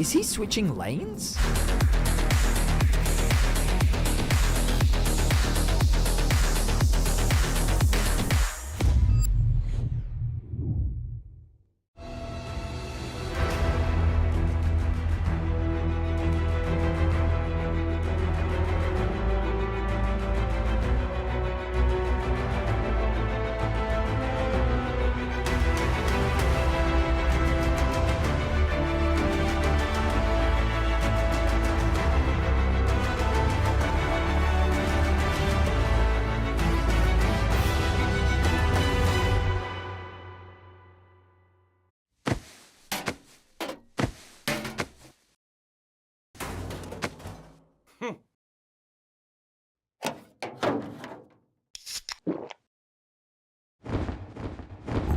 Is he switching lanes?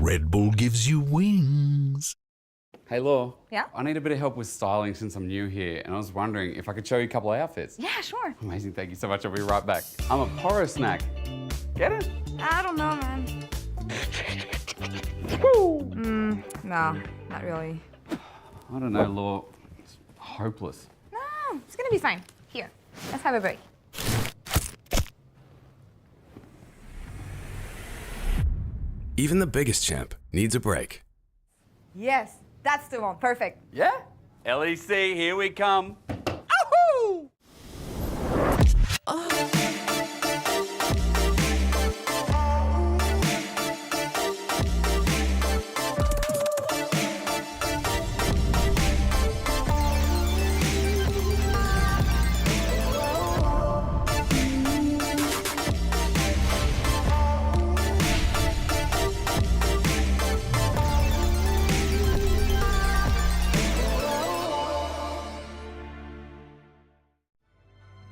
Red Bull gives you wings. Hey, Law. Yeah? I need a bit of help with styling since I'm new here, and I was wondering if I could show you a couple of outfits. Yeah, sure. Amazing, thank you so much. I'll be right back. I'm a porro snack. Get it? I don't know, man. No, not really. I don't know, Law. It's hopeless. No, it's gonna be fine. Here, let's have a break. Even the biggest champ needs a break. Yes, that's the one. Perfect. Yeah? LEC, here we come. Ahoo!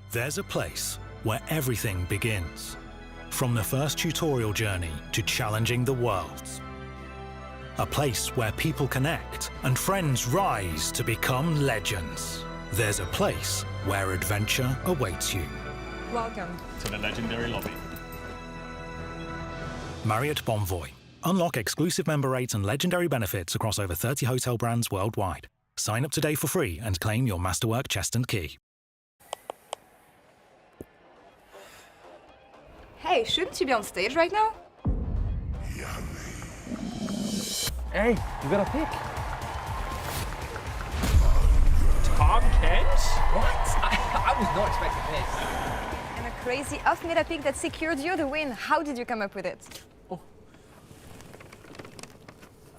There's a place where everything begins. From the first tutorial journey to challenging the worlds. A place where people connect and friends rise to become legends. There's a place where adventure awaits you. Welcome. To the legendary lobby. Marriott Bonvoy. Unlock exclusive member rates and legendary benefits across over 30 hotel brands worldwide. Sign up today for free and claim your Masterwork chest and key. Hey, shouldn't you be on stage right now? Hey, you got a pick. Tom Kent? What? I was not expecting this. And a crazy off-meta pick that secured you the win. How did you come up with it?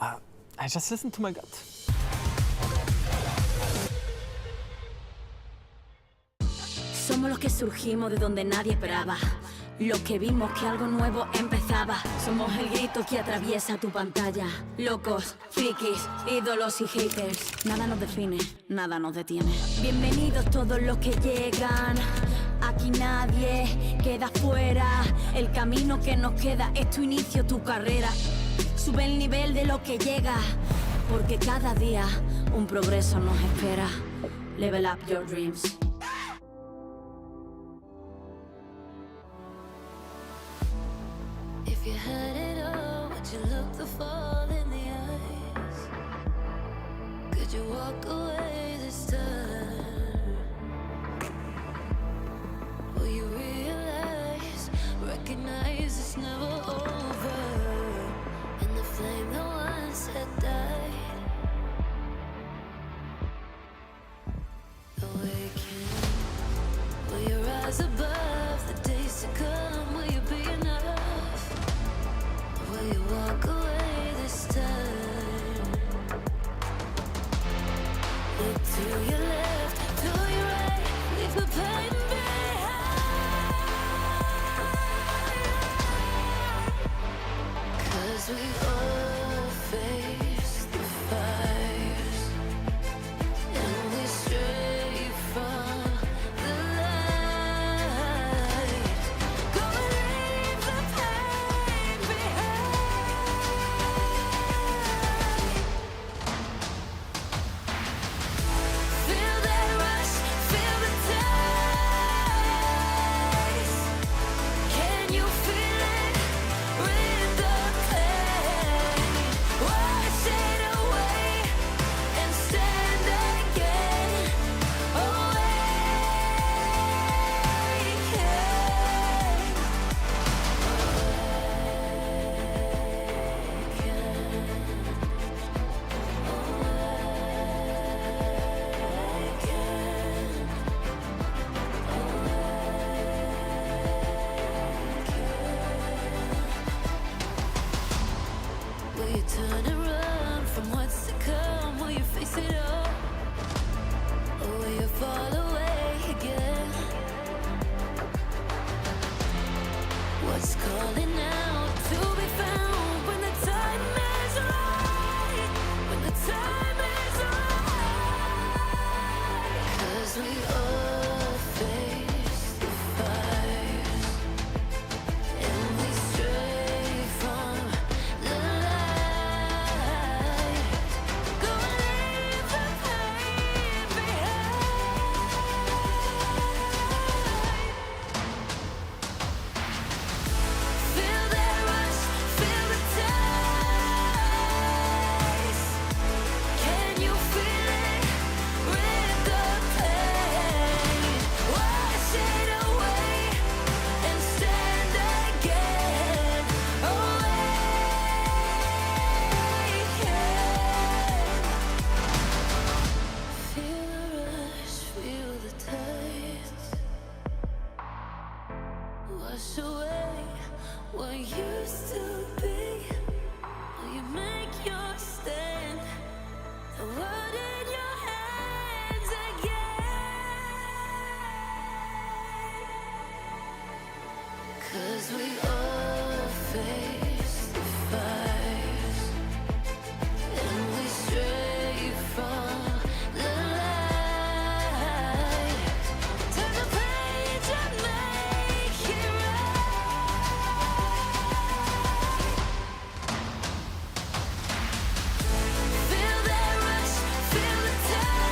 I just listened to my gut. Somos los que surgimos de donde nadie esperaba. Los que vimos que algo nuevo empezaba. Somos el grito que atraviesa tu pantalla. Locos, frikis, ídolos y haters. Nada nos define, nada nos detiene. Bienvenidos todos los que llegan. Aquí nadie queda fuera. El camino que nos queda es tu inicio, tu carrera. Sube el nivel de lo que llega. Porque cada día un progreso nos espera. Level up your dreams. If you had it all, would you look the fall in the eyes? Could you walk away this time? Will you realize, recognize it's never over? And the flame that once had died, awaken. Will you rise above the days to come? Will you be enough? Will you walk away this time? Look to your left, to your right, leave the pain behind. 'Cause we all face the fires, and we stray from the light. wash away what used to be. Will you make your stand? The world in your hands again. 'Cause we all face the fires, and we stray from the light. Turn the page and make it right. Feel that rush, feel the ties.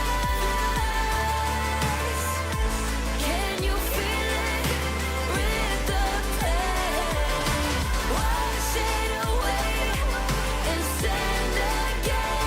Can you feel it? Rip the pain, wash it away, and stand again.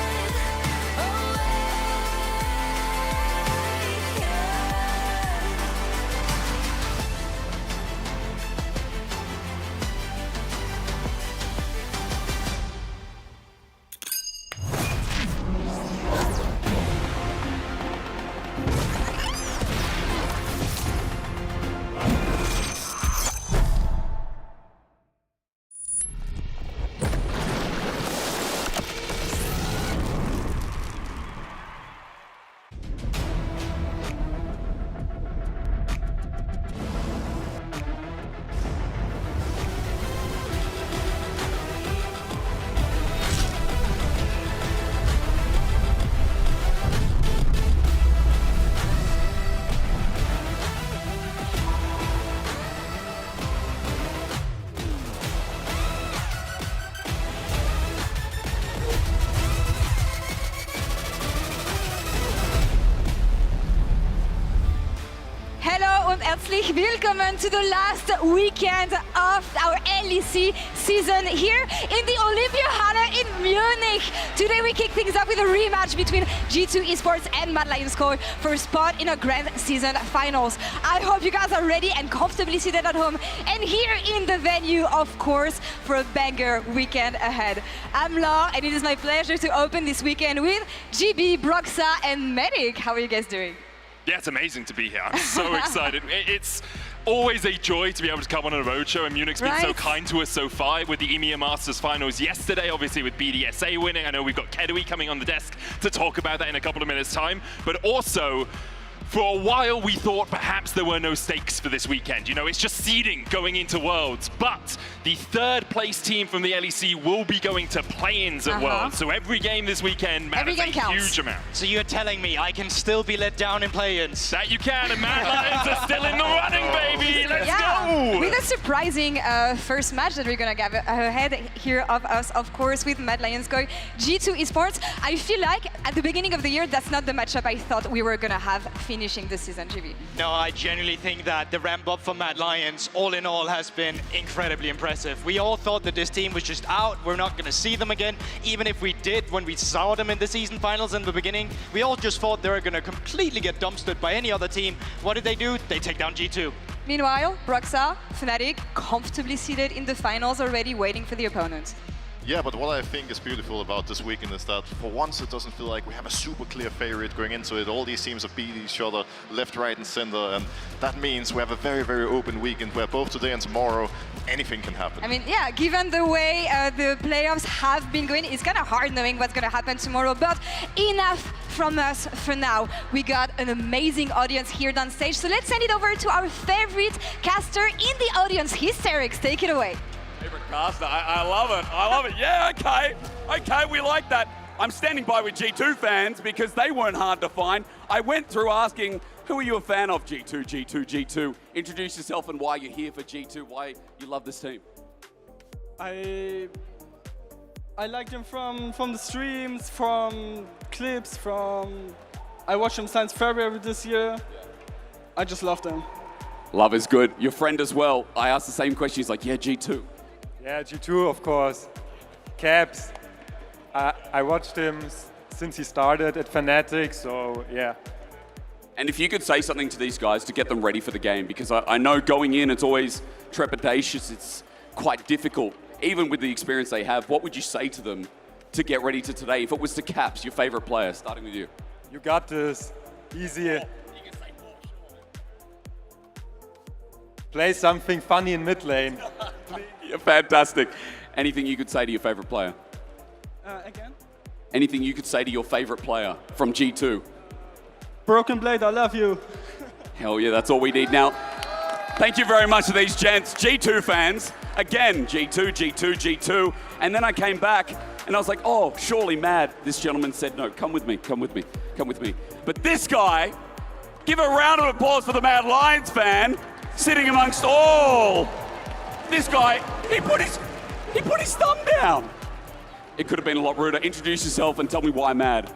Hello und herzlich willkommen to the last weekend of our LEC season here in the Olympiahalle in Munich. Today we kick things up with a rematch between G2 Esports and Mad Lions Core for a spot in a grand season finals. I hope you guys are ready and comfortably seated at home and here in the venue, of course, for a banger weekend ahead. I'm Law and it is my pleasure to open this weekend with GB, Broxa and Medic. How are you guys doing? Yeah, it's amazing to be here. I'm so excited. It's always a joy to be able to come on a roadshow, and Munich's been so kind to us so far with the EMEA Masters finals yesterday, obviously with BDSA winning. I know we've got Kedui coming on the desk to talk about that in a couple of minutes' time, but also, for a while, we thought perhaps there were no stakes for this weekend. You know, it's just seeding going into Worlds. But the third place team from the LEC will be going to play-ins at Worlds. So every game this weekend matters a huge amount. So you're telling me I can still be let down in play-ins? That you can, and Mad Lions are still in the running, baby. Let's go! With a surprising first match that we're gonna get ahead here of us, of course, with Mad Lions going G2 Esports. I feel like at the beginning of the year, that's not the matchup I thought we were gonna have finishing this season, GB. No, I genuinely think that the ramp up for Mad Lions, all in all, has been incredibly impressive. We all thought that this team was just out. We're not going to see them again. Even if we did, when we saw them in the season finals in the beginning, we all just thought they were going to completely get dumpstered by any other team. What did they do? They take down G2. Meanwhile, Broxa, Fnatic, comfortably seated in the finals already, waiting for the opponent. Yeah, but what I think is beautiful about this weekend is that for once it doesn't feel like we have a super clear favorite going into it. All these teams are beating each other left, right and center, and that means we have a very, very open weekend where both today and tomorrow anything can happen. I mean, yeah, given the way the playoffs have been going, it's kind of hard knowing what's going to happen tomorrow, but enough from us for now. We got an amazing audience here on stage, so let's send it over to our favorite caster in the audience, Hysterics. Take it away. Favorite caster, I love it. I love it. Yeah, okay, we like that. I'm standing by with G2 fans because they weren't hard to find. I went through asking, who are you a fan of? G2, G2, G2. Introduce yourself and why you're here for G2, why you love this team. I like them from the streams, from clips, I watched them since February this year. I just love them. Love is good. Your friend as well. I asked the same question. He's like, yeah, G2. Yeah, G2, of course. Caps. I watched him since he started at Fnatic, so yeah. And if you could say something to these guys to get them ready for the game, because I know going in, it's always trepidatious, it's quite difficult. Even with the experience they have, what would you say to them to get ready to today? If it was to Caps, your favorite player, starting with you. You got this. Easy. Play something funny in mid lane. You're fantastic. Anything you could say to your favorite player? Again? Anything you could say to your favorite player from G2? Broken Blade, I love you. Hell yeah, that's all we need now. Thank you very much to these gents, G2 fans. Again, G2, G2, G2. And then I came back and I was like, oh, surely Mad. This gentleman said, no, come with me, come with me, come with me. But this guy, give a round of applause for the Mad Lions fan, sitting amongst all. This guy, he put his thumb down. It could have been a lot ruder. Introduce yourself and tell me why Mad.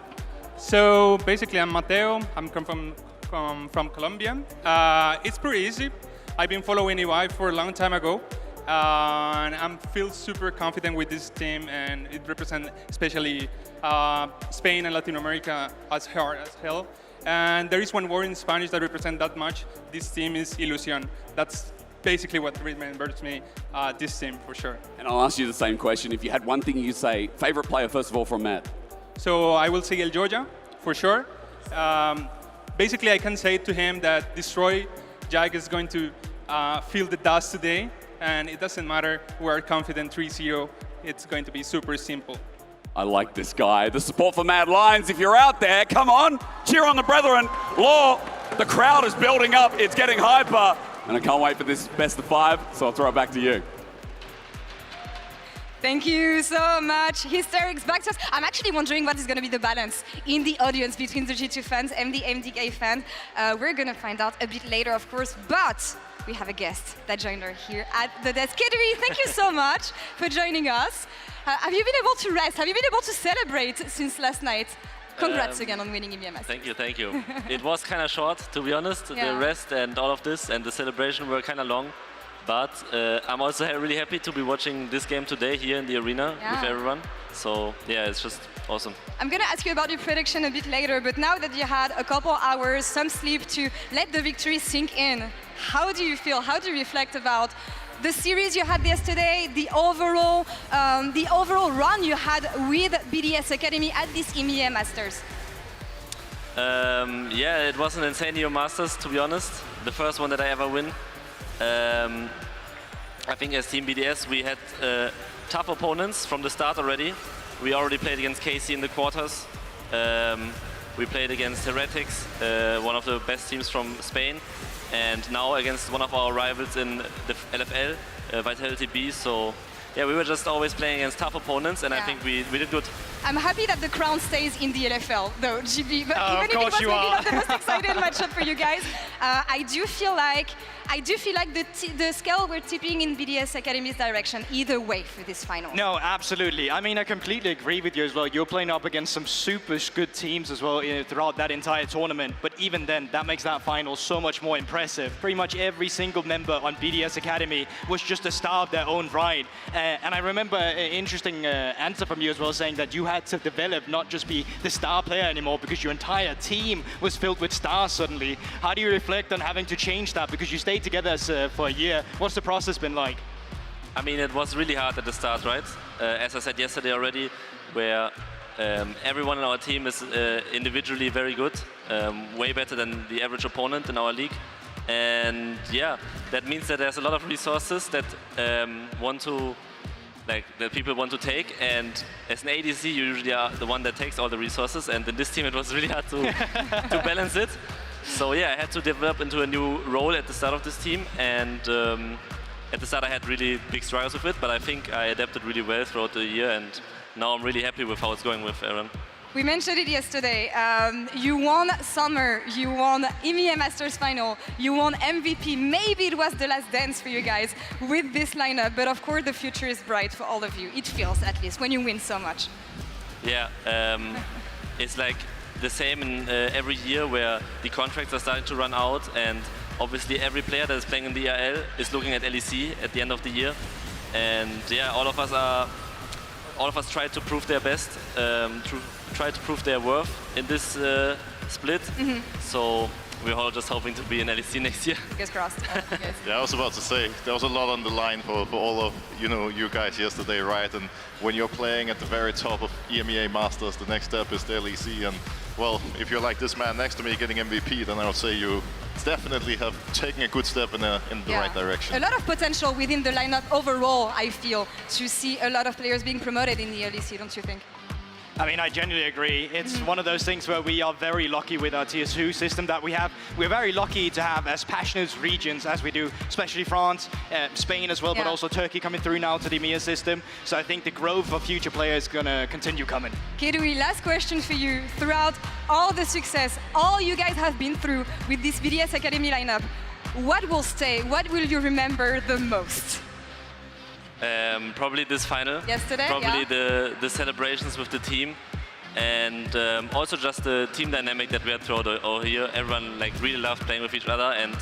So basically, I'm Mateo. I'm from Colombia. It's pretty easy. I've been following EY for a long time ago, and I feel super confident with this team, and it represents especially Spain and Latin America as hard as hell. And there is one word in Spanish that represents that much. This team is ilusión. That's basically what remembers me, this team for sure. And I'll ask you the same question. If you had one thing you'd say, favorite player first of all from Matt. So I will say El Joya, for sure. Basically, I can say to him that Destroy Jack is going to feel the dust today, and it doesn't matter. We're confident 3-0. It's going to be super simple. I like this guy. The support for Mad Lions. If you're out there, come on, cheer on the brethren. Law, the crowd is building up. It's getting hyper. And I can't wait for this best of 5, so I'll throw it back to you. Thank you so much. Hysterics back to us. I'm actually wondering what is going to be the balance in the audience between the G2 fans and the MDK fans. We're going to find out a bit later, of course, but we have a guest that joined us here at the desk. Kedri, thank you so much for joining us. Have you been able to rest? Have you been able to celebrate since last night? Congrats again on winning EMEA Masters. Thank you, thank you. It was kind of short, to be honest. Yeah. The rest and all of this and the celebration were kind of long. But I'm also really happy to be watching this game today here in the arena with everyone. So yeah, it's just awesome. I'm going to ask you about your prediction a bit later, but now that you had a couple hours, some sleep to let the victory sink in, how do you feel? How do you reflect about the series you had yesterday, the overall run you had with BDS Academy at this EMEA Masters? Yeah, it was an insane EMEA Masters, to be honest. The first one that I ever win. I think as Team BDS we had tough opponents from the start already. We already played against KC in the quarters. We played against Heretics, one of the best teams from Spain. And now against one of our rivals in the LFL, Vitality B. So yeah, we were just always playing against tough opponents, and I think we did good. I'm happy that the crown stays in the LFL, though, GB. But even if it was maybe not the most excited matchup for you guys, I do feel like the scale we're tipping in BDS Academy's direction either way for this final. No, absolutely. I mean, I completely agree with you as well. You're playing up against some super good teams as well throughout that entire tournament. But even then, that makes that final so much more impressive. Pretty much every single member on BDS Academy was just a star of their own right. And I remember an interesting answer from you as well, saying that you had to develop, not just be the star player anymore, because your entire team was filled with stars suddenly. How do you reflect on having to change that? Because you stayed together for a year. What's the process been like? I mean, it was really hard at the start, right? As I said yesterday already, where everyone in our team is individually very good, way better than the average opponent in our league. And yeah, that means that there's a lot of resources that that people want to take, and as an ADC you usually are the one that takes all the resources, and in this team it was really hard to balance it. So yeah, I had to develop into a new role at the start of this team, and at the start I had really big struggles with it, but I think I adapted really well throughout the year, and now I'm really happy with how it's going with Aaron. We mentioned it yesterday. You won Summer, you won EMEA Masters Final, you won MVP. Maybe it was the last dance for you guys with this lineup, but of course the future is bright for all of you. It feels, at least, when you win so much. Yeah, it's like the same in every year where the contracts are starting to run out, and obviously every player that is playing in the ERL is looking at LEC at the end of the year. And yeah, all of us try to prove their best, try to prove their worth in this split. So we're all just hoping to be in LEC next year. Fingers crossed. Yeah, I was about to say, there was a lot on the line for all of you guys yesterday, right? And when you're playing at the very top of EMEA Masters, the next step is the LEC. And well, if you're like this man next to me getting MVP, then I would say you definitely have taken a good step in the right direction. A lot of potential within the lineup overall, I feel, to see a lot of players being promoted in the LEC, don't you think? I mean, I genuinely agree. It's one of those things where we are very lucky with our Tier 2 system that we have. We're very lucky to have as passionate regions as we do, especially France, Spain as well, but also Turkey coming through now to the EMEA system. So I think the growth of future players is going to continue coming. Kedui, last question for you. Throughout all the success, all you guys have been through with this BDS Academy lineup, what will stay? What will you remember the most? Probably this final. Yesterday, probably the celebrations with the team, and also just the team dynamic that we had throughout all year. Everyone like really loved playing with each other, and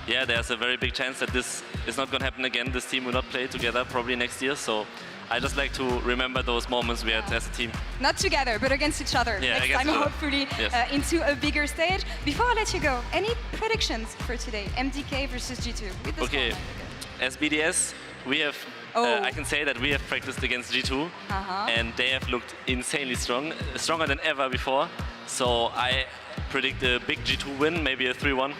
yeah, there's a very big chance that this is not going to happen again. This team will not play together probably next year. So I just like to remember those moments we had as a team. Not together, but against each other. Yeah, next time, hopefully, into a bigger stage. Before I let you go, any predictions for today? MDK versus G2. With this okay, as BDS, we have. I can say that we have practiced against G2, and they have looked insanely strong, stronger than ever before. So I predict a big G2 win, maybe a 3-1.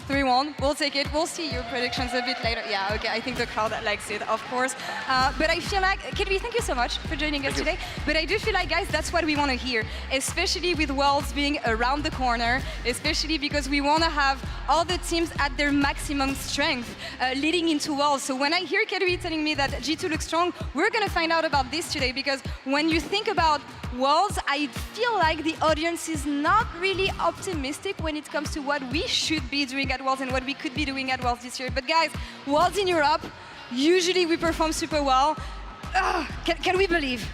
3-1, we'll take it. We'll see your predictions a bit later. Yeah, okay, I think the crowd likes it, of course. But I feel like, Kedui, thank you so much for joining us today. But I do feel like, guys, that's what we want to hear, especially with Worlds being around the corner, especially because we want to have all the teams at their maximum strength leading into Worlds. So when I hear Kedui telling me that G2 looks strong, we're going to find out about this today, because when you think about Worlds, I feel like the audience is not really optimistic when it comes to what we should be doing at Worlds and what we could be doing at Worlds this year. But guys, Worlds in Europe, usually we perform super well. Can we believe?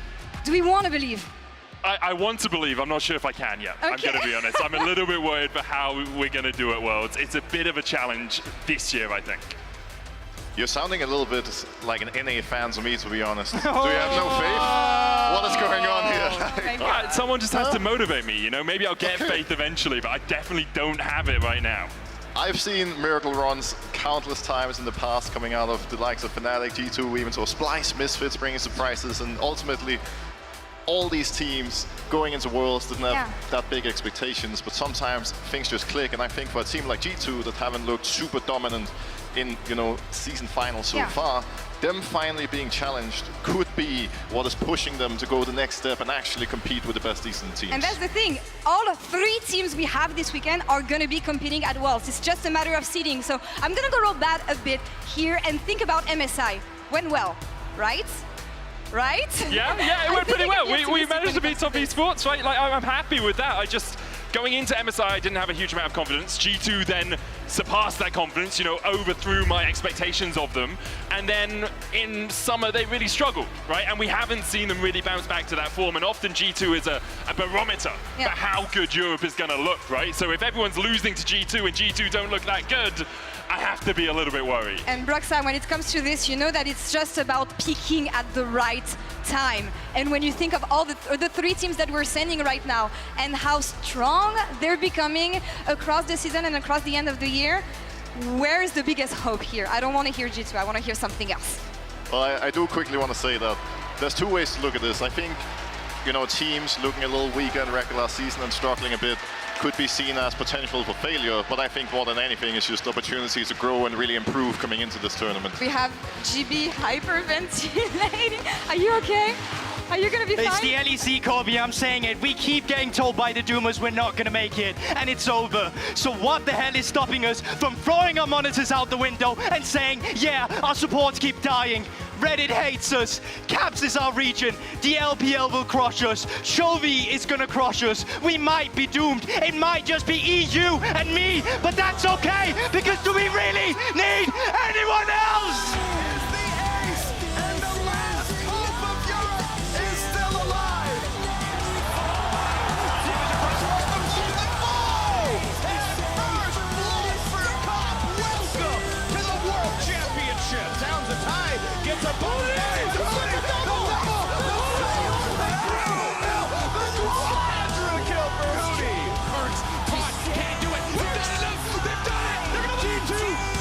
Do we want to believe? I want to believe. I'm not sure if I can yet. Okay. I'm going to be honest. I'm a little bit worried for how we're going to do at Worlds. It's a bit of a challenge this year, I think. You're sounding a little bit like an NA fan to me, to be honest. Do you have no faith? What is going on here? Someone just has to motivate me, you know? Maybe I'll get faith eventually, but I definitely don't have it right now. I've seen miracle runs countless times in the past coming out of the likes of Fnatic, G2, even to Splice, Misfits bringing surprises, and ultimately all these teams going into Worlds didn't have that big expectations, but sometimes things just click, and I think for a team like G2 that haven't looked super dominant in, you know, season finals so far, them finally being challenged could be what is pushing them to go the next step and actually compete with the best decent teams. And that's the thing, all 3 teams we have this weekend are going to be competing at Worlds. It's just a matter of seeding. So I'm going to go roll that a bit here and think about MSI. Went well, right? Right? Yeah, it went pretty well. We managed to beat Top Esports, right? Like, I'm happy with that. Going into MSI, I didn't have a huge amount of confidence. G2 then surpassed that confidence, you know, overthrew my expectations of them. And then in summer, they really struggled, right? And we haven't seen them really bounce back to that form. And often G2 is a barometer for how good Europe is going to look, right? So if everyone's losing to G2 and G2 don't look that good, I have to be a little bit worried. And Broxa, when it comes to this, you know that it's just about peaking at the right time. And when you think of all the 3 teams that we're sending right now and how strong they're becoming across the season and across the end of the year, where is the biggest hope here? I don't want to hear G2, I want to hear something else. Well, I do quickly want to say that there's 2 ways to look at this. I think, you know, teams looking a little weaker in regular season and struggling a bit could be seen as potential for failure, but I think more than anything it's just opportunities to grow and really improve coming into this tournament. We have GB hyperventilating. Are you okay? Are you gonna be fine? It's the LEC, Corby, I'm saying it. We keep getting told by the Doomers we're not gonna make it, and it's over. So what the hell is stopping us from throwing our monitors out the window and saying, yeah, our supports keep dying. Reddit hates us. Caps is our region. The LPL will crush us. Chovy is gonna crush us. We might be doomed. It might just be EU and me, but that's okay, because do we really need anyone else? Gets a ball. Kill for Hootie. Hurts. Caught. Can't do it. They've done it. They're gonna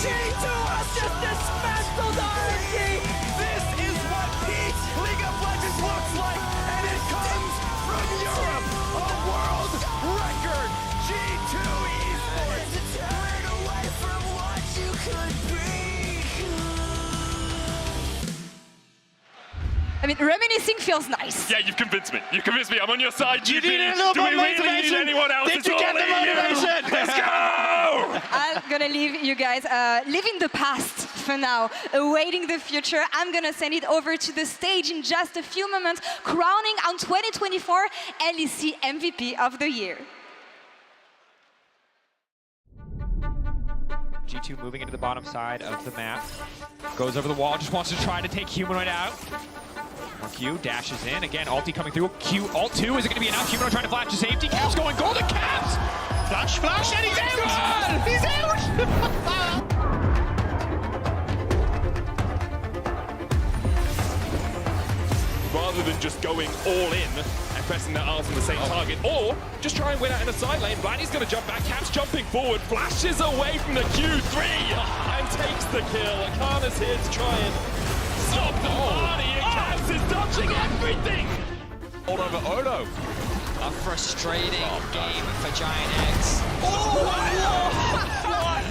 G2 has just dismantled RNG. This is what peak League of Legends looks like, and it comes from Europe. A world record. G2 Esports. I mean, reminiscing feels nice. Yeah, you've convinced me. You've convinced me. I'm on your side, GP. You need a little Do more we really motivation? need anyone else? Did It's you all get the in you. motivation? Let's go! I'm gonna leave you guys live in the past for now, awaiting the future. I'm gonna send it over to the stage in just a few moments, crowning our 2024 LEC MVP of the year. G2 moving into the bottom side of the map. Goes over the wall, just wants to try to take Humanoid out. Q dashes in. Again, ulti coming through. Q, ult 2. Is it going to be enough? Humanoid trying to flash to safety. Caps going golden. Caps! Flash, and he's out! He's out! Rather than just going all in and pressing their arms on the same target, or just try and win out in the side lane. Vladdy's going to jump back. Caps jumping forward, flashes away from the Q3 and takes the kill. Akana's here to try and stop the party, and Caps is touching everything! Hold over Odo. A frustrating game for Giant X. Oh, what?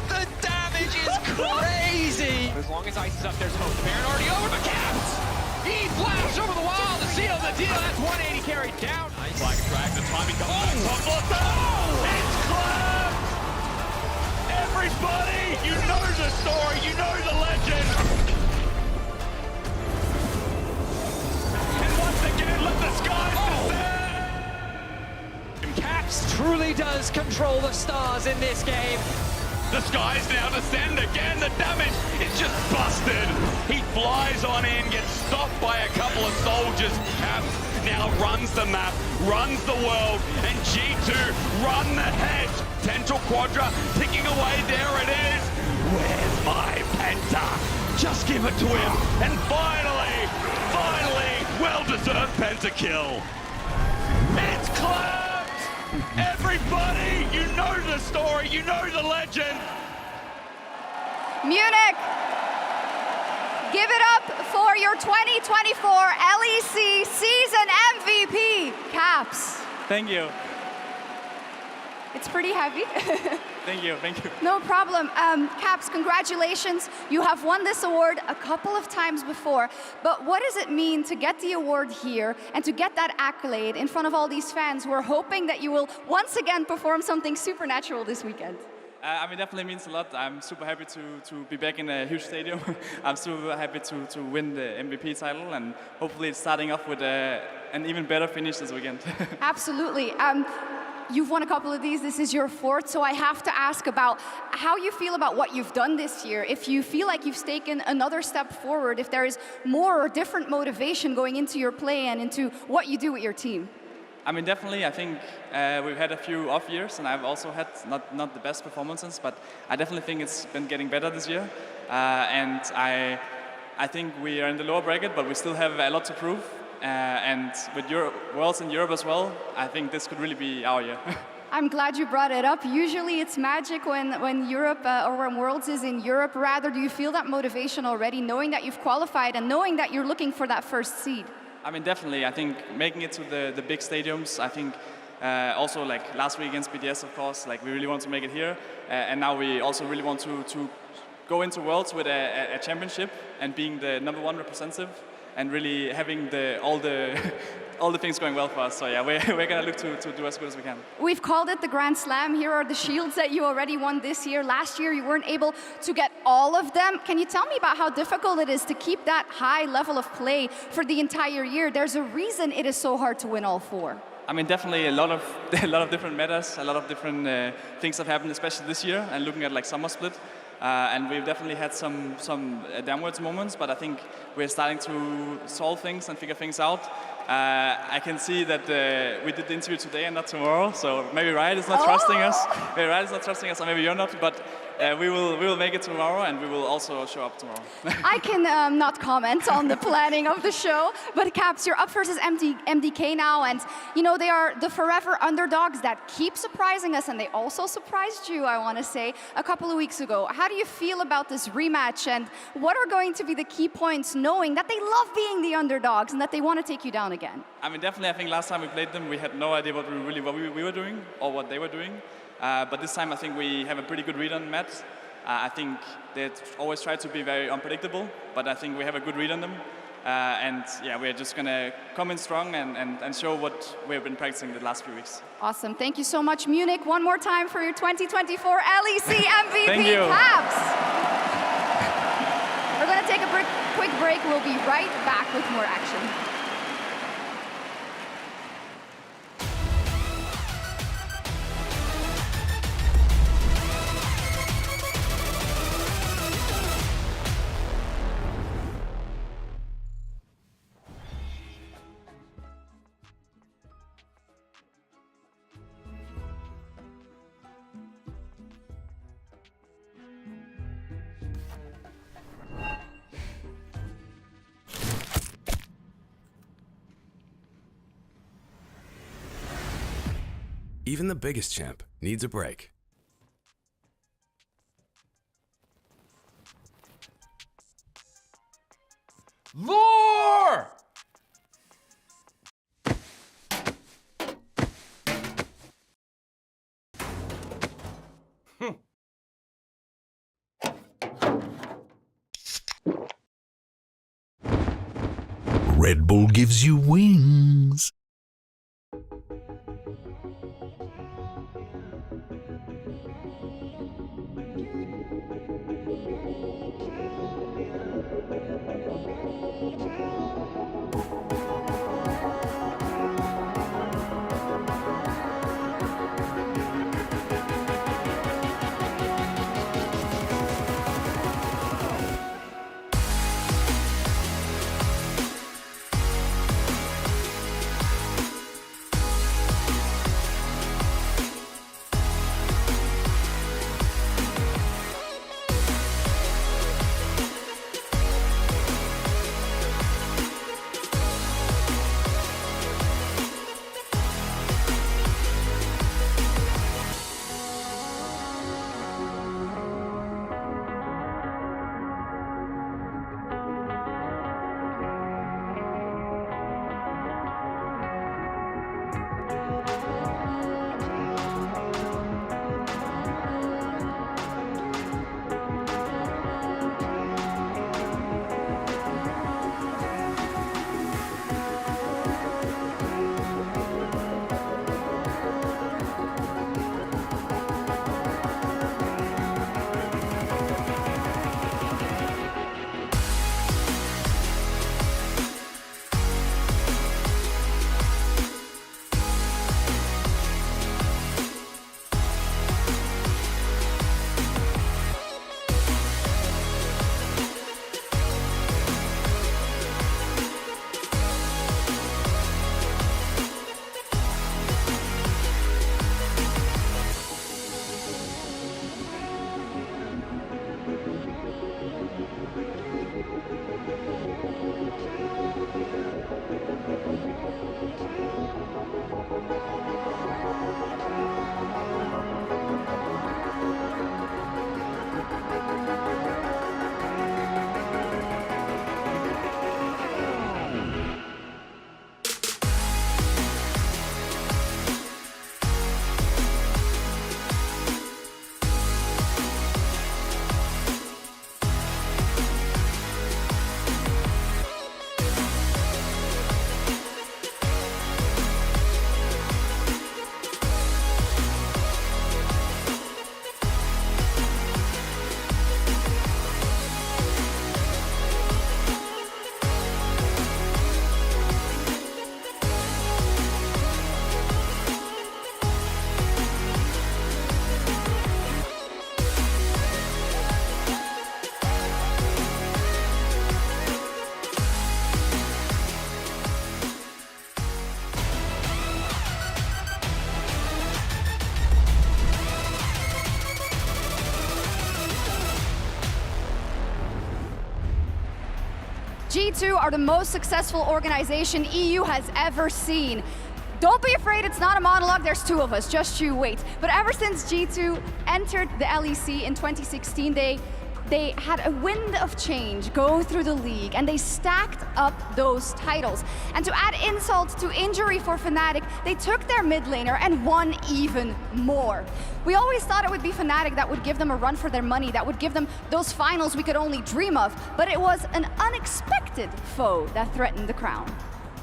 The damage is crazy! As long as Ice is up, there's hope. Baron already over, but Caps! He flashed over the wall to seal the deal. That's 180 carried down. Nice. Flag drag, the timing comes back. Top left. It's clapped! Everybody, you know the story, you know the legend. And once again, let the skies descend. Caps truly does control the stars in this game. The skies now descend again. The damage is just busted. He flies on in, gets stopped by a couple of soldiers. Caps now runs the map, runs the world, and G2 run the hedge. Potential Quadra ticking away. There it is. Where's my Penta? Just give it to him. And finally, well-deserved Penta kill. It's clapped! Everybody, you know the story, you know the legend. Munich, give it up for your 2024 LEC season MVP, Caps. Thank you. It's pretty heavy. Thank you. No problem. Caps, congratulations. You have won this award a couple of times before, but what does it mean to get the award here and to get that accolade in front of all these fans who are hoping that you will once again perform something supernatural this weekend? I mean, definitely means a lot. I'm super happy to be back in a huge stadium. I'm super happy to win the MVP title, and hopefully it's starting off with an even better finish this weekend. Absolutely. You've won a couple of these. This is your fourth, so I have to ask about how you feel about what you've done this year. If you feel like you've taken another step forward, if there is more or different motivation going into your play and into what you do with your team. I mean, definitely. I think we've had a few off years, and I've also had not the best performances, but I definitely think it's been getting better this year. And I think we are in the lower bracket, but we still have a lot to prove. And with Worlds in Europe as well, I think this could really be our year. I'm glad you brought it up. Usually it's magic when Europe or when Worlds is in Europe. Rather, do you feel that motivation already, knowing that you've qualified and knowing that you're looking for that first seed? I mean, definitely. I think making it to the big stadiums, I think also like last week against BDS, of course, like we really want to make it here. And now we also really want to go into Worlds with a championship and being the #1 representative and really having all the things going well for us. So yeah, we're gonna look to do as good as we can. We've called it the Grand Slam. Here are the shields that you already won this year. Last year you weren't able to get all of them. Can you tell me about how difficult it is to keep that high level of play for the entire year? There's a reason it is so hard to win all 4. I mean, definitely a lot of different metas, a lot of different things have happened, especially this year, and looking at like summer split. And we've definitely had some downwards moments, but I think we're starting to solve things and figure things out. I can see that we did the interview today and not tomorrow, so maybe Riot is not trusting us. Maybe Riot is not trusting us, or maybe you're not, but we will make it tomorrow, and we will also show up tomorrow. I can not comment on the planning of the show, but Caps, you're up versus MDK now, and you know they are the forever underdogs that keep surprising us, and they also surprised you, I want to say, a couple of weeks ago. How do you feel about this rematch, and what are going to be the key points, knowing that they love being the underdogs and that they want to take you down again? I mean, definitely, I think last time we played them, we had no idea what we were doing or what they were doing. But this time, I think we have a pretty good read on Matt. I think they always try to be very unpredictable, but I think we have a good read on them. And yeah, we're just going to come in strong and show what we've been practicing the last few weeks. Awesome. Thank you so much, Munich. One more time for your 2024 LEC MVP Thank you. caps. We're going to take a quick break. We'll be right back with more action. Even the biggest champ needs a break. More! Red Bull gives you wings. G2 are the most successful organization EU has ever seen. Don't be afraid, it's not a monologue, there's two of us, just you wait. But ever since G2 entered the LEC in 2016, they they had a wind of change go through the league, and they stacked up those titles. And to add insult to injury for Fnatic, they took their mid laner and won even more. We always thought it would be Fnatic that would give them a run for their money, that would give them those finals we could only dream of, but it was an unexpected foe that threatened the crown.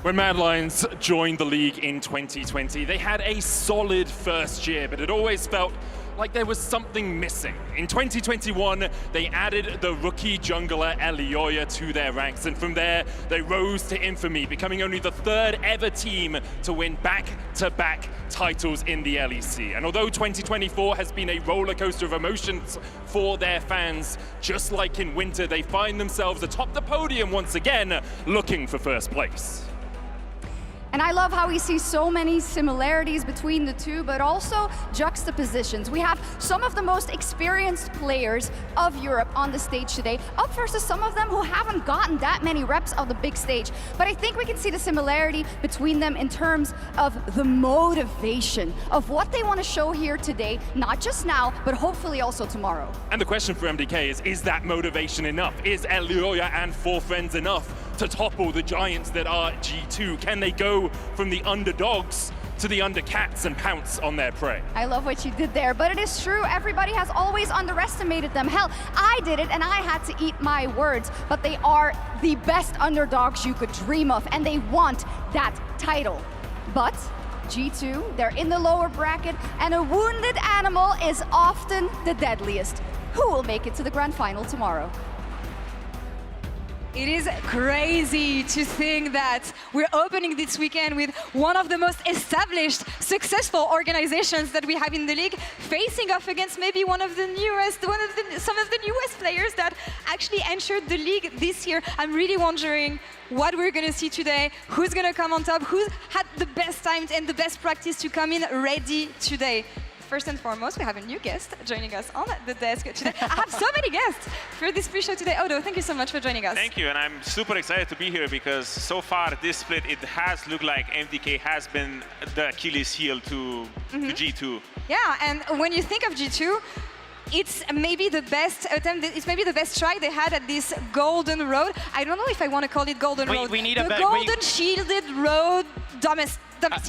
When Mad Lions joined the league in 2020, they had a solid first year, but it always felt like there was something missing. In 2021, they added the rookie jungler Elioya to their ranks, and from there, they rose to infamy, becoming only the third ever team to win back-to-back titles in the LEC. And although 2024 has been a roller coaster of emotions for their fans, just like in winter, they find themselves atop the podium once again, looking for first place. And I love how we see so many similarities between the two, but also juxtapositions. We have some of the most experienced players of Europe on the stage today, up versus some of them who haven't gotten that many reps of the big stage. But I think we can see the similarity between them in terms of the motivation of what they want to show here today, not just now, but hopefully also tomorrow. And the question for MDK is that motivation enough? Is Elioya and 4 friends enough to topple the giants that are G2? Can they go from the underdogs to the undercats and pounce on their prey? I love what you did there, but it is true, everybody has always underestimated them. Hell, I did it and I had to eat my words, but they are the best underdogs you could dream of, and they want that title. But G2, they're in the lower bracket, and a wounded animal is often the deadliest. Who will make it to the grand final tomorrow? It is crazy to think that we're opening this weekend with one of the most established, successful organizations that we have in the league, facing off against maybe some of the newest players that actually entered the league this year. I'm really wondering what we're going to see today, who's going to come on top, who's had the best time and the best practice to come in ready today. First and foremost, we have a new guest joining us on the desk today. I have so many guests for this pre-show today. Odo, thank you so much for joining us. Thank you, and I'm super excited to be here because so far this split, it has looked like MDK has been the Achilles heel to G2. Yeah, and when you think of G2, it's maybe the best attempt, it's maybe the best try they had at this golden road. I don't know if I want to call it golden road. We need the golden shielded road domestic.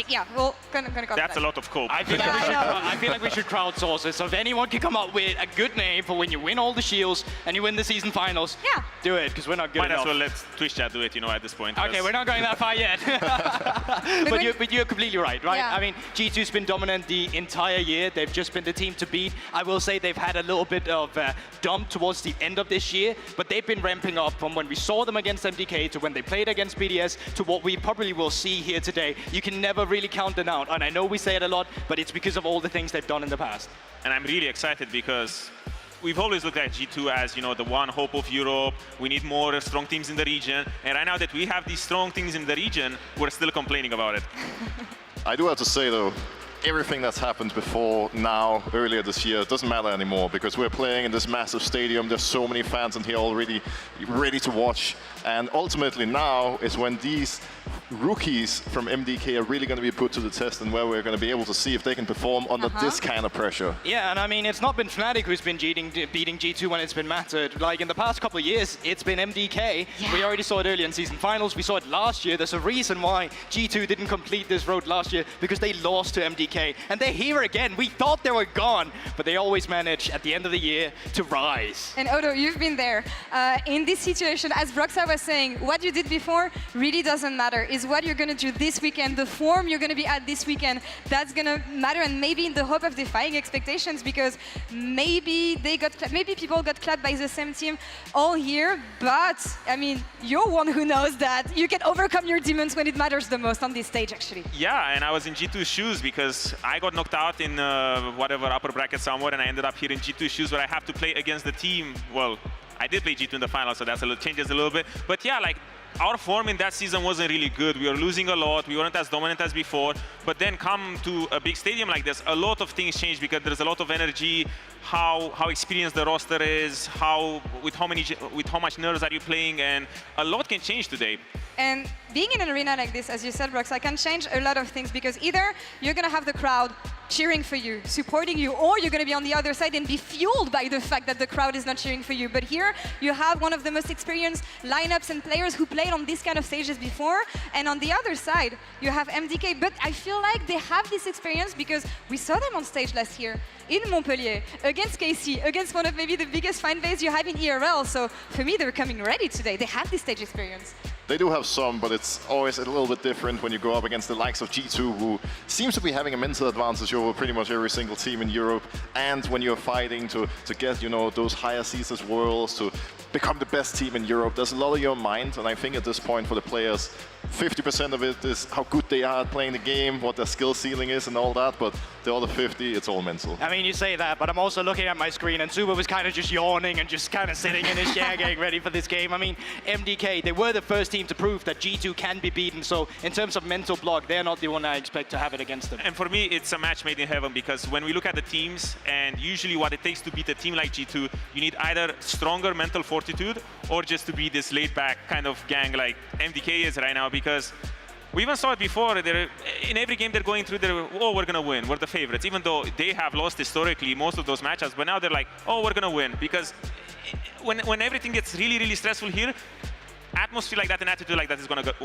Yeah, well, gonna call it That's that. a lot of cope. I feel like we should crowdsource it. So if anyone can come up with a good name for when you win all the shields and you win the season finals, do it, because we're not good Might enough. as well let Twitch chat do it, at this point. Okay, we're not going that far yet. but you're completely right? Yeah. I mean, G2's been dominant the entire year. They've just been the team to beat. I will say they've had a little bit of dump towards the end of this year, but they've been ramping up from when we saw them against MDK to when they played against BDS to what we probably will see here today. You can never really count them out, and I know we say it a lot, but it's because of all the things they've done in the past. And I'm really excited because we've always looked at G2 as, the one hope of Europe. We need more strong teams in the region. And right now that we have these strong teams in the region, we're still complaining about it. I do have to say, though, everything that's happened before now, earlier this year, doesn't matter anymore because we're playing in this massive stadium. There's so many fans in here already ready to watch. And ultimately now is when these rookies from MDK are really going to be put to the test and where we're going to be able to see if they can perform under this kind of pressure. Yeah, and I mean, it's not been Fnatic who's been beating G2 when it's been mattered. Like in the past couple of years, it's been MDK. Yeah. We already saw it earlier in season finals. We saw it last year. There's a reason why G2 didn't complete this road last year, because they lost to MDK. And they're here again. We thought they were gone, but they always manage at the end of the year to rise. And Odo, you've been there. In this situation, as Broxa was saying, what you did before really doesn't matter. Is what you're going to do this weekend, the form you're going to be at this weekend, that's going to matter, and maybe in the hope of defying expectations, because maybe people got clapped by the same team all year, but I mean, you're one who knows that you can overcome your demons when it matters the most on this stage, actually. Yeah, and I was in G2's shoes because I got knocked out in whatever upper bracket somewhere, and I ended up here in G2's shoes where I have to play against the team. Well, I did play G2 in the final, so that's changes a little bit. But yeah, like, our form in that season wasn't really good. We were losing a lot. We weren't as dominant as before. But then come to a big stadium like this, a lot of things change because there's a lot of energy, how experienced the roster is, with how much nerves are you playing, and a lot can change today. And being in an arena like this, as you said, Brox, I can change a lot of things, because either you're going to have the crowd cheering for you, supporting you, or you're going to be on the other side and be fueled by the fact that the crowd is not cheering for you. But here you have one of the most experienced lineups and players who played on these kind of stages before, and on the other side you have MDK. But I feel like they have this experience because we saw them on stage last year in Montpellier against KC, against one of maybe the biggest fan base you have in ERL. So for me, they're coming ready today. They have this stage experience. They do have some, but it's always a little bit different when you go up against the likes of G2, who seems to be having a mental advantage over pretty much every single team in Europe. And when you're fighting to get, you know, those higher seeds as worlds, to become the best team in Europe, there's a lot of your mind. And I think at this point for the players, 50% of it is how good they are at playing the game, what their skill ceiling is and all that. But the other 50, it's all mental. I mean, you say that, but I'm also looking at my screen, and Super was kind of just yawning and just kind of sitting in his chair getting ready for this game. I mean, MDK, they were the first team to prove that G2 can be beaten. So in terms of mental block, they're not the one I expect to have it against them. And for me, it's a match made in heaven, because when we look at the teams and usually what it takes to beat a team like G2, you need either stronger mental fortitude or just to be this laid-back kind of gang like MDK is right now, because we even saw it before. In every game they're going through, oh, we're going to win, we're the favorites, even though they have lost historically most of those matchups. But now they're like, oh, we're going to win, because when everything gets really, really stressful here, atmosphere like that and attitude like that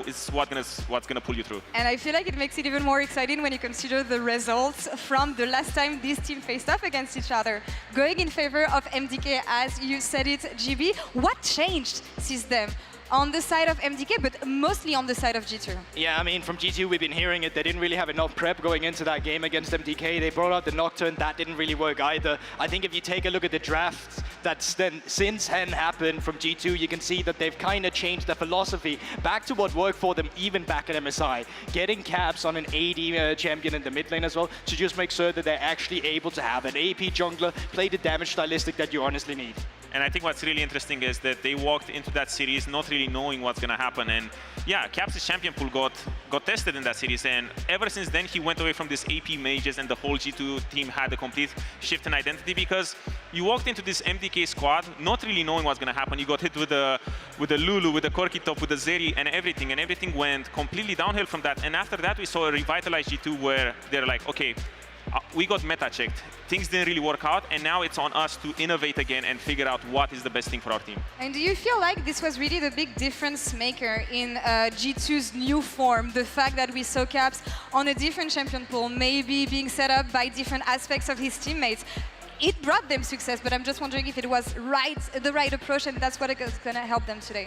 is what's gonna pull you through. And I feel like it makes it even more exciting when you consider the results from the last time this team faced up against each other, going in favor of MDK, as you said it, GB. What changed since then? On the side of MDK, but mostly on the side of G2. Yeah, I mean, from G2, we've been hearing it. They didn't really have enough prep going into that game against MDK. They brought out the Nocturne. That didn't really work either. I think if you take a look at the drafts that's then since then happened from G2, you can see that they've kind of changed their philosophy back to what worked for them even back at MSI. Getting caps on an AD champion in the mid lane as well, to just make sure that they're actually able to have an AP jungler play the damage stylistic that you honestly need. And I think what's really interesting is that they walked into that series not really knowing what's going to happen. And yeah, Caps' champion pool got tested in that series. And ever since then, he went away from this AP mages, and the whole G2 team had a complete shift in identity, because you walked into this MDK squad not really knowing what's going to happen. You got hit with the Lulu, with the Corki top, with the Zeri, and everything went completely downhill from that. And after that, we saw a revitalized G2 where they're like, okay, we got meta checked. Things didn't really work out, and now it's on us to innovate again and figure out what is the best thing for our team. And do you feel like this was really the big difference maker in G2's new form? The fact that we saw Caps on a different champion pool, maybe being set up by different aspects of his teammates. It brought them success, but I'm just wondering if it was the right approach, and that's what is going to help them today.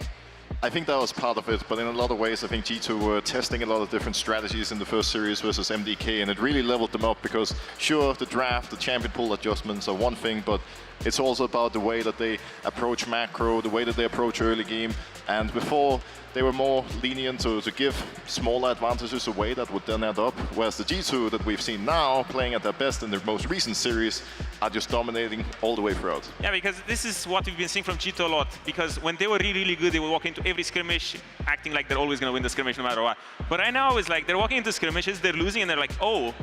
I think that was part of it, but in a lot of ways, I think G2 were testing a lot of different strategies in the first series versus MDK, and it really leveled them up, because sure, the draft, the champion pool adjustments are one thing, but it's also about the way that they approach macro, the way that they approach early game. And before, they were more lenient to give smaller advantages away that would then add up, whereas the G2 that we've seen now, playing at their best in their most recent series, are just dominating all the way throughout. Yeah, because this is what we've been seeing from G2 a lot, because when they were really, really good, they would walk into every skirmish acting like they're always going to win the skirmish no matter what. But right now, it's like they're walking into skirmishes, they're losing, and they're like, oh,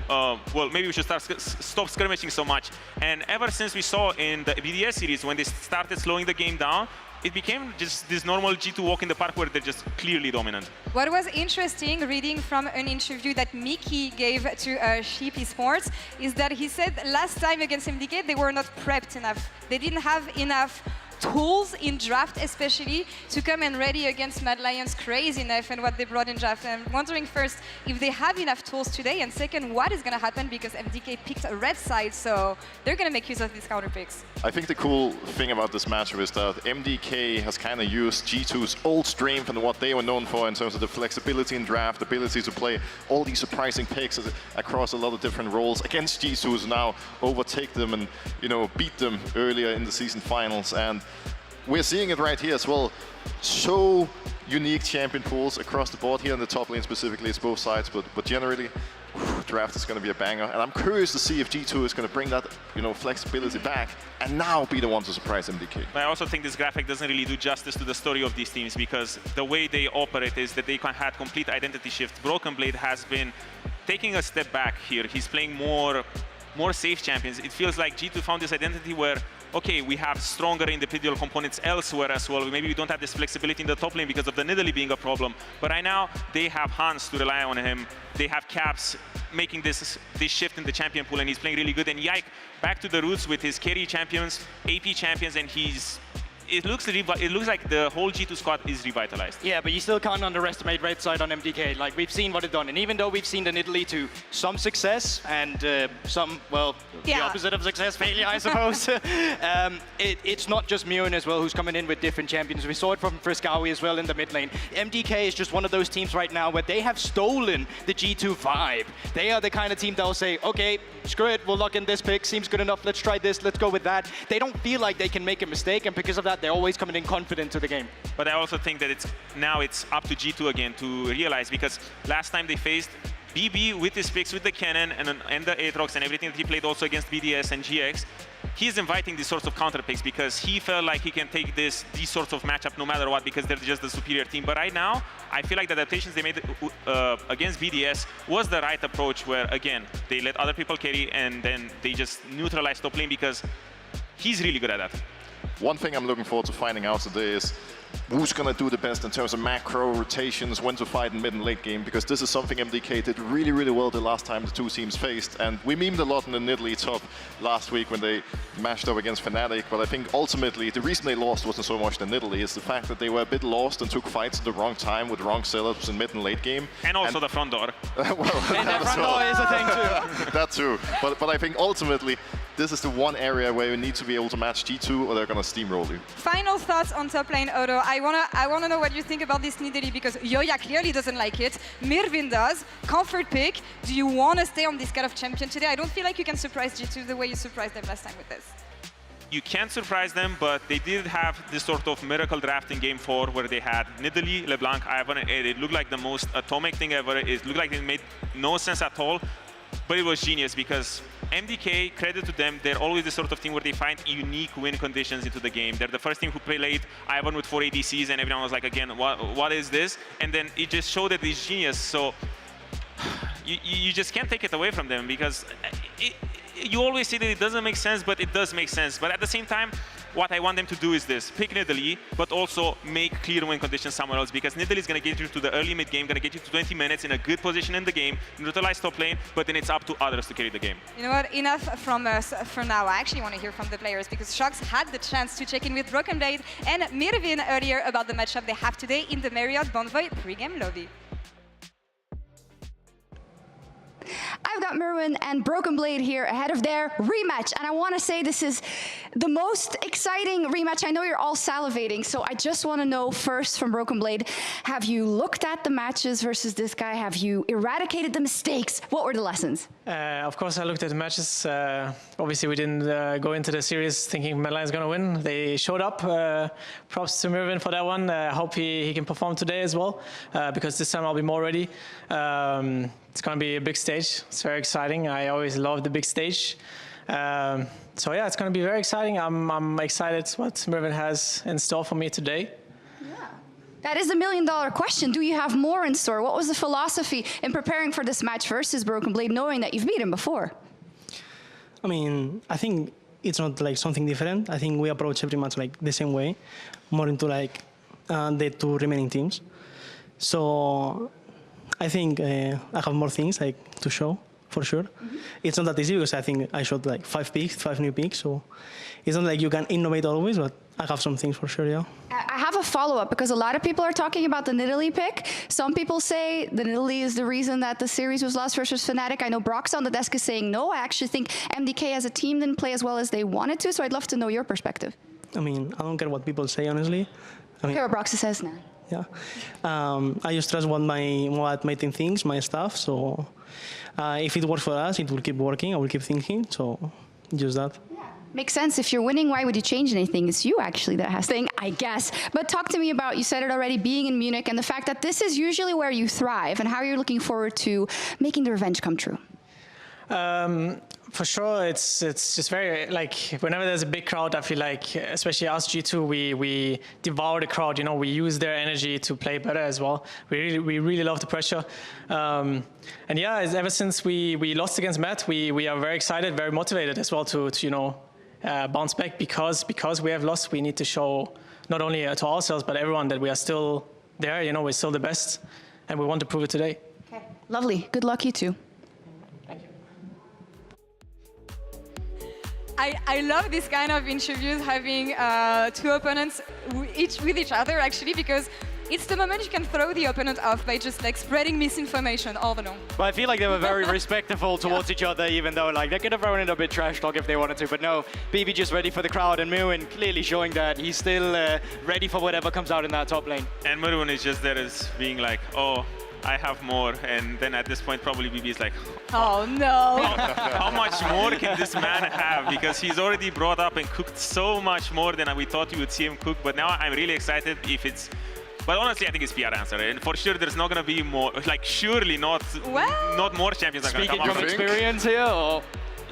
well, maybe we should stop skirmishing so much. And ever since we saw in the BDS series, when they started slowing the game down, it became just this normal G2 walk in the park where they're just clearly dominant. What was interesting, reading from an interview that Mickey gave to Sheep Esports, is that he said last time against MDK, they were not prepped enough. They didn't have enough tools in draft, especially to come and ready against Mad Lions crazy enough and what they brought in draft. And I'm wondering first if they have enough tools today, and second, what is going to happen, because MDK picked a red side, so they're going to make use of these counter picks. I think the cool thing about this matchup is that MDK has kind of used G2's old strength and what they were known for in terms of the flexibility in draft, ability to play all these surprising picks across a lot of different roles against G2's now overtake them and, you know, beat them earlier in the season finals. And we're seeing it right here as well. So unique champion pools across the board here in the top lane specifically. It's both sides, but generally, draft is going to be a banger. And I'm curious to see if G2 is going to bring that, you know, flexibility back and now be the one to surprise MDK. I also think this graphic doesn't really do justice to the story of these teams, because the way they operate is that they had complete identity shift. Broken Blade has been taking a step back here. He's playing more safe champions. It feels like G2 found this identity where okay, we have stronger individual components elsewhere as well. Maybe we don't have this flexibility in the top lane because of the Nidalee being a problem. But right now, they have Hans to rely on him. They have Caps making this shift in the champion pool, and he's playing really good. And Yike, back to the roots with his carry champions, AP champions, and it looks like the whole G2 squad is revitalized. Yeah, but you still can't underestimate Red Side on MDK. Like, we've seen what it's done. And even though we've seen the Nidalee to some success and some, well, the opposite of success, failure, I suppose, it's not just Mune as well who's coming in with different champions. We saw it from Friskawi as well in the mid lane. MDK is just one of those teams right now where they have stolen the G2 vibe. They are the kind of team that will say, okay, screw it, we'll lock in this pick, seems good enough, let's try this, let's go with that. They don't feel like they can make a mistake, and because of that, they're always coming in confident to the game. But I also think that now it's up to G2 again to realize, because last time they faced BB with his picks with the cannon and the Aatrox and everything that he played also against BDS and GX, he's inviting these sorts of counter picks because he felt like he can take these sorts of matchup no matter what because they're just the superior team. But right now, I feel like the adaptations they made against BDS was the right approach where, again, they let other people carry and then they just neutralized top lane because he's really good at that. One thing I'm looking forward to finding out today is who's going to do the best in terms of macro rotations, when to fight in mid and late game, because this is something MDK did really, really well the last time the two teams faced. And we memed a lot in the Nidalee top last week when they matched up against Fnatic, but I think ultimately the reason they lost wasn't so much the Nidalee, it's the fact that they were a bit lost and took fights at the wrong time with wrong setups in mid and late game. And also the front door. Well, and the front door is a thing too. That too. But I think ultimately this is the one area where you need to be able to match G2 or they're going to steamroll you. Final thoughts on top lane, Odo. I wanna know what you think about this Nidalee because Yoya clearly doesn't like it. Mirvin does. Comfort pick. Do you want to stay on this kind of champion today? I don't feel like you can surprise G2 the way you surprised them last time with this. You can't surprise them, but they did have this sort of miracle draft in Game 4 where they had Nidalee, LeBlanc, Ivern, and Ed. It looked like the most atomic thing ever. It looked like it made no sense at all, but it was genius because MDK, credit to them, they're always the sort of team where they find unique win conditions into the game. They're the first team who played Ivern with 4 ADCs and everyone was like, again, what is this? And then it just showed that it's genius. So you just can't take it away from them because you always say that it doesn't make sense, but it does make sense. But at the same time, what I want them to do is this, pick Nidalee, but also make clear win conditions somewhere else because Nidalee is going to get you to the early mid game, going to get you to 20 minutes in a good position in the game, neutralize top lane, but then it's up to others to carry the game. You know what, enough from us for now. I actually want to hear from the players because Shox had the chance to check in with Broken Blade and Mirvin earlier about the matchup they have today in the Marriott Bonvoy pre-game lobby. I've got Merwin and Broken Blade here ahead of their rematch, and I want to say this is the most exciting rematch. I know you're all salivating, so I just want to know first from Broken Blade, have you looked at the matches versus this guy? Have you eradicated the mistakes? What were the lessons? Of course, I looked at the matches. Obviously, we didn't go into the series thinking Madline's going to win. They showed up. Props to Mervin for that one. I hope he can perform today as well, because this time I'll be more ready. It's going to be a big stage. It's very exciting. I always love the big stage. So yeah, it's going to be very exciting. I'm excited what Mervin has in store for me today. That is $1 million question. Do you have more in store? What was the philosophy in preparing for this match versus Broken Blade, knowing that you've beat him before? I mean, I think it's not like something different. I think we approach every match like the same way, more into like the two remaining teams. So I think I have more things like to show for sure. It's not that easy because I think I showed like 5 new picks. So it's not like you can innovate always, but I have some things for sure, yeah. I have a follow-up because a lot of people are talking about the Nidalee pick. Some people say the Nidalee is the reason that the series was lost versus Fnatic. I know Brox on the desk is saying no. I actually think MDK as a team didn't play as well as they wanted to, so I'd love to know your perspective. I mean, I don't care what people say, honestly. I mean, care what Brox says now. Yeah. I just trust what my team thinks, my staff, so if it works for us, it will keep working, I will keep thinking, so just that. Makes sense. If you're winning, why would you change anything? It's you actually that has thing, I guess. But talk to me about, you said it already, being in Munich and the fact that this is usually where you thrive and how you're looking forward to making the revenge come true. For sure, it's just very, like, whenever there's a big crowd, I feel like, especially us G2, we devour the crowd, you know, we use their energy to play better as well. We really love the pressure. And yeah, ever since we lost against Matt, we are very excited, very motivated as well to you know, bounce back because we have lost. We need to show not only to ourselves but everyone that we are still there. You know, we're still the best, and we want to prove it today. Okay. Lovely. Good luck, you two. I love this kind of interviews, having two opponents with each other, actually, because it's the moment you can throw the opponent off by just like spreading misinformation all along. But I feel like they were very respectful towards each other, even though like they could have thrown in a bit trash talk if they wanted to. But no, BB just ready for the crowd, and Merwin clearly showing that he's still ready for whatever comes out in that top lane. And Merwin is just there as being like, oh, I have more, and then at this point probably BB is like, oh no. How much more can this man have? Because he's already brought up and cooked so much more than we thought you would see him cook. But now I'm really excited if it's, but honestly I think it's PR answer, and for sure there's not going to be more, like surely not more champions are going to come up. Speaking from experience here, or?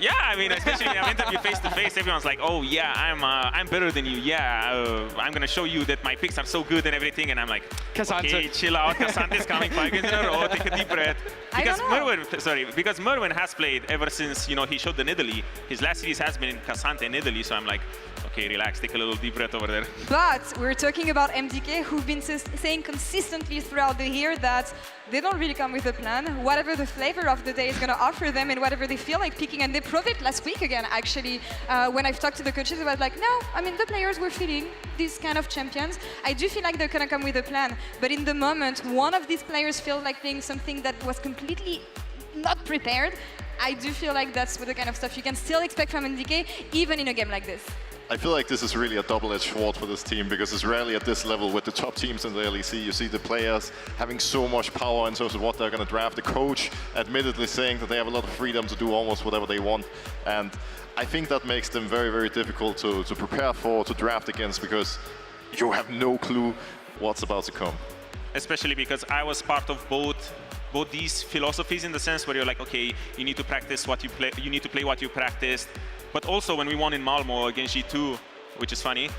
Yeah, I mean, especially in an interview face to face, everyone's like, "Oh yeah, I'm better than you. Yeah, I'm gonna show you that my picks are so good and everything." And I'm like, "Okay, chill out. Kasante's coming 5 games in a row. Take a deep breath." Because Merwin has played ever since he showed the Nidalee. His last series has been in Kasante and Nidalee, so I'm like, okay, relax, take a little deep breath over there. But we're talking about MDK, who've been saying consistently throughout the year that they don't really come with a plan. Whatever the flavor of the day is going to offer them and whatever they feel like picking. And they proved it last week again, actually. When I've talked to the coaches, I was like, no, I mean, the players were feeling these kind of champions. I do feel like they're going to come with a plan. But in the moment, one of these players feels like playing something that was completely not prepared. I do feel like that's the kind of stuff you can still expect from MDK, even in a game like this. I feel like this is really a double-edged sword for this team, because it's rarely at this level with the top teams in the LEC. You see the players having so much power in terms of what they're going to draft. The coach admittedly saying that they have a lot of freedom to do almost whatever they want. And I think that makes them very, very difficult to prepare for, to draft against, because you have no clue what's about to come. Especially because I was part of both these philosophies, in the sense where you're like, okay, you need to practice what you play, you need to play what you practiced. But also when we won in Malmo against G2, which is funny,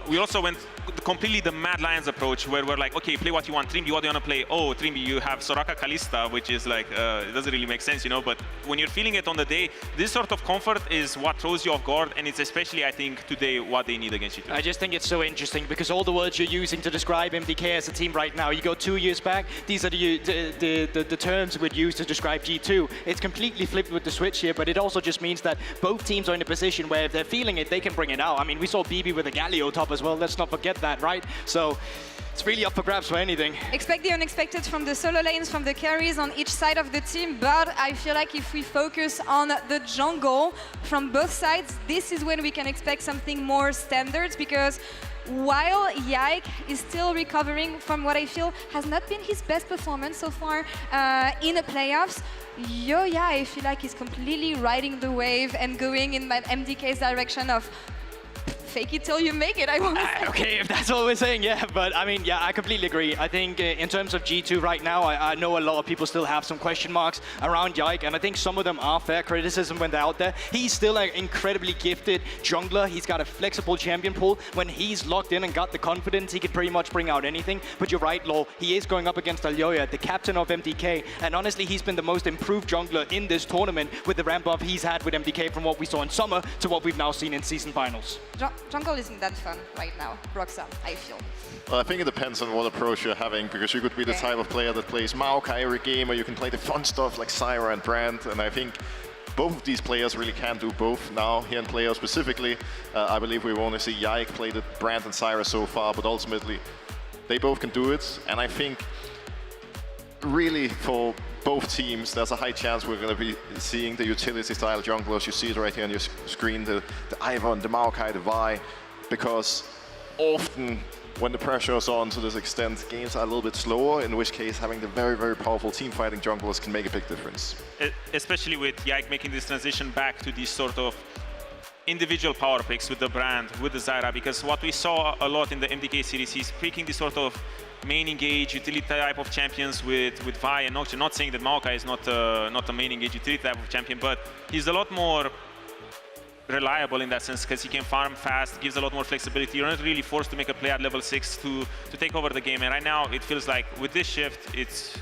we also went completely the Mad Lions approach, where we're like, okay, play what you want. Trimby, what do you want to play? Oh, Trimby, you have Soraka Kalista, which is like, it doesn't really make sense, but when you're feeling it on the day, this sort of comfort is what throws you off guard, and it's especially, I think, today what they need against G2. I just think it's so interesting, because all the words you're using to describe MDK as a team right now, you go 2 years back, these are the terms we'd use to describe G2. It's completely flipped with the switch here, but it also just means that both teams are in a position where if they're feeling it, they can bring it out. I mean, we saw BB with a Galio top as well, let's not forget that, right? So it's really up for grabs for anything. Expect the unexpected from the solo lanes, from the carries on each side of the team, but I feel like if we focus on the jungle from both sides, this is when we can expect something more standard, because while Yike is still recovering from what I feel has not been his best performance so far in the playoffs, Yoya, I feel like he's completely riding the wave and going in MDK's direction of fake it till you make it, I want to say. Okay, if that's what we're saying, yeah. But I mean, yeah, I completely agree. I think in terms of G2 right now, I know a lot of people still have some question marks around Yike, and I think some of them are fair criticism when they're out there. He's still an incredibly gifted jungler. He's got a flexible champion pool. When he's locked in and got the confidence, he can pretty much bring out anything. But you're right, Lo, he is going up against Alyoya, the captain of MDK, and honestly, he's been the most improved jungler in this tournament with the ramp up he's had with MDK from what we saw in summer to what we've now seen in season finals. Jungle isn't that fun right now, Roxa, I feel. Well, I think it depends on what approach you're having, because you could be the type of player that plays Maokai every game, or you can play the fun stuff like Syra and Brand, and I think both of these players really can do both now. Here in Playoff specifically, I believe we've only seen Yike play the Brand and Syra so far, but ultimately they both can do it, and I think really for both teams, there's a high chance we're going to be seeing the utility-style junglers. You see it right here on your screen, the Ivern, the Maokai, the Vi, because often when the pressure is on to this extent, games are a little bit slower, in which case having the very, very powerful team-fighting junglers can make a big difference. Especially with Yike making this transition back to these sort of individual power picks with the Brand, with the Zyra, because what we saw a lot in the MDK series, he's picking this sort of main engage utility type of champions with Vi and Nocturne. Not saying that Maokai is not a main engage utility type of champion, but he's a lot more reliable in that sense, because he can farm fast, gives a lot more flexibility. You're not really forced to make a play at level 6 to take over the game. And right now, it feels like with this shift, it's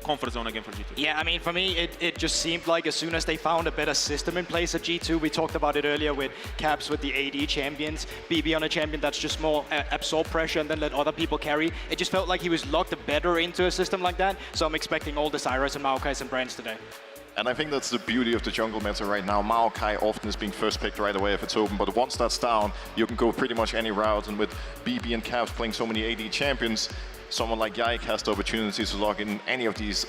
comfort zone again for G2. Yeah, I mean, for me, it just seemed like as soon as they found a better system in place at G2, we talked about it earlier with Caps with the AD champions, BB on a champion that's just more absorb pressure and then let other people carry. It just felt like he was locked better into a system like that. So I'm expecting all the Cyrus and Maokai's and Brands today. And I think that's the beauty of the jungle meta right now. Maokai often is being first picked right away if it's open, but once that's down, you can go pretty much any route. And with BB and Caps playing so many AD champions, someone like Yike has the opportunity to log in any of these,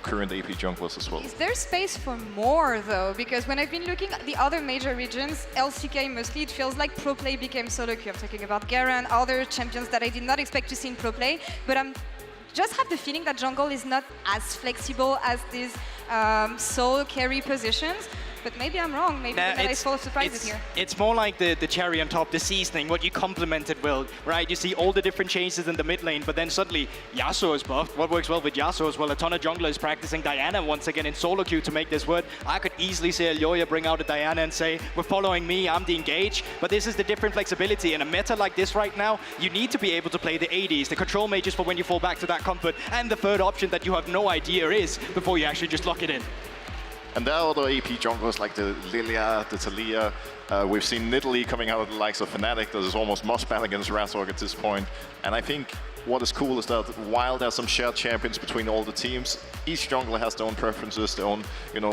current AP junglers as well. Is there space for more though? Because when I've been looking at the other major regions, LCK mostly, it feels like pro play became solo queue. I'm talking about Garen, other champions that I did not expect to see in pro play, but I'm just have the feeling that jungle is not as flexible as these solo carry positions. But maybe I'm wrong. Maybe I saw surprises here. It's more like the cherry on top, the seasoning, what you complemented with, right? You see all the different changes in the mid lane, but then suddenly Yasuo is buffed. What works well with Yasuo as well? A ton of junglers practicing Diana once again in solo queue to make this work. I could easily see Elyoya bring out a Diana and say, we're following me, I'm the engage. But this is the different flexibility. In a meta like this right now, you need to be able to play the ADs, the control mages for when you fall back to that comfort, and the third option that you have no idea is before you actually just lock it in. And there are other AP junglers like the Lilia, the Taliyah. We've seen Nidalee coming out of the likes of Fnatic that is almost must-ban against Razork at this point. And I think what is cool is that while there's some shared champions between all the teams, each jungler has their own preferences, their own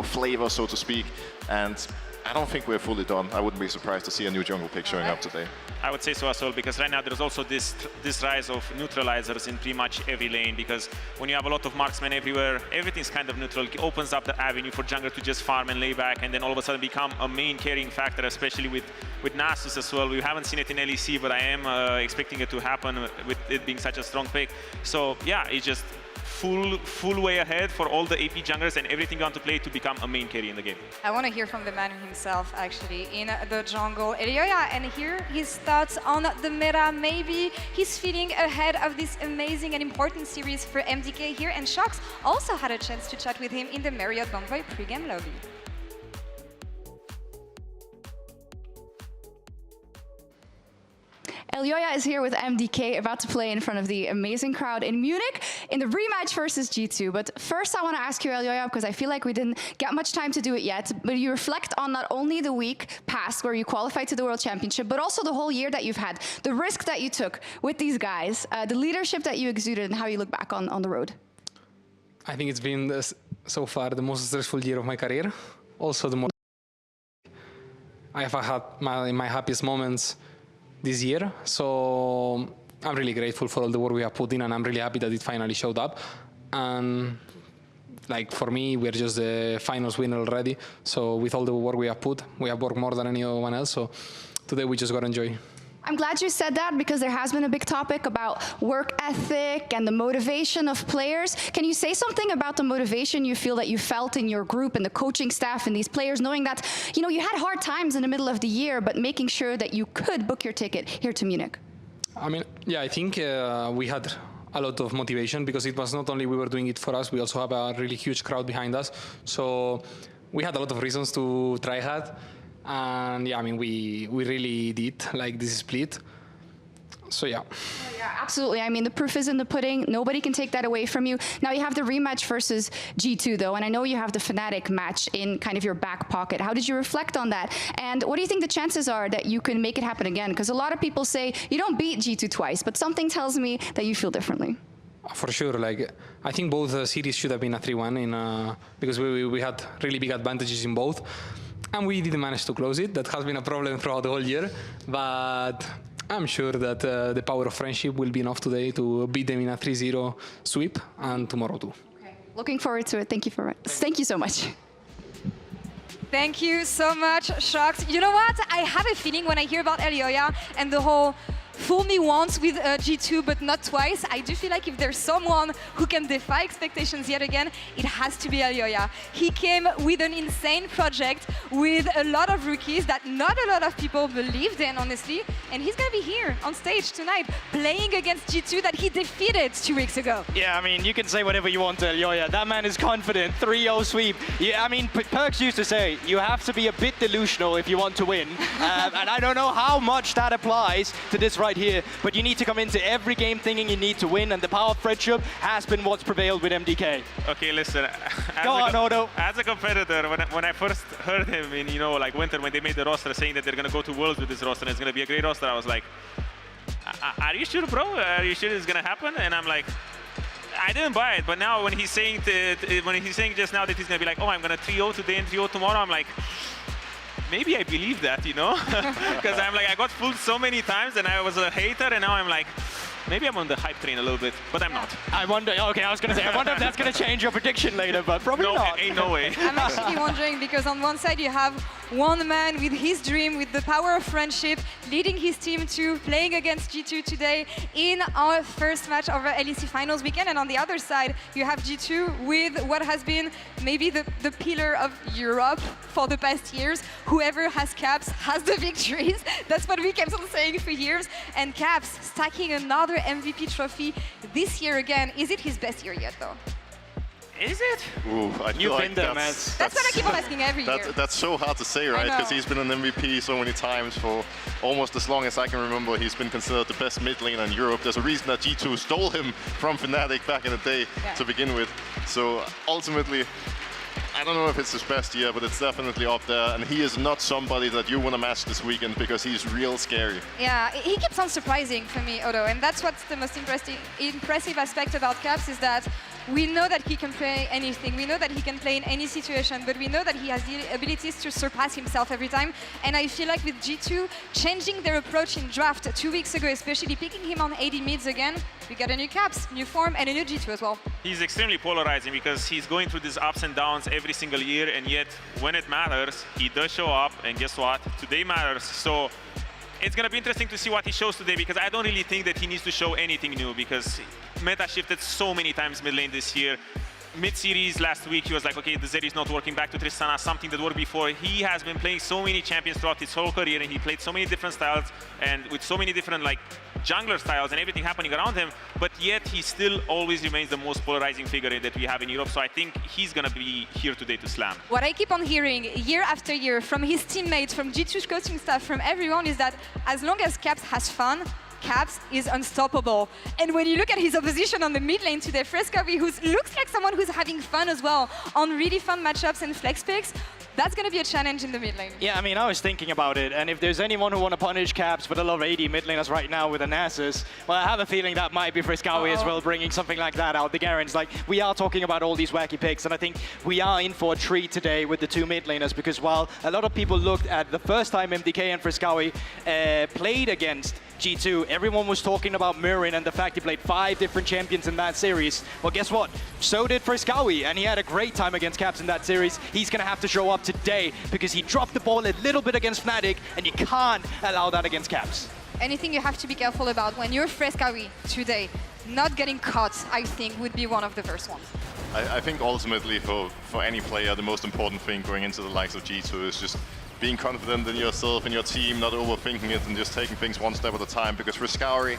flavor, so to speak. And I don't think we're fully done. I wouldn't be surprised to see a new jungle pick showing up today. I would say so as well, because right now there's also this rise of neutralizers in pretty much every lane, because when you have a lot of marksmen everywhere, everything's kind of neutral. It opens up the avenue for jungler to just farm and lay back, and then all of a sudden become a main carrying factor, especially with Nasus as well. We haven't seen it in LEC, but I am expecting it to happen with it being such a strong pick. So yeah, it's just full way ahead for all the AP junglers and everything you want to play to become a main carry in the game. I want to hear from the man himself, actually, in the jungle. Elyoya, and hear his thoughts on the meta. Maybe he's feeling ahead of this amazing and important series for MDK here. And Shox also had a chance to chat with him in the Marriott Bonvoy pre-game lobby. Elyoya is here with MDK, about to play in front of the amazing crowd in Munich in the rematch versus G2. But first I want to ask you, Elyoya, because I feel like we didn't get much time to do it yet, but you reflect on not only the week past where you qualified to the World Championship, but also the whole year that you've had, the risk that you took with these guys, the leadership that you exuded, and how you look back on the road. I think it's been, so far, the most stressful year of my career. Also the most I have had my happiest moments this year, so I'm really grateful for all the work we have put in, and I'm really happy that it finally showed up. And like for me, we're just the finals winner already. So with all the work we have put, we have worked more than anyone else. So today we just got to enjoy. I'm glad you said that, because there has been a big topic about work ethic and the motivation of players. Can you say something about the motivation you feel that you felt in your group and the coaching staff and these players, knowing that, you know, you had hard times in the middle of the year, but making sure that you could book your ticket here to Munich? I mean, yeah, I think we had a lot of motivation, because it was not only we were doing it for us, we also have a really huge crowd behind us. So we had a lot of reasons to try hard. And yeah, I mean, we really did like this split. So yeah. Yeah, absolutely. I mean, the proof is in the pudding. Nobody can take that away from you. Now you have the rematch versus G2 though, and I know you have the Fnatic match in kind of your back pocket. How did you reflect on that? And what do you think the chances are that you can make it happen again? Because a lot of people say you don't beat G2 twice, but something tells me that you feel differently. For sure, like I think both series should have been a 3-1 because we had really big advantages in both. And we didn't manage to close it. That has been a problem throughout the whole year. But I'm sure that the power of friendship will be enough today to beat them in a 3-0 sweep, and tomorrow too. Okay. Looking forward to it. Thank you so much. Thank you so much, Shox. You know what? I have a feeling when I hear about Elyoya and the whole fool me once with G2 but not twice, I do feel like if there's someone who can defy expectations yet again, it has to be Elyoya. He came with an insane project with a lot of rookies that not a lot of people believed in, honestly. and he's going to be here on stage tonight, playing against G2 that he defeated 2 weeks ago. Yeah, I mean, you can say whatever you want to Elyoya. That man is confident. 3-0 sweep. Yeah, I mean, Perks used to say, you have to be a bit delusional if you want to win. And I don't know how much that applies to this right here, but you need to come into every game thinking you need to win, and the power of friendship has been what's prevailed with MDK. Okay, listen. Go on, Odo. As a competitor, when I first heard him in, like winter, when they made the roster saying that they're going to go to Worlds with this roster and it's going to be a great roster, I was like, are you sure, bro? Are you sure it's going to happen? And I'm like, I didn't buy it. But now when he's saying just now that he's going to be like, oh, I'm going to 3-0 today and 3-0 tomorrow, I'm like, maybe I believe that, Because I'm like, I got fooled so many times and I was a hater, and now I'm like, maybe I'm on the hype train a little bit, but I'm not. I wonder, okay, I was going to say, I wonder if that's going to change your prediction later, but probably not. Ain't no way. I'm actually wondering, because on one side you have one man with his dream, with the power of friendship, leading his team to playing against G2 today in our first match of our LEC Finals weekend, and on the other side you have G2 with what has been maybe the pillar of Europe for the past years. Whoever has Caps has the victories. That's what we kept on saying for years. And Caps stacking another MVP trophy this year again. Is it his best year yet, though? Is it? Ooh, I feel like that's what I keep on asking every year. That's so hard to say, right? Because he's been an MVP so many times for almost as long as I can remember. He's been considered the best mid laner in Europe. There's a reason that G2 stole him from Fnatic back in the day to begin with. So ultimately, I don't know if it's his best year, but it's definitely up there. And he is not somebody that you want to match this weekend because he's real scary. Yeah, he keeps on surprising for me, Odo. And that's what's the most impressive aspect about Caps, is that we know that he can play anything. We know that he can play in any situation, but we know that he has the abilities to surpass himself every time. And I feel like with G2 changing their approach in draft 2 weeks ago, especially picking him on AD mids again, we got a new Caps, new form, and a new G2 as well. He's extremely polarizing because he's going through these ups and downs every single year, and yet when it matters, he does show up, and guess what? Today matters. So it's going to be interesting to see what he shows today, because I don't really think that he needs to show anything new, because meta shifted so many times mid lane this year. Mid-series last week, he was like, okay, the Zeri is not working, back to Tristana, something that worked before. He has been playing so many champions throughout his whole career, and he played so many different styles, and with so many different jungler styles and everything happening around him, but yet he still always remains the most polarizing figure that we have in Europe. So I think he's going to be here today to slam. What I keep on hearing year after year from his teammates, from G2's coaching staff, from everyone, is that as long as Caps has fun, Caps is unstoppable. And when you look at his opposition on the mid lane today, Frescavi, who looks like someone who's having fun as well on really fun matchups and flex picks, that's going to be a challenge in the mid lane. Yeah, I mean, I was thinking about it, and if there's anyone who want to punish Caps with a lot of AD mid laners right now with a Nasus, well, I have a feeling that might be Frescavi as well, bringing something like that out. The Garens, we are talking about all these wacky picks, and I think we are in for a treat today with the two mid laners, because while a lot of people looked at the first time MDK and Frescavi played against G2, everyone was talking about Murin and the fact he played 5 different champions in that series. Well, guess what? So did Frescavi, and he had a great time against Caps in that series. He's going to have to show up today because he dropped the ball a little bit against Fnatic, and you can't allow that against Caps. Anything you have to be careful about when you're Frescavi today, not getting caught, I think, would be one of the first ones. I think ultimately for any player, the most important thing going into the likes of G2 is just being confident in yourself and your team, not overthinking it, and just taking things one step at a time, because Frescavi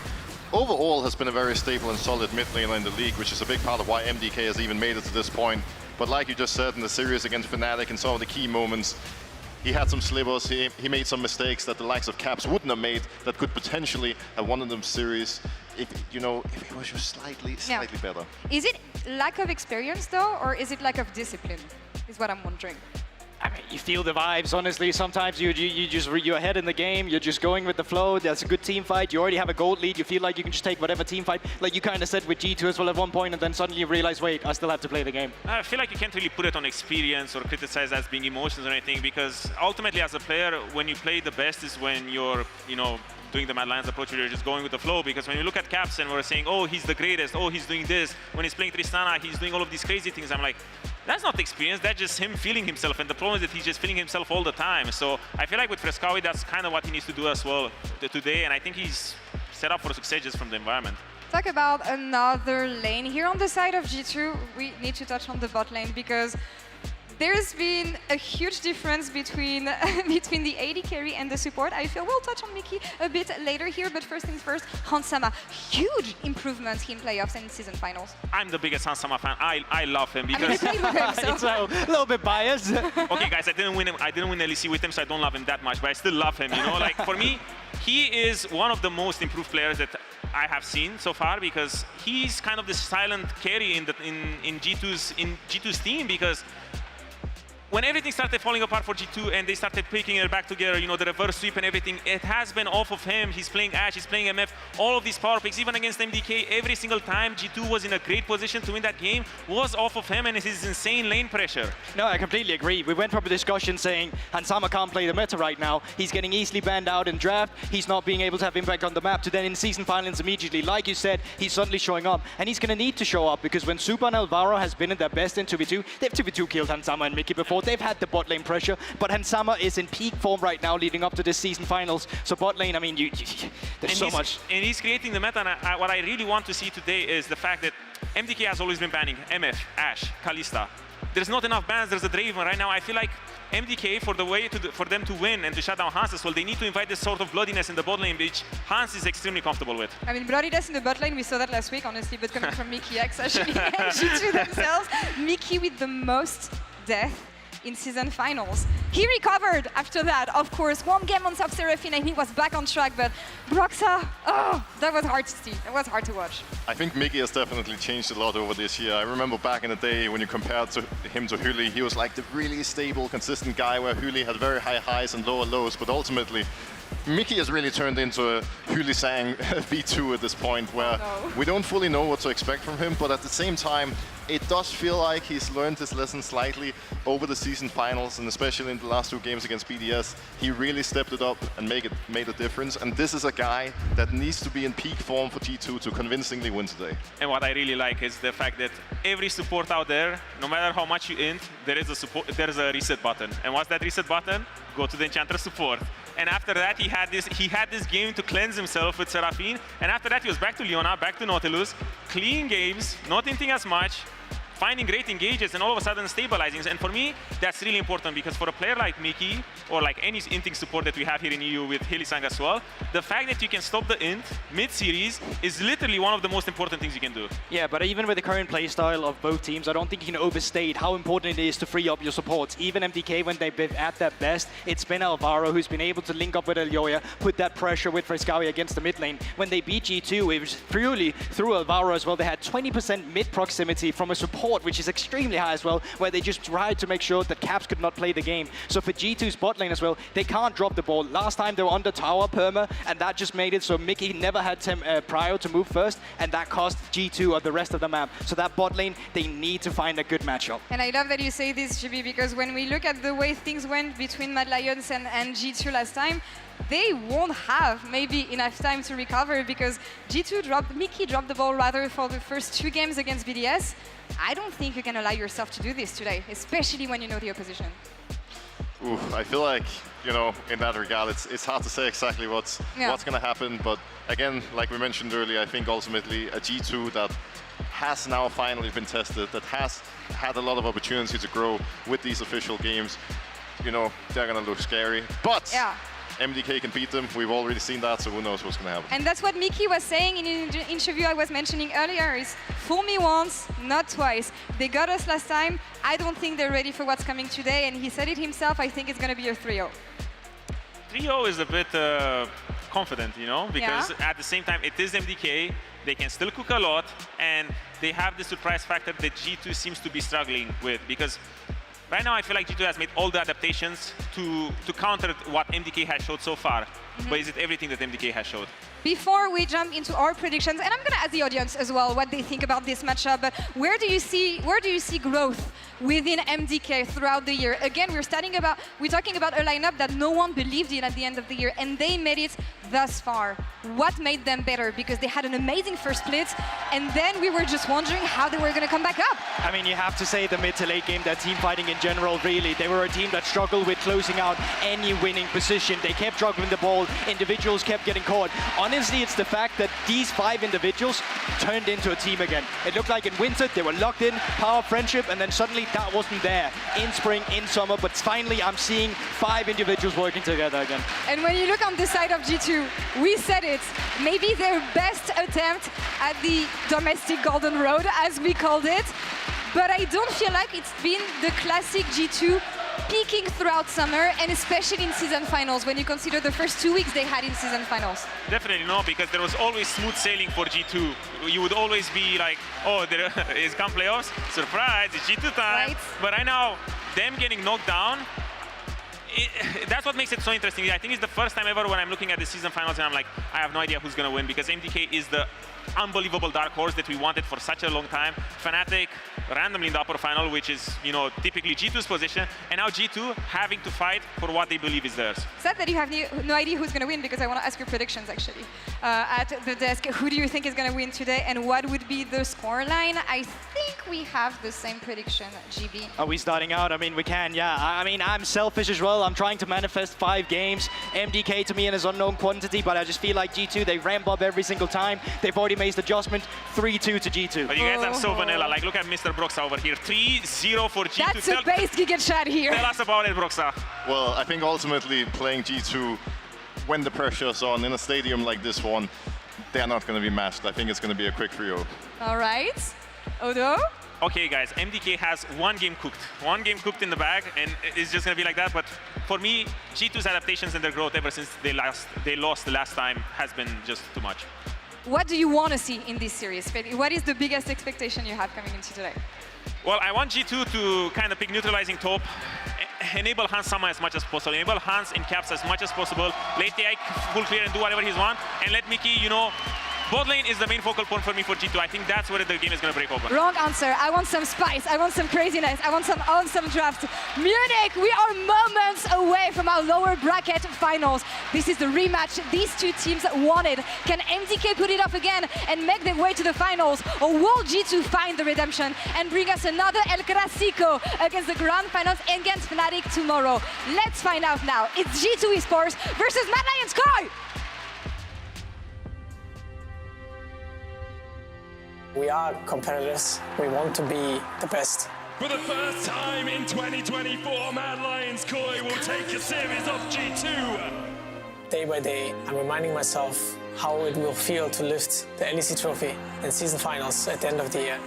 overall has been a very stable and solid mid laner in the league, which is a big part of why MDK has even made it to this point. But like you just said, in the series against Fnatic, in some of the key moments, he had some slivers, he made some mistakes that the likes of Caps wouldn't have made, that could potentially have won them series if he was just slightly better. Is it lack of experience though, or is it lack of discipline, is what I'm wondering. I mean, you feel the vibes, honestly. Sometimes you're ahead in the game, you're just going with the flow. There's a good team fight. You already have a gold lead. You feel like you can just take whatever team fight. Like you kind of said with G2 as well at one point, and then suddenly you realize, wait, I still have to play the game. I feel like you can't really put it on experience or criticize as being emotions or anything, because ultimately as a player, when you play the best is when you're, doing the Mad Lions approach where you're just going with the flow. Because when you look at Caps and we're saying, oh, he's the greatest, oh, he's doing this. When he's playing Tristana, he's doing all of these crazy things. I'm like, that's not experience, that's just him feeling himself. And the problem is that he's just feeling himself all the time. So I feel like with Frescavi, that's kind of what he needs to do as well today. And I think he's set up for success just from the environment. Talk about another lane. Here on the side of G2, we need to touch on the bot lane, because there's been a huge difference between between the AD carry and the support. I feel we'll touch on Mickey a bit later here, but first things first, Hansama, huge improvement in playoffs and season finals. I'm the biggest Hansama fan. I love him because I mean, with him, so. It's a little bit biased. Okay, guys, I didn't win LEC with him, so I don't love him that much, but I still love him. You know, like for me, he is one of the most improved players that I have seen so far because he's kind of the silent carry in G2's team because when everything started falling apart for G2 and they started picking it back together, you know, the reverse sweep and everything, it has been off of him. He's playing Ashe, he's playing MF, all of these power picks, even against MDK, every single time G2 was in a great position to win that game, was off of him and his insane lane pressure. No, I completely agree. We went from a discussion saying Hansama can't play the meta right now. He's getting easily banned out in draft. He's not being able to have impact on the map. To then in season finals immediately, like you said, he's suddenly showing up. And he's going to need to show up because when Super and Alvaro has been at their best in 2v2, they've 2v2 killed Hansama and Mickey before. They've had the bot lane pressure, but Hansama is in peak form right now leading up to this season finals. So bot lane, I mean, there's so much. And he's creating the meta, and what I really want to see today is the fact that MDK has always been banning MF, Ashe, Kalista. There's not enough bans, there's a Draven right now. I feel like MDK, for them to win and to shut down Hans as well, they need to invite this sort of bloodiness in the bot lane, which Hans is extremely comfortable with. I mean, bloodiness in the bot lane, we saw that last week, honestly, but coming from Mickey X, actually, and G2 themselves. Mickey with the most death in season finals. He recovered after that, of course. One game on South Seraphine and he was back on track, but Broxa, oh, that was hard to see. That was hard to watch. I think Mickey has definitely changed a lot over this year. I remember back in the day when you compared him to Huli, he was like the really stable, consistent guy where Huli had very high highs and lower lows, but ultimately Mickey has really turned into a Huli Sang V2 at this point where we don't fully know what to expect from him, but at the same time, it does feel like he's learned his lesson slightly over the season finals, and especially in the last 2 games against BDS, he really stepped it up and made a difference. And this is a guy that needs to be in peak form for G2 to convincingly win today. And what I really like is the fact that every support out there, no matter how much you int, there is a reset button. And what's that reset button? Go to the Enchanter support. And after that, he had this game to cleanse himself with Seraphine. And after that, he was back to Leona, back to Nautilus, clean games, not inting as much, finding great engages, and all of a sudden stabilizing. And for me, that's really important because for a player like Mickey, or like any inting support that we have here in EU with Hylissang as well, the fact that you can stop the int mid-series is literally one of the most important things you can do. Yeah, but even with the current playstyle of both teams, I don't think you can overstate how important it is to free up your supports. Even MDK, when they've been at their best, it's been Alvaro who's been able to link up with Elyoya, put that pressure with Frescawi against the mid lane. When they beat G2, it was purely through Alvaro as well. They had 20% mid proximity from a support, which is extremely high as well, where they just tried to make sure that Caps could not play the game. So for G2's bot lane as well, they can't drop the ball. Last time they were under tower perma, and that just made it so Mickey never had Prio to move first, and that cost G2 or the rest of the map. So that bot lane, they need to find a good matchup. And I love that you say this, GB, because when we look at the way things went between Mad Lions and G2 last time, they won't have maybe enough time to recover because Mickey dropped the ball rather for the first 2 games against BDS. I don't think you can allow yourself to do this today, especially when you know the opposition. Ooh, I feel like, you know, in that regard, it's hard to say exactly what's going to happen. But again, like we mentioned earlier, I think ultimately a G2 that has now finally been tested, that has had a lot of opportunity to grow with these official games, you know, they're going to look scary. But yeah, MDK can beat them. We've already seen that, so who knows what's going to happen. And that's what Mickey was saying in an interview I was mentioning earlier, is fool me once, not twice. They got us last time. I don't think they're ready for what's coming today, and he said it himself. I think it's going to be a 3-0. 3-0 is a bit confident, you know, because at the same time, it is MDK. They can still cook a lot, and they have the surprise factor that G2 seems to be struggling with, because right now, I feel like G2 has made all the adaptations to counter what MDK has showed so far. But is it everything that MDK has showed? Before we jump into our predictions, and I'm going to ask the audience as well what they think about this matchup, but where do you see growth within MDK throughout the year? Again, we're talking about a lineup that no one believed in at the end of the year, and they made it thus far. What made them better? Because they had an amazing first split, and then we were just wondering how they were going to come back up. I mean, you have to say the mid to late game, that team fighting in general, really, they were a team that struggled with closing out any winning position. They kept juggling the ball, individuals kept getting caught. honestly, it's the fact that these 5 individuals turned into a team again. It looked like in winter, they were locked in, power, friendship, and then suddenly that wasn't there in spring, in summer, but finally I'm seeing 5 individuals working together again. And when you look on the side of G2, we said it, maybe their best attempt at the domestic golden road, as we called it, but I don't feel like it's been the classic G2 peaking throughout summer, and especially in season finals, when you consider the first 2 weeks they had in season finals. Definitely no, because there was always smooth sailing for G2. You would always be like, oh, there is come playoffs, surprise, it's G2 time. Right. But right now, them getting knocked down, that's what makes it so interesting. I think it's the first time ever when I'm looking at the season finals and I'm like, I have no idea who's going to win, because MDK is the unbelievable dark horse that we wanted for such a long time. Fnatic randomly in the upper final, which is, you know, typically G2's position, and now G2 having to fight for what they believe is theirs. Sad that you have no idea who's going to win, because I want to ask your predictions actually. At the desk, who do you think is going to win today, and what would be the scoreline? I think we have the same prediction, GB. Are we starting out? I mean, we can, yeah. I mean, I'm selfish as well. I'm trying to manifest 5 games. MDK to me in his unknown quantity, but I just feel like G2, they ramp up every single time. They've already made the adjustment, 3-2 to G2. But you guys are so vanilla. Like, look at Mr. Broxa over here. 3-0 for G2. That's a base giga chat here. Tell us about it, Broxa. Well, I think ultimately playing G2, when the pressure's on in a stadium like this one, they're not going to be matched. I think it's going to be a quick 3-0. All right. Odo? Okay, guys, MDK has 1 game cooked. 1 game cooked in the bag, and it's just going to be like that. But for me, G2's adaptations and their growth ever since they lost the last time has been just too much. What do you want to see in this series? What is the biggest expectation you have coming into today? Well, I want G2 to kind of pick neutralizing top, enable Hans Sama as much as possible, enable Hans in caps as much as possible, let the full clear and do whatever he's want, and let Mickey, you know, bot lane is the main focal point for me for G2. I think that's where the game is going to break open. Wrong answer. I want some spice. I want some craziness. I want some awesome draft. Munich, we are moments away from our lower bracket finals. This is the rematch these 2 teams wanted. Can MDK put it off again and make their way to the finals? Or will G2 find the redemption and bring us another El Clasico against the grand finals against Fnatic tomorrow? Let's find out now. It's G2 Esports versus Mad Lions Koi! We are competitors. We want to be the best. For the first time in 2024, Mad Lions Koi will take a series of G2. Day by day, I'm reminding myself how it will feel to lift the LEC trophy in season finals at the end of the year.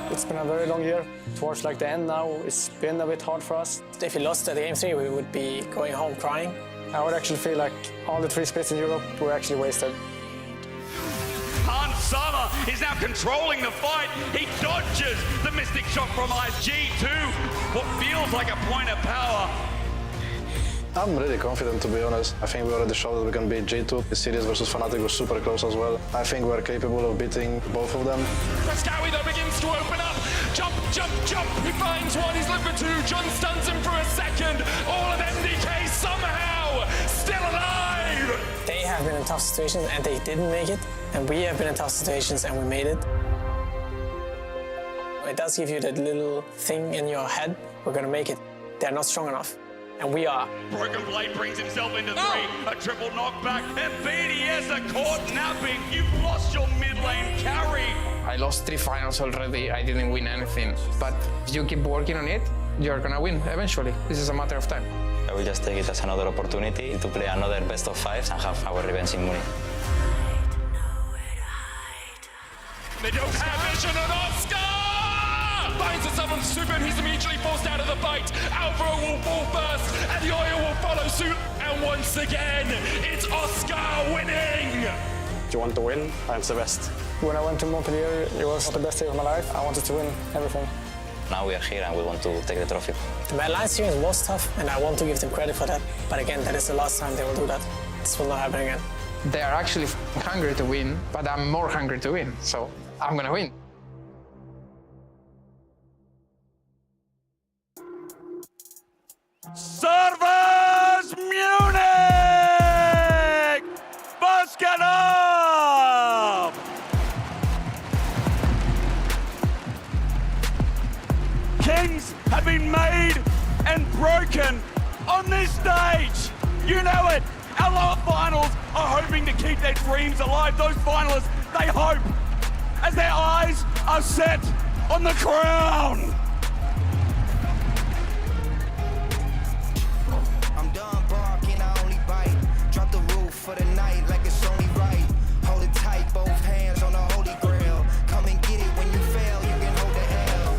It's been a very long year. Towards like the end now, it's been a bit hard for us. If we lost at game 3, we would be going home crying. I would actually feel like all the 3 splits in Europe were actually wasted. Hans Sama is now controlling the fight. He dodges the Mystic Shot from G2. What feels like a point of power. I'm really confident, to be honest. I think we already showed that we can beat G2. The series versus Fnatic was super close as well. I think we're capable of beating both of them. Raskawi though begins to open up. Jump, jump, jump. He finds one. He's looking for 2. John stuns him for a second. All of MDK somehow still alive. They have been in tough situations and they didn't make it. And we have been in tough situations and we made it. It does give you that little thing in your head. We're going to make it. They're not strong enough. And we are. Broken Blade brings himself into 3. A triple knockback. And BDS are caught napping. You've lost your mid lane carry. I lost 3 finals already. I didn't win anything. But if you keep working on it, you're going to win eventually. This is a matter of time. I will just take it as another opportunity to play another best of 5s and have our revenge in Munich. They don't have vision on Oscar! Finds a summon super and he's immediately forced out of the fight. Alvaro will fall first and the oil will follow suit. And once again, it's Oscar winning! You want to win, and it's the best. When I went to Montpellier, it was the best day of my life. I wanted to win everything. Now we are here and we want to take the trophy. The Mad Lions series was tough, and I want to give them credit for that. But again, that is the last time they will do that. This will not happen again. They are actually hungry to win, but I'm more hungry to win. So I'm going to win. Servers Munich! Baskanov! Kings have been made and broken on this stage. You know it. Our lower finals are hoping to keep their dreams alive. Those finalists, they hope, as their eyes are set on the crown. I'm done barking, I only bite. Drop the roof for the night like it's only right. Hold it tight, both hands on the holy grail. Come and get it when you fail, you can hold the L.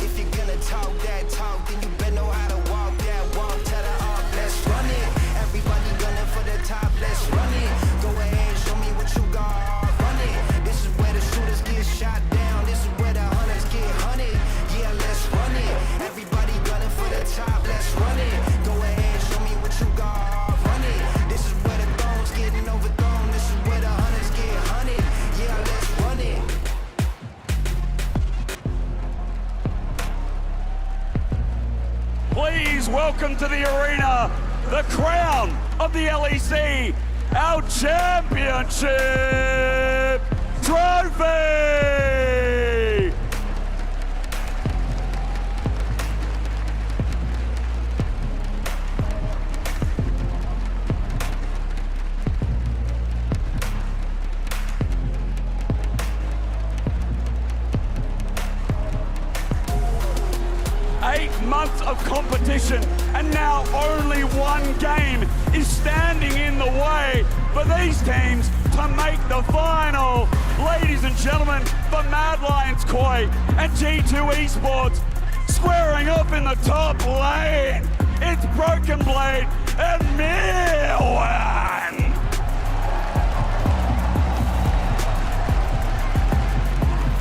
If you're gonna talk that talk, then you better know how to walk that walk. Tell the up, let's run it. Everybody gunning for the top, let's run it. Go ahead, show me what you got, run it. This is where the shooters get shot down. This is where the hunters get hunted. Yeah, let's run it. Everybody gunning for the top, let's run it. Go ahead, show me what you got, run it. This is where the thrones getting overthrown. This is where the hunters get hunted. Yeah, let's run it. Please welcome to the arena the crown of the LEC, our championship trophy! Months of competition, and now only one game is standing in the way for these teams to make the final. Ladies and gentlemen, the Mad Lions Koi and G2 Esports squaring up in the top lane. It's Broken Blade and Mirwan.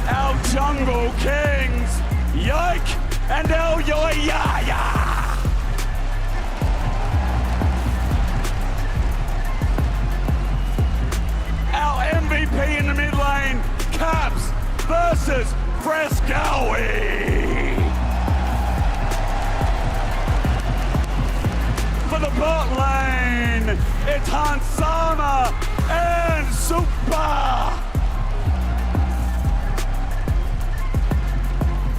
Our Jungle Kings, Yike and El Yoyaya. Our MVP in the mid lane, Caps versus Frescowi. For the bot lane, it's Hansama and Super.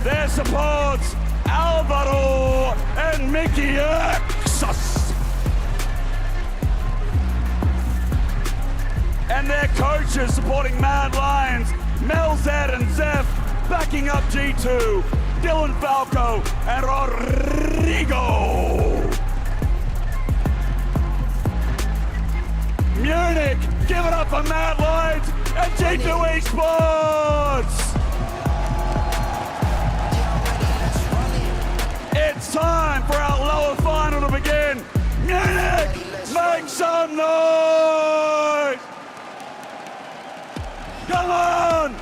Their supports, Alvaro and Mickey Exos. And their coaches supporting Mad Lions, Melzed and Zeph, backing up G2, Dylan Falco and Rodrigo. Munich, give it up for Mad Lions and G2 Esports. It's time for our lower final to begin. Munich, make some noise! Come on!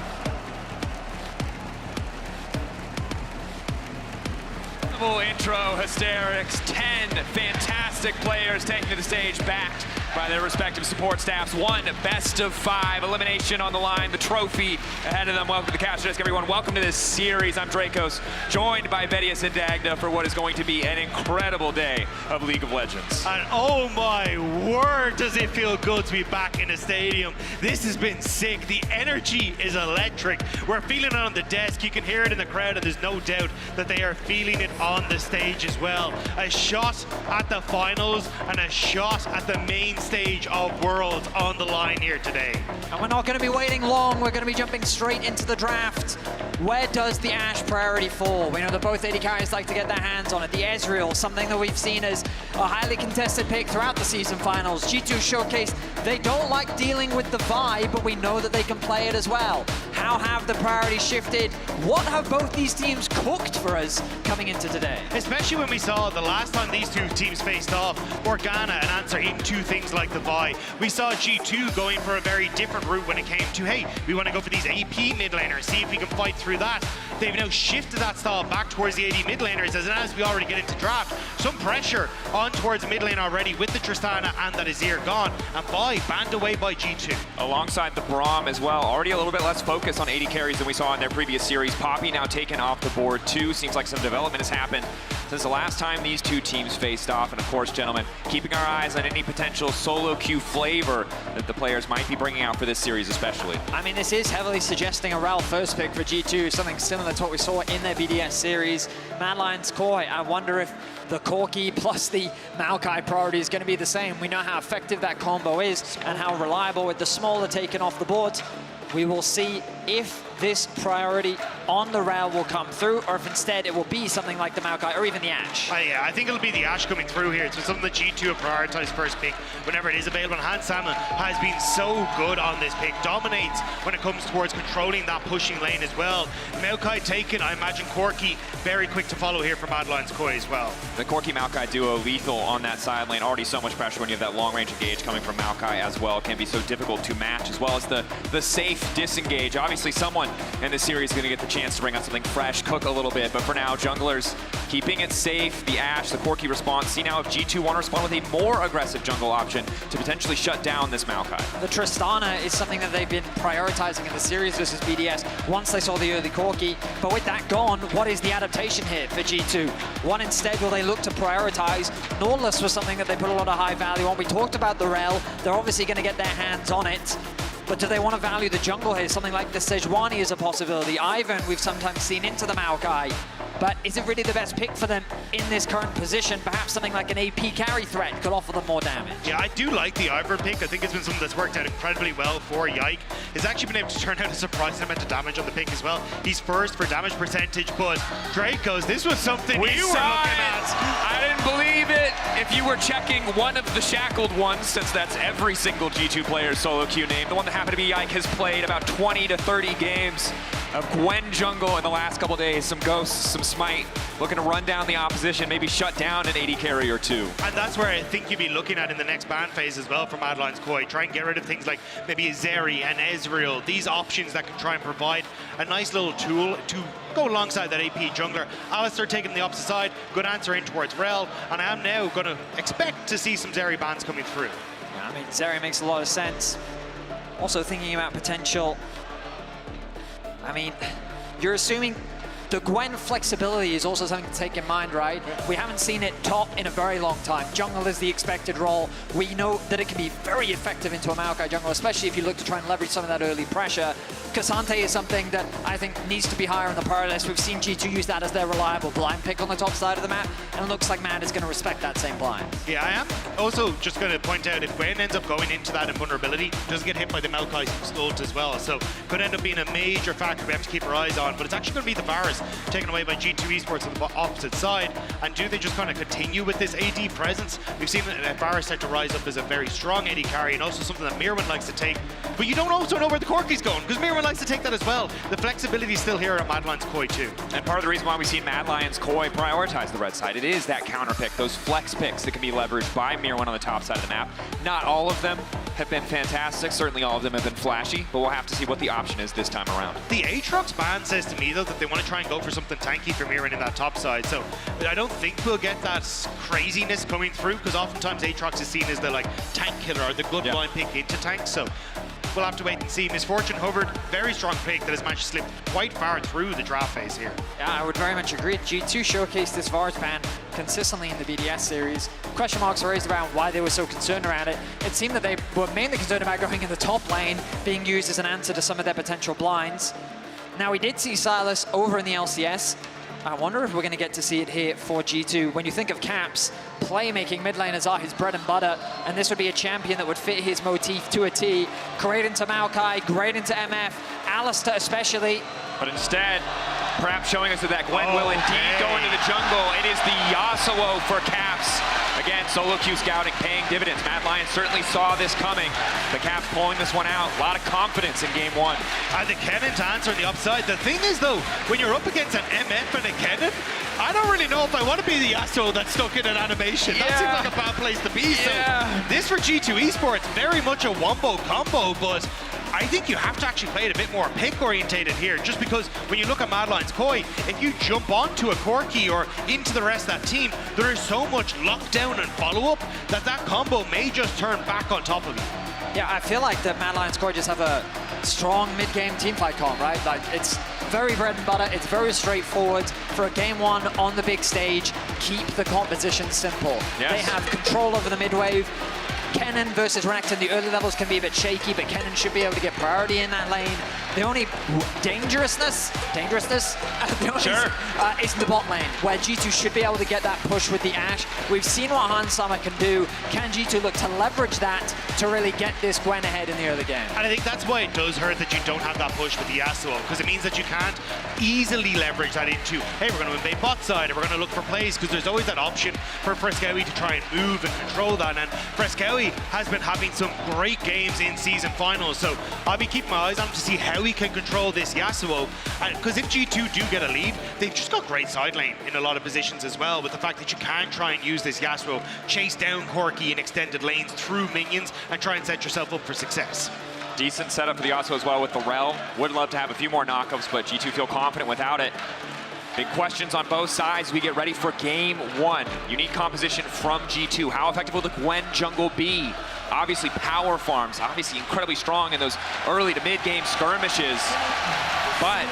Intro hysterics, 10 fantastic players taking to the stage, backed by their respective support staffs. One best of 5 elimination on the line, the trophy ahead of them. Welcome to the Capture Desk, everyone. Welcome to this series. I'm Dracos, joined by Vedius and Dagda for what is going to be an incredible day of League of Legends. And oh my word, does it feel good to be back in the stadium. This has been sick. The energy is electric. We're feeling it on the desk. You can hear it in the crowd, and there's no doubt that they are feeling it on the stage as well. A shot at the finals and a shot at the main stage of Worlds on the line here today. And we're not going to be waiting long. We're going to be jumping straight into the draft. Where does the Ashe priority fall? We know that both AD carries like to get their hands on it. The Ezreal, something that we've seen as a highly contested pick throughout the season finals. G2 showcase, they don't like dealing with the vibe, but we know that they can play it as well. How have the priorities shifted? What have both these teams cooked for us coming into today? Especially when we saw the last time these two teams faced off, Organa and Answer into things like the Vi. We saw G2 going for a very different route when it came to, hey, we want to go for these AP mid laners, see if we can fight through that. They've now shifted that style back towards the AD mid laners, as we already get into draft. Some pressure on towards mid lane already with the Tristana and that Azir gone, and Vi banned away by G2. Alongside the Braum as well, already a little bit less focus on AD carries than we saw in their previous series. Poppy now taken off the board too. Seems like some development has happened since the last time these two teams faced off. And of course, gentlemen, keeping our eyes on any potential solo queue flavor that the players might be bringing out for this series especially. I mean, this is heavily suggesting a Rel first pick for G2, something similar to what we saw in their BDS series. Mad Lions Koi, I wonder if the Corki plus the Maokai priority is going to be the same. We know how effective that combo is and how reliable with the smaller taken off the board. We will see if this priority on the Rel will come through, or if instead it will be something like the Maokai or even the Ashe. Yeah, I think it'll be the Ashe coming through here. So something that G2 have prioritized first pick whenever it is available. And Hans Salmon has been so good on this pick, dominates when it comes towards controlling that pushing lane as well. Maokai taken, I imagine Corki very quick to follow here for Mad Lions Koi as well. The Corki Maokai duo lethal on that side lane. Already so much pressure when you have that long range engage coming from Maokai as well. It can be so difficult to match, as well as the safe disengage. Obviously someone in this series is going to get the chance to bring out something fresh, cook a little bit, but for now, junglers keeping it safe. The Ashe, the Corki response. See now if G2 want to respond with a more aggressive jungle option to potentially shut down this Maokai. The Tristana is something that they've been prioritizing in the series versus BDS once they saw the early Corki. But with that gone, what is the adaptation here for G2? What instead will they look to prioritize? Nautilus was something that they put a lot of high value on. We talked about the Rel. They're obviously going to get their hands on it. But do they want to value the jungle here? Something like the Sejuani is a possibility. Ivan, we've sometimes seen into the Maokai. But is it really the best pick for them in this current position? Perhaps something like an AP carry threat could offer them more damage. Yeah, I do like the Ivern pick. I think it's been something that's worked out incredibly well for Yike. He's actually been able to turn out a surprising amount of damage on the pick as well. He's first for damage percentage, but Dracos, this was something We you were saw looking it. at. I didn't believe it. If you were checking one of the shackled ones, since that's every single G2 player's solo queue name, the one that happened to be Yike has played about 20 to 30 games of Gwen jungle in the last couple days. Some ghosts, some smite, looking to run down the opposition, maybe shut down an AD carry or two. And that's where I think you'd be looking at in the next ban phase as well for Mad Lions Koi. Try and get rid of things like maybe Zeri and Ezreal. These options that can try and provide a nice little tool to go alongside that AP jungler. Alistair taking the opposite side, good answer in towards Rel, and I am now going to expect to see some Zeri bans coming through. Yeah, I mean, Zeri makes a lot of sense. Also thinking about potential, I mean, you're assuming the Gwen flexibility is also something to take in mind, right? We haven't seen it top in a very long time. Jungle is the expected role. We know that it can be very effective into a Maokai jungle, especially if you look to try and leverage some of that early pressure. K'Sante is something that I think needs to be higher on the priority list. We've seen G2 use that as their reliable blind pick on the top side of the map, and it looks like Mad is going to respect that same blind. Yeah, I am also just going to point out if Gwen ends up going into that invulnerability, doesn't get hit by the Maokai ult as well, so could end up being a major factor we have to keep our eyes on, but it's actually going to be the Varus taken away by G2 Esports on the opposite side. And do they just kind of continue with this AD presence? We've seen Varus start to rise up as a very strong AD carry, and also something that Mirwin likes to take. But you don't also know where the Corki's going, because Mirwin likes to take that as well. The flexibility is still here at Mad Lions Koi too. And part of the reason why we've seen Mad Lions Koi prioritize the red side, it is that counter pick, those flex picks that can be leveraged by Mirwin on the top side of the map. Not all of them have been fantastic. Certainly all of them have been flashy, but we'll have to see what the option is this time around. The Aatrox ban says to me, though, that they want to try and go for something tanky for Mirren in that top side. So I don't think we'll get that craziness coming through, because oftentimes Aatrox is seen as the tank killer or the good blind pick into tanks. So we'll have to wait and see. Misfortune hovered, very strong pick that has managed to slip quite far through the draft phase here. Yeah, I would very much agree. G2 showcased this Varus ban consistently in the BDS series. Question marks were raised around why they were so concerned around it. It seemed that they were mainly concerned about going in the top lane, being used as an answer to some of their potential blinds. Now, we did see Silas over in the LCS. I wonder if we're going to get to see it here for G2. When you think of Caps, playmaking mid laners are his bread and butter, and this would be a champion that would fit his motif to a T. Great into Maokai, great into MF, Alistair especially. But instead, perhaps showing us that Gwen will indeed go into the jungle. It is the Yasuo for Caps. Again, solo queue scouting, paying dividends. Mad Lions certainly saw this coming. The Caps pulling this one out. A lot of confidence in game one. And the Kennen to answer on the upside. The thing is, though, when you're up against an MF and a Kennen, I don't really know if I want to be the Yasuo that's stuck in an animation. Yeah. That seems like a bad place to be. Yeah. So this for G2 Esports, very much a wombo combo, but I think you have to actually play it a bit more pick-orientated here, just because when you look at Mad Lions Koi, if you jump onto a Corki or into the rest of that team, there is so much lockdown and follow-up that combo may just turn back on top of you. Yeah, I feel like the Mad Lions squad just have a strong mid-game teamfight comp, right? Like, it's very bread and butter, it's very straightforward. For a game one on the big stage, keep the composition simple. Yes. They have control over the mid-wave. Kennen versus Renekton, the early levels can be a bit shaky, but Kennen should be able to get priority in that lane. The only dangerousness is in the bot lane, where G2 should be able to get that push with the Ashe. We've seen what Hansama can do. Can G2 look to leverage that to really get this Gwen ahead in the early game? And I think that's why it does hurt that you don't have that push with the Yasuo, because it means that you can't easily leverage that into, hey, we're going to invade bot side, or we're going to look for plays, because there's always that option for Fresskowy to try and move and control that. And Fresskowy has been having some great games in season finals, so I'll be keeping my eyes on him to see how he can control this Yasuo. Because if G2 do get a lead, they've just got great side lane in a lot of positions as well, with the fact that you can try and use this Yasuo, chase down Corki in extended lanes through minions, and try and set yourself up for success. Decent setup for the Yasuo as well with the Rel. Would love to have a few more knockups, but G2 feel confident without it. Big questions on both sides. We get ready for game one. Unique composition from G2. How effective will the Gwen jungle be? Obviously, power farms, obviously incredibly strong in those early to mid-game skirmishes, but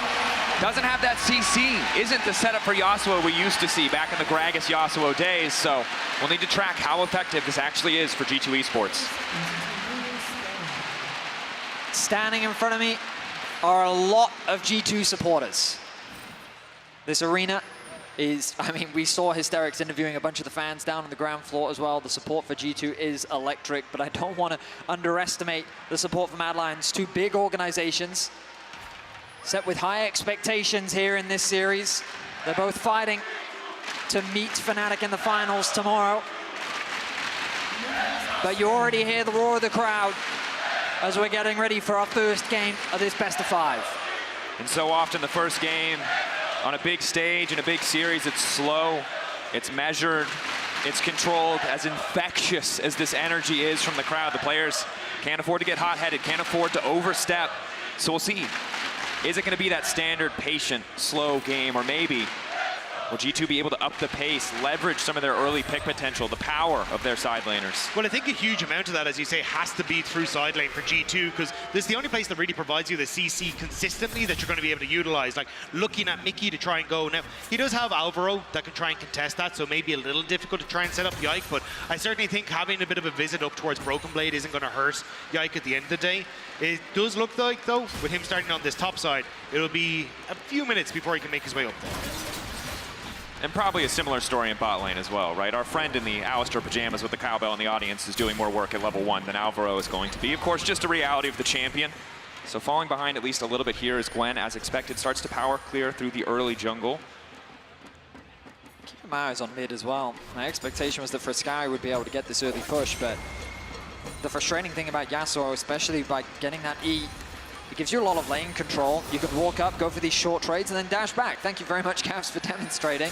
doesn't have that CC. Isn't the setup for Yasuo we used to see back in the Gragas Yasuo days, so we'll need to track how effective this actually is for G2 Esports. Standing in front of me are a lot of G2 supporters. This arena is, I mean, we saw Hysterics interviewing a bunch of the fans down on the ground floor as well. The support for G2 is electric, but I don't want to underestimate the support for Mad Lions. Two big organizations set with high expectations here in this series. They're both fighting to meet Fnatic in the finals tomorrow. But you already hear the roar of the crowd as we're getting ready for our first game of this best of 5. And so often the first game on a big stage in a big series, it's slow, it's measured, it's controlled. As infectious as this energy is from the crowd, the players can't afford to get hot-headed, can't afford to overstep. So we'll see. Is it going to be that standard, patient, slow game, or maybe will G2 be able to up the pace, leverage some of their early pick potential, the power of their side laners? Well, I think a huge amount of that, as you say, has to be through side lane for G2, because this is the only place that really provides you the CC consistently that you're going to be able to utilize. Like looking at Mickey to try and go. Now, he does have Alvaro that can try and contest that, so it may be a little difficult to try and set up Yike, but I certainly think having a bit of a visit up towards Broken Blade isn't going to hurt Yike at the end of the day. It does look like, though, with him starting on this top side, it'll be a few minutes before he can make his way up there. And probably a similar story in bot lane as well, right? Our friend in the Alistair pajamas with the cowbell in the audience is doing more work at level 1 than Alvaro is going to be. Of course, just a reality of the champion. So falling behind at least a little bit here as Gwen, as expected, starts to power clear through the early jungle. Keeping my eyes on mid as well. My expectation was that Fresskowy would be able to get this early push, but the frustrating thing about Yasuo, especially by getting that E, it gives you a lot of lane control. You can walk up, go for these short trades, and then dash back. Thank you very much, Cavs, for demonstrating.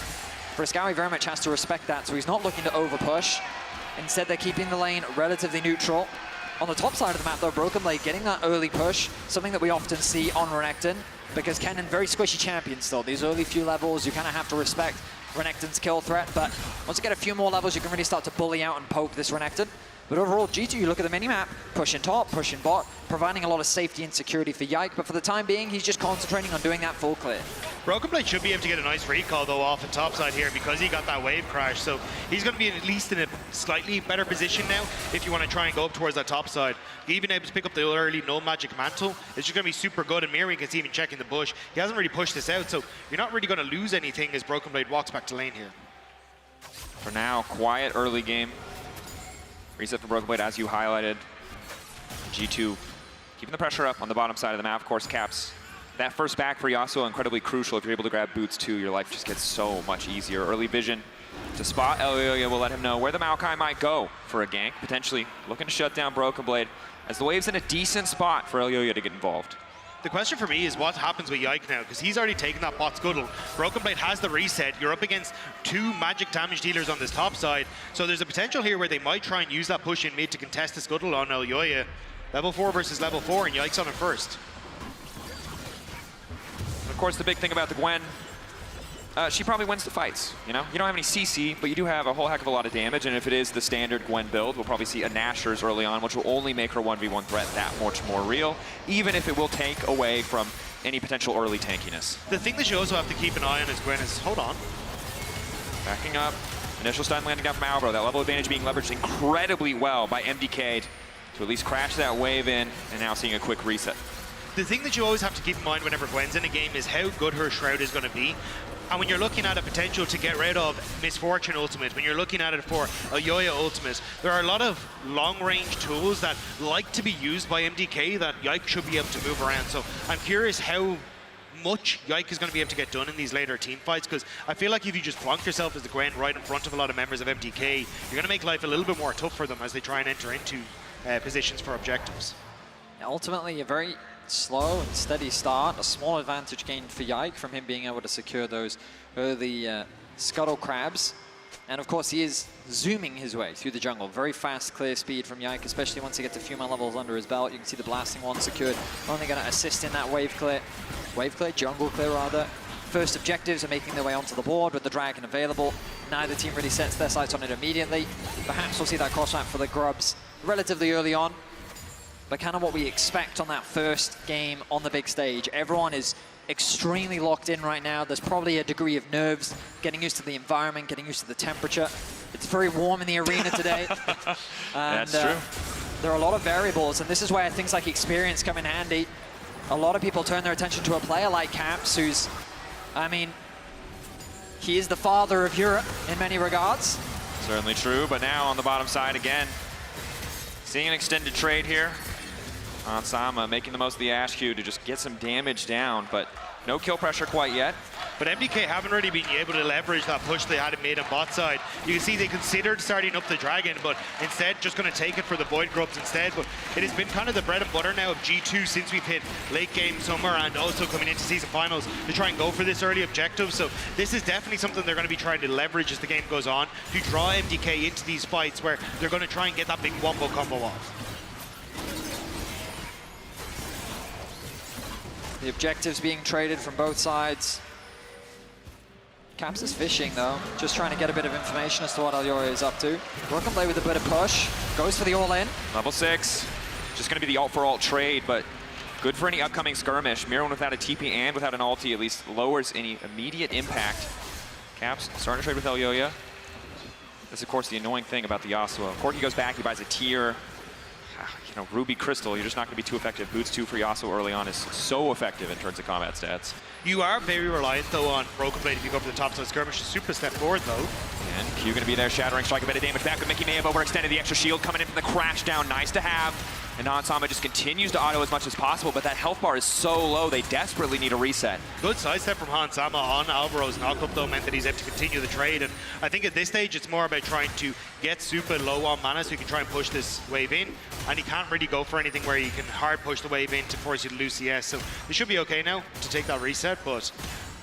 Fresskowy very much has to respect that, so he's not looking to over-push. Instead, they're keeping the lane relatively neutral. On the top side of the map, though, Broken Blade getting that early push, something that we often see on Renekton, because Kennen, very squishy champion still. These early few levels, you kind of have to respect Renekton's kill threat, but once you get a few more levels, you can really start to bully out and poke this Renekton. But overall, G2, you look at the mini-map, pushing top, pushing bot, providing a lot of safety and security for Yike, but for the time being, he's just concentrating on doing that full clear. Broken Blade should be able to get a nice recall, though, off the top side here because he got that wave crash, so he's going to be at least in a slightly better position now if you want to try and go up towards that top side. Even able to pick up the early no magic mantle, it's just going to be super good, and Mirwin can see him checking the bush. He hasn't really pushed this out, so you're not really going to lose anything as Broken Blade walks back to lane here. For now, quiet early game. Reset for Broken Blade, as you highlighted. G2 keeping the pressure up on the bottom side of the map. Of course, Caps, that first back for Yasuo, incredibly crucial. If you're able to grab boots too, your life just gets so much easier. Early vision to spot. Elioya will let him know where the Maokai might go for a gank. Potentially looking to shut down Broken Blade, as the wave's in a decent spot for Elioya to get involved. The question for me is what happens with Yike now, because he's already taken that bot scuttle. Broken Blade has the reset. You're up against 2 magic damage dealers on this top side. So there's a potential here where they might try and use that push in mid to contest the scuttle on Elioya. Level 4 versus level 4, and Yike's on him first. Of course, the big thing about the Gwen, she probably wins the fights, you know? You don't have any CC, but you do have a whole heck of a lot of damage, and if it is the standard Gwen build, we'll probably see a Nashers early on, which will only make her 1v1 threat that much more real, even if it will take away from any potential early tankiness. The thing that you also have to keep an eye on is Gwen is, hold on. Backing up, initial stun landing down from Alvaro, that level advantage being leveraged incredibly well by MDK to at least crash that wave in, and now seeing a quick reset. The thing that you always have to keep in mind whenever Gwen's in a game is how good her Shroud is going to be. And when you're looking at a potential to get rid of Misfortune Ultimate, when you're looking at it for a Yoya Ultimate, there are a lot of long-range tools that like to be used by MDK that Yike should be able to move around. So I'm curious how much Yike is going to be able to get done in these later team fights, because I feel like if you just plonk yourself as the Gwen right in front of a lot of members of MDK, you're going to make life a little bit more tough for them as they try and enter into positions for objectives. Ultimately, a very slow and steady start, a small advantage gained for Yike from him being able to secure those early scuttle crabs. And of course, he is zooming his way through the jungle. Very fast, clear speed from Yike, especially once he gets a few more levels under his belt. You can see the blasting one secured. Only going to assist in that wave clear, jungle clear rather. First objectives are making their way onto the board with the Dragon available. Neither team really sets their sights on it immediately. Perhaps we'll see that cross-map for the Grubs relatively early on. But kind of what we expect on that first game on the big stage. Everyone is extremely locked in right now. There's probably a degree of nerves, getting used to the environment, getting used to the temperature. It's very warm in the arena today. And, That's true. There are a lot of variables, and this is where things like experience come in handy. A lot of people turn their attention to a player like Caps, who's, I mean, he is the father of Europe in many regards. Certainly true, but now on the bottom side again, seeing an extended trade here. Sama making the most of the Ash Q to just get some damage down, but no kill pressure quite yet. But MDK haven't really been able to leverage that push they had made on bot side. You can see they considered starting up the Dragon, but instead just going to take it for the Void Grubs instead. But it has been kind of the bread and butter now of G2 since we've hit late game summer and also coming into season finals to try and go for this early objective. So this is definitely something they're going to be trying to leverage as the game goes on to draw MDK into these fights where they're going to try and get that big wombo combo off. The objectives being traded from both sides. Caps is fishing though, just trying to get a bit of information as to what Alyoya is up to. Welcome play with a bit of push, goes for the all-in. Level 6, just going to be the ult-for-ult trade, but good for any upcoming skirmish. Mirror without a TP and without an ulti at least lowers any immediate impact. Caps starting to trade with Alyoya. This is of course the annoying thing about the Yasuo. Corki goes back, he buys a tier. You know, Ruby Crystal, you're just not going to be too effective. Boots 2 for Yasuo early on is so effective in terms of combat stats. You are very reliant though on Broken Blade if you go for the top side skirmish. Super step forward though. And Q going to be there, shattering, strike a bit of damage back, but Mickey may have overextended the extra shield coming in from the crash down. Nice to have. And Sama just continues to auto as much as possible, but that health bar is so low, they desperately need a reset. Good sidestep from Sama on Alvaro's knockup though meant that he's able to continue the trade. And I think at this stage it's more about trying to get super low on mana so he can try and push this wave in. And he can't really go for anything where he can hard push the wave in to force you to lose CS. So it should be okay now to take that reset, but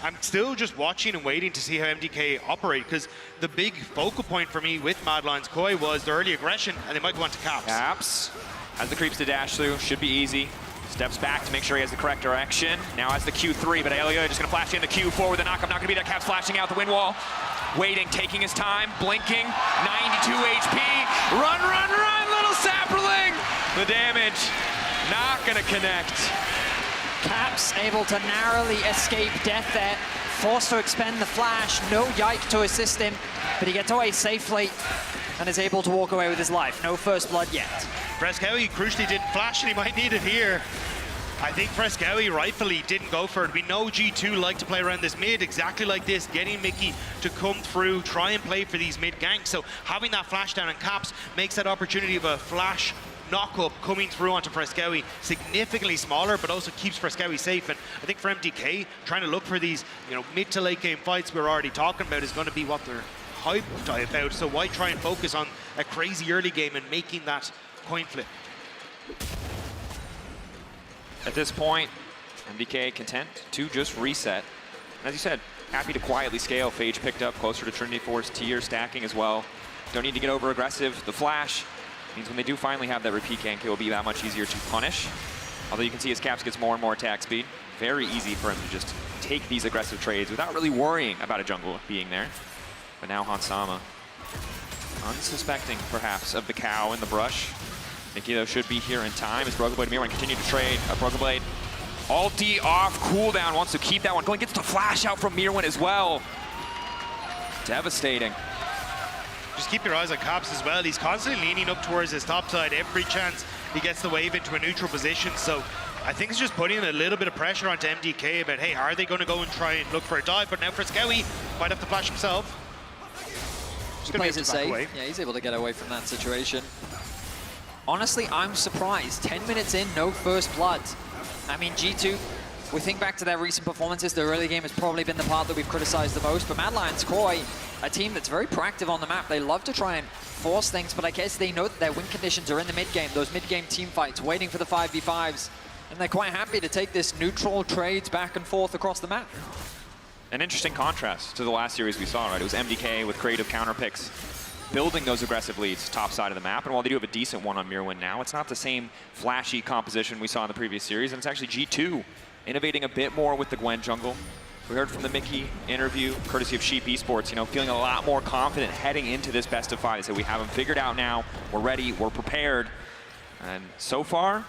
I'm still just watching and waiting to see how MDK operate, because the big focal point for me with Mad Lions Koi was the early aggression, and they might go on to Caps. Caps has the creeps to dash through, should be easy. Steps back to make sure he has the correct direction. Now has the Q3, but Alyoya just gonna flash in the Q4 with the knockup, not gonna be there. Caps flashing out the wind wall. Waiting, taking his time, blinking, 92 HP. Run, run, run, little sapperling! The damage, not gonna connect. Caps able to narrowly escape death there, forced to expend the flash, no Yike to assist him, but he gets away safely and is able to walk away with his life. No first blood yet. Frescowi crucially didn't flash and he might need it here. I think Frescowi rightfully didn't go for it. We know G2 like to play around this mid exactly like this, getting Mickey to come through, try and play for these mid ganks. So having that flash down on Caps makes that opportunity of a flash knock-up coming through onto Frescowi significantly smaller, but also keeps Frescowi safe. And I think for MDK, trying to look for these, you know, mid to late game fights we're already talking about is going to be what they're hyped about. So why try and focus on a crazy early game and making that coin flip? At this point, MDK content to just reset. As you said, happy to quietly scale. Phage picked up closer to Trinity Force, tier stacking as well. Don't need to get over aggressive. The flash means when they do finally have that repeat gank, it will be that much easier to punish. Although you can see as Caps gets more and more attack speed, very easy for him to just take these aggressive trades without really worrying about a jungle being there. But now Hansama, unsuspecting perhaps of the cow in the brush. Mickey though should be here in time as Broken Blade and Mirwan continue to trade. Broken Blade, ulti off, cooldown, wants to keep that one going, gets the flash out from Mirwan as well. Devastating. Just keep your eyes on Caps as well. He's constantly leaning up towards his top side every chance he gets the wave into a neutral position. So I think it's just putting a little bit of pressure onto MDK about, hey, are they going to go and try and look for a dive? But now for Scowie, might have to flash himself. He plays it safe. Yeah, he's able to get away from that situation. Honestly, I'm surprised. 10 minutes in, no first blood. I mean, G2, we think back to their recent performances, the early game has probably been the part that we've criticized the most, but Mad Lions Koi, a team that's very proactive on the map. They love to try and force things, but I guess they know that their win conditions are in the mid-game, those mid-game team fights, waiting for the 5v5s, and they're quite happy to take this neutral trades back and forth across the map. An interesting contrast to the last series we saw, right? It was MDK with creative counter picks, building those aggressive leads top side of the map, and while they do have a decent one on Mirwan now, it's not the same flashy composition we saw in the previous series, and it's actually G2 innovating a bit more with the Gwen jungle. We heard from the Mickey interview, courtesy of Sheep Esports, you know, feeling a lot more confident heading into this best of 5. So we have them figured out now, we're ready, we're prepared, and so far,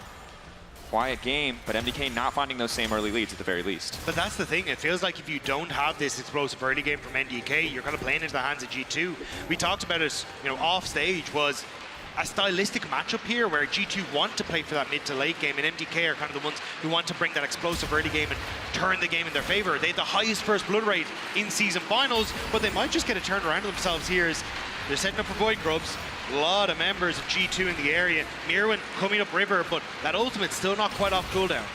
quiet game, but MDK not finding those same early leads at the very least. But that's the thing, it feels like if you don't have this explosive early game from MDK, you're kind of playing into the hands of G2. We talked about it, you know, off stage, was a stylistic matchup here where G2 want to play for that mid to late game, and MDK are kind of the ones who want to bring that explosive early game and turn the game in their favor. They had the highest first blood rate in season finals, but they might just get a turn around themselves here as they're setting up for Void Grubs. A lot of members of G2 in the area. Mirwan coming up river, but that ultimate's still not quite off cooldown.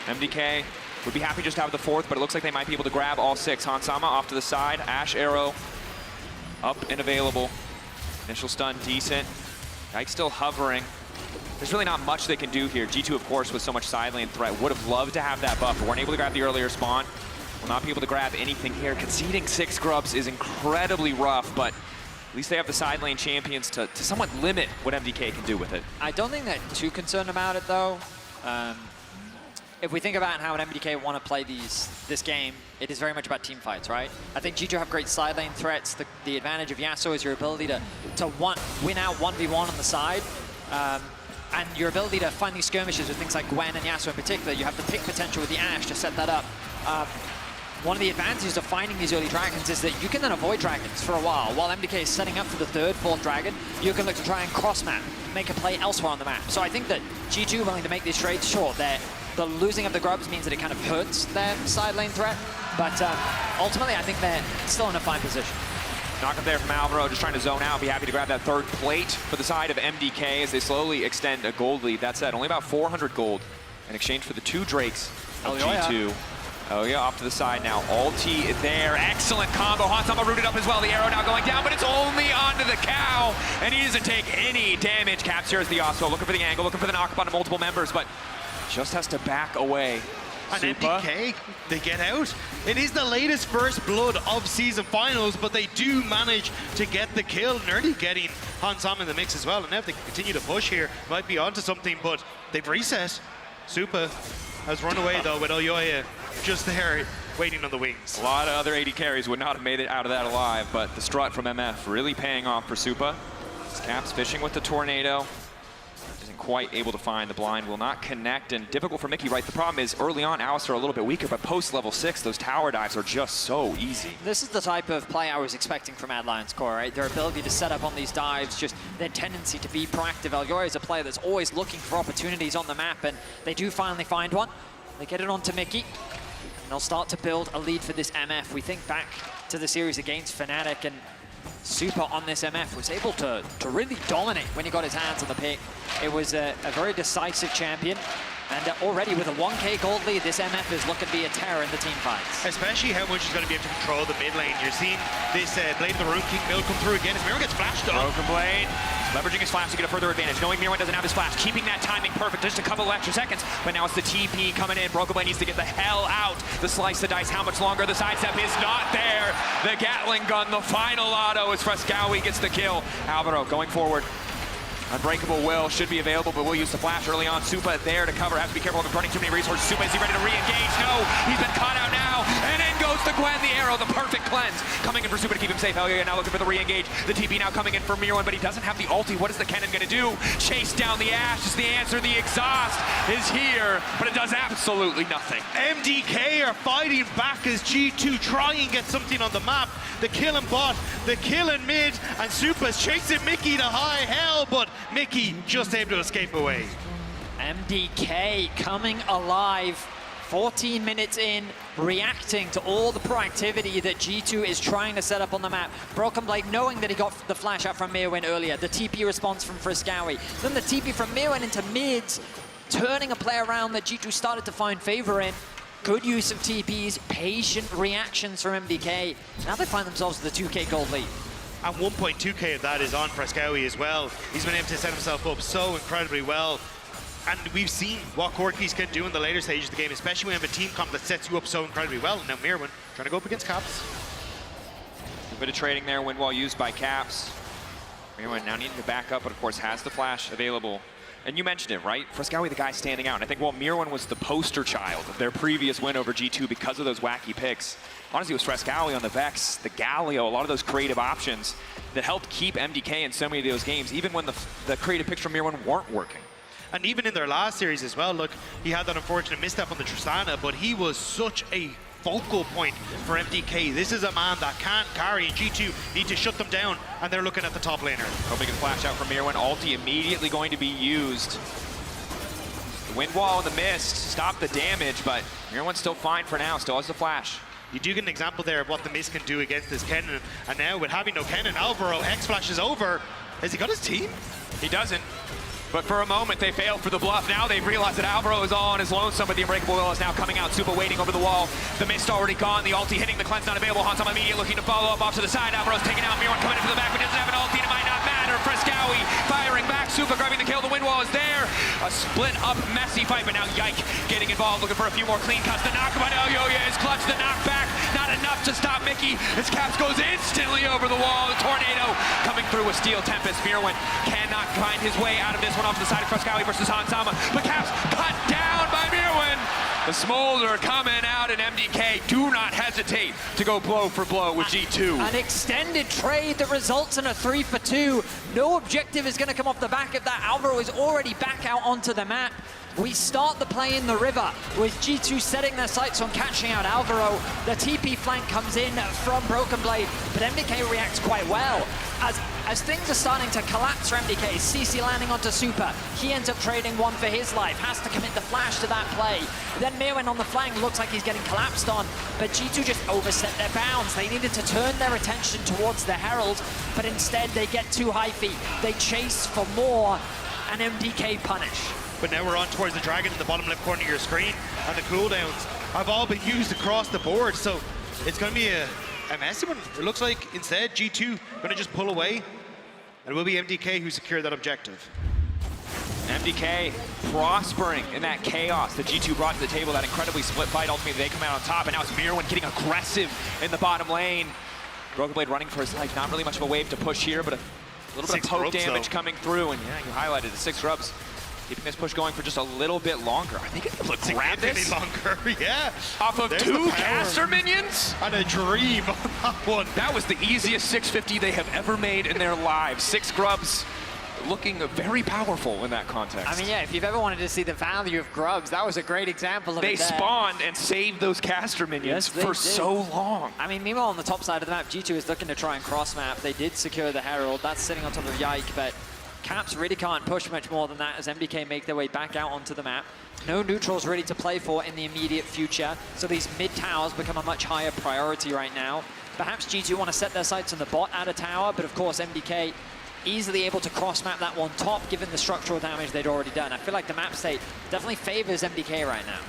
MDK would be happy just to have the 4th, but it looks like they might be able to grab all 6. Hansama off to the side, Ash arrow up and available. Initial stun decent. Yike still hovering. There's really not much they can do here. G2, of course, with so much side lane threat, would have loved to have that buff, but weren't able to grab the earlier spawn. Will not be able to grab anything here. Conceding 6 grubs is incredibly rough, but at least they have the side lane champions to somewhat limit what MDK can do with it. I don't think they're too concerned about it, though. If we think about how an MDK want to play this game, it is very much about team fights, right? I think G2 have great side lane threats. The advantage of Yasuo is your ability to win out 1v1 on the side. And your ability to find these skirmishes with things like Gwen and Yasuo in particular. You have the pick potential with the Ashe to set that up. One of the advantages of finding these early dragons is that you can then avoid dragons for a while. While MDK is setting up for the 3rd, 4th dragon, you can look to try and cross-map, make a play elsewhere on the map. So I think that G2 willing to make these trades, sure, the losing of the grubs means that it kind of hurts their side lane threat, but ultimately I think they're still in a fine position. Knock up there from Alvaro, just trying to zone out, be happy to grab that 3rd plate for the side of MDK as they slowly extend a gold lead. That said, only about 400 gold in exchange for the 2 Drakes of G2. Oh yeah, off to the side now. Ulti there, excellent combo. Hansama rooted up as well. The arrow now going down, but it's only onto the cow, and he doesn't take any damage. Caps here is the Osmo, looking for the angle, looking for the knock-up onto multiple members, but just has to back away. And MDK, they get out. It is the latest first blood of season finals, but they do manage to get the kill, nearly getting Hansama in the mix as well. And now if they continue to push here, might be onto something, but they've reset. Supa has run away though with Oyoya just there waiting on the wings. A lot of other AD carries would not have made it out of that alive, but the strut from MF really paying off for Supa. Caps fishing with the tornado. Isn't quite able to find the blind, will not connect, and difficult for Mickey, right? The problem is early on, Alistar a little bit weaker, but post level 6, those tower dives are just so easy. This is the type of play I was expecting from Mad Lions Core, right? Their ability to set up on these dives, just their tendency to be proactive. Elgoy is a player that's always looking for opportunities on the map, and they do finally find one. They get it onto Mickey, and they'll start to build a lead for this MF. We think back to the series against Fnatic, and Supa on this MF was able to really dominate when he got his hands on the pick. It was a very decisive champion. And already with a 1k gold lead, this MF is looking to be a terror in the team fights. Especially how much he's going to be able to control the mid lane. You're seeing this Blade of the Rune King build come through again as Mirwan gets flashed on. Broken Blade, leveraging his flash to get a further advantage. Knowing Mirwan doesn't have his flash, keeping that timing perfect, just a couple of extra seconds. But now it's the TP coming in. Broken Blade needs to get the hell out. The slice the dice, how much longer? The sidestep is not there. The Gatling gun, the final auto as Frescowie gets the kill. Alvaro going forward. Unbreakable Will should be available, but will use the flash early on. Supa there to cover. Has to be careful of running too many resources. Supa, is he ready to re-engage? No, he's been caught out now. And in goes the Gwen, the arrow, the perfect cleanse. Coming in for Supa to keep him safe. Helga now looking for the re-engage. The TP now coming in for Mirwan, but he doesn't have the ulti. What is the cannon gonna do? Chase down the Ashe is the answer. The exhaust is here, but it does absolutely nothing. MDK are fighting back as G2 try and get something on the map. The kill in bot, the kill in mid, and Supa's chasing Mickey to high hell, but Mickey just able to escape away. MDK coming alive, 14 minutes in, reacting to all the proactivity that G2 is trying to set up on the map. Broken Blade knowing that he got the flash out from Mirwan earlier, the TP response from Friskawi, then the TP from Mirwan into mids, turning a play around that G2 started to find favor in. Good use of TPs, patient reactions from MDK. Now they find themselves with a 2k gold lead. And 1.2k of that is on Friskawi as well. He's been able to set himself up so incredibly well. And we've seen what Corkis can do in the later stages of the game, especially when you have a team comp that sets you up so incredibly well. Now Mirwan trying to go up against Caps. A bit of trading there, wind wall used by Caps. Mirwan now needing to back up, but of course has the flash available. And you mentioned it, right? Friskawi, the guy standing out. And I think, well, Mirwan was the poster child of their previous win over G2 because of those wacky picks. Honestly, it was Friskawi on the Vex, the Galio, a lot of those creative options that helped keep MDK in so many of those games, even when the creative picks from Mirwan weren't working. And even in their last series as well, look, he had that unfortunate misstep on the Tristana, but he was such a focal point for MDK. This is a man that can't carry, and G2 need to shut them down, and they're looking at the top laner. Hoping to flash out from Mirwan. Ulti immediately going to be used. The wind wall in the mist, stop the damage, but Mirwan's still fine for now, still has the flash. You do get an example there of what the mist can do against this Kennen, and now with having no Kennen, Alvaro X-flashes over. Has he got his team? He doesn't. But for a moment, they failed for the bluff. Now they've realized that Alvaro is all on his lonesome, but the Unbreakable Will is now coming out. Supa waiting over the wall. The mist already gone. The ulti hitting the cleanse not available. Hansama immediately looking to follow up off to the side. Alvaro's taking out Mirwan coming in from the back, but doesn't have an ulti. It might not matter. Friskawi firing back. Supa grabbing the kill. The wind wall is there. A split up, messy fight, but now Yike getting involved, looking for a few more clean cuts. The knock by Elyoya is clutch. The knockback, not enough to stop Mickey. His Caps goes instantly over the wall. The tornado coming through with Steel Tempest. Mirwan cannot find his way out of this one off the side of Friskawi versus Hansama, but Caps cut down by Mirwan. The Smolder coming out, and MDK do not hesitate to go blow for blow with G2. An extended trade that results in a 3-for-2. No objective is going to come off the back of that. Alvaro is already back out onto the map. We start the play in the river with G2 setting their sights on catching out Alvaro. The TP flank comes in from Broken Blade, but MDK reacts quite well. As things are starting to collapse for MDK, CC landing onto Supa. He ends up trading one for his life, has to commit the flash to that play. Then Mirwan on the flank looks like he's getting collapsed on, but G2 just overset their bounds. They needed to turn their attention towards the Herald, but instead they get too high feet. They chase for more, and MDK punish. But now we're on towards the Dragon in the bottom left corner of your screen, and the cooldowns have all been used across the board, so it's going to be a messy one. It looks like instead G2 going to just pull away, and it will be MDK who secured that objective. MDK prospering in that chaos that G2 brought to the table, that incredibly split fight. Ultimately, they come out on top, and now it's Mirwan getting aggressive in the bottom lane. Broken Blade running for his life. Not really much of a wave to push here, but a little bit of poke damage coming through, and yeah, you highlighted the 6 rubs. Keeping this push going for just a little bit longer. I think it's able to grab this. Longer, yeah. Off of 2 caster minions? And a dream on that one. That was the easiest 650 they have ever made in their lives. 6 grubs looking very powerful in that context. I mean, yeah, if you've ever wanted to see the value of grubs, that was a great example of they it there. Spawned and saved those caster minions for so long. I mean, meanwhile, on the top side of the map, G2 is looking to try and cross-map. They did secure the Herald. That's sitting on top of Yike, but Caps really can't push much more than that as MDK make their way back out onto the map. No neutrals ready to play for in the immediate future, so these mid towers become a much higher priority right now. Perhaps G2 want to set their sights on the bot at a tower, but of course MDK easily able to cross-map that one top given the structural damage they'd already done. I feel like the map state definitely favors MDK right now.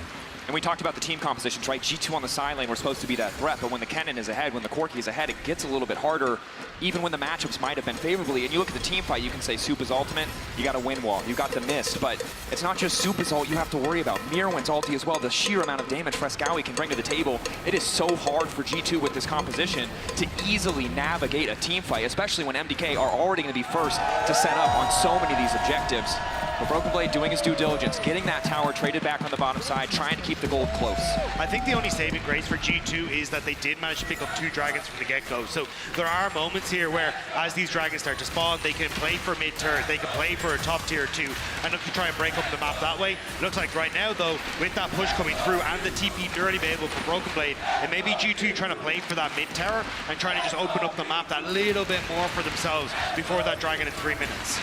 And we talked about the team compositions, right? G2 on the side lane, we're supposed to be that threat, but when the Kennen is ahead, when the Corki is ahead, it gets a little bit harder, even when the matchups might have been favorably. And you look at the team fight, you can say Supa's ultimate, you got a win wall, you got the mist, but it's not just Supa's ult you have to worry about. Mirwin's ulti as well, the sheer amount of damage Fresskowy can bring to the table. It is so hard for G2 with this composition to easily navigate a team fight, especially when MDK are already going to be first to set up on so many of these objectives. But Broken Blade doing his due diligence, getting that tower traded back on the bottom side, trying to keep the gold close. I think the only saving grace for G2 is that they did manage to pick up 2 dragons from the get-go. So there are moments here where, as these dragons start to spawn, they can play for mid-turret, they can play for a top tier 2, and look to try and break up the map that way. It looks like right now, though, with that push coming through and the TP nearly available for Broken Blade, it may be G2 trying to play for that mid-tower and trying to just open up the map that little bit more for themselves before that dragon in 3 minutes.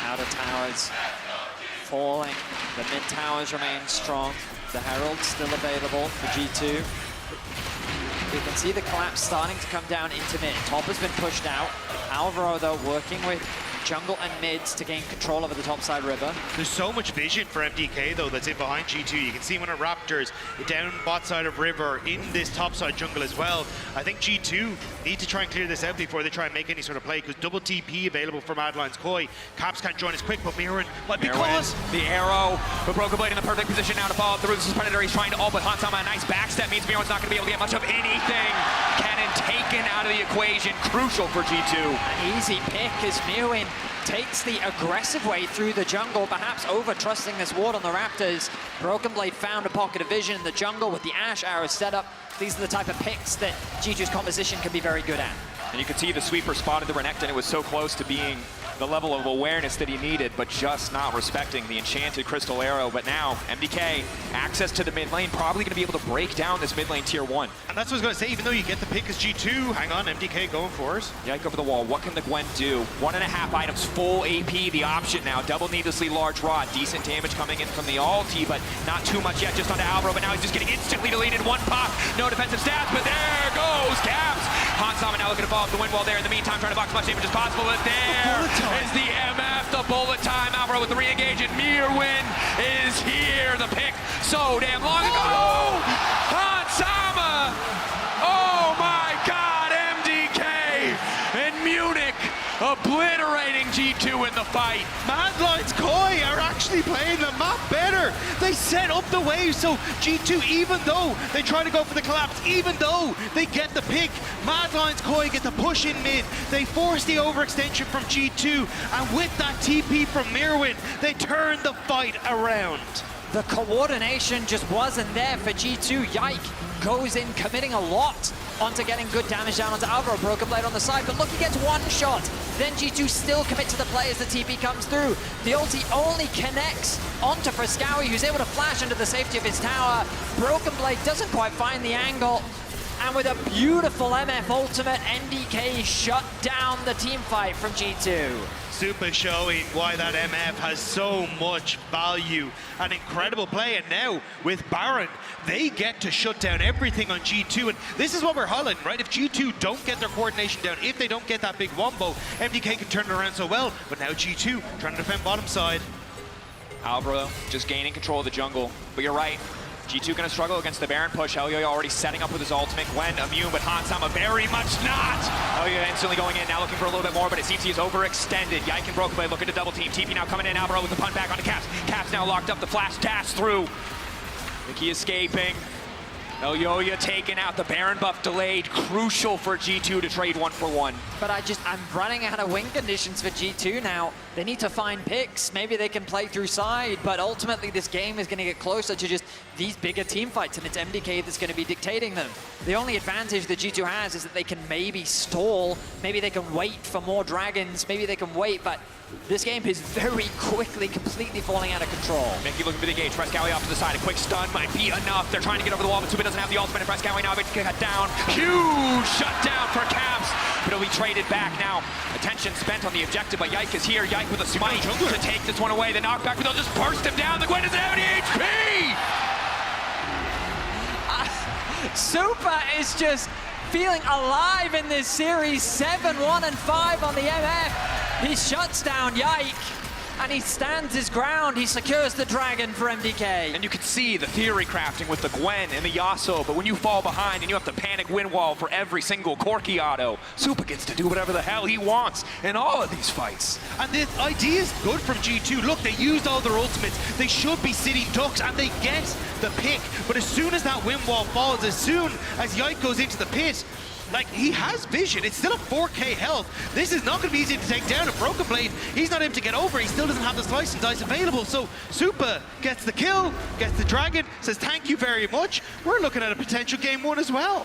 Outer towers falling. The mid towers remain strong. The Herald's still available for G2. You can see the collapse starting to come down into mid. Top has been pushed out. Alvaro, though, working with jungle and mids to gain control over the topside river. There's so much vision for MDK, though, that's in behind G2. You can see when it Raptors down bot side of river in this topside jungle as well. I think G2 need to try and clear this out before they try and make any sort of play, because double TP available for Mad Lions Koi. Caps can't join as quick, but Mirwin might be close. The arrow, but Broken Blade in the perfect position now to follow through. This is Predator, he's trying to ult, but Hansama, a nice backstep means Mirwin's not going to be able to get much of anything. Cannon taken out of the equation, crucial for G2. An easy pick as Mirwin takes the aggressive way through the jungle, perhaps over-trusting this ward on the Raptors. Broken Blade found a pocket of vision in the jungle with the Ash arrow set up. These are the type of picks that G2's composition can be very good at. And you can see the sweeper spotted the Renekton. It was so close to being the level of awareness that he needed, but just not respecting the enchanted crystal arrow. But now, MDK, access to the mid lane, probably going to be able to break down this mid lane tier 1. And that's what I was going to say, even though you get the pick as G2, hang on, MDK going for us. Yike over the wall, what can the Gwen do? 1.5 items, full AP, the option now. Double needlessly large rod, decent damage coming in from the ulti, but not too much yet, just onto Alvaro, but now he's just getting instantly deleted. 1 pop, no defensive stats, but there goes Caps. Hansama now looking to follow up the wind wall there. In the meantime, trying to box as much damage as possible, but there is the MF, the bullet time. Alvaro with the re-engage, and Mirwin is here. The pick so damn long ago. Hansama! Oh my God, MDK in Munich obliterating G2 in the fight. Mad Lions Koi are actually playing the map better. They set up the wave, so G2, even though they try to go for the collapse, even though they get the pick, Mad Lions Koi get the push in mid. They force the overextension from G2, and with that TP from Mirwin, they turn the fight around. The coordination just wasn't there for G2. Yike goes in, committing a lot onto getting good damage down onto Alvaro. Broken Blade on the side, but look, he gets 1 shot. Then G2 still commit to the play as the TP comes through. The ulti only connects onto Fresskowy, who's able to flash into the safety of his tower. Broken Blade doesn't quite find the angle. And with a beautiful MF ultimate, MDK shut down the team fight from G2. Super showing why that MF has so much value. An incredible play, and now with Baron, they get to shut down everything on G2, and this is what we're highlighting, right? If G2 don't get their coordination down, if they don't get that big wombo, MDK can turn it around so well, but now G2 trying to defend bottom side. Alvaro just gaining control of the jungle, but you're right. G2 gonna struggle against the Baron push. Elyoya already setting up with his ultimate. Gwen immune, but Hansama very much not. Elyoya instantly going in, now looking for a little bit more, but it seems he is overextended. Yike and Broken Blade looking to double team. TP now coming in, Alvaro with the punt back onto Caps. Caps now locked up, the flash dash through. Mickey escaping. Elyoya taken out, the Baron buff delayed. Crucial for G2 to trade 1 for 1. But I'm running out of win conditions for G2 now. They need to find picks. Maybe they can play through side, but ultimately this game is going to get closer to just these bigger team fights, and it's MDK that's going to be dictating them. The only advantage that G2 has is that they can maybe stall, maybe they can wait for more dragons, maybe they can wait, but this game is very quickly completely falling out of control. Mickey looking for the engage. Fresskowy off to the side. A quick stun might be enough. They're trying to get over the wall, but Supa doesn't have the ultimate, and Fresskowy now able to cut down. Huge shutdown for Caps, but it'll be traded back now. Attention spent on the objective, but Yike is here. Yike with a smite to take this one away. The knockback, but they'll just burst him down. The Gwen doesn't have any HP! Supa is just feeling alive in this series. 7-1 and 5 on the MF. He shuts down Yike. and he stands his ground. He secures the dragon for MDK. And you can see the theory crafting with the Gwen and the Yasuo, but when you fall behind and you have to panic win wall for every single Corki auto, Supa gets to do whatever the hell he wants in all of these fights. And the idea is good from G2. Look, they used all their ultimates. They should be sitting ducks, and they get the pick. But as soon as that win wall falls, as soon as Yike goes into the pit, like, he has vision. It's still a 4k health. This is not going to be easy to take down. A Broken Blade, he's not able to get over. He still doesn't have the slice and dice available. So Supa gets the kill, gets the dragon, says thank you very much. We're looking at a potential game 1 as well.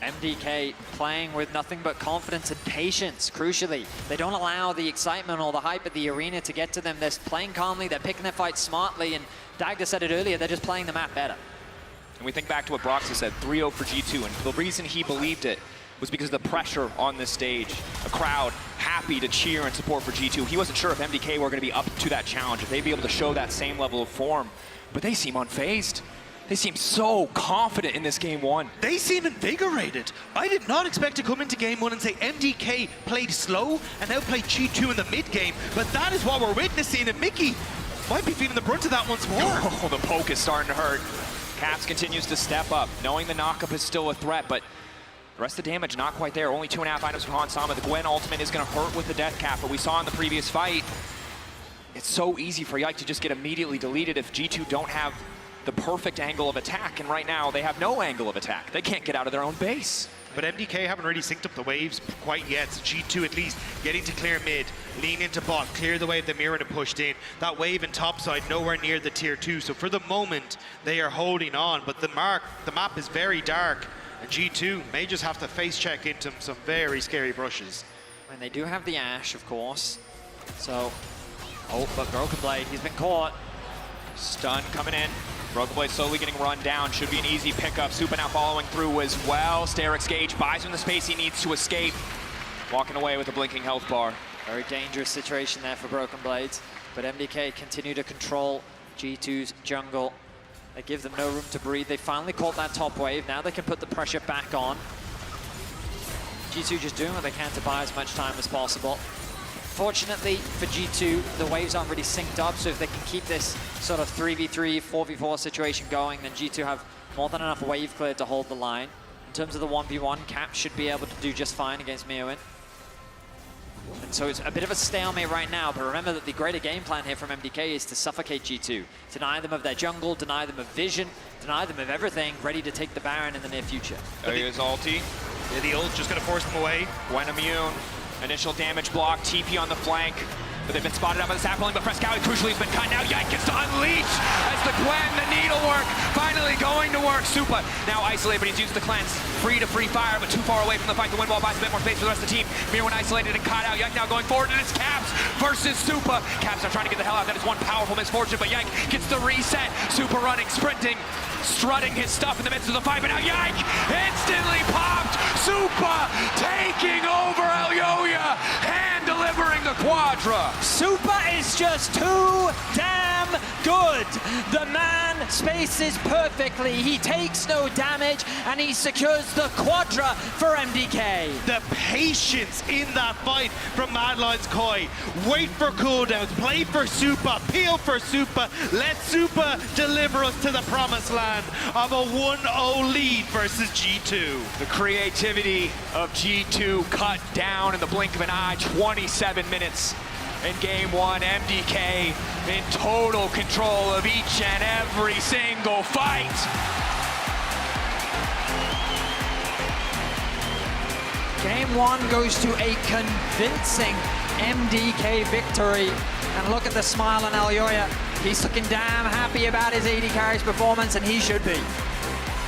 MDK playing with nothing but confidence and patience, crucially. They don't allow the excitement or the hype of the arena to get to them. They're playing calmly, they're picking their fights smartly, and Dagda said it earlier, they're just playing the map better. And we think back to what Broxy said, 3-0 for G2, and the reason he believed it was because of the pressure on this stage. A crowd happy to cheer and support for G2. He wasn't sure if MDK were going to be up to that challenge, if they'd be able to show that same level of form, but they seem unfazed. They seem so confident in this game 1. They seem invigorated. I did not expect to come into game 1 and say MDK played slow and now played G2 in the mid game, but that is what we're witnessing, and Mickey might be feeling the brunt of that once more. Oh, the poke is starting to hurt. Caps continues to step up, knowing the knockup is still a threat, but the rest of the damage not quite there. Only 2.5 items for Han Sama. The Gwen ultimate is going to hurt with the death cap, but we saw in the previous fight, it's so easy for Yike to just get immediately deleted if G2 don't have the perfect angle of attack, and right now they have no angle of attack. They can't get out of their own base. But MDK haven't really synced up the waves quite yet. So G2 at least getting to clear mid, lean into bot, clear the wave the Mirror had pushed in. That wave in topside nowhere near the tier 2. So for the moment, they are holding on. But the map is very dark. And G2 may just have to face check into some very scary brushes. And they do have the Ashe, of course. So, oh, but Broken Blade, he's been caught. Stun coming in. Broken Blade slowly getting run down. Should be an easy pickup. Supa now following through as well. Sterak's Gage buys him the space he needs to escape. Walking away with a blinking health bar. Very dangerous situation there for Broken Blades. But MDK continue to control G2's jungle. They give them no room to breathe. They finally caught that top wave. Now they can put the pressure back on. G2 just doing what they can to buy as much time as possible. Fortunately for G2, the waves aren't really synced up, so if they can keep this sort of 3v3, 4v4 situation going, then G2 have more than enough wave clear to hold the line. In terms of the 1v1, Cap should be able to do just fine against Mioin. And so it's a bit of a stalemate right now, but remember that the greater game plan here from MDK is to suffocate G2. Deny them of their jungle, deny them of vision, deny them of everything, ready to take the Baron in the near future. There he is, ulti. Yeah, the ult just gonna force them away. Gwen immune. Initial damage block, TP on the flank. But they've been spotted out by the sapling, but Frescowi crucially has been cut. Now Yike gets to unleash as the Gwen, the needlework, finally going to work. Supa now isolated, but he's used the cleanse. Free to free fire, but too far away from the fight. The wind wall buys a bit more space for the rest of the team. Mirror isolated and caught out. Yike now going forward, and it's Caps versus Supa. Caps are trying to get the hell out. That is one powerful misfortune, but Yike gets the reset. Supa running, sprinting, strutting his stuff in the midst of the fight, but now Yike instantly popped. Supa taking over Elyoya, hand delivering the Quadra. Supa is just too damn good. The man spaces perfectly. He takes no damage, and he secures the Quadra for MDK. The patience in that fight from Mad Lions Koi. Wait for cooldowns, play for Supa, peel for Supa. Let Supa deliver us to the promised land of a 1-0 lead versus G2. The creativity of G2 cut down in the blink of an eye. 27 minutes in game 1. MDK in total control of each and every single fight. Game 1 goes to a convincing MDK victory. And look at the smile on Elyoya. He's looking damn happy about his AD carry's performance, and he should be.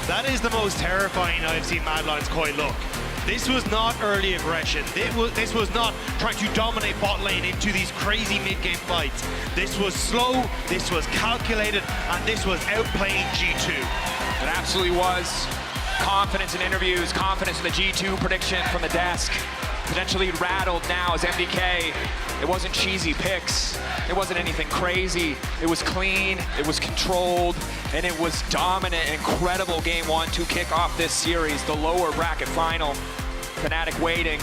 That is the most terrifying I've seen Mad Lions Koi look. This was not early aggression. This was not trying to dominate bot lane into these crazy mid-game fights. This was slow, this was calculated, and this was outplaying G2. It absolutely was. Confidence in interviews, confidence in the G2 prediction from the desk. Potentially rattled now as MDK. It wasn't cheesy picks. It wasn't anything crazy. It was clean, it was controlled, and it was dominant. Incredible game 1 to kick off this series, the lower bracket final. Fnatic waiting.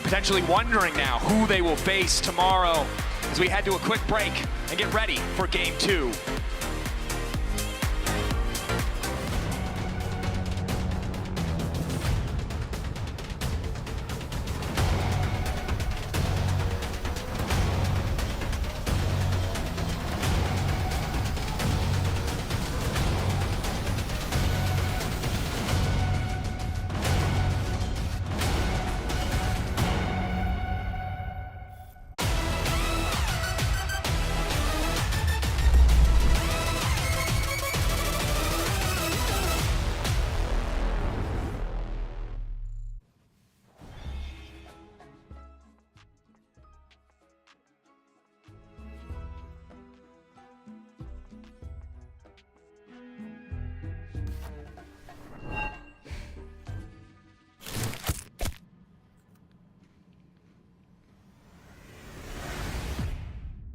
potentially wondering now who they will face tomorrow as we head to a quick break and get ready for Game 2.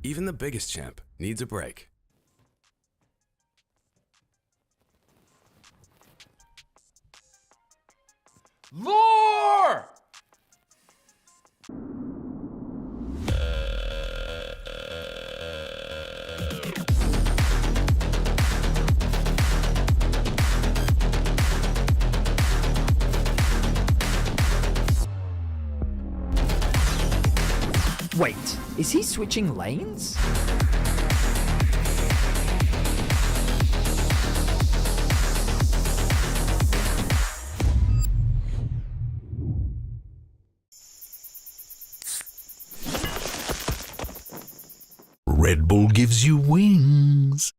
Even the biggest champ needs a break. Lore! Wait, is he switching lanes? Red Bull gives you wings.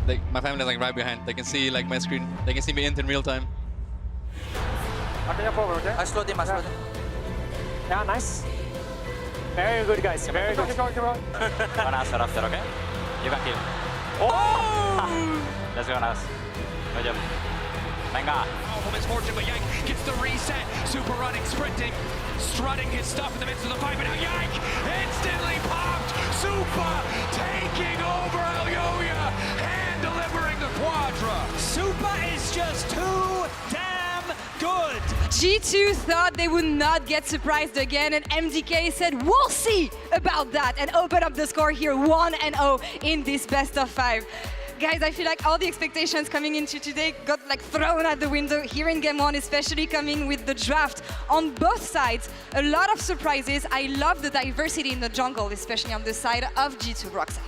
like my family is like right behind. They can see like my screen. They can see me in real time. I slowed him. Yeah, nice. Very good, guys. Very good. Keep going. One answer after, okay? You can kill. Oh! Let's go, Nas. Good job. Venga. Oh, misfortune, but Yank gets the reset. Super running, sprinting, strutting his stuff in the midst of the fight, but now Yank instantly popped. Super taking over Alyoya and delivering the Quadra. Super is just too damn good. G2 thought they would not get surprised again, and MDK said, we'll see about that, and open up the score here 1-0 in this best of 5. Guys, I feel like all the expectations coming into today got like thrown out the window here in game 1, especially coming with the draft on both sides. A lot of surprises. I love the diversity in the jungle, especially on the side of G2 Roxa.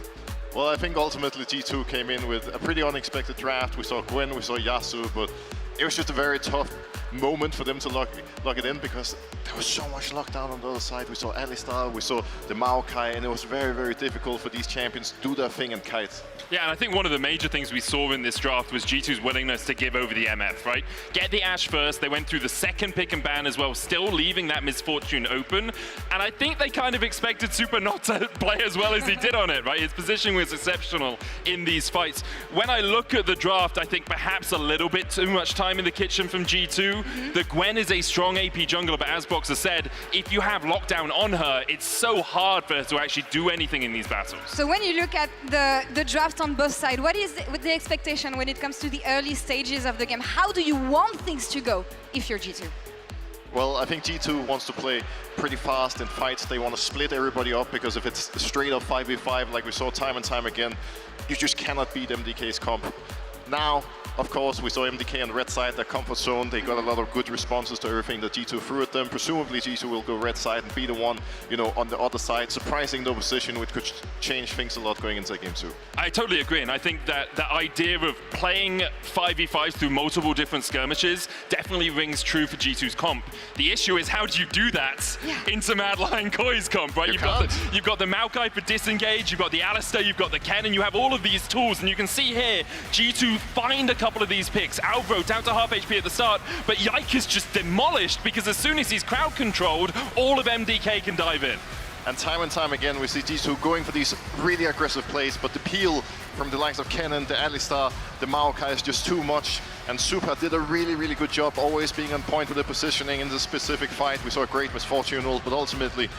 Well, I think ultimately G2 came in with a pretty unexpected draft. We saw Gwen, we saw Yasuo, but it was just a very tough moment for them to lock it in because there was so much lockdown on the other side. We saw Alistar, we saw the Maokai, and it was very, very difficult for these champions to do their thing and kite. Yeah, and I think one of the major things we saw in this draft was G2's willingness to give over the MF, right? Get the Ashe first, they went through the second pick and ban as well, still leaving that misfortune open. And I think they kind of expected Super not to play as well as he did on it, right? His positioning was exceptional in these fights. When I look at the draft, I think perhaps a little bit too much time in the kitchen from G2. The Gwen is a strong AP jungler, but as Boxer said, if you have lockdown on her, it's so hard for her to actually do anything in these battles. So when you look at the draft on both sides, what is the expectation when it comes to the early stages of the game? How do you want things to go if you're G2? Well, I think G2 wants to play pretty fast in fights. They want to split everybody up because if it's straight up 5v5 like we saw time and time again, you just cannot beat MDK's comp. Now, of course, we saw MDK on the red side, their comfort zone. They got a lot of good responses to everything that G2 threw at them. Presumably, G2 will go red side and be the one, you know, on the other side, surprising the opposition, which could change things a lot going into game 2. I totally agree, and I think that the idea of playing 5v5s through multiple different skirmishes definitely rings true for G2's comp. The issue is, how do you do that into Mad Lion Koi's comp, right? You've got the Maokai for disengage, you've got the Alistar, you've got the Kennen, you have all of these tools, and you can see here, G2 find a couple of these picks. Alvaro down to half HP at the start, but Yike is just demolished because as soon as he's crowd controlled, all of MDK can dive in. And time again, we see G2 going for these really aggressive plays, but the peel from the likes of Kennen, the Alistar, the Maokai is just too much. And Super did a really, really good job always being on point with the positioning in the specific fight. We saw a great misfortune roll, but ultimately,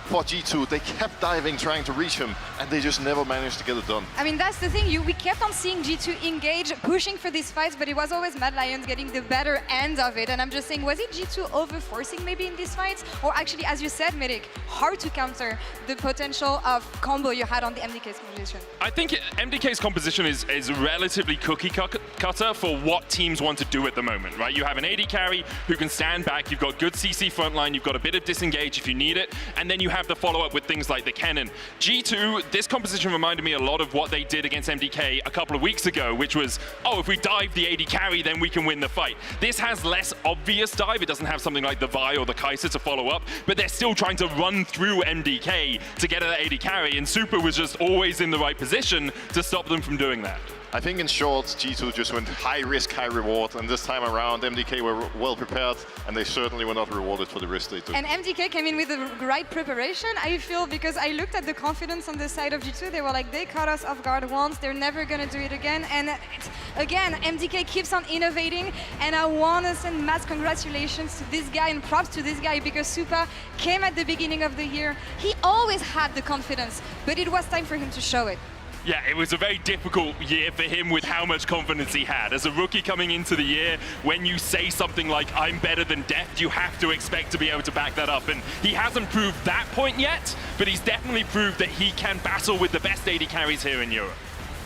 for G2, they kept diving, trying to reach him, and they just never managed to get it done. I mean, that's the thing. We kept on seeing G2 engage, pushing for these fights, but it was always Mad Lions getting the better end of it. And I'm just saying, was it G2 over-forcing maybe in these fights? Or actually, as you said, Medic, hard to counter the potential of combo you had on the MDK's composition? I think MDK's composition is relatively cookie cutter for what teams want to do at the moment, right? You have an AD carry who can stand back, you've got good CC frontline, you've got a bit of disengage if you need it, and then you have the follow-up with things like the Kennen. G2, this composition reminded me a lot of what they did against MDK a couple of weeks ago, which was, oh, if we dive the AD carry, then we can win the fight. This has less obvious dive. It doesn't have something like the Vi or the Kai'Sa to follow up, but they're still trying to run through MDK to get an AD carry, and Super was just always in the right position to stop them from doing that. I think in short, G2 just went high risk, high reward, and this time around MDK were well prepared, and they certainly were not rewarded for the risk they took. And MDK came in with the right preparation, I feel, because I looked at the confidence on the side of G2. They were like, they caught us off guard once, they're never gonna do it again. And again, MDK keeps on innovating, and I want to send mass congratulations to this guy and props to this guy, because Super came at the beginning of the year. He always had the confidence, but it was time for him to show it. Yeah, it was a very difficult year for him with how much confidence he had. As a rookie coming into the year, when you say something like, I'm better than death, you have to expect to be able to back that up. And he hasn't proved that point yet, but he's definitely proved that he can battle with the best AD carries here in Europe.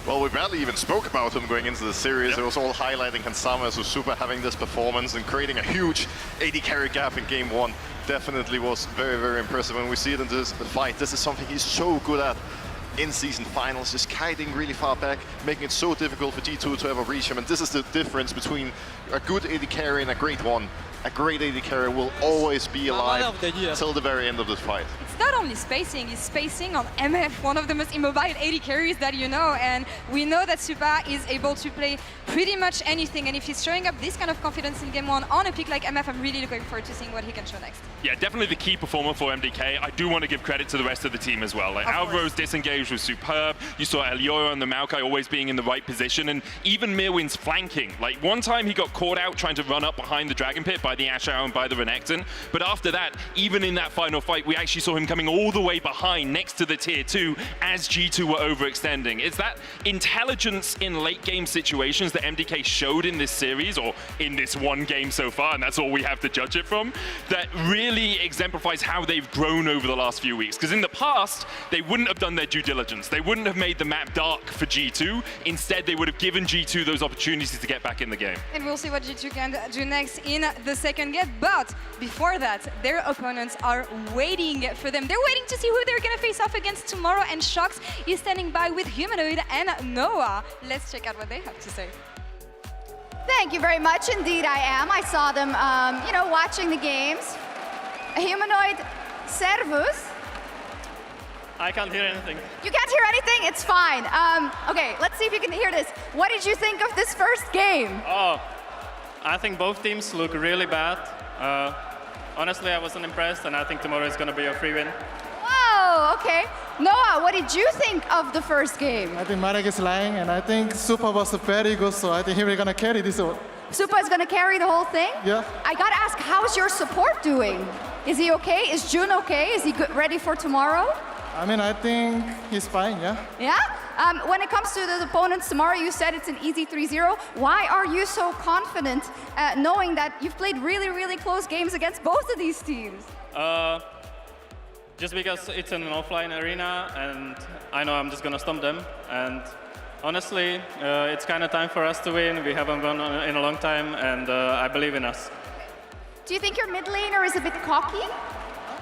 Well, we barely even spoke about him going into the series. It was all highlighting Hansama as Super having this performance and creating a huge AD carry gap in game 1. Definitely was very, very impressive. When we see it in this fight, this is something he's so good at. In-season finals, just kiting really far back, making it so difficult for G2 to ever reach him. And this is the difference between a good AD carry and a great one. A great AD carry will always be alive till the very end of this fight. it's not only spacing, he's spacing on MF, one of the most immobile AD carries that you know, and we know that Supa is able to play pretty much anything, and if he's showing up this kind of confidence in game 1 on a pick like MF, I'm really looking forward to seeing what he can show next. Yeah, definitely the key performer for MDK. I do want to give credit to the rest of the team as well. Like Alvaro's disengage was superb. You saw Eliora and the Maokai always being in the right position, and even Mirwin's flanking. Like one time he got caught out trying to run up behind the Dragon Pit by the Ash Arrow and by the Renekton, but after that, even in that final fight, we actually saw him coming all the way behind next to the tier 2 as G2 were overextending. It's that intelligence in late game situations that MDK showed in this series, or in this one game so far, and that's all we have to judge it from, that really exemplifies how they've grown over the last few weeks. Because in the past, they wouldn't have done their due diligence. They wouldn't have made the map dark for G2. Instead, they would have given G2 those opportunities to get back in the game. And we'll see what G2 can do next in the second game. But before that, their opponents are waiting for them. They're waiting to see who they're going to face off against tomorrow, and Shox is standing by with Humanoid and Noah. Let's check out what they have to say. Thank you very much. Indeed, I am. I saw them, you know, watching the games. Humanoid, servus. I can't hear anything. You can't hear anything? It's fine. Okay, let's see if you can hear this. What did you think of this first game? Oh, I think both teams look really bad. Honestly, I wasn't impressed, and I think tomorrow is going to be a free win. Whoa, okay. Noah, what did you think of the first game? I think Marek is lying, and I think Supa was very good, so I think he's going to carry this one. Supa is going to carry the whole thing? Yeah. I got to ask, how's your support doing? Is he okay? Is June okay? Is he ready for tomorrow? I mean, I think he's fine, yeah. Yeah? When it comes to the opponents tomorrow, you said it's an easy 3-0. Why are you so confident knowing that you've played really, really close games against both of these teams? Just because it's an offline arena, and I know I'm just going to stomp them. And honestly, it's kind of time for us to win. We haven't won in a long time, and I believe in us. Do you think your mid laner is a bit cocky?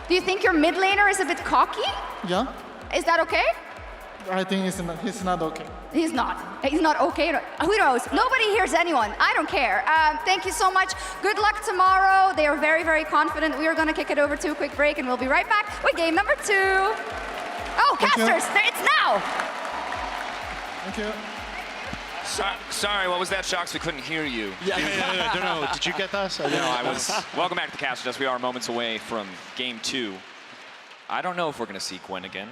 Do you think your mid laner is a bit cocky? Yeah. Is that okay? I think he's not okay. He's not. He's not okay. Who knows? Nobody hears anyone. I don't care. Thank you so much. Good luck tomorrow. They are very, very confident. We are going to kick it over to a quick break, and we'll be right back with game number 2. Oh, casters, it's now. Thank you. Sorry, what was that, Shox? We couldn't hear you. Yeah, I don't know. Did you get that? No, I was. Welcome back to the Casters. We are moments away from game 2. I don't know if we're going to see Gwen again.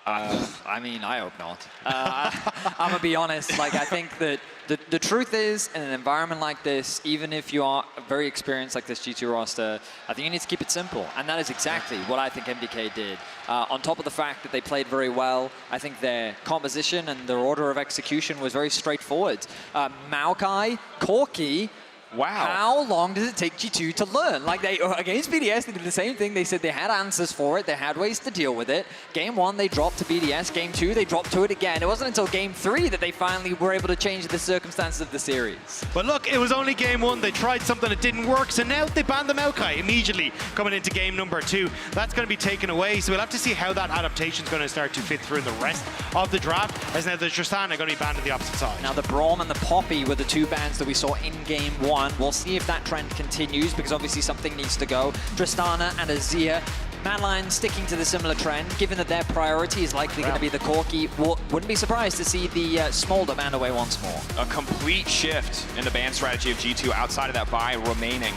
I mean, I hope not. I'm gonna be honest. Like, I think that the truth is, in an environment like this, even if you are very experienced like this G2 roster, I think you need to keep it simple, and that is exactly what I think MDK did. On top of the fact that they played very well, I think their composition and their order of execution was very straightforward. Maokai, Corki. Wow. How long does it take G2 to learn? Like, they against BDS, they did the same thing. They said they had answers for it. They had ways to deal with it. Game 1, they dropped to BDS. Game 2, they dropped to it again. It wasn't until Game 3 that they finally were able to change the circumstances of the series. But look, it was only game 1. They tried something that didn't work, so now they banned the Maokai immediately coming into game number 2. That's going to be taken away, so we'll have to see how that adaptation is going to start to fit through in the rest of the draft, as now the Tristana are going to be banned on the opposite side. Now, the Braum and the Poppy were the 2 bans that we saw in Game 1. We'll see if that trend continues, because obviously something needs to go. Tristana and Azir, Mad Lions sticking to the similar trend, given that their priority is likely going to be the Corki. Wouldn't be surprised to see the Smolder banned away once more. A complete shift in the ban strategy of G2 outside of that buy remaining.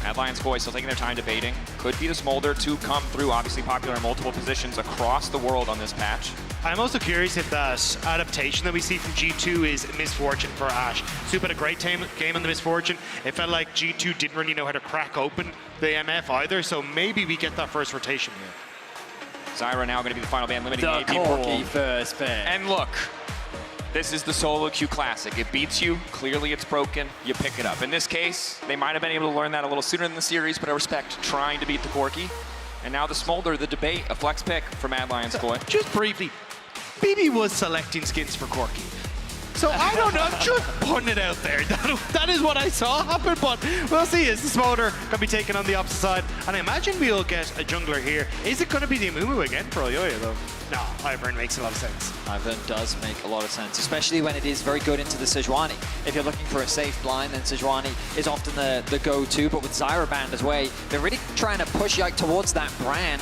Mad Lions boys still taking their time debating. Could be the Smolder to come through, obviously popular in multiple positions across the world on this patch. I'm also curious if that adaptation that we see from G2 is Misfortune for Ashe. Supa had a great game on the Misfortune. It felt like G2 didn't really know how to crack open the MF either, so maybe we get that first rotation here. Zyra now going to be the final ban, limiting the AP Corki rule. first pick. And look, this is the solo queue classic. It beats you, clearly it's broken, you pick it up. In this case, they might have been able to learn that a little sooner in the series, but I respect trying to beat the Corki. And now the Smolder, the debate, a flex pick for Mad Lions boy. Just briefly, BB was selecting skins for Corki. So I don't know, I'm just putting it out there. That is what I saw happen, but we'll see. Is the Smolder going to be taken on the opposite side? And I imagine we'll get a jungler here. Is it going to be the Amumu again for Olyoya, though? No, Ivern makes a lot of sense. Ivern does make a lot of sense, especially when it is very good into the Sejuani. If you're looking for a safe blind, then Sejuani is often the go-to, but with Zyra banned as well, they're really trying to push Yike towards that brand.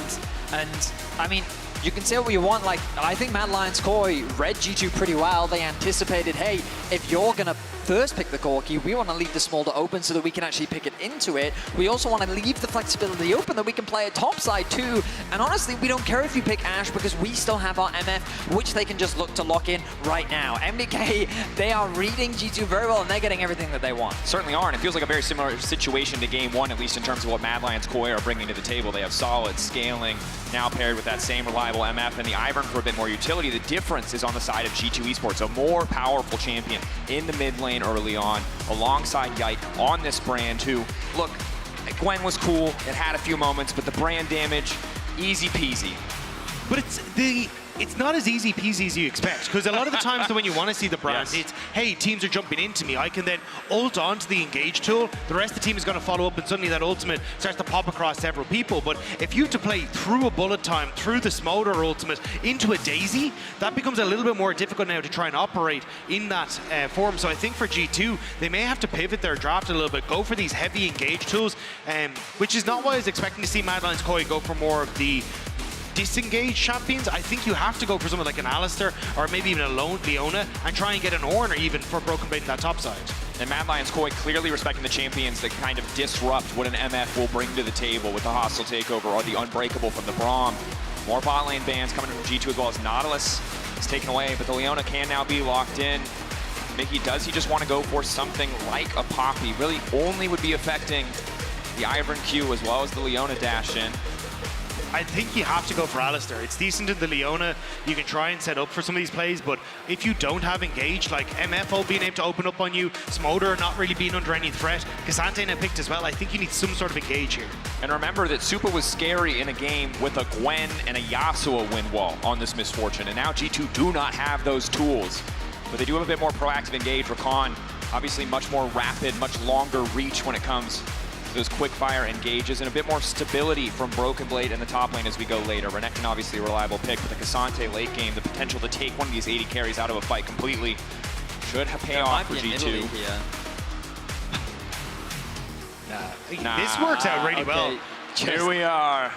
And I mean, you can say what you want. Like, I think Mad Lions Koi read G2 pretty well. They anticipated, hey, if you're going to first pick the Corki, we want to leave the Smolder open so that we can actually pick it into it. We also want to leave the flexibility open that we can play it topside too. And honestly, we don't care if you pick Ashe because we still have our MF, which they can just look to lock in right now. MDK, they are reading G2 very well, and they're getting everything that they want. Certainly are, and it feels like a very similar situation to Game 1, at least in terms of what Mad Lions Koi are bringing to the table. They have solid scaling, now paired with that same reliable MF, and the Ivern for a bit more utility. The difference is on the side of G2 Esports, a more powerful champion in the mid lane early on, alongside Yike on this brand who, look, Gwen was cool, it had a few moments, but the brand damage, easy peasy. But it's not as easy peasy as you expect, because a lot of the times when you want to see the brand, it's, hey, teams are jumping into me. I can then ult onto the engage tool. The rest of the team is going to follow up, and suddenly that ultimate starts to pop across several people. But if you have to play through a bullet time, through the Smolder ultimate, into a Daisy, that becomes a little bit more difficult now to try and operate in that form. So I think for G2, they may have to pivot their draft a little bit, go for these heavy engage tools, which is not what I was expecting to see Mad Lions Koi go for more of the disengaged champions. I think you have to go for someone like an Alistair or maybe even a Leona and try and get an Ornn or even for Broken Blade in that top side. And Mad Lions Koi clearly respecting the champions that kind of disrupt what an MF will bring to the table with the hostile takeover or the unbreakable from the Braum. More bot lane bans coming from G2 as well as Nautilus is taken away, but the Leona can now be locked in. Mickey, does he just want to go for something like a Poppy? Really only would be affecting the Ivern Q as well as the Leona dash in. I think you have to go for Alistair. It's decent in the Leona. You can try and set up for some of these plays, but if you don't have engage, like MFO being able to open up on you, Smolder not really being under any threat, Cassante now picked as well, I think you need some sort of engage here. And remember that Supa was scary in a game with a Gwen and a Yasuo wind wall on this Misfortune, and now G2 do not have those tools, but they do have a bit more proactive engage. Rakan, obviously much more rapid, much longer reach when it comes those quick fire engages, and a bit more stability from Broken Blade in the top lane as we go later. Renekton obviously a reliable pick, but the Cassante late game, the potential to take one of these 80 carries out of a fight completely should have pay off for G2. This works out really well. Here we are.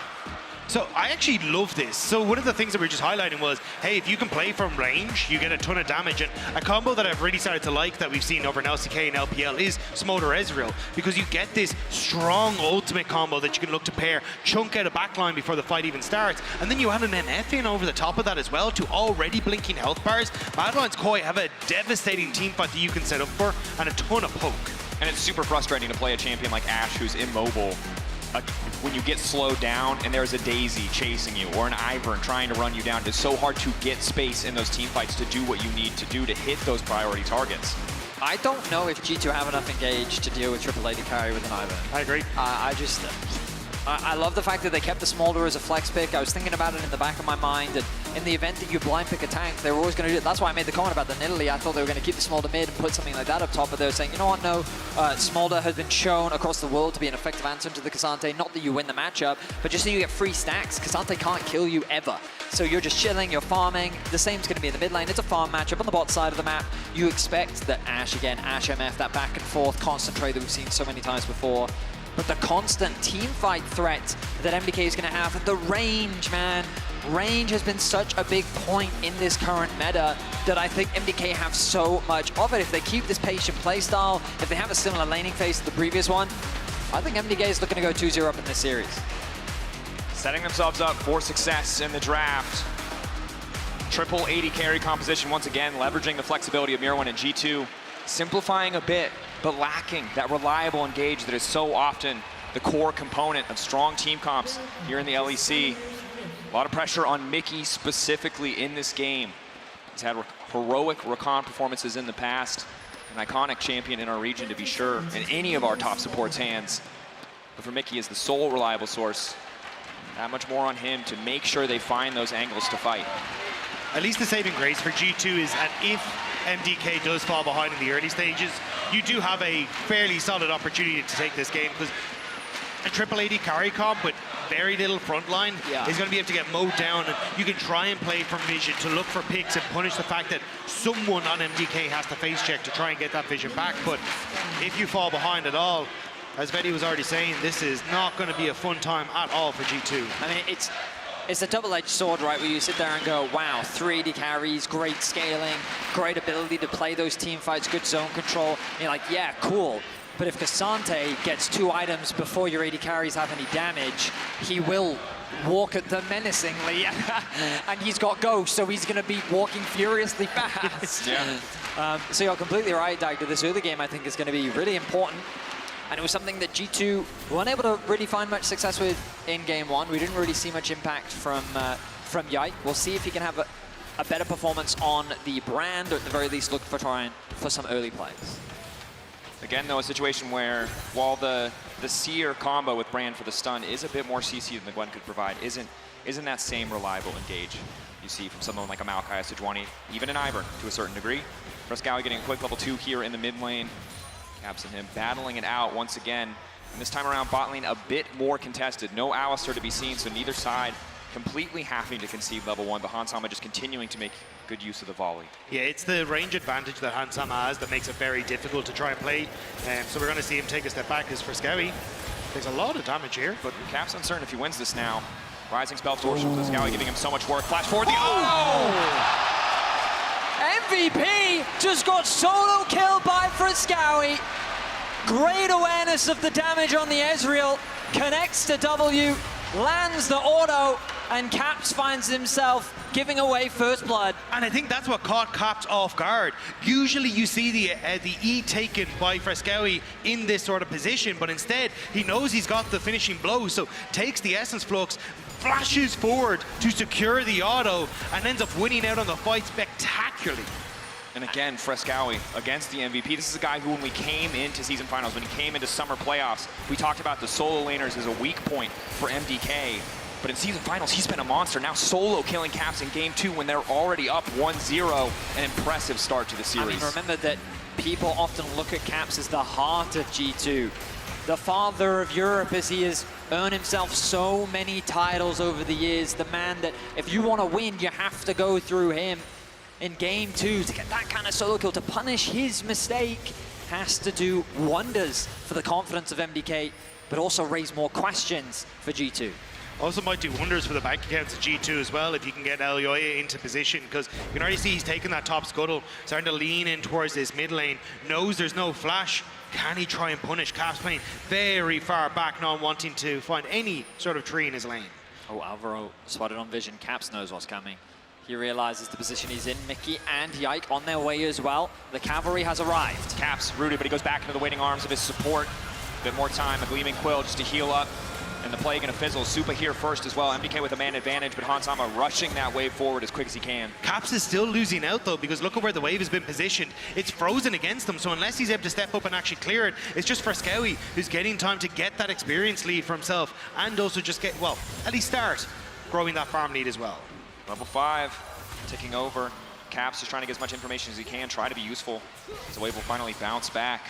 So I actually love this. So one of the things that we were just highlighting was, hey, if you can play from range, you get a ton of damage. And a combo that I've really started to like that we've seen over in LCK and LPL is Smolder Ezreal, because you get this strong ultimate combo that you can look to pair, chunk out a backline before the fight even starts. And then you add an MF in over the top of that as well to already blinking health bars. Mad Lions Koi have a devastating team fight that you can set up for and a ton of poke. And it's super frustrating to play a champion like Ashe who's immobile. When you get slowed down and there's a Daisy chasing you or an Ivern trying to run you down, it's so hard to get space in those team fights to do what you need to do to hit those priority targets. I don't know if G2 have enough engage to deal with triple AD carry with an Ivern. I agree. I love the fact that they kept the Smolder as a flex pick. I was thinking about it in the back of my mind that in the event that you blind pick a tank, they were always going to do it. That's why I made the comment about the Nidalee. I thought they were going to keep the Smolder mid and put something like that up top, but they were saying, you know what, no, Smolder has been shown across the world to be an effective answer to the Cassante. Not that you win the matchup, but just so you get free stacks. Cassante can't kill you ever. So you're just chilling, you're farming. The same's going to be in the mid lane. It's a farm matchup on the bot side of the map. You expect that Ashe MF, that back and forth concentrate that we've seen so many times before. But the constant team fight threat that MDK is going to have, the range, man. Range has been such a big point in this current meta that I think MDK have so much of it. If they keep this patient playstyle, if they have a similar laning phase to the previous one, I think MDK is looking to go 2-0 up in this series. Setting themselves up for success in the draft. Triple 80 carry composition once again, leveraging the flexibility of Mirwin and G2, simplifying a bit, but lacking that reliable engage that is so often the core component of strong team comps here in the LEC. A lot of pressure on Mickey specifically in this game. He's had heroic Rakan performances in the past, an iconic champion in our region to be sure, in any of our top supports' hands. But for Mickey as the sole reliable source, that much more on him to make sure they find those angles to fight. At least the saving grace for G2 is that if MDK does fall behind in the early stages, you do have a fairly solid opportunity to take this game, because a triple AD carry comp with very little front line is going to be able to get mowed down, and you can try and play from vision to look for picks and punish the fact that someone on MDK has to face check to try and get that vision back. But if you fall behind at all, as Vetty was already saying, this is not going to be a fun time at all for G2. I mean, it's a double-edged sword, right, where you sit there and go, wow, 3 AD carries, great scaling, great ability to play those team fights, good zone control. And you're like, yeah, cool. But if Cassante gets 2 items before your AD carries have any damage, he will walk at them menacingly. And he's got Ghost, so he's going to be walking furiously fast. Yeah. So you're completely right, Dagda. This early game, I think, is going to be really important. And it was something that G2 weren't able to really find much success with in game 1. We didn't really see much impact from Yike. We'll see if he can have a better performance on the brand, or at the very least look for trying for some early plays. Again, though, a situation where while the Seer combo with Brand for the stun is a bit more CC than the Gwen could provide, isn't that same reliable engage you see from someone like a Maokai, a Sejuani, even an Ivern to a certain degree. Frescowi getting a quick level 2 here in the mid lane. Caps and him battling it out once again. And this time around, bot lane a bit more contested. No Alistar to be seen, so neither side completely having to concede level 1, but Hansama just continuing to make good use of the volley. Yeah, it's the range advantage that Hansama has that makes it very difficult to try and play. So we're going to see him take a step back as Frescowi takes a lot of damage here. But Cap's uncertain if he wins this now. Rising spell torsion from Frescowi giving him so much work. Flash forward the... MVP just got solo killed by Frescowi. Great awareness of the damage on the Ezreal. Connects to W, lands the auto, and Caps finds himself giving away first blood. And I think that's what caught Caps off guard. Usually you see the E taken by Frescowi in this sort of position, but instead he knows he's got the finishing blow, so takes the Essence Flux, flashes forward to secure the auto, and ends up winning out on the fight spectacularly. And again, Frescowi against the MVP. This is a guy who, when we came into season finals, when he came into summer playoffs, we talked about the solo laners as a weak point for MDK. But in season finals, he's been a monster. Now solo killing Caps in game 2 when they're already up 1-0. An impressive start to the series. I mean, remember that people often look at Caps as the heart of G2. The father of Europe, as he has earned himself so many titles over the years. The man that, if you want to win, you have to go through him. In game 2, to get that kind of solo kill, to punish his mistake, has to do wonders for the confidence of MDK, but also raise more questions for G2. Also might do wonders for the bank accounts of G2 as well if you can get Elioya into position, because you can already see he's taking that top scuttle, starting to lean in towards this mid lane, knows there's no flash. Can he try and punish? Caps playing very far back, not wanting to find any sort of tree in his lane. Oh, Alvaro spotted on vision. Caps knows what's coming. He realizes the position he's in. Mickey and Yike on their way as well. The cavalry has arrived. Caps rooted, but he goes back into the waiting arms of his support. A bit more time, a Gleaming Quill just to heal up. And the play gonna fizzle. Supa here first as well. MDK with a man advantage, but Hansama rushing that wave forward as quick as he can. Caps is still losing out though, because look at where the wave has been positioned. It's frozen against them, so unless he's able to step up and actually clear it, it's just Frescowi who's getting time to get that experience lead for himself, and also just get, well, at least start growing that farm lead as well. Level 5, ticking over. Caps just trying to get as much information as he can, try to be useful. The wave will finally bounce back.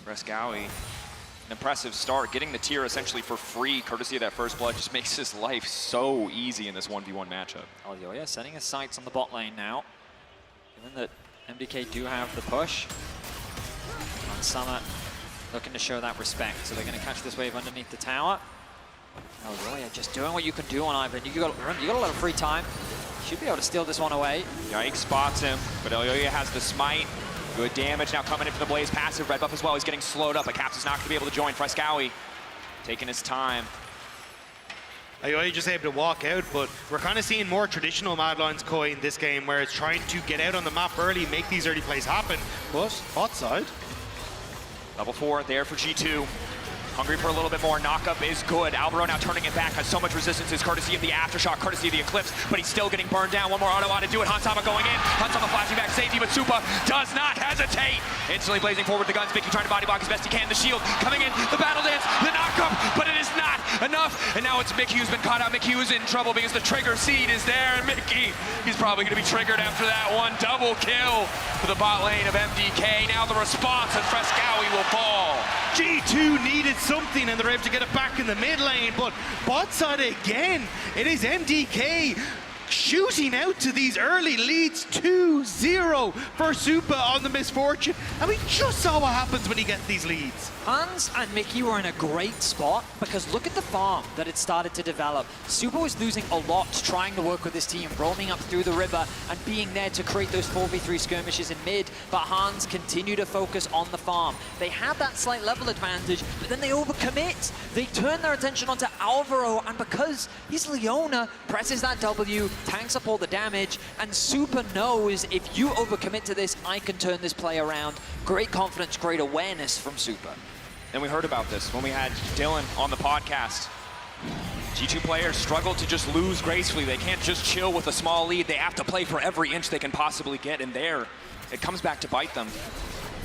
Frescowi, an impressive start, getting the tier essentially for free, courtesy of that first blood, just makes his life so easy in this 1v1 matchup. Elioya setting his sights on the bot lane now. Given that MDK do have the push, Hansama looking to show that respect, so they're going to catch this wave underneath the tower. Elioya just doing what you can do on Ivan. Remember, you got a lot of free time. Should be able to steal this one away. Yike spots him, but Elioya has the smite. Good damage now coming in for the Blaze passive. Red buff as well. He's getting slowed up, but Caps is not going to be able to join. Frescowi taking his time. Elioya just able to walk out, but we're kind of seeing more traditional Mad Lions Koi in this game, where it's trying to get out on the map early, make these early plays happen. But bot side, Level 4 there for G2. Hungry for a little bit more. Knockup is good. Alvaro now turning it back. Has so much resistance. Is courtesy of the Aftershock, courtesy of the Eclipse, but he's still getting burned down. One more auto to do it. Hansama going in. Hansama flashing back safety, but Supa does not hesitate. Instantly blazing forward the guns. Mickey trying to body block as best he can. The shield coming in. The battle dance. The knockup, but it is not enough. And now it's Mickey who's been caught out. Mickey who's in trouble because the trigger seed is there. And Mickey, he's probably going to be triggered after that one. Double kill for the bot lane of MDK. Now the response, and Frescowi will fall. G2 needed something, and they're able to get it back in the mid lane, but bot side again, it is MDK shooting out to these early leads, 2-0 for Supa on the Misfortune. And we just saw what happens when he gets these leads. Hans and Mickey were in a great spot because look at the farm that it started to develop. Supa was losing a lot trying to work with his team, roaming up through the river and being there to create those 4v3 skirmishes in mid, but Hans continued to focus on the farm. They had that slight level advantage, but then they overcommit. They turn their attention onto Alvaro, and because he's Leona, presses that W, tanks up all the damage, and Supa knows if you overcommit to this, I can turn this play around. Great confidence, great awareness from Supa. And we heard about this when we had Dylan on the podcast. G2 players struggle to just lose gracefully. They can't just chill with a small lead. They have to play for every inch they can possibly get, and there, it comes back to bite them.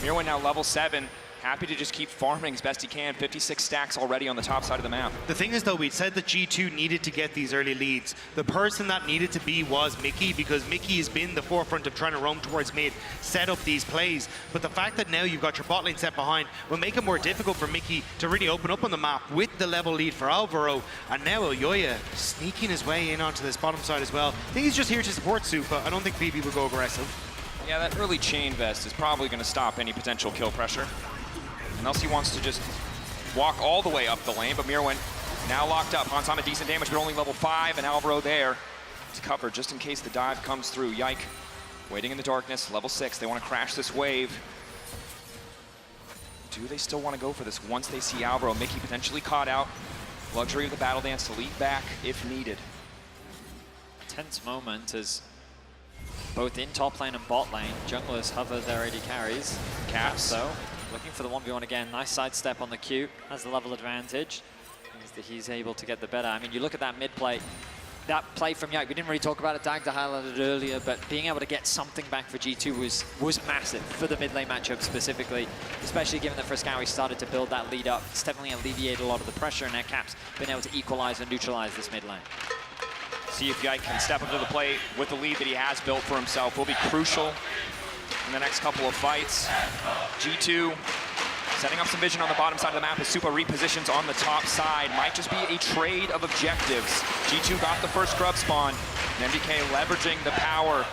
Mirwin now level 7. Happy to just keep farming as best he can. 56 stacks already on the top side of the map. The thing is, though, we said that G2 needed to get these early leads. The person that needed to be was Mickey, because Mickey has been the forefront of trying to roam towards mid, set up these plays. But the fact that now you've got your bot lane set behind will make it more difficult for Mickey to really open up on the map with the level lead for Alvaro. And now Elyoya sneaking his way in onto this bottom side as well. I think he's just here to support Supa. I don't think BB will go aggressive. Yeah, that early chain vest is probably going to stop any potential kill pressure. Unless he wants to just walk all the way up the lane, but Mirwin now locked up. Hans on a decent damage, but only level 5, and Alvaro there to cover just in case the dive comes through. Yike waiting in the darkness, level 6. They want to crash this wave. Do they still want to go for this once they see Alvaro? Mickey potentially caught out. Luxury of the battle dance to lead back if needed. Tense moment as both in top lane and bot lane, junglers hover their AD carries. Caps though, looking for the 1v1 again. Nice sidestep on the Q, has the level advantage. Means that he's able to get the better. I mean, you look at that mid play, that play from Yike, we didn't really talk about it, Dagda highlighted it earlier, but being able to get something back for G2 was massive for the mid lane matchup specifically, especially given that Friskawi started to build that lead up. It's definitely alleviated a lot of the pressure, and their Caps been able to equalize and neutralize this mid lane. See if Yike can step up to the plate with the lead that he has built for himself. Will be crucial in the next couple of fights. G2 setting up some vision on the bottom side of the map as Supa repositions on the top side. Might just be a trade of objectives. G2 got the first grub spawn, and MDK leveraging the power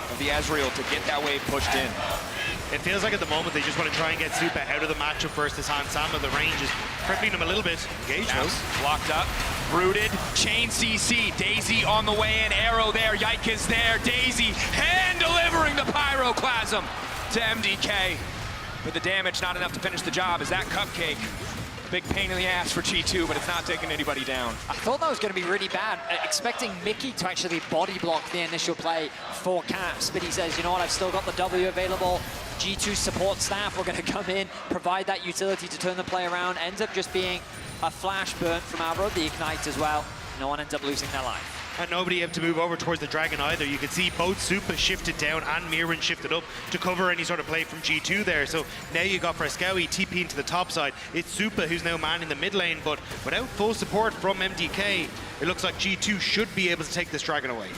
of the Ezreal to get that wave pushed in. It feels like at the moment they just want to try and get Supa out of the matchup versus Hans Sama. The range is crippling him a little bit. Engage though. Locked up, rooted, chain CC, Daisy on the way in, arrow there, Yike is there, Daisy hand delivering the pyroclasm to MDK. But the damage not enough to finish the job. Is that cupcake? Big pain in the ass for G2, but it's not taking anybody down. I thought that was going to be really bad, expecting Mickey to actually body block the initial play for Caps, but he says, you know what, I've still got the W available. G2 support staff are going to come in, provide that utility to turn the play around. Ends up just being a flash burn from Alvaro, the Ignite as well. No one ends up losing their life. And nobody able to move over towards the Dragon either. You can see both Supa shifted down and Mirwin shifted up to cover any sort of play from G2 there. So now you got Friskawi TP into the top side. It's Supa who's now manning the mid lane, but without full support from MDK, it looks like G2 should be able to take this Dragon away.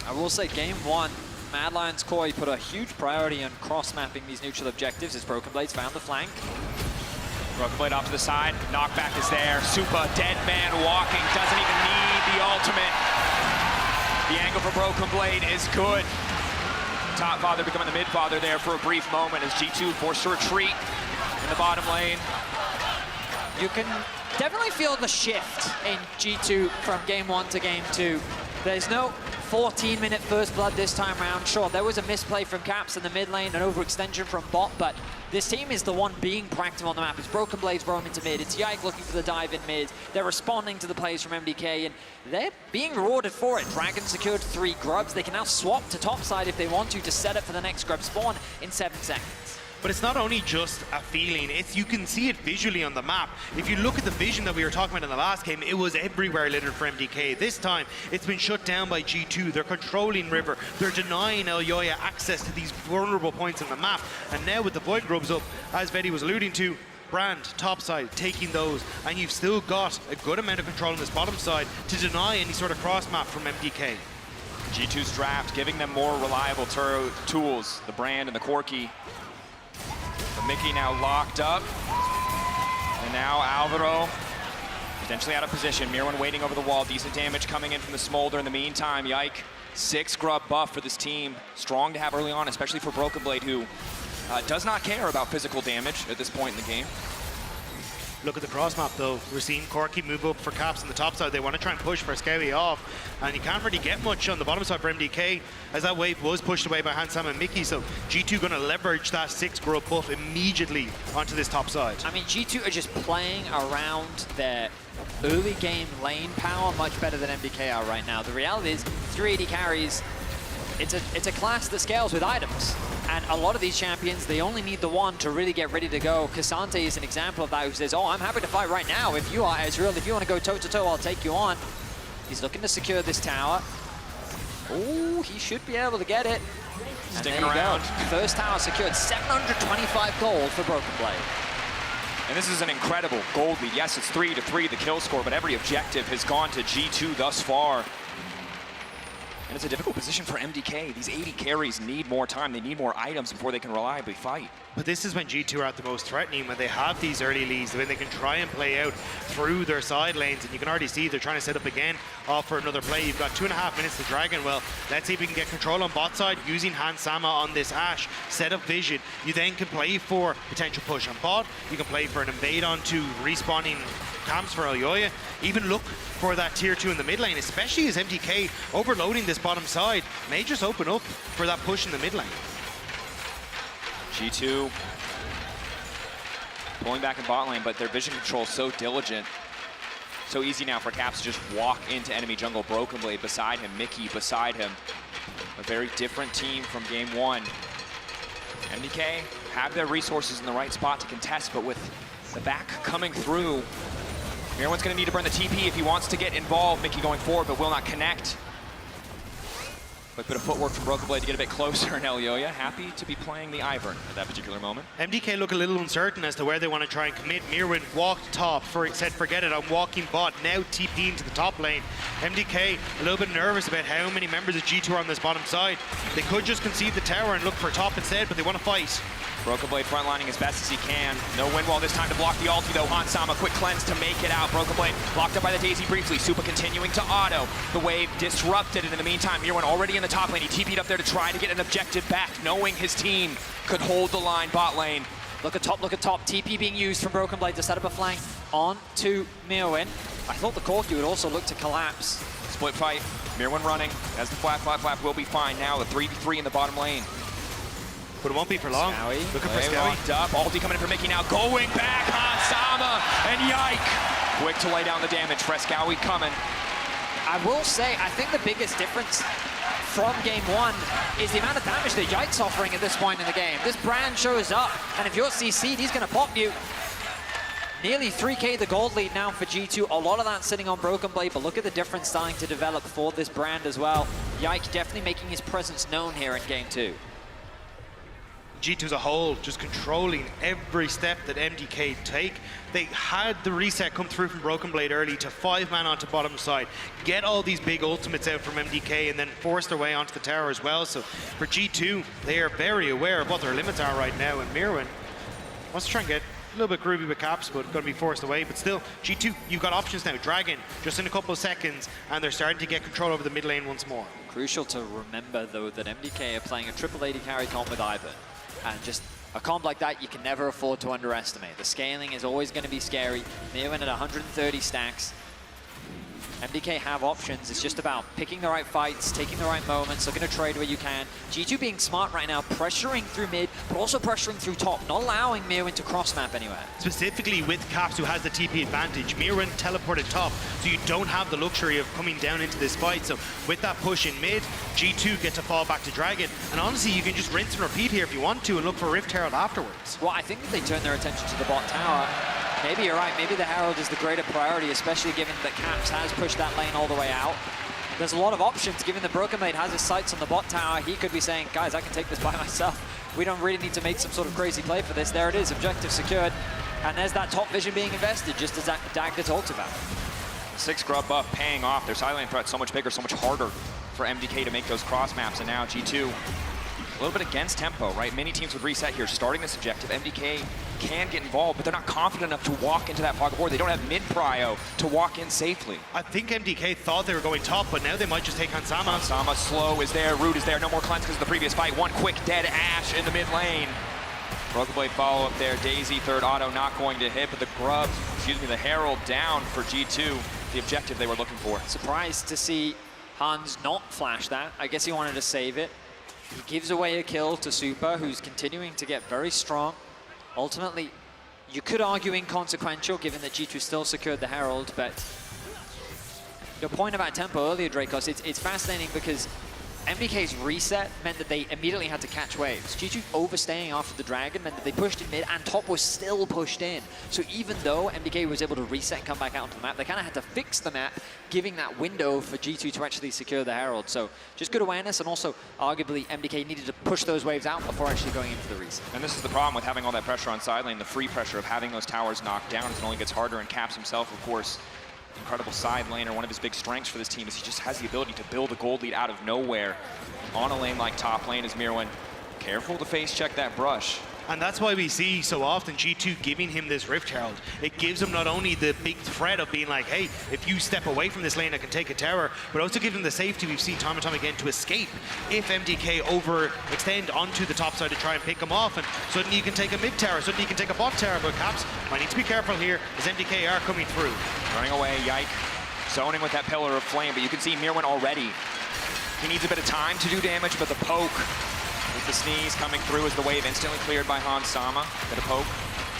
I will say game 1, Mad Lions Koi put a huge priority on cross-mapping these neutral objectives as Broken Blades found the flank. Broken Blade off to the side, knockback is there. Supa, dead man walking, doesn't even need the ultimate. The angle for Broken Blade is good. Top father becoming the mid father there for a brief moment as G2 forced to retreat in the bottom lane. You can definitely feel the shift in G2 from game 1 to game 2. There's no 14-minute first blood this time around. Sure, there was a misplay from Caps in the mid lane, an overextension from bot, but this team is the one being proactive on the map. It's Broken Blades roaming to mid. It's Yike looking for the dive in mid. They're responding to the plays from MDK, and they're being rewarded for it. Dragon secured 3 grubs. They can now swap to top side if they want to set up for the next grub spawn in 7 seconds. But it's not only just a feeling, it's you can see it visually on the map. If you look at the vision that we were talking about in the last game, it was everywhere littered for MDK. This time, it's been shut down by G2. They're controlling River. They're denying Elyoya access to these vulnerable points on the map. And now with the Void Grubs up, as Vetty was alluding to, Brand, topside, taking those, and you've still got a good amount of control on this bottom side to deny any sort of cross map from MDK. G2's draft giving them more reliable tools, the Brand and the Corki. But Mickey now locked up, and now Alvaro Potentially out of position. Mirwin waiting over the wall. Decent damage coming in from the Smolder in the meantime. Yike, 6 grub buff for this team. Strong to have early on, especially for Broken Blade, who does not care about physical damage at this point in the game. Look at the cross map though. We're seeing Corky move up for Caps on the top side. They want to try and push for Scowie off, and you can't really get much on the bottom side for MDK, as that wave was pushed away by Hansam and Mickey. So G2 going to leverage that 6 grub buff immediately onto this top side. I mean, G2 are just playing around their early game lane power much better than MDK are right now. The reality is 380 carries. It's a class that scales with items. And a lot of these champions, they only need the one to really get ready to go. Cassante is an example of that, who says, oh, I'm happy to fight right now. If you are Ezreal, if you want to go toe-to-toe, I'll take you on. He's looking to secure this tower. Oh, he should be able to get it. Sticking around. First tower secured, 725 gold for Broken Blade. And this is an incredible gold lead. Yes, it's 3-3, the kill score, but every objective has gone to G2 thus far. And it's a difficult position for MDK. These 80 carries need more time. They need more items before they can reliably fight. But this is when G2 are at the most threatening, when they have these early leads, when they can try and play out through their side lanes. And you can already see they're trying to set up again for another play. You've got 2.5 minutes to Dragon. Well, let's see if we can get control on bot side using Hans Sama on this Ashe. Set up vision. You then can play for potential push on bot. You can play for an invade onto respawning camps for Elyoya. Even look for that tier 2 in the mid lane, especially as MDK overloading this bottom side may just open up for that push in the mid lane. G2 pulling back in bot lane, but their vision control is so diligent. So easy now for Caps to just walk into enemy jungle. Broken Blade beside him, Mickey beside him. A very different team from game 1. MDK have their resources in the right spot to contest, but with the back coming through, Mirwin's going to need to burn the TP if he wants to get involved. Mickey going forward, but will not connect. Quick bit of footwork from Broken Blade to get a bit closer, and Elyoya happy to be playing the Ivern at that particular moment. MDK look a little uncertain as to where they want to try and commit. Mirwin walked top, said forget it, I'm walking bot, now TP into the top lane. MDK a little bit nervous about how many members of G2 are on this bottom side. They could just concede the tower and look for top instead, but they want to fight. Broken Blade frontlining as best as he can. No wind wall this time to block the ulti though. Hansama, quick cleanse to make it out. Broken Blade blocked up by the Daisy briefly. Supa continuing to auto. The wave disrupted, and in the meantime, Mirwin already in the top lane. He TP'd up there to try to get an objective back, knowing his team could hold the line bot lane. Look at top, look at top. TP being used from Broken Blade to set up a flank onto Mirwin. I thought the Corki would also look to collapse. Split fight, Mirwin running. As the flap will be fine now. The 3v3 in the bottom lane. But it won't be for long. Scowie. Looking for Scowie. Locked up. Ulti coming in for Mickey now. Going back. Hansama and Yike. Quick to lay down the damage. Frescowie coming. I will say, I think the biggest difference from game 1 is the amount of damage that Yike's offering at this point in the game. This brand shows up, and if you're CC'd, he's going to pop you. Nearly 3k the gold lead now for G2. A lot of that sitting on Broken Blade, but look at the difference starting to develop for this brand as well. Yike definitely making his presence known here in game 2. G2 as a whole just controlling every step that MDK take. They had the reset come through from Broken Blade early to 5-man onto bottom side, get all these big ultimates out from MDK, and then force their way onto the tower as well. So for G2, they are very aware of what their limits are right now, and Mirwin wants to try and get a little bit groovy with Caps, but going to be forced away. But still, G2, you've got options now. Dragon, just in a couple of seconds, and they're starting to get control over the mid lane once more. Crucial to remember, though, that MDK are playing a triple AD carry comp with Ivern. And just a comp like that, you can never afford to underestimate. The scaling is always going to be scary. Mirwin at 130 stacks. MDK have options. It's just about picking the right fights, taking the right moments, looking to trade where you can. G2 being smart right now, pressuring through mid, but also pressuring through top, not allowing Mirwin to cross-map anywhere. Specifically with Caps, who has the TP advantage, Mirwin teleported top, so you don't have the luxury of coming down into this fight. So with that push in mid, G2 get to fall back to Dragon. And honestly, you can just rinse and repeat here if you want to and look for Rift Herald afterwards. Well, I think that they turn their attention to the bot tower. Maybe you're right, maybe the Herald is the greater priority, especially given that Caps has pushed that lane all the way out. There's a lot of options, given that Broken Blade has his sights on the bot tower. He could be saying, guys, I can take this by myself. We don't really need to make some sort of crazy play for this. There it is, objective secured. And there's that top vision being invested, just as Dagda talked about. 6 grub buff paying off. Their side lane threat so much bigger, so much harder for MDK to make those cross maps. And now G2 a little bit against tempo, right? Many teams would reset here, starting this objective. MDK can get involved, but they're not confident enough to walk into that pocket board. They don't have mid-prio to walk in safely. I think MDK thought they were going top, but now they might just take Hansama. Hansama slow is there, Root is there, no more cleanse because of the previous fight. One quick dead Ashe in the mid lane. Broken Blade follow up there, Daisy, third auto not going to hit, but the Grub, the Herald down for G2, the objective they were looking for. Surprised to see Hans not flash that. I guess he wanted to save it. He gives away a kill to Super, who's continuing to get very strong. Ultimately, you could argue inconsequential, given that G2 still secured the Herald, but your point about tempo earlier, Dracos, it's fascinating because MDK's reset meant that they immediately had to catch waves. G2 overstaying after the Dragon meant that they pushed in mid and top was still pushed in. So even though MDK was able to reset and come back out onto the map, they kind of had to fix the map, giving that window for G2 to actually secure the Herald. So just good awareness, and also arguably MDK needed to push those waves out before actually going into the reset. And this is the problem with having all that pressure on side lane, the free pressure of having those towers knocked down. It only gets harder, and Caps himself, of course, incredible side laner. One of his big strengths for this team is he just has the ability to build a gold lead out of nowhere on a lane like top lane. As Mirwin careful to face check that brush. And that's why we see so often G2 giving him this Rift Herald. It gives him not only the big threat of being like, hey, if you step away from this lane, I can take a tower, but also give him the safety we've seen time and time again to escape if MDK overextend onto the top side to try and pick him off, and suddenly you can take a mid tower, suddenly you can take a bot tower. But Caps might need to be careful here as MDK are coming through. Running away, Yike, zoning with that Pillar of Flame, but you can see Mirwin already. He needs a bit of time to do damage, but the poke with the sneeze coming through as the wave instantly cleared by Hansama. Bit of poke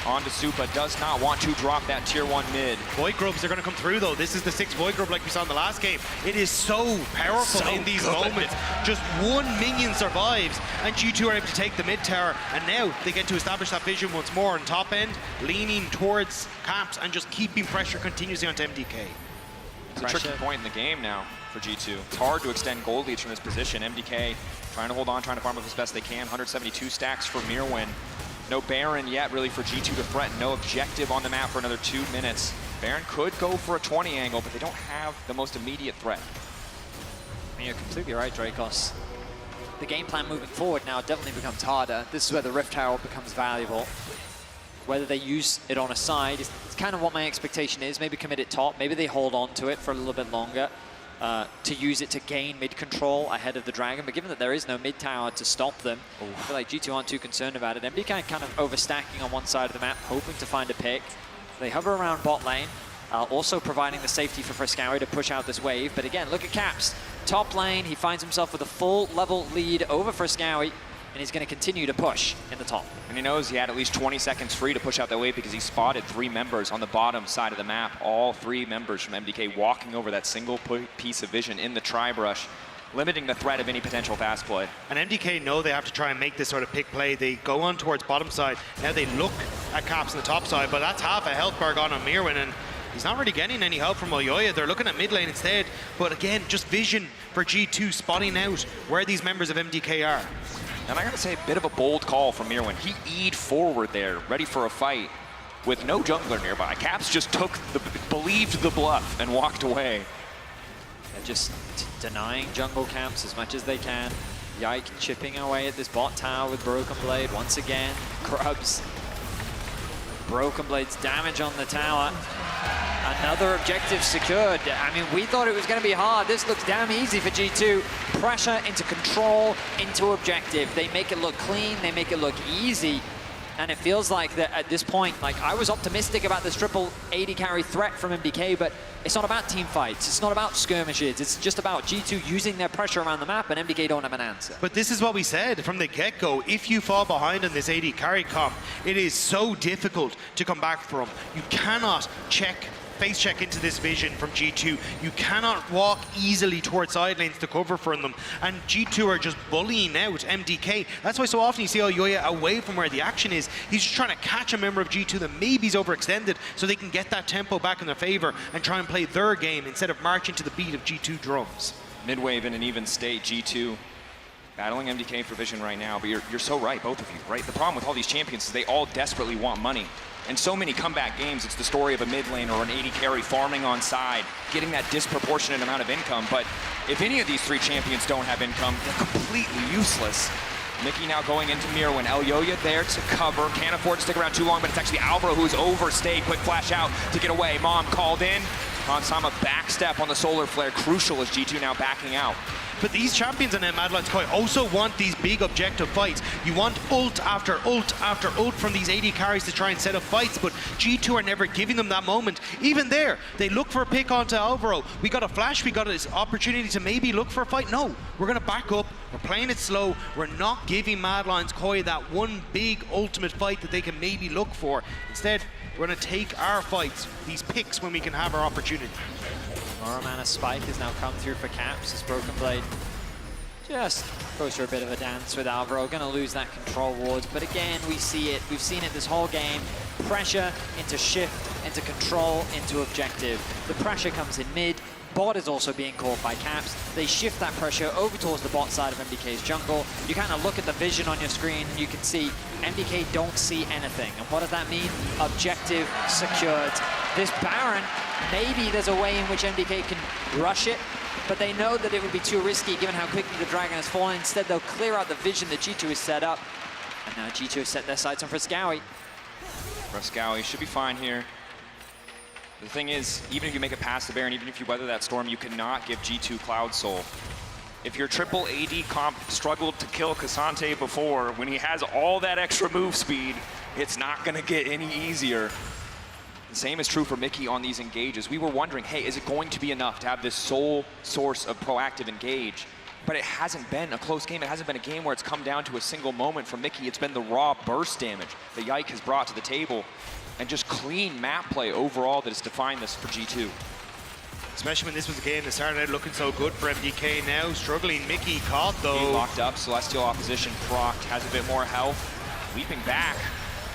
onto Supa, does not want to drop that tier 1 mid. Void Grubs are going to come through though. This is the 6th Void Grub like we saw in the last game. It is so powerful in these moments. Just one minion survives and G2 are able to take the mid tower, and now they get to establish that vision once more on top end, leaning towards Caps and just keeping pressure continuously onto MDK. It's a tricky point in the game now for G2. It's hard to extend gold leads from this position. MDK trying to hold on, trying to farm up as best they can. 172 stacks for Mirwin. No Baron yet really for G2 to threaten. No objective on the map for another 2 minutes. Baron could go for a 20 angle, but they don't have the most immediate threat. I mean, you're completely right, Dracos. The game plan moving forward now definitely becomes harder. This is where the Rift Herald becomes valuable. Whether they use it on a side, it's kind of what my expectation is. Maybe commit it top, maybe they hold on to it for a little bit longer to use it to gain mid control ahead of the Dragon. But given that there is no mid tower to stop them, I feel like G2 aren't too concerned about it. MDK kind of overstacking on one side of the map, hoping to find a pick. They hover around bot lane, also providing the safety for Frescowy to push out this wave. But again, look at Caps. Top lane, he finds himself with a full level lead over Frescowy, and he's going to continue to push in the top. And he knows he had at least 20 seconds free to push out that wave because he spotted 3 members on the bottom side of the map. All 3 members from MDK walking over that single piece of vision in the tri-brush, limiting the threat of any potential fast play. And MDK know they have to try and make this sort of pick play. They go on towards bottom side. Now they look at Caps on the top side, but that's half a health bar gone on Mirwin, and he's not really getting any help from Oyoya. They're looking at mid lane instead. But again, just vision for G2, spotting out where these members of MDK are. And I gotta say, a bit of a bold call from Mirwin. He E'd forward there, ready for a fight, with no jungler nearby. Caps just believed the bluff and walked away. They're just denying jungle camps as much as they can. Yike chipping away at this bot tower with Broken Blade once again. Grubs. Broken Blade's damage on the tower. Another objective secured. I mean, we thought it was going to be hard. This looks damn easy for G2. Pressure into control, into objective. They make it look clean, they make it look easy. And it feels like that at this point, like I was optimistic about this triple 80 carry threat from MDK, but it's not about team fights. It's not about skirmishes. It's just about G2 using their pressure around the map, and MDK don't have an answer. But this is what we said from the get-go. If you fall behind on this 80 carry comp, it is so difficult to come back from. You cannot face check into this vision from G2. You cannot walk easily towards side lanes to cover from them. And G2 are just bullying out MDK. That's why so often you see Oyoya away from where the action is. He's just trying to catch a member of G2 that maybe he's overextended so they can get that tempo back in their favor and try and play their game instead of marching to the beat of G2 drums. Midwave in an even state, G2 battling MDK for vision right now, but you're so right, both of you, right? The problem with all these champions is they all desperately want money. In so many comeback games, it's the story of a mid lane or an 80 carry farming on side, getting that disproportionate amount of income. But if any of these 3 champions don't have income, they're completely useless. Mickey now going into Mirwin. Elyoya there to cover. Can't afford to stick around too long, but it's actually Alvaro who's overstayed. Quick flash out to get away. Mom called in. Hansama backstep on the solar flare. Crucial as G2 now backing out. But these champions in Mad Lions Koi also want these big objective fights. You want ult after ult after ult from these AD carries to try and set up fights, but G2 are never giving them that moment. Even there, they look for a pick onto Alvaro. We got a flash, we got this opportunity to maybe look for a fight. No, we're gonna back up, we're playing it slow, we're not giving Mad Lions Koi that one big ultimate fight that they can maybe look for. Instead, we're gonna take our fights, these picks when we can have our opportunity. Moromana Spike has now come through for Caps as Broken Blade just goes for a bit of a dance with Alvaro. Gonna lose that control ward, but again, we see it. We've seen it this whole game. Pressure into shift, into control, into objective. The pressure comes in mid. Bot is also being caught by Caps. They shift that pressure over towards the bot side of MDK's jungle. You kind of look at the vision on your screen and you can see MDK don't see anything. And what does that mean? Objective secured. This Baron, maybe there's a way in which MDK can rush it, but they know that it would be too risky given how quickly the Dragon has fallen. Instead, they'll clear out the vision that G2 has set up. And now G2 has set their sights on Frescowy. Frescowy should be fine here. The thing is, even if you make it past the Baron, even if you weather that storm, you cannot give G2 Cloud Soul. If your triple AD comp struggled to kill Cassante before, when he has all that extra move speed, it's not gonna get any easier. The same is true for Mickey on these engages. We were wondering, hey, is it going to be enough to have this sole source of proactive engage? But it hasn't been a close game. It hasn't been a game where it's come down to a single moment from Mickey. It's been the raw burst damage that Yike has brought to the table and just clean map play overall that has defined this for G2. Especially when this was a game that started out looking so good for MDK, now struggling. Mickey caught though. He locked up, Celestial opposition procced, has a bit more health. Leaping back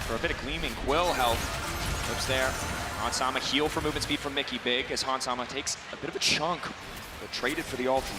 for a bit of Gleaming Quill health. Flips there. Hansama heal for movement speed from Mickey big as Hansama takes a bit of a chunk, but traded for the ulti.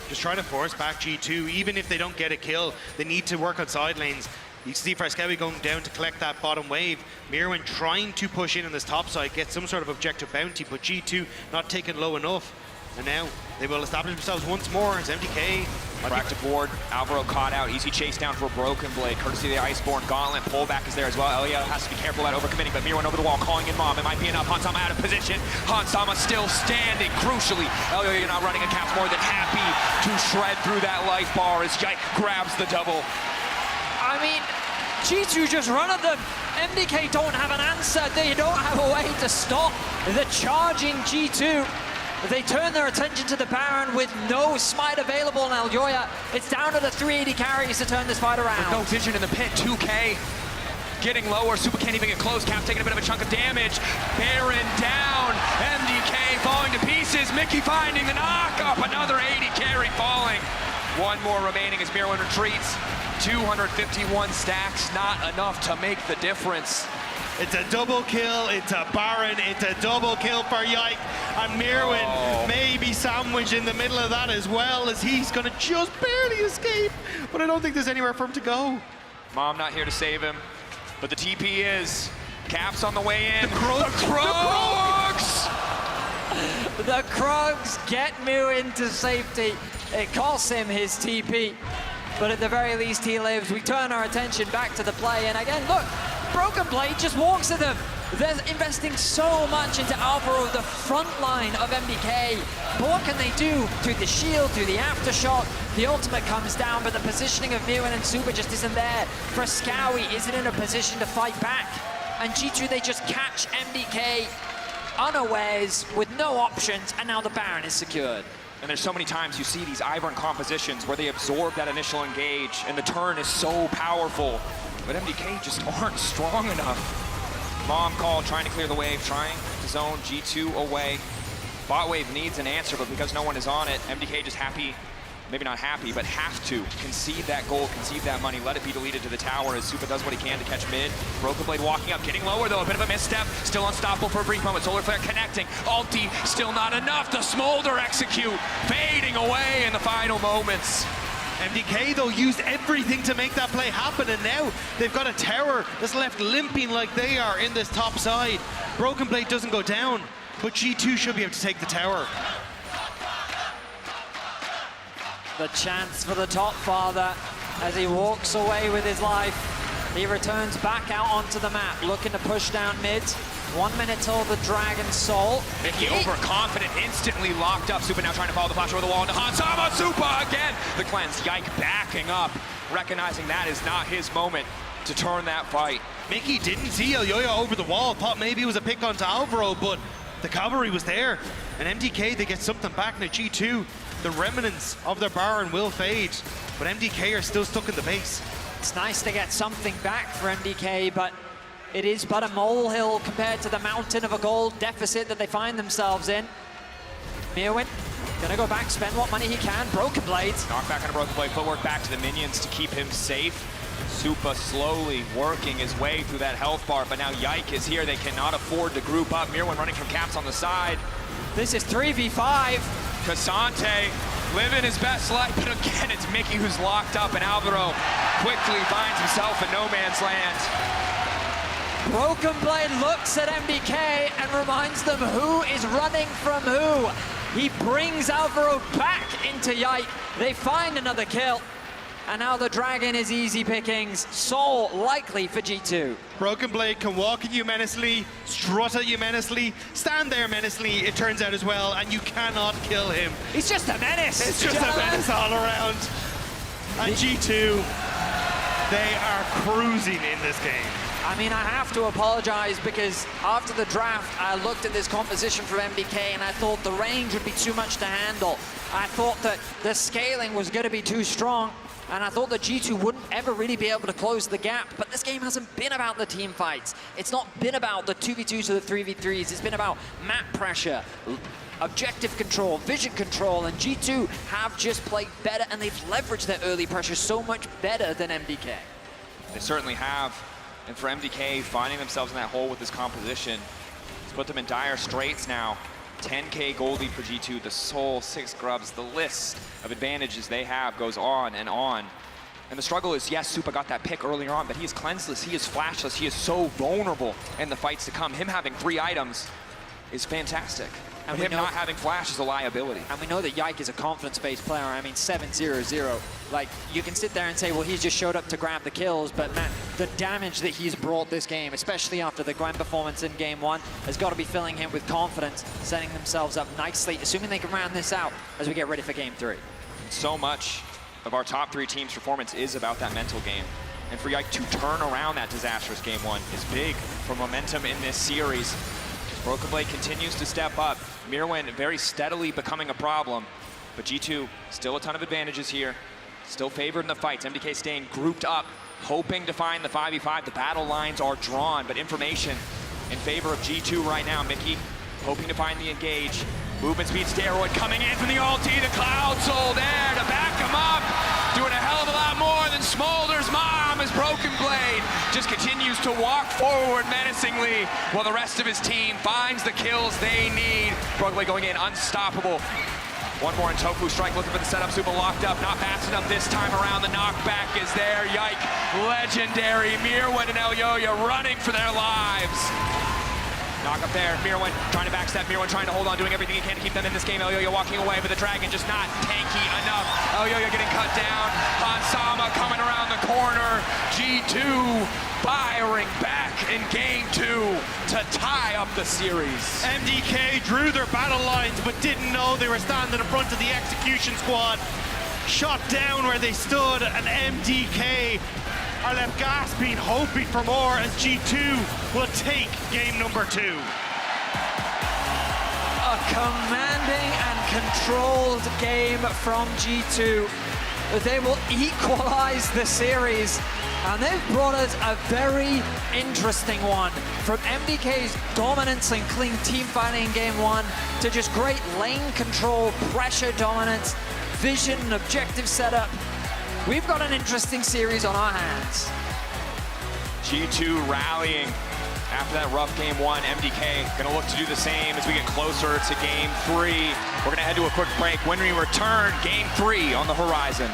Just trying to force back G2, even if they don't get a kill, they need to work on side lanes. You can see Frescowy going down to collect that bottom wave. Mirwin trying to push in on this top side, get some sort of objective bounty, but G2 not taken low enough. And now they will establish themselves once more as MDK. Practice board, Alvaro caught out, easy chase down for a Broken Blade, courtesy of the Iceborne Gauntlet. Pullback is there as well. Elya has to be careful about overcommitting, but Mirwin over the wall, calling in Mom. It might be enough. Hansama out of position. Hansama still standing, crucially. Elya not running a Caps more than happy to shred through that life bar as Yike grabs the double. I mean, G2 just run at them. MDK don't have an answer. They don't have a way to stop the charging G2. They turn their attention to the Baron with no smite available on Elyoya. It's down to the 380 carries to turn this fight around. With no vision in the pit, 2K getting lower. Super can't even get close. Cap taking a bit of a chunk of damage. Baron down. MDK falling to pieces. Mickey finding the knock up. Another 80 carry falling. One more remaining as Mirwin retreats. 251 stacks, not enough to make the difference. It's a double kill, it's a Baron, it's a double kill for Yike. And Mirwin may be sandwiched in the middle of that as well, as he's gonna just barely escape. But I don't think there's anywhere for him to go. Mom not here to save him, but the TP is. Caps on the way in. The Krogs! The Krogs get Mirwin to safety. It costs him his TP, but at the very least he lives. We turn our attention back to the play, and again, look, Broken Blade just walks at them. They're investing so much into Alvaro, the front line of MDK. But what can they do? Through the shield, through the aftershock, the ultimate comes down, but the positioning of Mirwin and Super just isn't there. Frescowy isn't in a position to fight back. And G2, they just catch MDK unawares with no options, and now the Baron is secured. And there's so many times you see these Ivern compositions where they absorb that initial engage, and the turn is so powerful. But MDK just aren't strong enough. Mom call, trying to clear the wave, trying to zone G2 away. Bot wave needs an answer, but because no one is on it, MDK just happy, maybe not happy, but have to concede that goal, concede that money, let it be deleted to the tower as Supa does what he can to catch mid. Broken Blade walking up, getting lower though, a bit of a misstep, still unstoppable for a brief moment. Solar Flare connecting, ulti, still not enough. The Smolder execute, fading away in the final moments. MDK though used everything to make that play happen, and now they've got a tower that's left limping like they are in this top side. Broken Blade doesn't go down, but G2 should be able to take the tower. The chance for the top father. as he walks away with his life. He returns back out onto the map, looking to push down mid. 1 minute till the Dragon Soul. Mickey overconfident, instantly locked up. Super now trying to follow the flash over the wall into Hansama. Super again. The cleanse, Yike backing up, recognizing that is not his moment to turn that fight. Mickey didn't see Elyoya over the wall, thought maybe it was a pick onto Alvaro, but the cavalry was there. And MDK, they get something back in the G2. The remnants of their Baron will fade, but MDK are still stuck in the base. It's nice to get something back for MDK, but it is but a molehill compared to the mountain of a gold deficit that they find themselves in. Mirwin gonna go back, spend what money he can. Broken Blades. Knock back on a Broken Blade, footwork back to the minions to keep him safe. Supa slowly working his way through that health bar, but now Yike is here. They cannot afford to group up. Mirwin running from Caps on the side. This is 3v5. Cassante living his best life, but again, it's Mickey who's locked up, and Alvaro quickly finds himself in no man's land. Broken Blade looks at MDK and reminds them who is running from who. He brings Alvaro back into Yike. They find another kill. And now the Dragon is easy pickings. Soul likely for G2. Broken Blade can walk at you menacingly, strut at you menacingly, stand there menacingly, it turns out as well, and you cannot kill him. He's just a menace. It's just a menace all around. And G2, they are cruising in this game. I mean, I have to apologize because after the draft, I looked at this composition from MDK and I thought the range would be too much to handle. I thought that the scaling was going to be too strong. And I thought that G2 wouldn't ever really be able to close the gap, but this game hasn't been about the team fights. It's not been about the 2v2s or the 3v3s. It's been about map pressure, objective control, vision control, and G2 have just played better, and they've leveraged their early pressure so much better than MDK. They certainly have. And for MDK, finding themselves in that hole with this composition, it's put them in dire straits now. 10K gold lead for G2, the Soul, 6 grubs, the list of advantages they have goes on and on. And the struggle is, yes, Supa got that pick earlier on, but he is cleanseless, he is flashless, he is so vulnerable in the fights to come. Him having 3 items is fantastic. And him not having flash is a liability. And we know that Yike is a confidence-based player. I mean, 7-0-0. Like, you can sit there and say, well, he's just showed up to grab the kills, but man, the damage that he's brought this game, especially after the Gwen performance in Game 1, has got to be filling him with confidence, setting themselves up nicely, assuming they can round this out as we get ready for Game 3. So much of our top 3 teams' performance is about that mental game. And for Yike to turn around that disastrous Game 1 is big for momentum in this series. Broken Blade continues to step up. Mirwin very steadily becoming a problem, but G2 still a ton of advantages here. Still favored in the fights. MDK staying grouped up, hoping to find the 5v5. The battle lines are drawn, but information in favor of G2 right now. Mickey hoping to find the engage. Movement speed steroid coming in from the ulti. The Cloud Soul there to back him up. Doing a hell of a lot more than Smolder's mom as Broken Blade just continues to walk forward menacingly while the rest of his team finds the kills they need. Broken Blade going in, unstoppable. One more in Tofu strike, looking for the setup. Supa locked up, not fast enough this time around. The knockback is there. Yike, legendary. Mirwin and Elyoya running for their lives. Knock up there, Mirwin trying to backstep, Mirwin trying to hold on, doing everything he can to keep them in this game. Elyoya walking away, but the Dragon just not tanky enough. Elyoya getting cut down. Hansama coming around the corner. G2 firing back in Game 2 to tie up the series. MDK drew their battle lines, but didn't know they were standing in front of the execution squad. Shot down where they stood, and MDK are left gasping, hoping for more as G2 will take game number 2. A commanding and controlled game from G2. They will equalize the series, and they've brought us a very interesting one. From MDK's dominance and clean team fighting in Game 1 to just great lane control, pressure dominance, vision and objective setup. We've got an interesting series on our hands. G2 rallying after that rough Game 1. MDK gonna look to do the same as we get closer to Game 3. We're gonna head to a quick break. When we return, Game 3 on the horizon.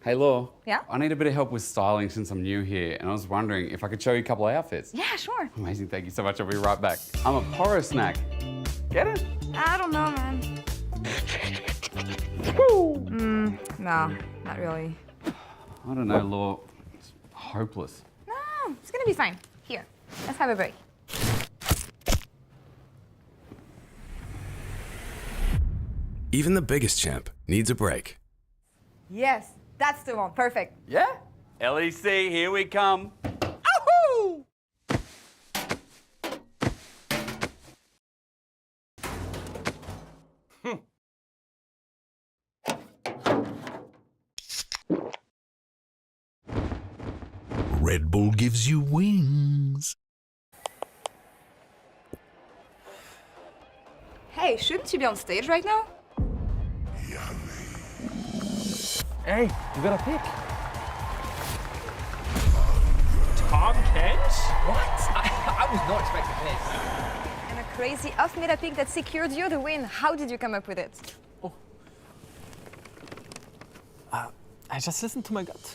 Hey, Law. Yeah? I need a bit of help with styling since I'm new here, and I was wondering if I could show you a couple of outfits. Yeah, sure. Amazing, thank you so much. I'll be right back. I'm a porro snack. Get it? I don't know, man. No, not really. I don't know, Law. It's hopeless. No, it's gonna be fine. Here, let's have a break. Even the biggest champ needs a break. Yes, that's the one. Perfect. Yeah? LEC, here we come. Ahoo! Red Bull gives you wings. Hey, shouldn't you be on stage right now? Hey, you got a pick. Tom Kent? What? I was not expecting this. And a crazy off-meta pick that secured you the win. How did you come up with it? I just listened to my gut.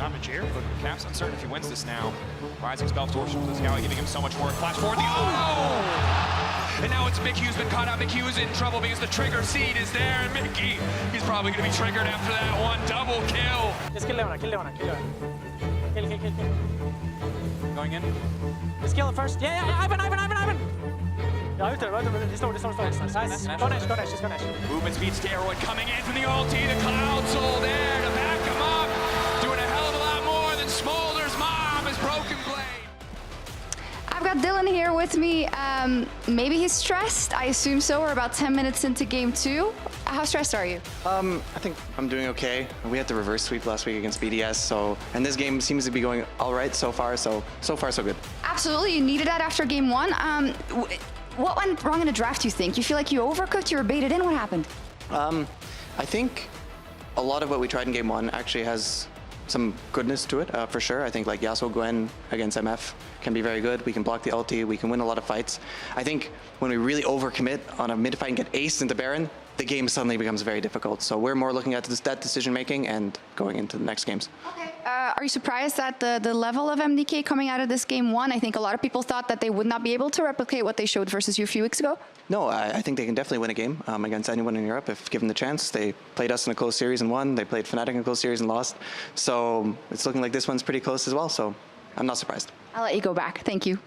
damage here. But Cap's uncertain if he wins this now. Rising spell torsion to the Scout, giving him so much more. Flash forward the oh! And now it's Mickey who's been caught out. Mickey who's in trouble because the trigger seed is there. And Mickey, he's probably going to be triggered after that one. Double kill. Just kill Leona, kill Leona, kill Leona. Kill. Going in. Just kill him first. Yeah, Ivan. Ja, ute. Det står. Nice. Go Nash. Movement speed steroid coming in from the ulti. The Cloud Soul there to back him up. Doing a hell Dylan here with me. Maybe he's stressed. I assume so. We're about 10 minutes into game 2. How stressed are you? I think I'm doing okay. We had the reverse sweep last week against BDS, and this game seems to be going all right so far. So far, so good. Absolutely. You needed that after game 1. What went wrong in the draft, you think? You feel like you overcooked, you were baited in? What happened? I think a lot of what we tried in game 1 actually has some goodness to it, for sure. I think like Yasuo Gwen against MF can be very good. We can block the ulti, we can win a lot of fights. I think when we really overcommit on a mid fight and get aced into Baron, the game suddenly becomes very difficult. So we're more looking at that decision making and going into the next games. Okay. Are you surprised at the level of MDK coming out of this game 1? I think a lot of people thought that they would not be able to replicate what they showed versus you a few weeks ago. No, I think they can definitely win a game against anyone in Europe if given the chance. They played us in a close series and won. They played Fnatic in a close series and lost. So it's looking like this one's pretty close as well. So I'm not surprised. I'll let you go back. Thank you.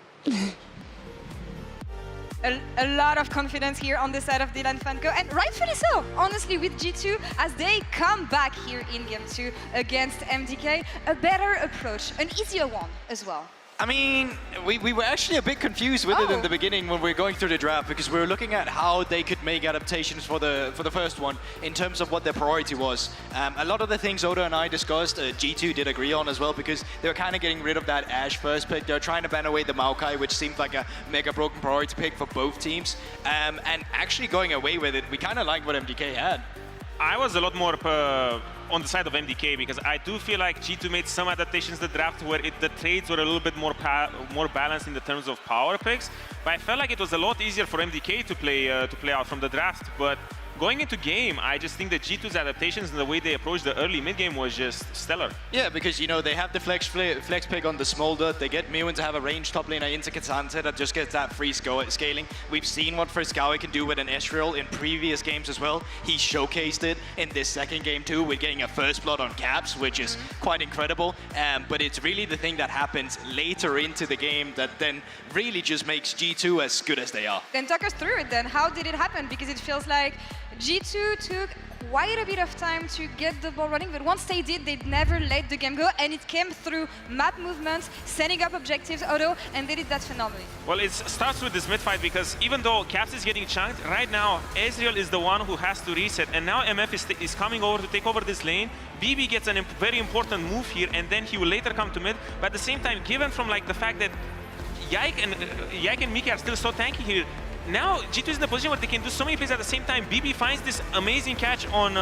A lot of confidence here on the side of Dylan Fanco, and rightfully so, honestly, with G2, as they come back here in Game 2 against MDK, a better approach, an easier one as well. I mean, we were actually a bit confused with it in the beginning when we were going through the draft, because we were looking at how they could make adaptations for the first one in terms of what their priority was. A lot of the things Oda and I discussed, G2 did agree on as well, because they were kind of getting rid of that Ashe first pick. They were trying to ban away the Maokai, which seemed like a mega broken priority pick for both teams. And actually going away with it, we kind of liked what MDK had. I was a lot more on the side of MDK, because I do feel like G2 made some adaptations to the draft where the trades were a little bit more balanced in the terms of power picks. But I felt like it was a lot easier for MDK to play out from the draft. But going into game, I just think that G2's adaptations and the way they approached the early mid-game was just stellar. Yeah, because, you know, they have the flex pick on the Smolder. They get Mewin to have a ranged top laner into Kazante that just gets that free scaling. We've seen what Friskawi can do with an Ezreal in previous games as well. He showcased it in this second game too, with getting a first blood on Caps, which is quite incredible. But it's really the thing that happens later into the game that then really just makes G2 as good as they are. Then talk us through it then. How did it happen? Because it feels like G2 took quite a bit of time to get the ball running, but once they did, they never let the game go, and it came through map movements, setting up objectives, auto, and they did that phenomenally. Well, it starts with this mid-fight, because even though Caps is getting chunked, right now, Ezreal is the one who has to reset, and now MF is coming over to take over this lane. BB gets a very important move here, and then he will later come to mid, but at the same time, given from like the fact that Yike and Miki are still so tanky here, now G2 is in a position where they can do so many plays at the same time. BB finds this amazing catch on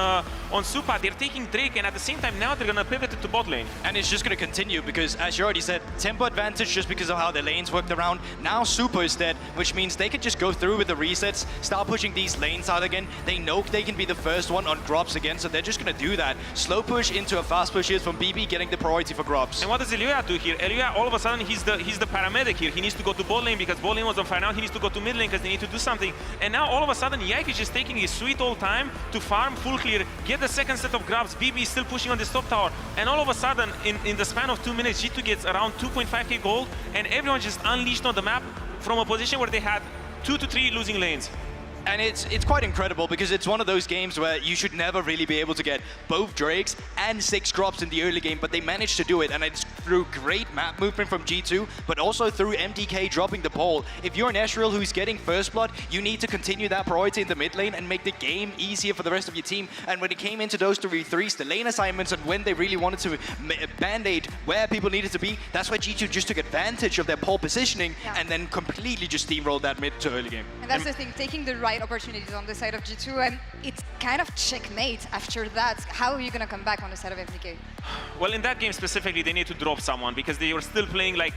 Supa. They're taking Drake, and at the same time now they're gonna pivot it to bot lane. And it's just gonna continue because, as you already said, tempo advantage just because of how the lanes worked around. Now Supa is dead, which means they can just go through with the resets, start pushing these lanes out again. They know they can be the first one on Grobs again, so they're just gonna do that. Slow push into a fast push here from BB, getting the priority for Grobs. And what does Eluya do here? Eluya, all of a sudden, he's the paramedic here. He needs to go to bot lane because bot lane was on fire. Now he needs to go to mid lane because they need to do something. And now all of a sudden, Yike is just taking his sweet old time to farm full clear, get the second set of grabs. BB is still pushing on this top tower. And all of a sudden, in the span of 2 minutes, G2 gets around 2.5k gold, and everyone just unleashed on the map from a position where they had 2 to 3 losing lanes. And it's quite incredible because it's one of those games where you should never really be able to get both Drakes and 6 drops in the early game, but they managed to do it, and it's through great map movement from G2, but also through MDK dropping the ball. If you're an Ezreal who's getting first blood, you need to continue that priority in the mid lane and make the game easier for the rest of your team. And when it came into those 3-3s, the lane assignments, and when they really wanted to band-aid where people needed to be, that's why G2 just took advantage of their pole positioning and then completely just steamrolled that mid to early game. And that's the thing, taking the right opportunities on the side of G2, and it's kind of checkmate after that. How are you going to come back on the side of MDK? Well, in that game specifically, they need to drop someone because they were still playing like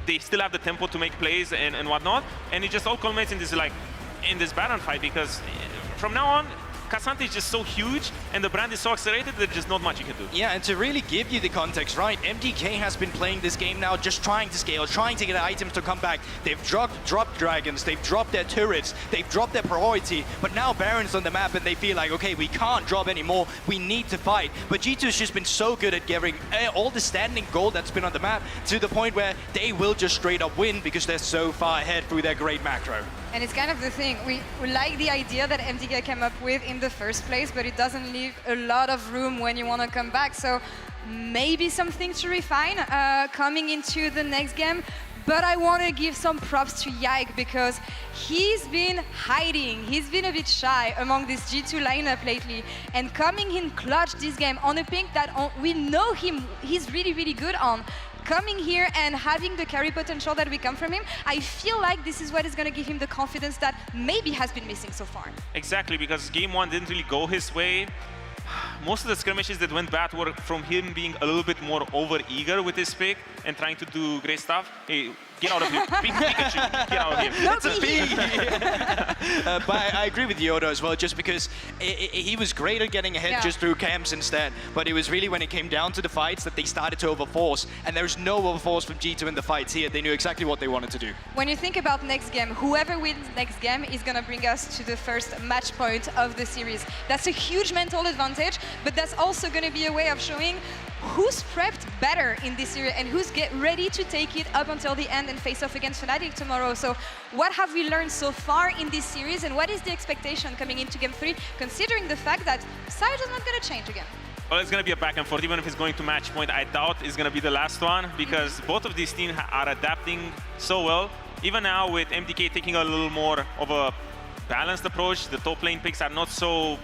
they still have the tempo to make plays and whatnot, and it just all culminates in this Baron fight because from now on, Kazante is just so huge and the brand is so accelerated that there's just not much you can do. Yeah, and to really give you the context, right, MDK has been playing this game now just trying to scale, trying to get items to come back. They've dropped dragons, they've dropped their turrets, they've dropped their priority, but now Baron's on the map and they feel like, okay, we can't drop anymore, we need to fight. But G2's just been so good at getting all the standing gold that's been on the map to the point where they will just straight up win because they're so far ahead through their great macro. And it's kind of the thing, we like the idea that MDK came up with in the first place, but it doesn't leave a lot of room when you want to come back. So maybe something to refine coming into the next game. but I want to give some props to Yike because he's been hiding. He's been a bit shy among this G2 lineup lately, and coming in clutch this game on a pick that we know he's really, really good on. Coming here and having the carry potential that we come from him, I feel like this is what is going to give him the confidence that maybe has been missing so far. Exactly, because game one didn't really go his way. Most of the skirmishes that went bad were from him being a little bit more over-eager with his pick and trying to do great stuff. Hey, get out of here. Pikachu, get out of here. It's a B! But I agree with Yoda as well, just because he was great at getting ahead just through camps instead. But it was really when it came down to the fights that they started to overforce. And there's no overforce from G2 in the fights here. They knew exactly what they wanted to do. When you think about next game, whoever wins next game is going to bring us to the first match point of the series. That's a huge mental advantage, but that's also going to be a way of showing who's prepped better in this series and who's ready to take it up until the end and face off against Fnatic tomorrow. So what have we learned so far in this series, and what is the expectation coming into Game 3, considering the fact that Sage is not going to change again? Well, it's going to be a back and forth. Even if it's going to match point, I doubt it's going to be the last one, because both of these teams are adapting so well. Even now with MDK taking a little more of a balanced approach, the top lane picks are not so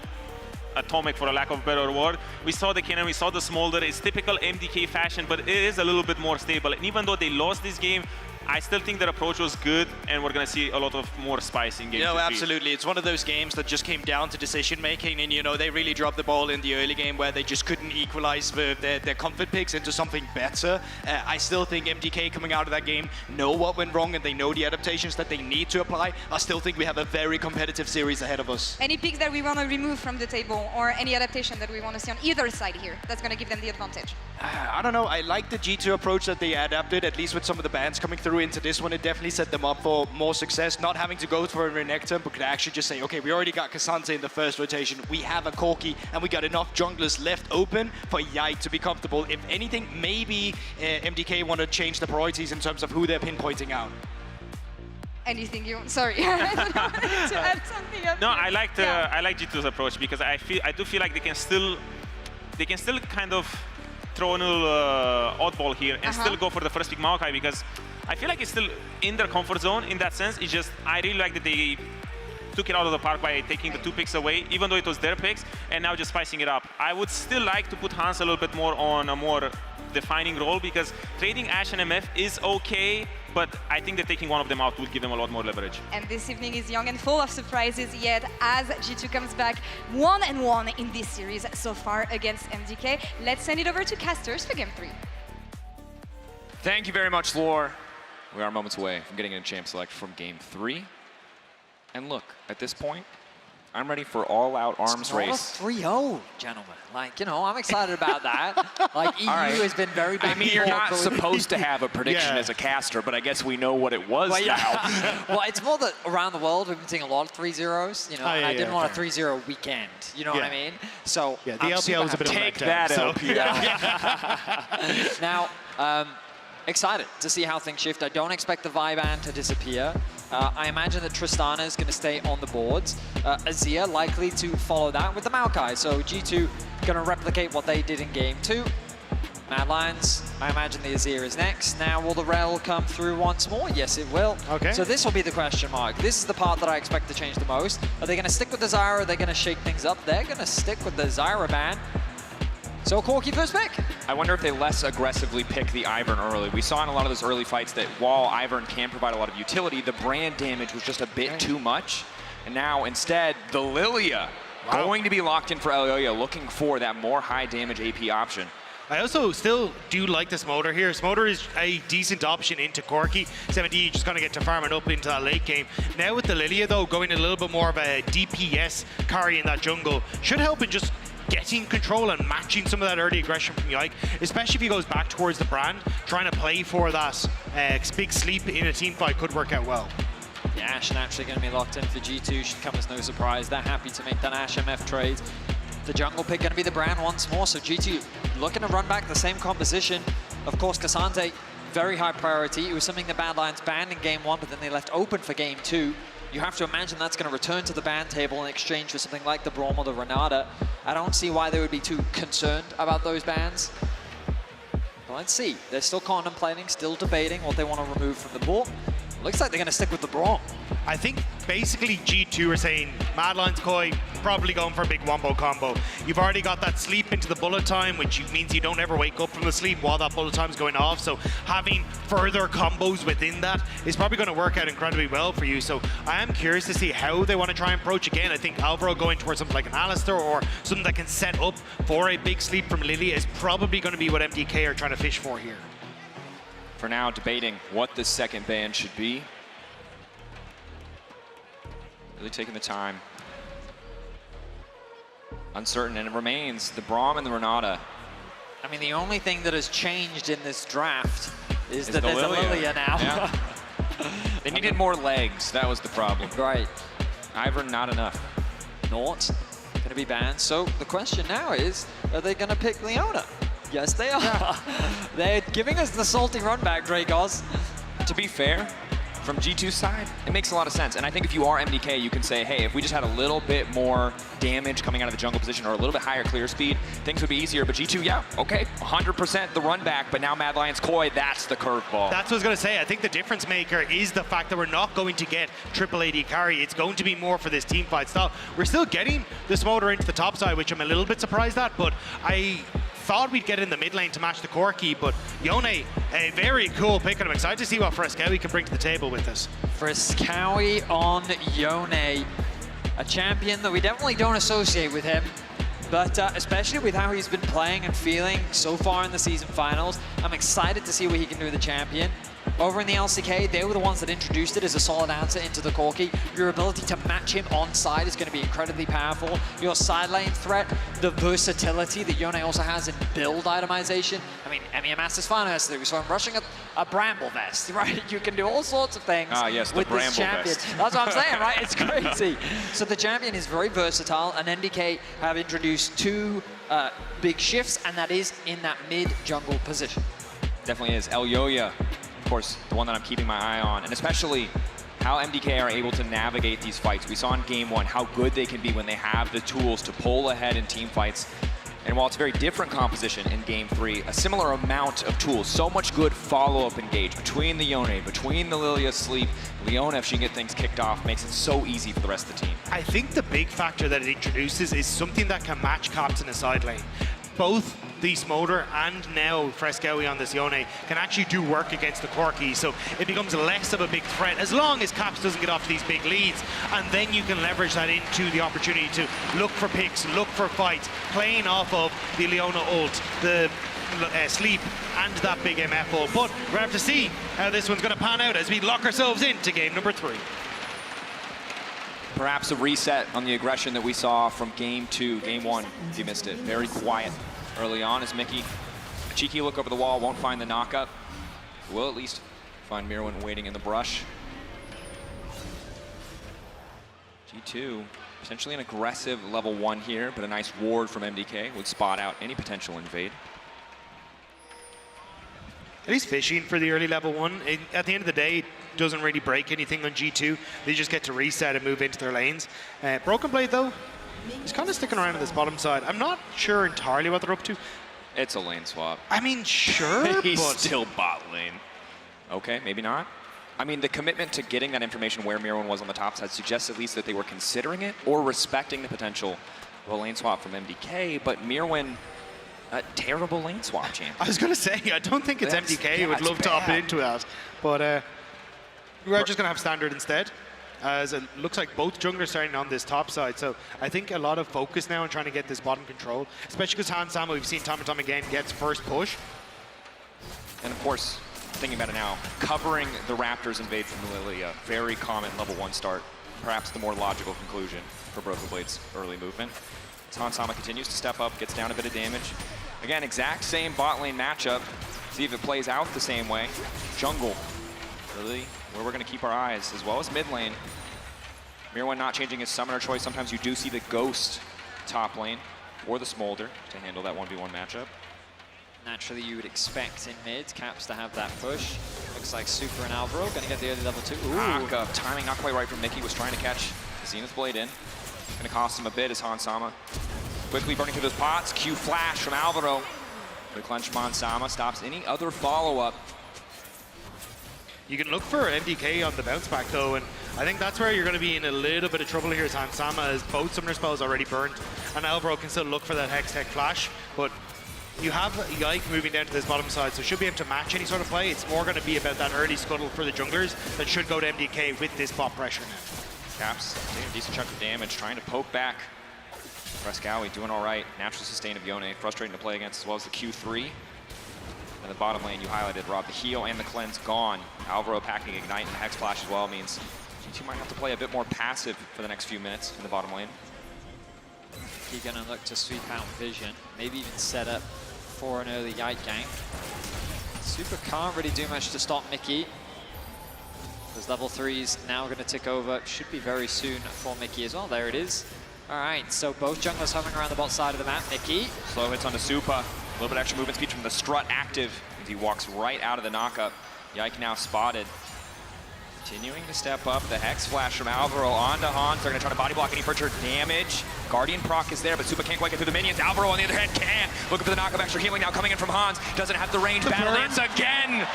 atomic, for a lack of a better word. We saw the cannon, we saw the smolder. It's typical MDK fashion, but it is a little bit more stable. And even though they lost this game, I still think their approach was good, and we're going to see a lot of more spice in game 2. No, absolutely. It's one of those games that just came down to decision-making, and, you know, they really dropped the ball in the early game where they just couldn't equalize their comfort picks into something better. I still think MDK coming out of that game know what went wrong, and they know the adaptations that they need to apply. I still think we have a very competitive series ahead of us. Any picks that we want to remove from the table, or any adaptation that we want to see on either side here, that's going to give them the advantage? I don't know. I like the G2 approach that they adapted, at least with some of the bans coming through into this one. It definitely set them up for more success, not having to go for a Renekton, but could actually just say, okay, we already got Cassante in the first rotation, we have a Corki, and we got enough junglers left open for Yike to be comfortable. If anything, maybe MDK want to change the priorities in terms of who they're pinpointing out. Anything you want? Sorry, I don't know to add something up. No, I like G2's approach, because I do feel like they can still kind of throw a little oddball here and still go for the first pick Maokai, because I feel like it's still in their comfort zone in that sense. It's just, I really like that they took it out of the park by taking the 2 picks away, even though it was their picks, and now just spicing it up. I would still like to put Hans a little bit more on a more defining role, because trading Ashe and MF is okay, but I think that taking one of them out will give them a lot more leverage. And this evening is young and full of surprises yet, as G2 comes back 1-1 in this series so far against MDK. Let's send it over to casters for Game 3. Thank you very much, Lore. We are moments away from getting a champ select from Game 3. And look, at this point, I'm ready for all-out arms race. It's not a 3-0, gentlemen. Like, you know, I'm excited about that. Like, EU has been very bad. I mean, you're not supposed to have a prediction as a caster, but I guess we know what it was now. Well, it's more that around the world, we've been seeing a lot of 3-0s, you know, and I didn't want a 3-0 weekend, you know what I mean? So, the LPL was a bit of a Take that, LPL. Now, excited to see how things shift. I don't expect the Viban to disappear. I imagine that Tristana is going to stay on the boards. Azir likely to follow that with the Maokai. So G2 going to replicate what they did in Game 2. Mad Lions, I imagine the Azir is next. Now, will the Rel come through once more? Yes, it will. Okay. So this will be the question mark. This is the part that I expect to change the most. Are they going to stick with the Zyra? Are they going to shake things up? They're going to stick with the Zyra ban. So Corki first pick. I wonder if they less aggressively pick the Ivern early. We saw in a lot of those early fights that while Ivern can provide a lot of utility, the brand damage was just a bit too much. And now instead, the Lilia going to be locked in for Elioya, looking for that more high damage AP option. I also still do like the Smolder here. Smolder is a decent option into Corki. 7D just going to get to farming up into that late game. Now with the Lilia, though, going a little bit more of a DPS carry in that jungle should help in just getting control and matching some of that early aggression from Yike, especially if he goes back towards the brand. Trying to play for that big sleep in a team fight could work out well. The Ashe naturally going to be locked in for G2. Should come as no surprise. They're happy to make that Ashe MF trade. The jungle pick going to be the brand once more. So G2 looking to run back the same composition. Of course, Cassante, very high priority. It was something the Bad Lions banned in Game 1, but then they left open for Game 2. You have to imagine that's going to return to the ban table in exchange for something like the Braum or the Renata. I don't see why they would be too concerned about those bans. Well, let's see. They're still contemplating, still debating what they want to remove from the board. Looks like they're going to stick with the Braum. I think basically G2 are saying Mad Lions Koi probably going for a big wombo combo. You've already got that sleep into the bullet time, which means you don't ever wake up from the sleep while that bullet time is going off. So having further combos within that is probably going to work out incredibly well for you. So I am curious to see how they want to try and approach again. I think Alvaro going towards something like an Alistair or something that can set up for a big sleep from Lilia is probably going to be what MDK are trying to fish for here. For now, debating what the second ban should be. Really taking the time. Uncertain, and it remains the Braum and the Renata. I mean, the only thing that has changed in this draft is that there's a Lilia now. Yeah. They needed more legs, that was the problem. Right. Ivern, not enough. Not going to be banned. So the question now is, are they going to pick Leona? Yes, they are. They're giving us the salty run back, Dragos. To be fair, from G2's side, it makes a lot of sense. And I think if you are MDK, you can say, hey, if we just had a little bit more damage coming out of the jungle position or a little bit higher clear speed, things would be easier. But G2, yeah, okay, 100% the run back, but now Mad Lions Koi, that's the curveball. That's what I was going to say. I think the difference maker is the fact that we're not going to get triple AD carry. It's going to be more for this team fight style. We're still getting the Smolder into the top side, which I'm a little bit surprised at, but I thought we'd get in the mid lane to match the Corki, but Yone, a very cool pick, and I'm excited to see what Frescowi can bring to the table with this. Frescowi on Yone, a champion that we definitely don't associate with him, but especially with how he's been playing and feeling so far in the season finals, I'm excited to see what he can do with the champion. Over in the LCK, they were the ones that introduced it as a solid answer into the Corki. Your ability to match him on side is going to be incredibly powerful. Your side lane threat, the versatility that Yone also has in build itemization. I mean, MEMS is fine yesterday. We saw him rushing a Bramble Vest, right? You can do all sorts of things with this champion. That's what I'm saying, right? It's crazy. So the champion is very versatile, and MDK have introduced two big shifts, and that is in that mid-jungle position. Definitely is. Elyoya, of course, the one that I'm keeping my eye on, and especially how MDK are able to navigate these fights. We saw in game one how good they can be when they have the tools to pull ahead in team fights. And while it's a very different composition in game three, a similar amount of tools, so much good follow-up engage between the Yone, between the Lilia Sleep, Leona, if she can get things kicked off, makes it so easy for the rest of the team. I think the big factor that it introduces is something that can match Caps in a side lane. Both the Smolder and now Frescowi on this Yone can actually do work against the Corki, so it becomes less of a big threat as long as Caps doesn't get off to these big leads, and then you can leverage that into the opportunity to look for picks, look for fights, playing off of the Leona ult, the Sleep, and that big MF ult. But we're going to have to see how this one's going to pan out as we lock ourselves into game number 3. Perhaps a reset on the aggression that we saw from game 2, game 1, if you missed it. Very quiet early on as Mickey, a cheeky look over the wall, won't find the knockup. Will at least find Mirwin waiting in the brush. G2, potentially an aggressive level 1 here, but a nice ward from MDK would spot out any potential invade. At least fishing for the early level 1. At the end of the day, it doesn't really break anything on G2. They just get to reset and move into their lanes. Broken Blade, though, he's kind of sticking around on this bottom side. I'm not sure entirely what they're up to. It's a lane swap. I mean, sure, He's but still bot lane. Okay, maybe not. I mean, the commitment to getting that information where Mirwin was on the top side suggests at least that they were considering it or respecting the potential of a lane swap from MDK, but Mirwin, a terrible lane swap champion. I was going to say, I don't think it's MDK who would love to opt into that, but we're just going to have standard instead, as it looks like both junglers starting on this top side. So I think a lot of focus now on trying to get this bottom control, especially because Hans Sama, we've seen time and time again, gets first push. And of course, thinking about it now, covering the Raptors invade from Lilia, very common level 1 start, perhaps the more logical conclusion for Broken Blade's early movement. As Hans Sama continues to step up, gets down a bit of damage. Again, exact same bot lane matchup. See if it plays out the same way. Jungle, really where we're going to keep our eyes, as well as mid lane. Mirwin not changing his summoner choice. Sometimes you do see the Ghost top lane or the Smolder to handle that 1v1 matchup. Naturally, you would expect in mid Caps to have that push. Looks like Super and Alvaro going to get the early level 2. Ooh. Timing not quite right from Mickey. Was trying to catch the Zenith Blade in. Going to cost him a bit as Hans Sama quickly burning through those pots. Q flash from Alvaro. The clench from Hansama stops any other follow-up. You can look for MDK on the bounce back though, and I think that's where you're going to be in a little bit of trouble here as Hansama, as both summoner spells already burned, and Alvaro can still look for that Hex Tech flash, but you have Yike moving down to this bottom side, so should be able to match any sort of play. It's more going to be about that early scuttle for the junglers that should go to MDK with this bot pressure now. Caps taking a decent chunk of damage, trying to poke back. Frescowi doing all right. Natural sustain of Yone, frustrating to play against, as well as the Q3. And the bottom lane you highlighted, Rob, the heal and the cleanse gone. Alvaro packing Ignite and the Hex Flash as well means G2 might have to play a bit more passive for the next few minutes in the bottom lane. He's gonna look to sweep out Vision, maybe even set up for an early Yike game. Super can't really do much to stop Mickey. Because level 3's now gonna tick over, should be very soon for Mickey as well. There it is. All right, so both junglers hovering around the bot side of the map. Mickey. Slow hits onto Supa. A little bit extra movement speed from the strut active as he walks right out of the knockup. Yike now spotted. Continuing to step up. The Hex Flash from Alvaro onto Hans. They're going to try to body block any further damage. Guardian proc is there, but Supa can't quite get through the minions. Alvaro, on the other hand, can. Looking for the knockup. Extra healing now coming in from Hans. Doesn't have the range. Battle dance again.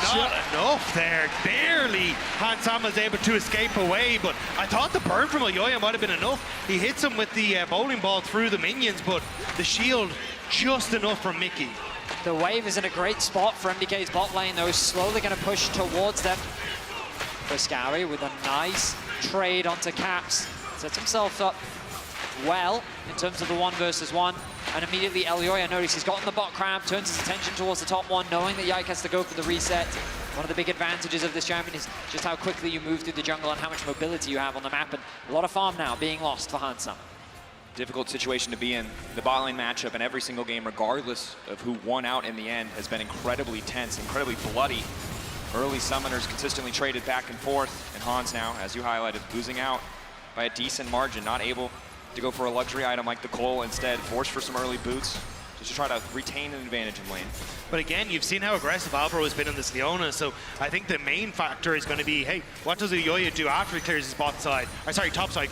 Not enough there. Barely Hansama's able to escape away, but I thought the burn from Elyoya might have been enough. He hits him with the bowling ball through the minions, but the shield just enough from Mickey. The wave is in a great spot for MDK's bot lane, though. Slowly going to push towards them. Frescowi with a nice trade onto Caps. Sets himself up well in terms of the 1 versus 1. And immediately Elyoya, notice he's gotten the bot crab, turns his attention towards the top one, knowing that Yike has to go for the reset. One of the big advantages of this champion is just how quickly you move through the jungle and how much mobility you have on the map. And a lot of farm now being lost for Hansama. Difficult situation to be in. The bot lane matchup in every single game, regardless of who won out in the end, has been incredibly tense, incredibly bloody. Early summoners consistently traded back and forth, and Hans now, as you highlighted, losing out by a decent margin, not able to go for a luxury item like the Cole, instead forced for some early boots just to try to retain an advantage in lane. But again, you've seen how aggressive Alvaro has been in this Leona, so I think the main factor is going to be, hey, what does Elyoya do after he clears his top side,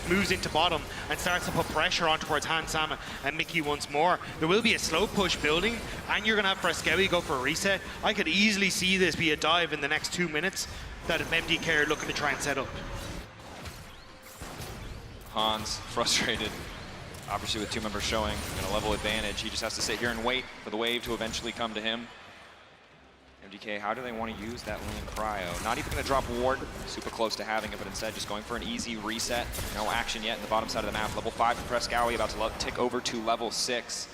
moves into bottom and starts to put pressure on towards Hansama and Mickey once more. There will be a slow push building, and you're going to have Frescowi go for a reset. I could easily see this be a dive in the next 2 minutes that MDK are looking to try and set up. Hans, frustrated, obviously with 2 members showing and a level advantage. He just has to sit here and wait for the wave to eventually come to him. MDK, how do they want to use that lane cryo? Not even going to drop ward, super close to having it, but instead just going for an easy reset. No action yet in the bottom side of the map. Level 5 for Frescowi, about to tick over to level 6.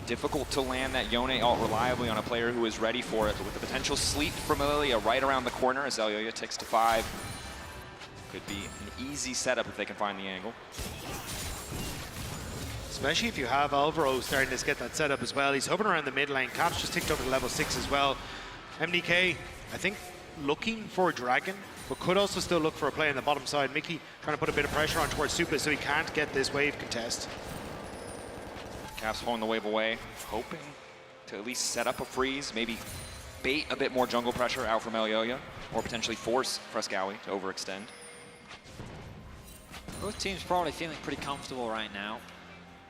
Difficult to land that Yone ult reliably on a player who is ready for it, but with the potential sleep from Lilia right around the corner as Elyoya ticks to 5. Could be an easy setup if they can find the angle. Especially if you have Alvaro starting to get that setup as well. He's hovering around the mid lane. Caps just ticked over to level 6 as well. MDK, I think, looking for a dragon, but could also still look for a play on the bottom side. Mickey trying to put a bit of pressure on towards Supa so he can't get this wave contest. Caps pulling the wave away, hoping to at least set up a freeze, maybe bait a bit more jungle pressure out from Elyoya, or potentially force Frescowi to overextend. Both teams probably feeling pretty comfortable right now.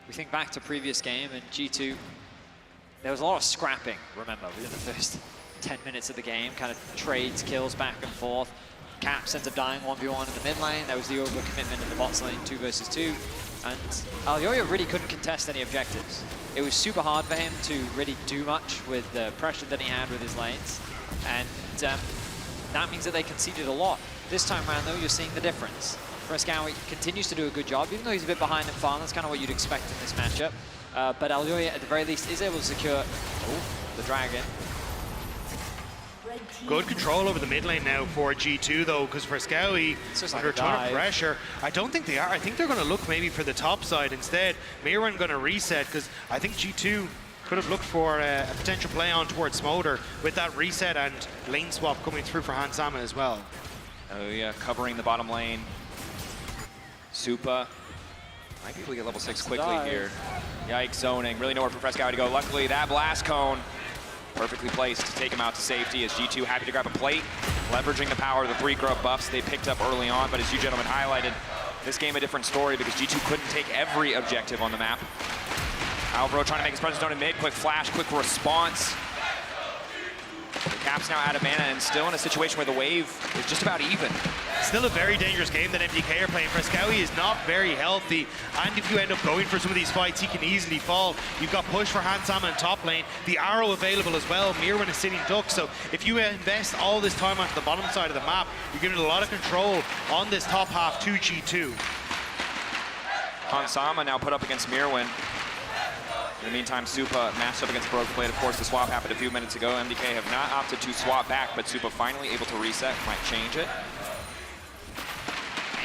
We think back to previous game and G2, there was a lot of scrapping, remember, within the first 10 minutes of the game, kind of trades, kills back and forth. Caps ends up dying 1v1 in the mid lane. There was the overcommitment in the bot lane, 2 versus 2. And Elyoya really couldn't contest any objectives. It was super hard for him to really do much with the pressure that he had with his lanes. And that means that they conceded a lot. This time around, though, you're seeing the difference. Frescowi continues to do a good job, even though he's a bit behind in farm. That's kind of what you'd expect in this matchup. But Elyoya, at the very least, is able to secure the dragon. Good control over the mid lane now for G2, though, because Frescowi, under a ton of pressure, I don't think they are. I think they're going to look maybe for the top side instead. Mirren going to reset, because I think G2 could have looked for a potential play on towards Smolder with that reset and lane swap coming through for Hansama as well. Elyoya covering the bottom lane. Supa might be able to get level 6 quickly here. Yikes, zoning. Really nowhere for Frescowi to go. Luckily, that blast cone perfectly placed to take him out to safety as G2 happy to grab a plate, leveraging the power of the 3 grub buffs they picked up early on. But as you gentlemen highlighted, this game a different story because G2 couldn't take every objective on the map. Alvaro trying to make his presence known in mid. Quick flash, quick response. The Caps now out of mana and still in a situation where the wave is just about even. Still a very dangerous game that MDK are playing. Frescowi is not very healthy, and if you end up going for some of these fights, he can easily fall. You've got push for Hansama in top lane, the arrow available as well. Mirwin is sitting duck, so if you invest all this time onto the bottom side of the map, you're giving a lot of control on this top half to G2. Hansama now put up against Mirwin. In the meantime, Supa matched up against Broken Blade. Of course, the swap happened a few minutes ago. MDK have not opted to swap back, but Supa finally able to reset, might change it.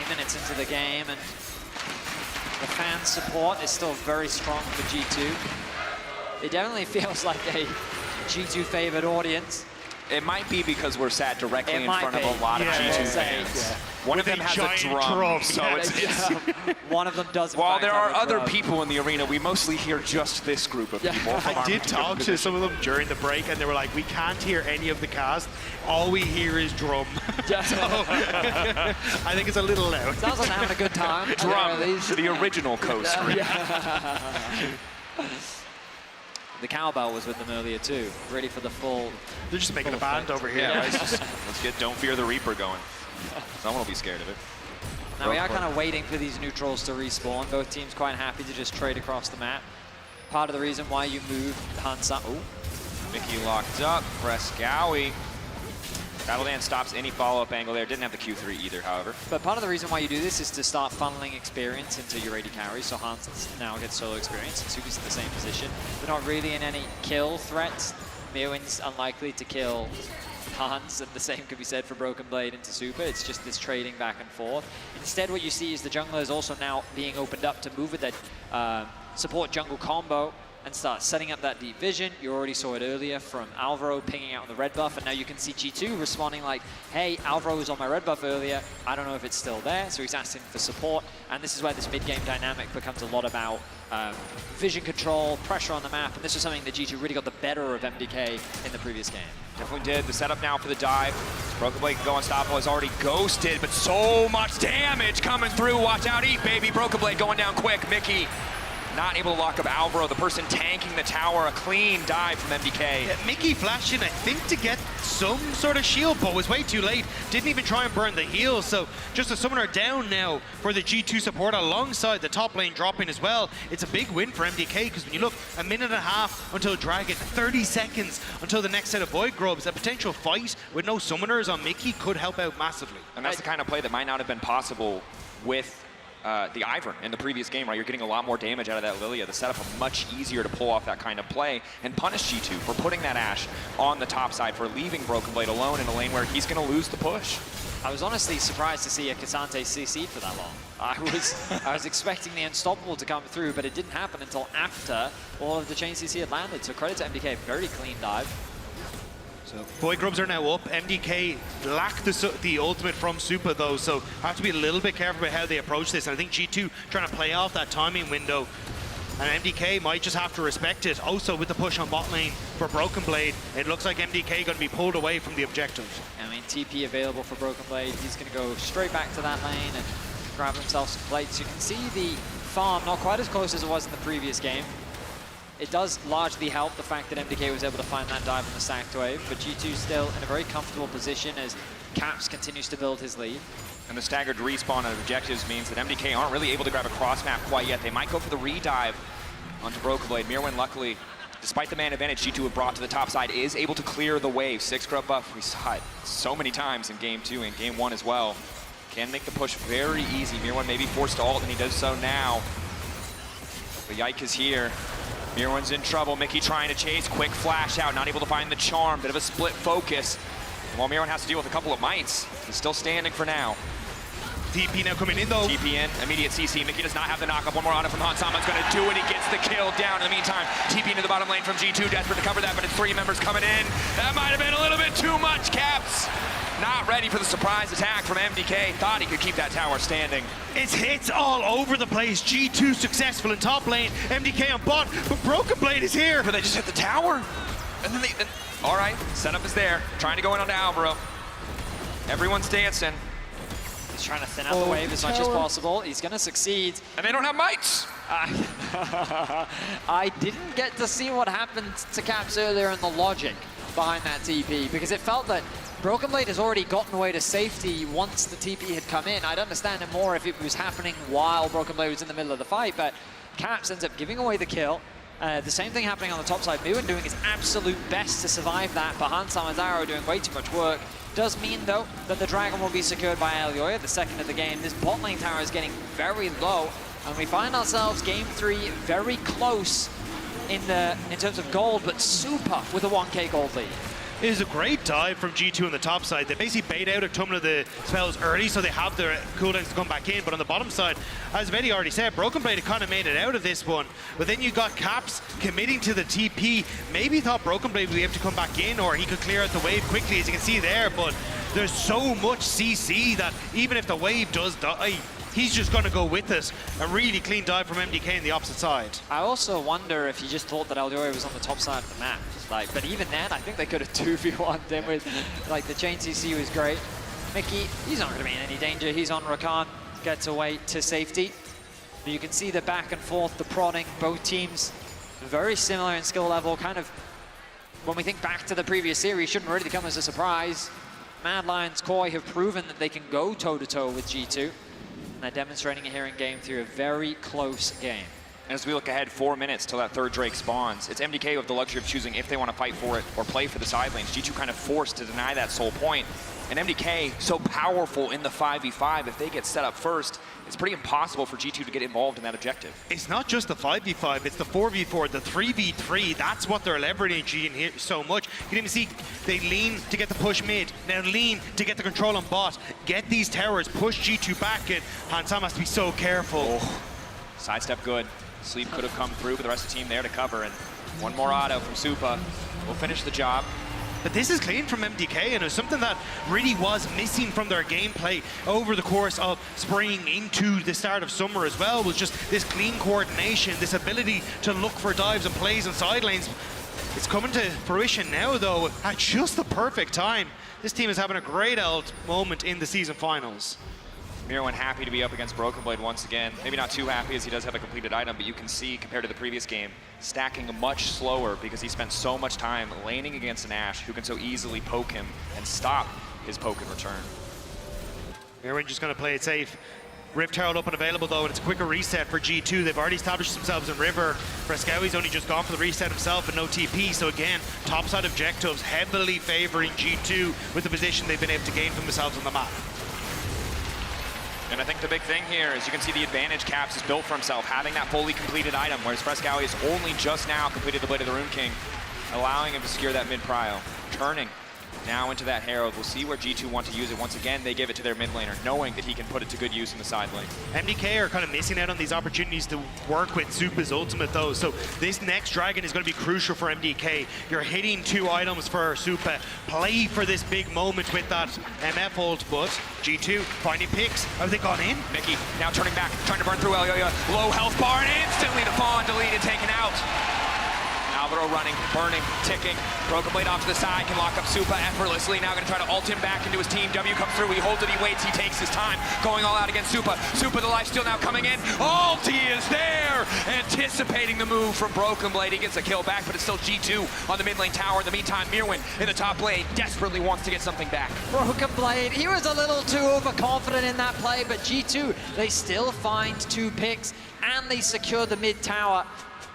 8 minutes into the game, and the fan support is still very strong for G2. It definitely feels like a G2 favored audience. It might be because we're sat directly in front of a lot of G2 fans. One of them has a drum, so it's one of them does. While there are other people in the arena, we mostly hear just this group of people. I did talk to some of them during the break, and they were like, we can't hear any of the cast. All we hear is drum. So, I think it's a little loud. Sounds like they're having a good time. Drum, the original coast. The cowbell was with them earlier too, ready for the full. They're just making a band over here. Yeah, let's get Don't Fear the Reaper going. Someone will be scared of it. Now we are kind of waiting for these neutrals to respawn. Both teams quite happy to just trade across the map. Part of the reason why you move Hansa. Oh, Mickey locked up. Frescowi. Battledan stops any follow-up angle there. Didn't have the Q3 either, however. But part of the reason why you do this is to start funneling experience into your AD carries. So Hans now gets solo experience, and Suki's in the same position. They're not really in any kill threats. Mirwin's unlikely to kill Hans, and the same could be said for Broken Blade into Supa. It's just this trading back and forth. Instead, what you see is the jungler is also now being opened up to move with that support jungle combo and start setting up that deep vision. You already saw it earlier from Alvaro pinging out on the red buff, and now you can see G2 responding like, hey, Alvaro was on my red buff earlier, I don't know if it's still there, so he's asking for support, and this is where this mid-game dynamic becomes a lot about vision control, pressure on the map, and this is something that G2 really got the better of MDK in the previous game. Definitely did. The setup now for the dive. Broken Blade can go unstoppable, is already ghosted, but so much damage coming through. Watch out, eat, baby. Broken Blade going down quick. Mickey not able to lock up Alvaro, the person tanking the tower. A clean dive from MDK. Yeah, Mickey flashed in, I think, to get some sort of shield, but was way too late. Didn't even try and burn the heals, so just a summoner down now for the G2 support alongside the top lane dropping as well. It's a big win for MDK, because when you look, a minute and a half until Dragon, 30 seconds until the next set of Void Grubs, a potential fight with no summoners on Mickey could help out massively. And that's the kind of play that might not have been possible with the Ivern in the previous game, right? You're getting a lot more damage out of that Lilia. The setup is much easier to pull off that kind of play and punish G2 for putting that Ashe on the top side, for leaving Broken Blade alone in a lane where he's going to lose the push. I was honestly surprised to see a Cassante CC'd for that long. I was expecting the Unstoppable to come through, but it didn't happen until after all of the chain CC had landed. So credit to MDK, very clean dive. So Void Grubs are now up. MDK lack the ultimate from Supa though, so have to be a little bit careful about how they approach this. And I think G2 trying to play off that timing window, and MDK might just have to respect it. Also with the push on bot lane for Broken Blade, it looks like MDK going to be pulled away from the objectives. I mean, TP available for Broken Blade. He's going to go straight back to that lane and grab himself some plates. You can see the farm not quite as close as it was in the previous game. It does largely help the fact that MDK was able to find that dive on the stacked wave, but G2 still in a very comfortable position as Caps continues to build his lead. And the staggered respawn of objectives means that MDK aren't really able to grab a cross map quite yet. They might go for the re-dive onto Broken Blade. Mirwin, luckily, despite the man advantage G2 have brought to the top side, is able to clear the wave. 6 grub buff, we saw it so many times in game 2 and game 1 as well. Can make the push very easy. Mirwin may be forced to ult, and he does so now. The Yike is here. Mirwin's in trouble. Mickey trying to chase. Quick flash out. Not able to find the charm. Bit of a split focus. And while Mirwin has to deal with a couple of mites, he's still standing for now. TP now coming in though. TP in. Immediate CC. Mickey does not have the knockup. One more on it from Hansama's going to do it. He gets the kill down. In the meantime, TP into the bottom lane from G2. Desperate to cover that, but it's 3 members coming in. That might have been a little bit too much, Caps. Not ready for the surprise attack from MDK. Thought he could keep that tower standing. It's hits all over the place. G2 successful in top lane. MDK on bot, but Broken Blade is here. But they just hit the tower. And then all right, setup is there. Trying to go in onto Alvaro. Everyone's dancing. He's trying to thin out the wave as much as possible. He's going to succeed. And they don't have mites. I didn't get to see what happened to Caps earlier in the logic behind that TP, because it felt that Broken Blade has already gotten away to safety once the TP had come in. I'd understand it more if it was happening while Broken Blade was in the middle of the fight, but Caps ends up giving away the kill. The same thing happening on the top side. Mirwin doing his absolute best to survive that, but Hans Arrow doing way too much work. Does mean, though, that the Dragon will be secured by Elyoya, the second of the game. This bot lane tower is getting very low, and we find ourselves game 3 very close in terms of gold, but super with a 1k gold lead. It is a great dive from G2 on the top side. They basically bait out a ton of the spells early, so they have their cooldowns to come back in. But on the bottom side, as Veddy already said, Broken Blade kind of made it out of this one. But then you got Caps committing to the TP. Maybe thought Broken Blade would be able to come back in, or he could clear out the wave quickly, as you can see there. But there's so much CC that even if the wave does die, he's just going to go with it. A really clean dive from MDK on the opposite side. I also wonder if he just thought that Elyoya was on the top side of the map. But even then, I think they could have 2v1'd him with, the chain CC was great. Mickey, he's not going to be in any danger. He's on Rakan, gets away to safety. But you can see the back and forth, the prodding, both teams very similar in skill level. Kind of, when we think back to the previous series, shouldn't really come as a surprise. Mad Lions, Koi have proven that they can go toe-to-toe with G2. And they're demonstrating it here in game 3, a very close game. And as we look ahead 4 minutes till that third Drake spawns, it's MDK with the luxury of choosing if they want to fight for it or play for the side lanes. G2 kind of forced to deny that sole point. And MDK, so powerful in the 5v5, if they get set up first, it's pretty impossible for G2 to get involved in that objective. It's not just the 5v5, it's the 4v4, the 3v3. That's what they're leveraging in here so much. You can even see they lean to get the push mid, now lean to get the control on bot, get these towers, push G2 back, and Hansam has to be so careful. Oh. Sidestep good. Sleep could have come through, but the rest of the team there to cover, and one more auto from Supa will finish the job. But this is clean from MDK, and it's something that really was missing from their gameplay over the course of spring into the start of summer as well, was just this clean coordination, this ability to look for dives and plays and side lanes. It's coming to fruition now, though, at just the perfect time. This team is having a great moment in the season finals. Mirwin happy to be up against Broken Blade once again. Maybe not too happy as he does have a completed item, but you can see compared to the previous game, stacking much slower because he spent so much time laning against an Ashe who can so easily poke him and stop his poke in return. Mirwin just going to play it safe. Rift Herald up and available though, and it's a quicker reset for G2. They've already established themselves in River. Frescowi's only just gone for the reset himself and no TP, so again, topside objectives heavily favoring G2 with the position they've been able to gain for themselves on the map. And I think the big thing here is you can see the advantage Caps has built for himself, having that fully completed item, whereas Frescowi has only just now completed the Blade of the Rune King, allowing him to secure that mid prio. Turning now into that Herald. We'll see where G2 want to use it. Once again, they give it to their mid laner, knowing that he can put it to good use in the side lane. MDK are kind of missing out on these opportunities to work with Supa's ultimate though, so this next Dragon is going to be crucial for MDK. You're hitting 2 items for Supa. Play for this big moment with that MF ult, but G2 finding picks. Have they gone in? Mickey now turning back, trying to burn through Elyoya. Low health bar, and instantly the Fawn deleted, taken out. Alvaro running, burning, ticking. Broken Blade off to the side, can lock up Supa effortlessly. Now going to try to ult him back into his team. W comes through, he holds it, he waits, he takes his time. Going all out against Supa. Supa, the lifesteal now coming in. Ulti is there! Anticipating the move from Broken Blade. He gets a kill back, but it's still G2 on the mid lane tower. In the meantime, Mirwin in the top lane desperately wants to get something back. Broken Blade, he was a little too overconfident in that play, but G2, they still find 2 picks, and they secure the mid tower.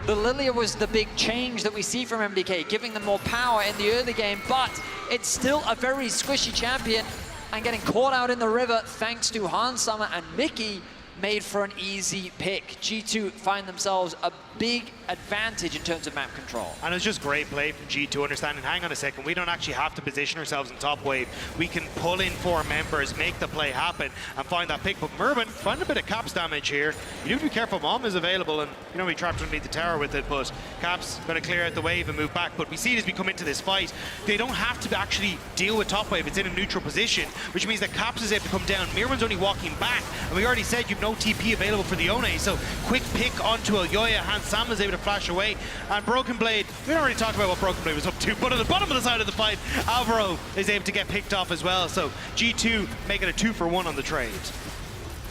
The Lilia was the big change that we see from MDK, giving them more power in the early game, but it's still a very squishy champion, and getting caught out in the river thanks to Hansama and Mickey made for an easy pick. G2 find themselves a big advantage in terms of map control. And it was just great play from G2, understanding, hang on a second, we don't actually have to position ourselves in top wave. We can pull in 4 members, make the play happen, and find that pick. But Mervin, find a bit of Caps damage here. You do have to be careful, Mom is available, and you know, we trapped underneath the tower with it, but Caps going to clear out the wave and move back. But we see it as we come into this fight, they don't have to actually deal with top wave, it's in a neutral position, which means that Caps is able to come down. Mirwan's only walking back, and we already said you've no TP available for the One, so quick pick onto Elyoya. Sam is able to flash away, and Broken Blade, we don't really talk about what Broken Blade was up to, but at the bottom of the side of the fight, Alvaro is able to get picked off as well, so G2 making a 2-for-1 on the trade.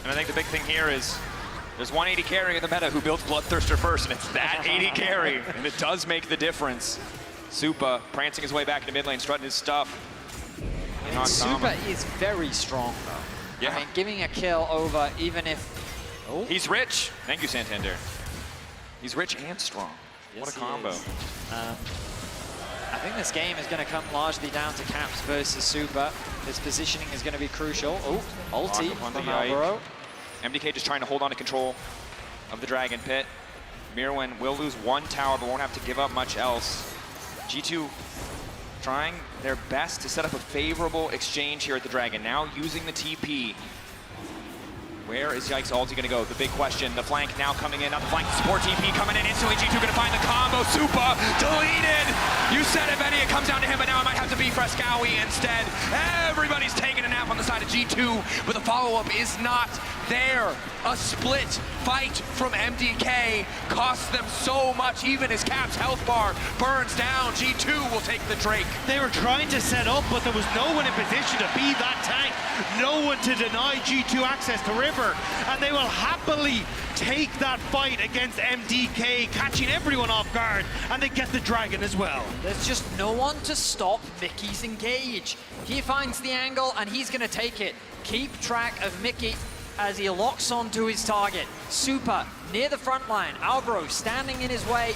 And I think the big thing here is There's one 80 carry in the meta who builds Bloodthirster first, and it's that 80 carry, and it does make the difference. Supa prancing his way back into mid lane, strutting his stuff. Supa is very strong, though. Yeah. I mean, giving a kill over, even if... Oh. He's rich. Thank you, Santander. He's rich and strong. Yes, what a combo. I think this game is going to come largely down to Caps versus Supa. His positioning is going to be crucial. Oh, ulti from Alvaro. MDK just trying to hold on to control of the Dragon Pit. Mirwin will lose one tower, but won't have to give up much else. G2 trying their best to set up a favorable exchange here at the Dragon. Now using the TP. Where is Yike's ulti gonna go? The big question. The flank now coming in, not the flank, support TP coming in instantly. G2 gonna find the combo. Supa deleted. You said if any, it comes down to him, but now it might have to be Frescowy instead. Everybody's taking a nap on the side of G2, but the follow-up is not there. A split fight from MDK costs them so much, even as Cap's health bar burns down. G2 will take the Drake. They were trying to set up, but there was no one in position to be that tank. No one to deny G2 access to River, and they will happily take that fight against MDK, catching everyone off guard, and they get the Dragon as well. There's just no one to stop Mickey's engage. He finds the angle, and he's gonna take it. Keep track of Mickey as he locks onto his target. Supa near the front line. Alvaro standing in his way.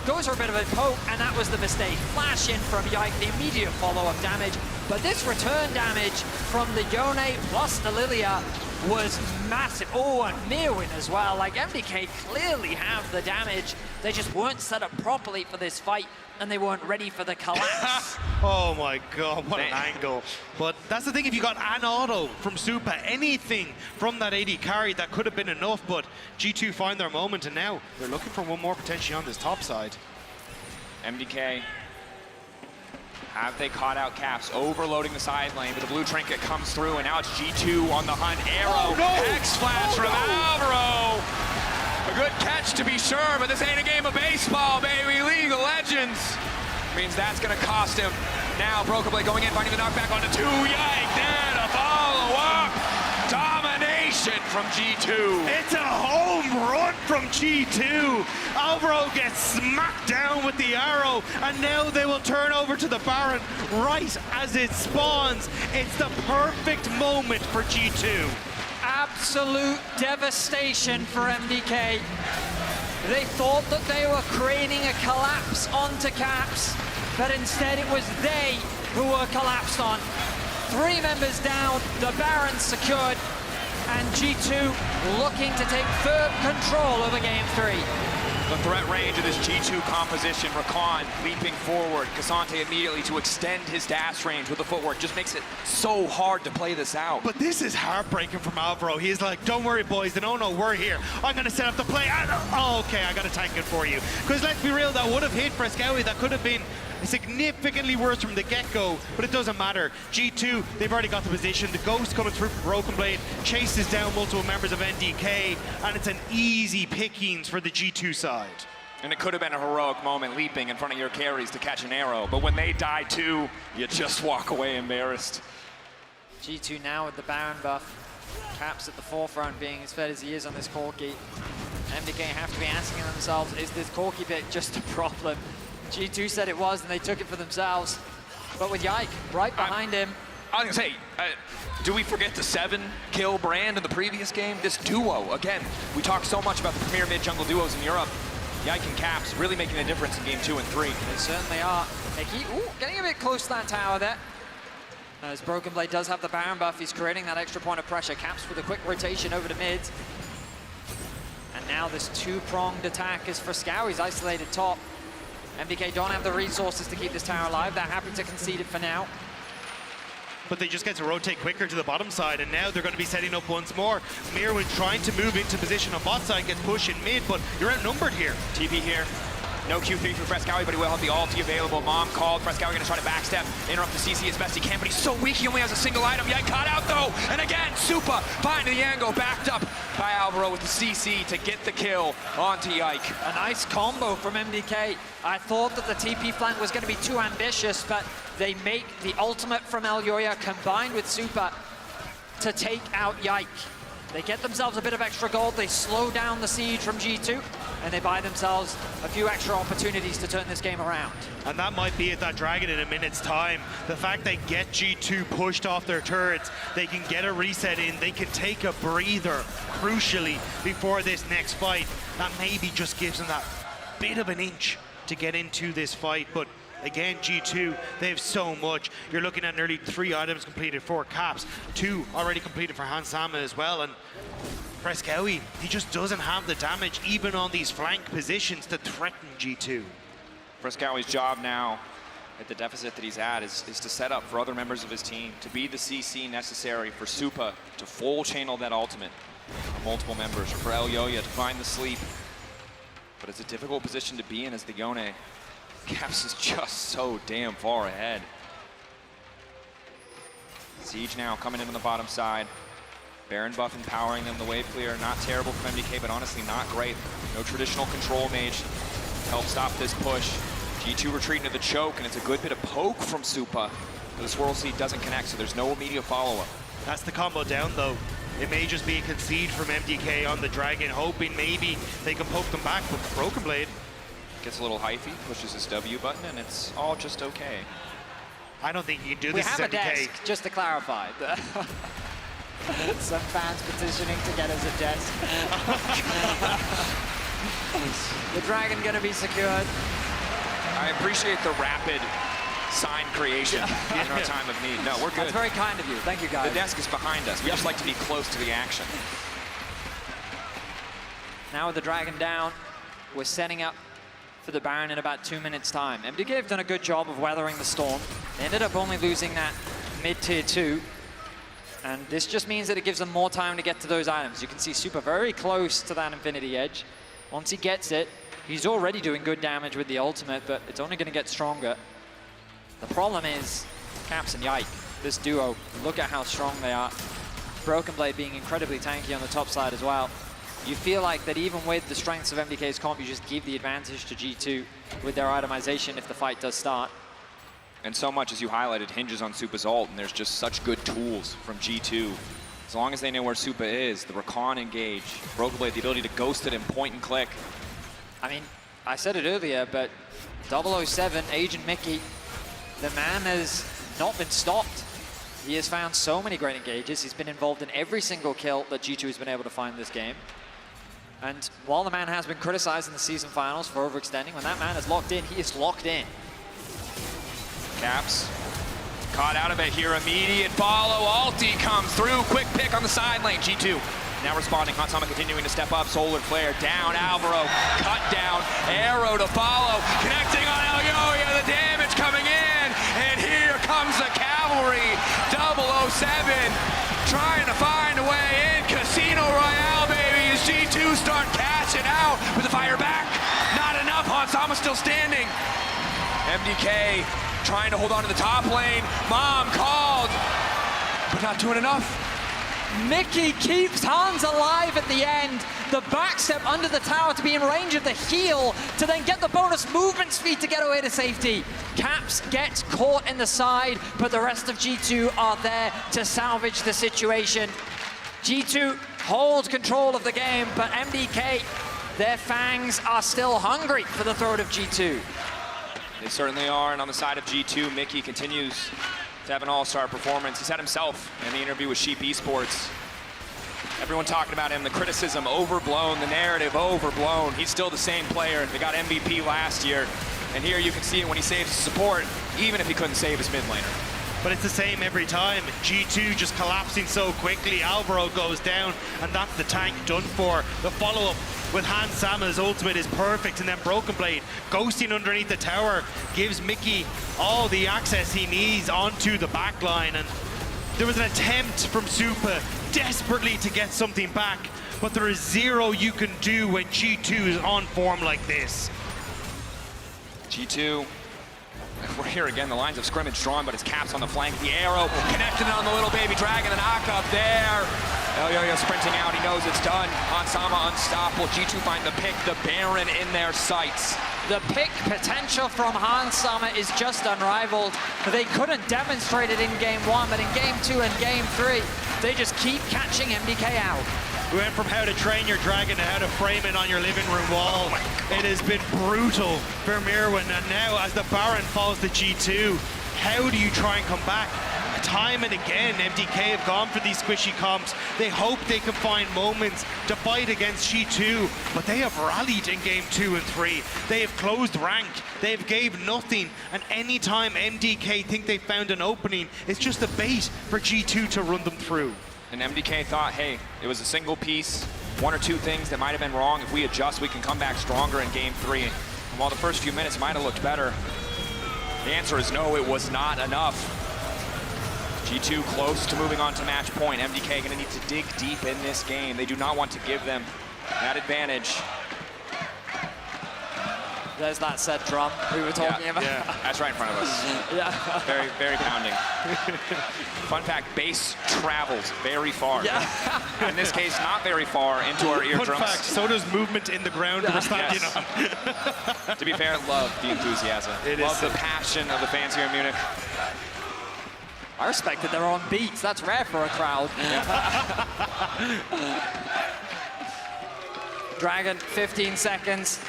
Goes for a bit of a poke, and that was the mistake. Flash in from Yike, the immediate follow-up damage. But this return damage from the Yone plus the Lilia was massive. Oh, and Mirwin as well. Like, MDK clearly have the damage. They just weren't set up properly for this fight, and they weren't ready for the collapse. Oh my god, what an angle. But that's the thing, if you got an auto from Supa, anything from that 80 carry, that could have been enough, but G2 find their moment, and now they're looking for one more potentially on this top side. MDK, have they caught out Caps, overloading the side lane, but the blue trinket comes through, and now it's G2 on the hunt. Arrow, X-Flash from Alvaro. A good catch to be sure, but this ain't a game of baseball, baby. League of Legends means that's gonna cost him. Now Broken Blade going in, finding the knockback onto 2. Yike, then a follow-up. Domination from G2. It's a home run from G2. Alvaro gets smacked down with the arrow, and now they will turn over to the Baron right as it spawns. It's the perfect moment for G2. Absolute devastation for MDK. They thought that they were creating a collapse onto Caps, but instead it was they who were collapsed on. 3 members down, the Baron secured, and G2 looking to take firm control over Game 3. The threat range of this G2 composition, Rakan leaping forward, Cassante immediately to extend his dash range with the footwork, just makes it so hard to play this out. But this is heartbreaking from Alvaro. He's like, don't worry, boys, they don't know we're here. I'm going to set up the play. Oh, okay, I got to tank it for you. Because let's be real, that would have hit Frescowy. That could have been significantly worse from the get-go, but it doesn't matter. G2, they've already got the position. The Ghost coming through from Broken Blade chases down multiple members of MDK, and it's an easy pickings for the G2 side. And it could have been a heroic moment, leaping in front of your carries to catch an arrow, but when they die too, you just walk away embarrassed. G2 now with the Baron buff. Caps at the forefront, being as fed as he is on this Corki. MDK have to be asking themselves, is this Corki pick just a problem? G2 said it was, and they took it for themselves. But with Yike right behind him. I was gonna say, do we forget the 7-kill brand in the previous game? This duo, again, we talk so much about the premier mid-jungle duos in Europe. Yike and Caps really making a difference in Game 2 and 3. They certainly are. Mickey, getting a bit close to that tower there. As Broken Blade does have the Baron buff, he's creating that extra point of pressure. Caps with a quick rotation over to mid. And now this 2-pronged attack is Frescowy's isolated top. MDK don't have the resources to keep this tower alive. They're happy to concede it for now. But they just get to rotate quicker to the bottom side, and now they're going to be setting up once more. Mirwin trying to move into position on bot side, gets pushed in mid, but you're outnumbered here. TP here. No Q3 for Frescowy, but he will have the ulti available. Mom called. Frescowy going to try to backstep, interrupt the CC as best he can, but he's so weak he only has a single item. Yike caught out though, and again, Supa finding the angle, backed up by Alvaro with the CC to get the kill onto Yike. A nice combo from MDK. I thought that the TP flank was going to be too ambitious, but they make the ultimate from Elyoya combined with Supa to take out Yike. They get themselves a bit of extra gold, they slow down the siege from G2, and they buy themselves a few extra opportunities to turn this game around. And that might be at that Dragon in a minute's time. The fact they get G2 pushed off their turrets, they can get a reset in, they can take a breather, crucially, before this next fight. That maybe just gives them that bit of an inch to get into this fight, but again, G2, they have so much. You're looking at nearly 3 items completed for Caps, 2 already completed for Hans Sama as well, and Frescowi, he just doesn't have the damage, even on these flank positions, to threaten G2. Frescowi's job now, at the deficit that he's at, is to set up for other members of his team, to be the CC necessary for Supa to full channel that ultimate for multiple members, for Elyoya to find the sleep. But it's a difficult position to be in as the Yone. Caps is just so damn far ahead. Siege now coming in on the bottom side. Baron buff empowering them, the wave clear, not terrible from MDK, but honestly not great. No traditional control mage to help stop this push. G2 retreating to the choke, and it's a good bit of poke from Supa. The Swirl Seed doesn't connect, so there's no immediate follow-up. That's the combo down, though. It may just be a concede from MDK on the Dragon, hoping maybe they can poke them back, but Broken Blade gets a little hyphy, pushes his W button, and it's all just okay. I don't think you can do We this have as a MDK. desk, just to clarify. Some fans petitioning to get us a desk. The Dragon gonna be secured. I appreciate the rapid sign creation in our time of need. No, we're good. That's very kind of you. Thank you, guys. The desk is behind us. We just like to be close to the action. Now with the Dragon down, we're setting up for the Baron in about 2 minutes' time. MDK have done a good job of weathering the storm. They ended up only losing that mid-tier 2. And this just means that it gives them more time to get to those items. You can see Supa very close to that Infinity Edge. Once he gets it, he's already doing good damage with the ultimate, but it's only going to get stronger. The problem is Caps and Yike, this duo, look at how strong they are. Broken Blade being incredibly tanky on the top side as well. You feel like that even with the strengths of MDK's comp, you just give the advantage to G2 with their itemization if the fight does start. And so much, as you highlighted, hinges on Supa's ult, and there's just such good tools from G2. As long as they know where Supa is, the Recon engage, Broken Blade, the ability to ghost it and point and click. I mean, I said it earlier, but 007, Agent Mickey, the man has not been stopped. He has found so many great engages. He's been involved in every single kill that G2 has been able to find this game. And while the man has been criticized in the season finals for overextending, when that man is locked in, he is locked in. Caps caught out of it here. Immediate follow. Alti comes through. Quick pick on the side lane. G2 now responding. Hans Sama continuing to step up. Solar Flare down. Alvaro cut down. Arrow to follow. Connecting on Elyoya. The damage coming in. And here comes the cavalry. 007 trying to find a way in. Casino Royale, baby, as G2 start cashing out with the fire back. Not enough. Hans Sama still standing. MDK trying to hold on to the top lane. Mom called, but not doing enough. Mickey keeps Hans alive at the end. The backstep under the tower to be in range of the heal to then get the bonus movement speed to get away to safety. Caps gets caught in the side, but the rest of G2 are there to salvage the situation. G2 holds control of the game, but MDK, their fangs are still hungry for the throat of G2. They certainly are, and on the side of G2, Mickey continues to have an all-star performance. He said himself in the interview with Sheep Esports, everyone talking about him, the criticism overblown, the narrative overblown. He's still the same player. They got MVP last year, and here you can see it when he saves his support, even if he couldn't save his mid laner. But it's the same every time. G2 just collapsing so quickly. Alvaro goes down, and that's the tank done for. The follow-up with Hans Sama's ultimate is perfect, and then Broken Blade ghosting underneath the tower gives Mickey all the access he needs onto the back line. And there was an attempt from Supa desperately to get something back, but there is zero you can do when G2 is on form like this. G2, we're here again, the lines of scrimmage drawn, but it's Caps on the flank. The arrow connected on the little baby dragon, the knock up there. Elyoya sprinting out, he knows it's done. Hans Sama unstoppable. G2 find the pick, the Baron in their sights. The pick potential from Hans Sama is just unrivaled. They couldn't demonstrate it in game 1, but in game 2 and game 3, they just keep catching MDK out. We went from how to train your dragon to how to frame it on your living room wall. It has been brutal for Mirwin, and now as the Baron falls to G2, how do you try and come back? Time and again, MDK have gone for these squishy comps. They hope they can find moments to fight against G2, but they have rallied in game 2 and 3. They have closed rank, they've gave nothing, and anytime MDK think they found an opening, it's just a bait for G2 to run them through. And MDK thought, hey, it was a single piece, one or two things that might have been wrong. If we adjust, we can come back stronger in game 3. And while the first few minutes might have looked better, the answer is no, it was not enough. G2 close to moving on to match point. MDK gonna need to dig deep in this game. They do not want to give them that advantage. There's that set drum we were talking about. Yeah, that's right in front of us. Yeah. Very, very pounding. Fun fact, bass travels very far. Yeah. In this case, not very far into our eardrums. Fun fact, so does movement in the ground we're standing on. To be fair, love the enthusiasm. Love the passion of the fans here in Munich. I respect that they're on beats. That's rare for a crowd. Dragon, 15 seconds.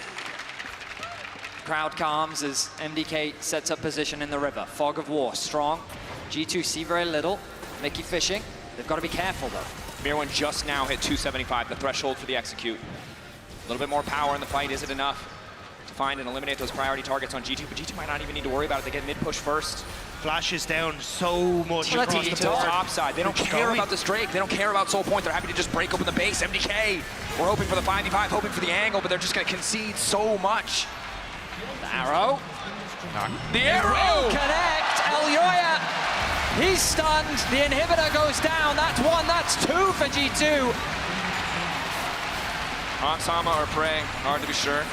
Crowd calms as MDK sets up position in the river. Fog of War, strong. G2 see very little. Mickey fishing. They've got to be careful, though. Mirwin just now hit 275, the threshold for the execute. A little bit more power in the fight. Is it enough to find and eliminate those priority targets on G2? But G2 might not even need to worry about it. They get mid-push first. Flashes down so much Let's across get the to the board. top side. They don't care about this Drake. They don't care about Soul Point. They're happy to just break open the base. MDK, we're hoping for the 5v5, hoping for the angle, but they're just going to concede so much. The arrow. The arrow! Connect. Elyoya. He's stunned. The inhibitor goes down. That's one. That's two for G2. Hansama or Prey, hard to be sure.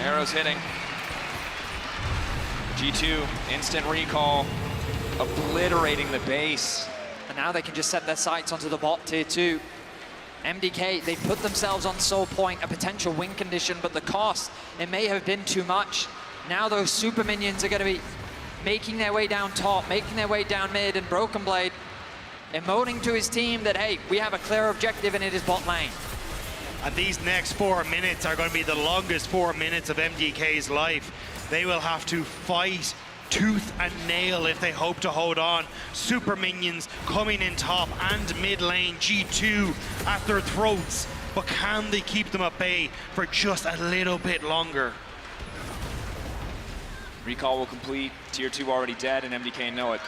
Arrow's hitting. G2, instant recall, obliterating the base. And now they can just set their sights onto the bot tier 2. MDK, they put themselves on Soul Point, a potential win condition, but the cost, it may have been too much. Now those super minions are going to be making their way down top, making their way down mid, and Broken Blade emoting to his team that, hey, we have a clear objective and it is bot lane. And these next 4 minutes are going to be the longest 4 minutes of MDK's life. They will have to fight tooth and nail if they hope to hold on. Super minions coming in top and mid lane. G2 at their throats. But can they keep them at bay for just a little bit longer? Recall will complete. Tier 2 already dead, and MDK know it.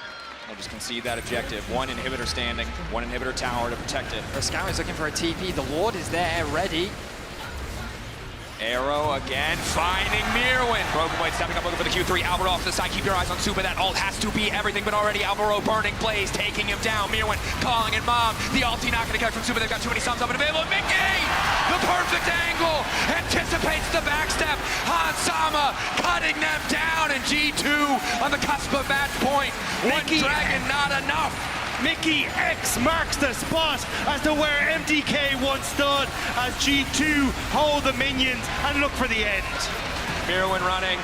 They'll just concede that objective. One inhibitor standing, one inhibitor tower to protect it. The Scout is looking for a TP. The Lord is there, ready. Arrow again, finding Mirwin. Broken Blade stepping up, looking for the Q3. Alvaro off to the side, keep your eyes on Suba. That ult has to be everything, but already Alvaro burning Blaze, taking him down. Mirwin calling in Mom. The ulti not gonna get from Suba. They've got too many sums up and available. Mickey! The perfect angle, anticipates the backstep. Hansama cutting them down, and G2 on the cusp of match point. One dragon, not enough. Mickey X marks the spot as to where MDK once stood as G2 hold the minions and look for the end. Mirwin running.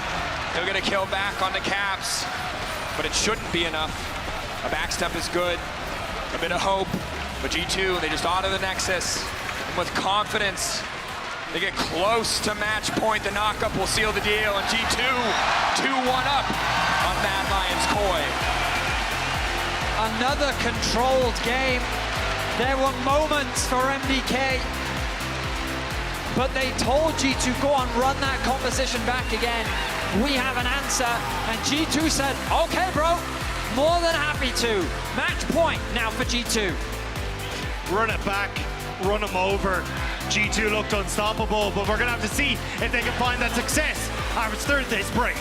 He'll get a kill back on the Caps, but it shouldn't be enough. A backstep is good, a bit of hope, but G2, they just auto the Nexus. And with confidence, they get close to match point. The knockup will seal the deal, and G2 2-1 up on Mad Lions Koi. Another controlled game. There were moments for MDK, but they told G2, go on, run that composition back again. We have an answer, and G2 said, okay, bro, more than happy to. Match point now for G2. Run it back, run them over. G2 looked unstoppable, but we're gonna have to see if they can find that success after Thursday's break.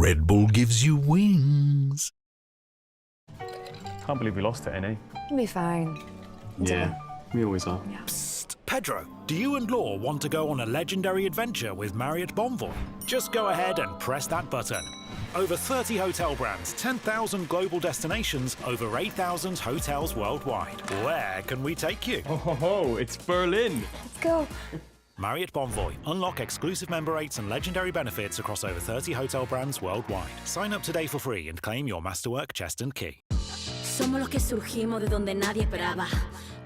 Red Bull gives you wings. Can't believe we lost to NA. We'll be fine. Yeah, we always are. Pedro, do you and Law want to go on a legendary adventure with Marriott Bonvoy? Just go ahead and press that button. Over 30 hotel brands, 10,000 global destinations, over 8,000 hotels worldwide. Where can we take you? Oh, it's Berlin. Let's go. Marriott Bonvoy. Unlock exclusive member rates and legendary benefits across over 30 hotel brands worldwide. Sign up today for free and claim your Masterwork chest and key. Somos los que surgimos de donde nadie esperaba.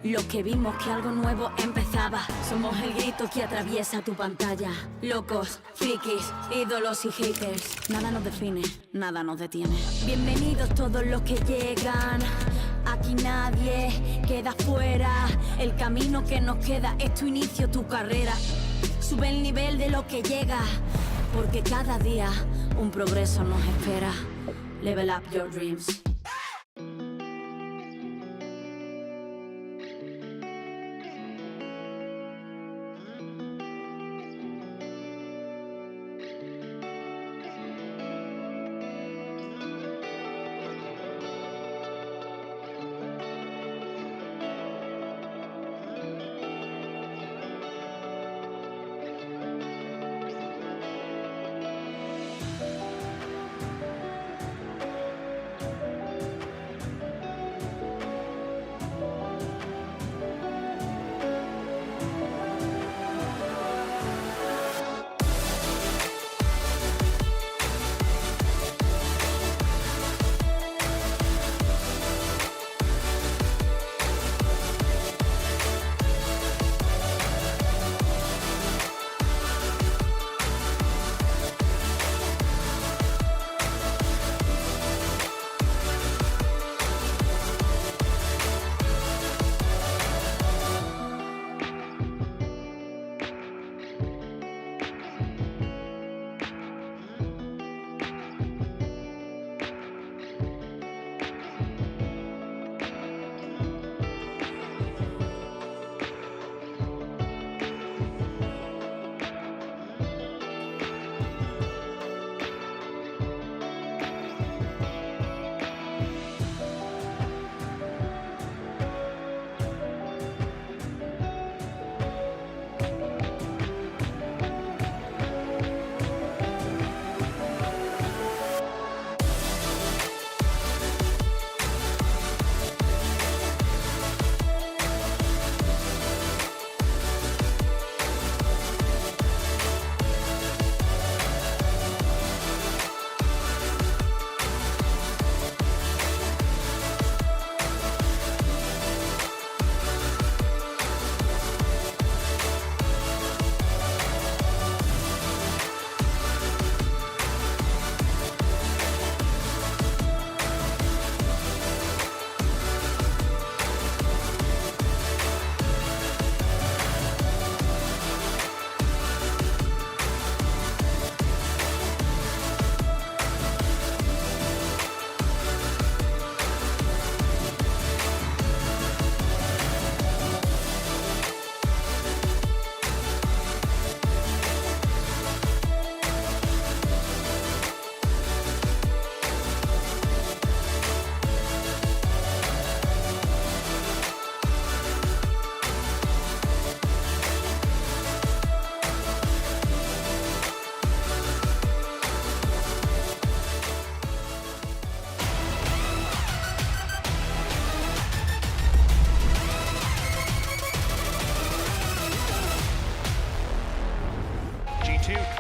Los que vimos que algo nuevo empezaba. Somos el grito que atraviesa tu pantalla. Locos, frikis, ídolos y haters. Nada nos define, nada nos detiene. Bienvenidos todos los que llegan. Aquí nadie queda fuera. El camino que nos queda es tu inicio, tu carrera. Sube el nivel de lo que llega. Porque cada día un progreso nos espera. Level up your dreams.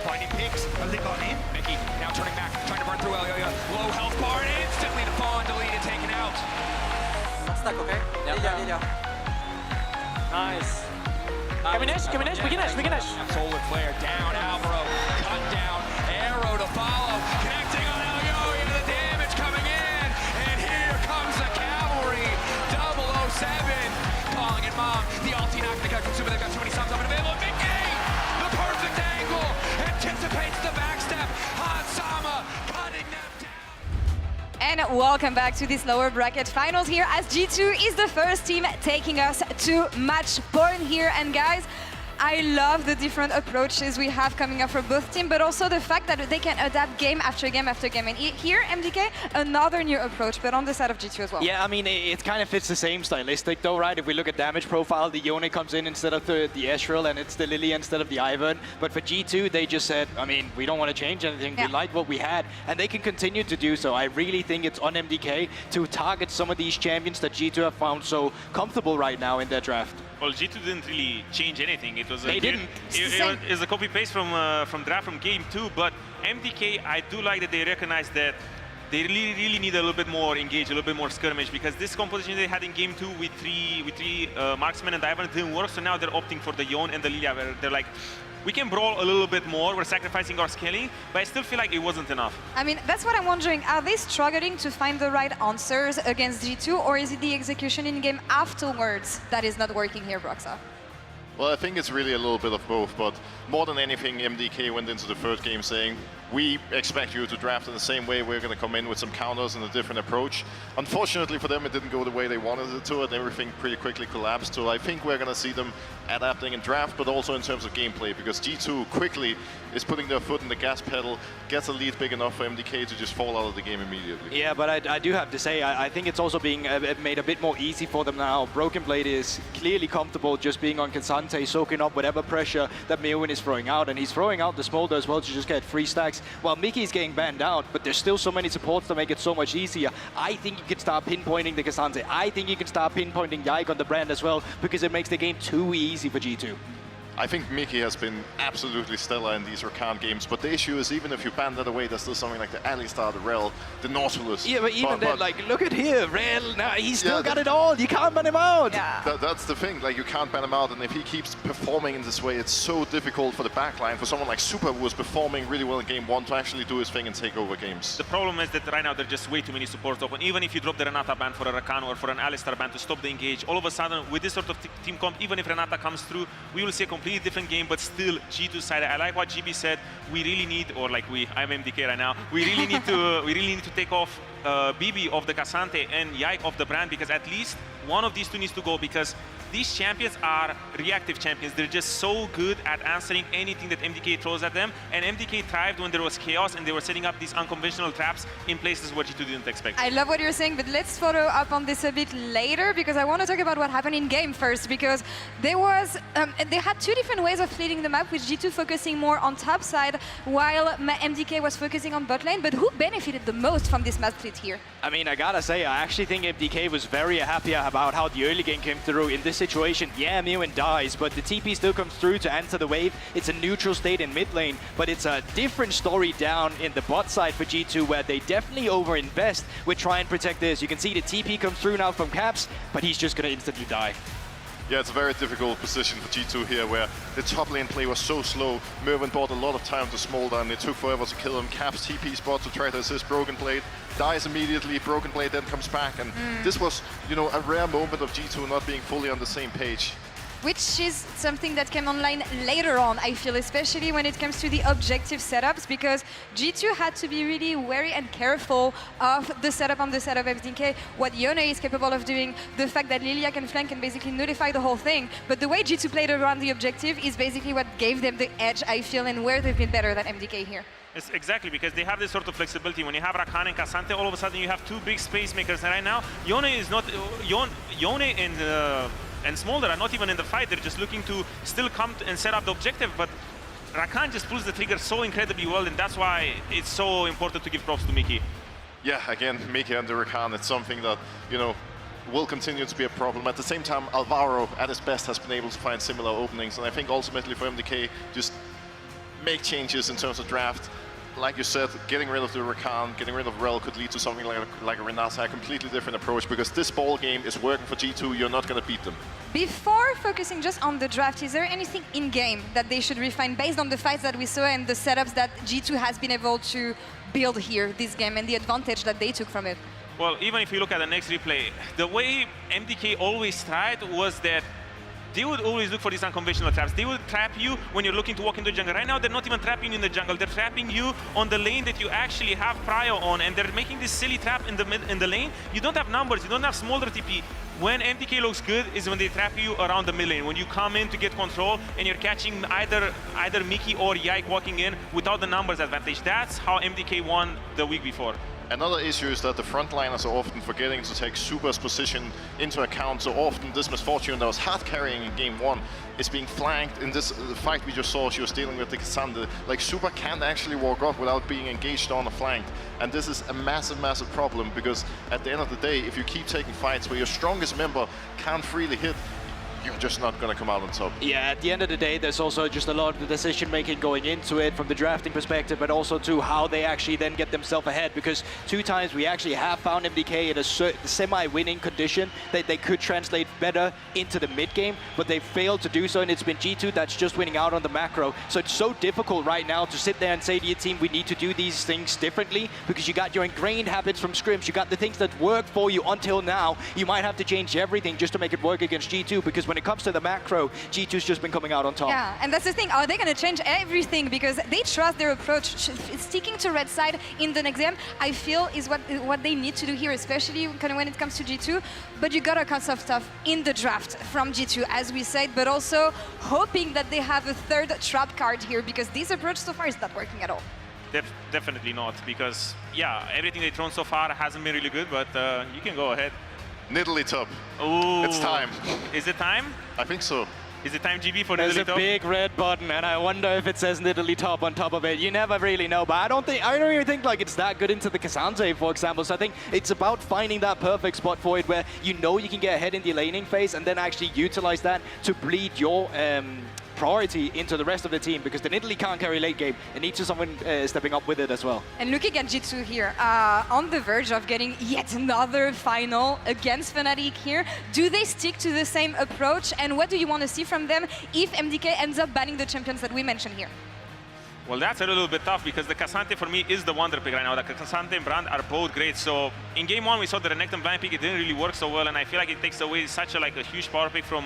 finding picks. Have they got in? Mickey now turning back, trying to burn through Elioya. Low health bar, and instantly the fawn deleted, taken out. Stuck, okay? Yeah. Nice. Can we niche? Can we niche? We can niche. We can niche. Solar flare down, Alvaro cut down, arrow to follow, connecting on Elioya, the damage coming in, and here comes the cavalry. 007 calling it mom. The ulti not gonna get consumed. They've got too many subs up and available. Mickey, the perfect angle, anticipates the backstep. Hansama cutting them down. And welcome back to this lower bracket finals here as G2 is the first team taking us to match point here. And guys, I love the different approaches we have coming up for both teams, but also the fact that they can adapt game after game after game. And here, MDK, another new approach, but on the side of G2 as well. Yeah, I mean, it kind of fits the same stylistic though, right? If we look at damage profile, the Yone comes in instead of the Ezreal, and it's the Lily instead of the Ivern. But for G2, they just said, I mean, we don't want to change anything. We like what we had, and they can continue to do so. I really think it's on MDK to target some of these champions that G2 have found so comfortable right now in their draft. Well, G2 didn't really change anything. It was They didn't. It was a copy paste from draft from game 2. But MDK, I do like that they recognize that they really need a little bit more engage, a little bit more skirmish, because this composition they had in game 2 with three marksmen and Ivern didn't work. So now they're opting for the Yone and the Lilia, where they're like, we can brawl a little bit more, we're sacrificing our scaling, but I still feel like it wasn't enough. I mean, that's what I'm wondering. Are they struggling to find the right answers against G2, or is it the execution in-game afterwards that is not working here, Broxa? Well, I think it's really a little bit of both, but more than anything, MDK went into the first game saying, we expect you to draft in the same way, we're going to come in with some counters and a different approach. Unfortunately for them, it didn't go the way they wanted it to, and everything pretty quickly collapsed. So I think we're going to see them adapting in draft, but also in terms of gameplay, because G2 quickly is putting their foot in the gas pedal, gets a lead big enough for MDK to just fall out of the game immediately. Yeah, but I do have to say, I think it's also being made a bit more easy for them now. Broken Blade is clearly comfortable just being on Cassante, soaking up whatever pressure that Meowin is throwing out, and he's throwing out the Smolder as well to just get 3 stacks, while Mickey's getting banned out, but there's still so many supports to make it so much easier. I think you can start pinpointing the Cassante. I think you can start pinpointing Yike on the brand as well, because it makes the game too easy for G2. I think Mickey has been absolutely stellar in these Rakan games, but the issue is even if you ban that away, there's still something like the Alistar, the Rel, the Nautilus. Yeah, but even then, like, look at here, Rel, now he's still got it all. You can't ban him out. Yeah. That's the thing, like, you can't ban him out, and if he keeps performing in this way, it's so difficult for the backline, for someone like Super, who was performing really well in game 1, to actually do his thing and take over games. The problem is that right now there are just way too many supports open. Even if you drop the Renata ban for a Rakan or for an Alistar ban to stop the engage, all of a sudden, with this sort of team comp, even if Renata comes through, we will see a completely different game, but still G2 side. I like what GB said. We really need, or like I'm MDK right now. We really need to take off BB of the Cassante and Yike of the brand, because at least one of these two needs to go, because these champions are reactive champions. They're just so good at answering anything that MDK throws at them. And MDK thrived when there was chaos and they were setting up these unconventional traps in places where G2 didn't expect. I love what you're saying, but let's follow up on this a bit later, because I want to talk about what happened in game first, because there was they had 2 different ways of splitting the map, with G2 focusing more on top side while MDK was focusing on bot lane. But who benefited the most from this map split here? I mean, I gotta say, I actually think MDK was very happy about how the early game came through in this situation. Yeah, Meowin dies, but the TP still comes through to enter the wave. It's a neutral state in mid lane, but it's a different story down in the bot side for G2, where they definitely overinvest with try and protect this. You can see the TP comes through now from Caps, but he's just gonna instantly die. Yeah, it's a very difficult position for G2 here, where the top lane play was so slow. Mervin bought a lot of time to Smolder, and it took forever to kill him. Caps TP spot to try to assist Broken Blade, dies immediately. Broken Blade then comes back, and this was, you know, a rare moment of G2 not being fully on the same page. Which is something that came online later on, I feel, especially when it comes to the objective setups, because G2 had to be really wary and careful of the setup on the side of MDK, what Yone is capable of doing, the fact that Lilia can flank and basically nullify the whole thing. But the way G2 played around the objective is basically what gave them the edge, I feel, and where they've been better than MDK here. It's exactly, because they have this sort of flexibility. When you have Rakan and Cassante, all of a sudden you have 2 big space makers, and right now Yone is not Yone and Smolder are not even in the fight. They're just looking to still come and set up the objective, but Rakan just pulls the trigger so incredibly well, and that's why it's so important to give props to Mickey. Yeah, again, Mickey and the Rakan, it's something that, you know, will continue to be a problem. At the same time, Alvaro, at his best, has been able to find similar openings, and I think ultimately for MDK, just make changes in terms of draft. Like you said, getting rid of the Rakan, getting rid of Rel could lead to something like a Renata, a completely different approach, because this ball game is working for G2, you're not going to beat them. Before focusing just on the draft, is there anything in-game that they should refine based on the fights that we saw and the setups that G2 has been able to build here this game and the advantage that they took from it? Well, even if you look at the next replay, the way MDK always tried was that they would always look for these unconventional traps. They would trap you when you're looking to walk into the jungle. Right now, they're not even trapping you in the jungle. They're trapping you on the lane that you actually have prio on, and they're making this silly trap in the lane. You don't have numbers. You don't have Smolder TP. when MDK looks good is when they trap you around the mid lane. When you come in to get control and you're catching either Mickey or Yike walking in without the numbers advantage. That's how MDK won the week before. Another issue is that the frontliners are often forgetting to take Super's position into account. So often this misfortune that was hard carrying in game 1 is being flanked. In this fight we just saw, she was dealing with the Cassandra. Like, Super can't actually walk off without being engaged on the flank. And this is a massive, massive problem, because at the end of the day, if you keep taking fights where your strongest member can't freely hit, you're just not going to come out on top. Yeah, at the end of the day, there's also just a lot of the decision-making going into it from the drafting perspective, but also to how they actually then get themselves ahead, because 2 times we actually have found MDK in a semi-winning condition that they could translate better into the mid-game, but they failed to do so, and it's been G2 that's just winning out on the macro. So it's so difficult right now to sit there and say to your team, we need to do these things differently, because you got your ingrained habits from scrims, you got the things that worked for you until now. You might have to change everything just to make it work against G2, because when it comes to the macro, G2's just been coming out on top. Yeah, and that's the thing. Are they going to change everything? Because they trust their approach. Sticking to red side in the next game, I feel, is what they need to do here, especially kind of when it comes to G2. But you got to cut some stuff in the draft from G2, as we said, but also hoping that they have a third trap card here, because this approach so far is not working at all. Definitely not, because, yeah, everything they've thrown so far hasn't been really good, but you can go ahead. Nidalee top. Ooh. It's time. Is it time? I think so. Is it time, GB, for There's Nidalee top? There's a big red button, and I wonder if it says Nidalee top on top of it. You never really know, but I don't even think like it's that good into the Cassandra, for example. So I think it's about finding that perfect spot for it, where you know you can get ahead in the laning phase, and then actually utilize that to bleed your priority into the rest of the team, because the Nidalee can't carry late game. It needs someone stepping up with it as well. And looking at G2 here, on the verge of getting yet another final against Fnatic here. Do they stick to the same approach? And what do you want to see from them if MDK ends up banning the champions that we mentioned here? Well, that's a little bit tough, because the Cassandra for me is the wonder pick right now. The Cassandra and Brand are both great. So in game 1 we saw the Renekton blind pick. It didn't really work so well, and I feel like it takes away such a huge power pick from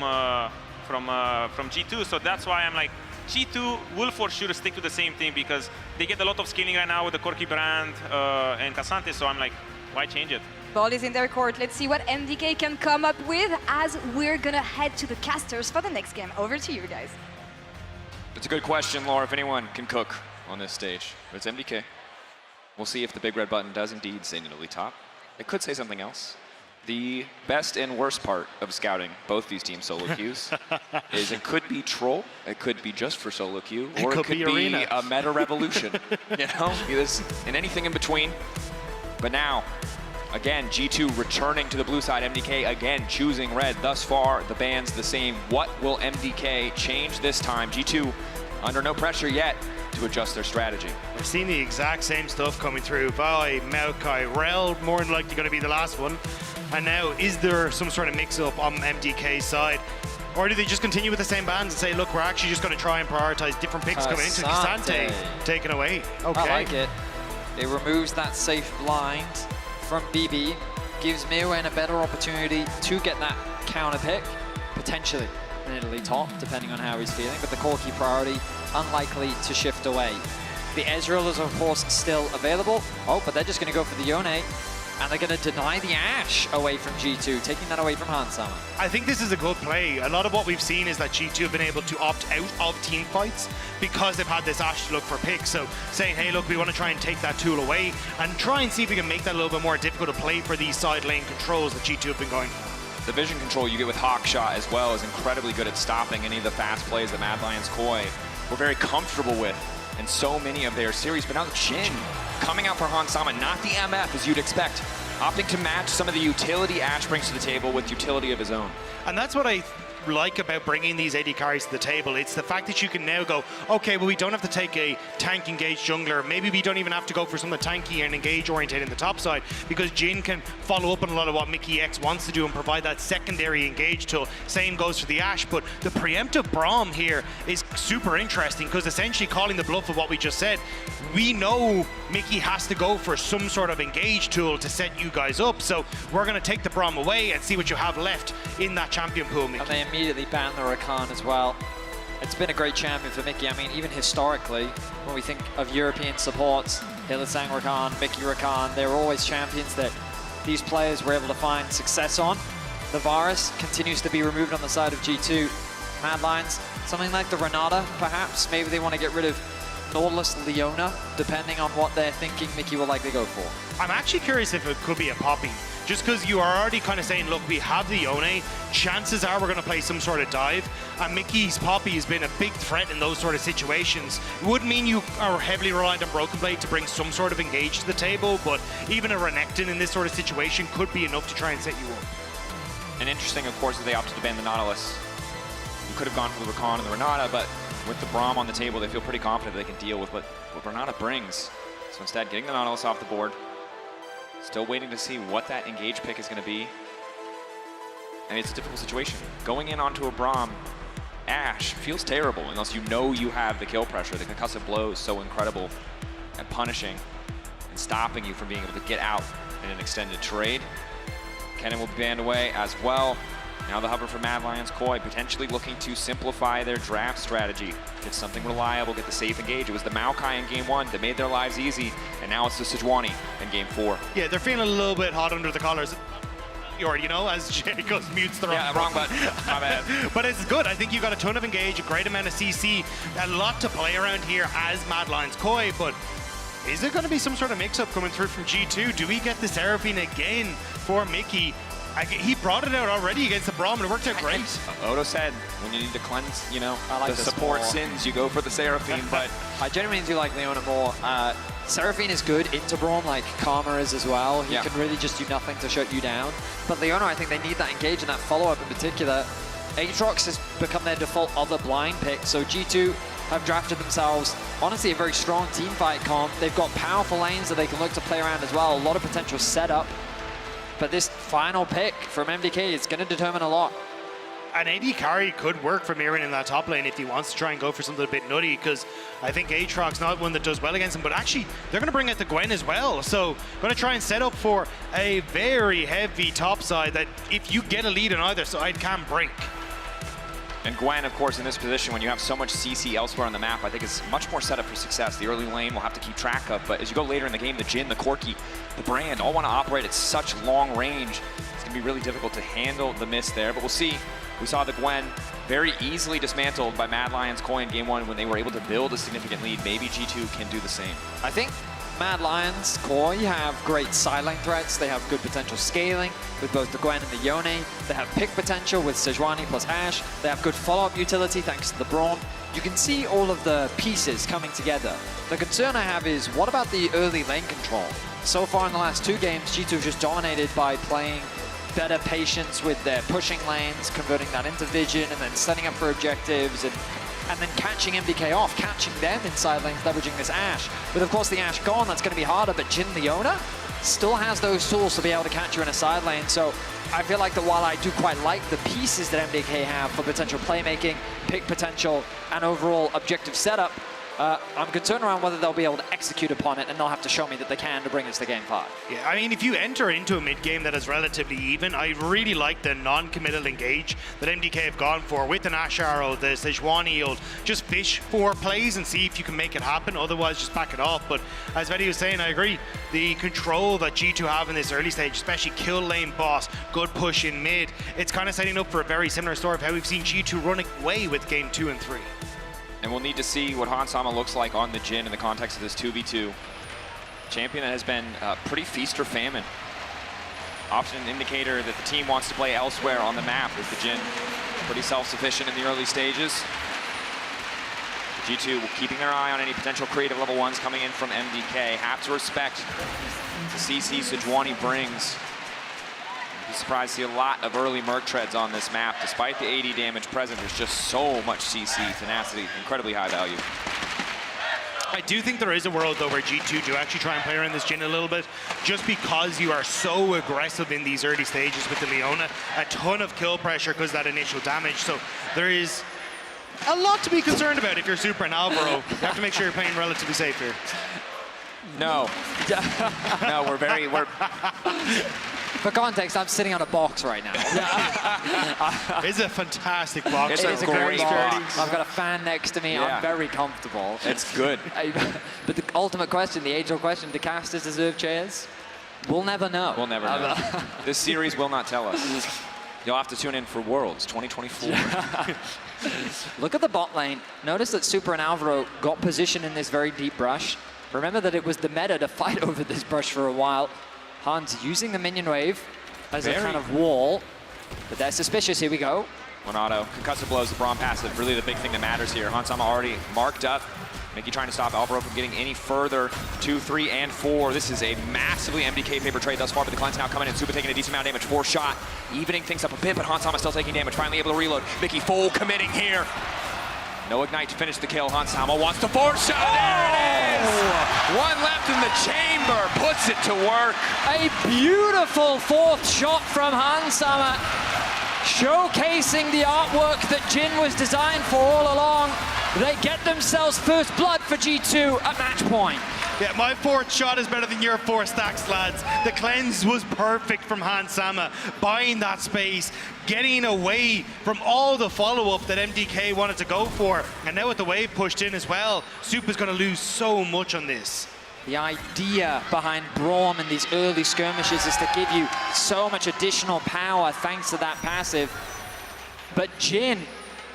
G2, so that's why I'm like, G2 will for sure stick to the same thing, because they get a lot of scaling right now with the Corki Brand and Cassandra, so I'm like, why change it? Ball is in their court. Let's see what MDK can come up with as we're gonna head to the casters for the next game. Over to you guys. It's a good question, Laura, if anyone can cook on this stage. But it's MDK. We'll see if the big red button does indeed say Nidalee top. It could say something else. The best and worst part of scouting both these team solo queues is it could be troll, it could be just for solo queue, or it could be a meta revolution. You know, and anything in between. But now, again, G2 returning to the blue side, MDK again choosing red. Thus far, the ban's the same. What will MDK change this time? G2 under no pressure yet to adjust their strategy. We're seeing the exact same stuff coming through. Vi, Maokai, Rel, more than likely going to be the last one. And now, is there some sort of mix-up on MDK's side? Or do they just continue with the same bands and say, look, we're actually just going to try and prioritize different picks coming into Cassandra, taken away? Okay. I like it. It removes that safe blind from BB, gives Mirwen a better opportunity to get that counter pick, potentially Nidalee top, depending on how he's feeling, but the Corki priority unlikely to shift away. The Ezreal is, of course, still available. Oh, but they're just going to go for the Yone. And they're going to deny the Ashe away from G2, taking that away from Hansama. I think this is a good play. A lot of what we've seen is that G2 have been able to opt out of team fights because they've had this Ashe to look for picks. So saying, hey, look, we want to try and take that tool away and try and see if we can make that a little bit more difficult to play for these side lane controls that G2 have been going for. The vision control you get with Hawkshot as well is incredibly good at stopping any of the fast plays that Mad Lions Koi were very comfortable with in so many of their series. But now the Jhin coming out for Hansama, not the MF as you'd expect, opting to match some of the utility Ashe brings to the table with utility of his own. And that's what I like about bringing these AD carries to the table. It's the fact that you can now go, okay, well, we don't have to take a tank engaged jungler. Maybe we don't even have to go for something tanky and engage oriented in the top side, because Jhin can follow up on a lot of what Mickey X wants to do and provide that secondary engage tool. Same goes for the Ashe, but the preemptive Braum here is super interesting, because essentially calling the bluff of what we just said, we know Mickey has to go for some sort of engage tool to set you guys up, so we're going to take the Braum away and see what you have left in that champion pool, Mickey. And they immediately ban the Rakan as well. It's been a great champion for Mickey. I mean, even historically, when we think of European supports, Hylissang Rakan, Mickey Rakan, they're always champions that these players were able to find success on. The virus continues to be removed on the side of G2. Mad Lions, something like the Renata, perhaps. Maybe they want to get rid of Nautilus Leona, depending on what they're thinking Mickey will likely go for. I'm actually curious if it could be a Poppy. Just because you are already kind of saying, look, we have the Yone, chances are we're going to play some sort of dive, and Mickey's Poppy has been a big threat in those sort of situations. It would mean you are heavily reliant on Broken Blade to bring some sort of engage to the table, but even a Renekton in this sort of situation could be enough to try and set you up. And interesting, of course, that they opted to ban the Nautilus. You could have gone for the Rakan and the Renata, but with the Braum on the table, they feel pretty confident they can deal with what Renata brings. So instead, getting the Nautilus off the board. Still waiting to see what that engage pick is going to be. And it's a difficult situation. Going in onto a Braum, Ashe feels terrible unless you know you have the kill pressure. The concussive blow is so incredible at punishing and stopping you from being able to get out in an extended trade. Kennen will be banned away as well. Now the hover for Mad Lions Koi, potentially looking to simplify their draft strategy. Get something reliable, get the safe engage. It was the Maokai in game 1 that made their lives easy, and now it's the Sejuani in game 4. Yeah, they're feeling a little bit hot under the collars. Or, you know, as Jacobs mutes the wrong button. My bad. But it's good. I think you got a ton of engage, a great amount of CC, a lot to play around here as Mad Lions Koi, but is there going to be some sort of mix-up coming through from G2? Do we get the Seraphine again for Mickey? He brought it out already against the Braum, and it worked out great. Odo said, when you need to cleanse, you know, I like the support more. sins, you go for the Seraphine, but... I genuinely do like Leona more. Seraphine is good into Braum, like Karma is as well. He can really just do nothing to shut you down. But Leona, I think they need that engage and that follow-up in particular. Aatrox has become their default other blind pick, so G2 have drafted themselves, honestly, a very strong team fight comp. They've got powerful lanes that they can look to play around as well. A lot of potential setup. But this final pick from MDK is going to determine a lot. An AD carry could work for Mirren in that top lane if he wants to try and go for something a bit nutty, because I think Aatrox not one that does well against him, but actually they're going to bring out the Gwen as well. So going to try and set up for a very heavy top side that if you get a lead on either side can break. And Gwen, of course, in this position, when you have so much CC elsewhere on the map, I think is much more set up for success. The early lane we'll have to keep track of, but as you go later in the game, the Jhin, the Corki, the Brand all want to operate at such long range. It's going to be really difficult to handle the miss there, but we'll see. We saw the Gwen very easily dismantled by Mad Lions Koi in game 1 when they were able to build a significant lead. Maybe G2 can do the same. I think Mad Lions Koi have great side lane threats. They have good potential scaling with both the Gwen and the Yone. They have pick potential with Sejuani plus Ashe. They have good follow-up utility thanks to the Braum. You can see all of the pieces coming together. The concern I have is, what about the early lane control? So far in the last 2 games, G2 just dominated by playing better patience with their pushing lanes, converting that into vision, and then setting up for objectives, and then catching MDK off, catching them inside lanes, leveraging this Ashe. With, of course, the Ashe gone, that's going to be harder, but Jhin Leona still has those tools to be able to catch you in a side lane. So I feel like that while I do quite like the pieces that MDK have for potential playmaking, pick potential, and overall objective setup, I'm concerned around whether they'll be able to execute upon it, and they'll have to show me that they can to bring us to game 5. Yeah, I mean, if you enter into a mid-game that is relatively even, I really like the non-committal engage that MDK have gone for with an Ashe Arrow, the Sejuani. You'll just fish 4 plays and see if you can make it happen, otherwise just back it off. But as Veddy was saying, I agree. The control that G2 have in this early stage, especially kill lane boss, good push in mid, it's kind of setting up for a very similar story of how we've seen G2 run away with game 2 and 3. And we'll need to see what Hans Sama looks like on the Jhin in the context of this 2v2. Champion that has been pretty feast or famine. Often an indicator that the team wants to play elsewhere on the map with the Jhin. Pretty self-sufficient in the early stages. G2 keeping their eye on any potential creative level 1s coming in from MDK. Have to respect the CC Sejuani brings. Be surprised to see a lot of early Merc treads on this map. Despite the 80 damage present, there's just so much CC, tenacity, incredibly high value. I do think there is a world, though, where G2 do actually try and play around this Jhin a little bit, just because you are so aggressive in these early stages with the Leona. A ton of kill pressure because of that initial damage. So there is a lot to be concerned about if you're Super and Alvaro. You have to make sure you're playing relatively safe here. No. No, we're... For context, I'm sitting on a box right now. It's a fantastic box. It is a great box. I've got a fan next to me. Yeah. I'm very comfortable. It's good. But the ultimate question, the age-old question, do casters deserve chairs? We'll never know. We'll never know. This series will not tell us. You'll have to tune in for Worlds 2024. Look at the bot lane. Notice that Super and Alvaro got position in this very deep brush. Remember that it was the meta to fight over this brush for a while. Hans using the minion wave as a kind of wall, but they're suspicious. Here we go. Monado, concussive blows, the Braum passive, really the big thing that matters here. Hans Sama already marked up. Mickey trying to stop Alvaro from getting any further. 2, 3, and 4. This is a massively MDK paper trade thus far, but the cleanse now coming in. Super taking a decent amount of damage. 4 shot, evening things up a bit, but Hans Sama still taking damage. Finally able to reload. Mickey full committing here. No ignite to finish the kill. Hans Sama wants the 4 shot. There it is! One left in the chamber, puts it to work. A beautiful 4th shot from Hans Sama, showcasing the artwork that Jin was designed for all along. They get themselves first blood for G2 at match point. Yeah, my 4th shot is better than your 4 stacks, lads. The cleanse was perfect from Hans Sama, buying that space, getting away from all the follow-up that MDK wanted to go for. And now with the wave pushed in as well, Super's going to lose so much on this. The idea behind Braum in these early skirmishes is to give you so much additional power thanks to that passive. But Jin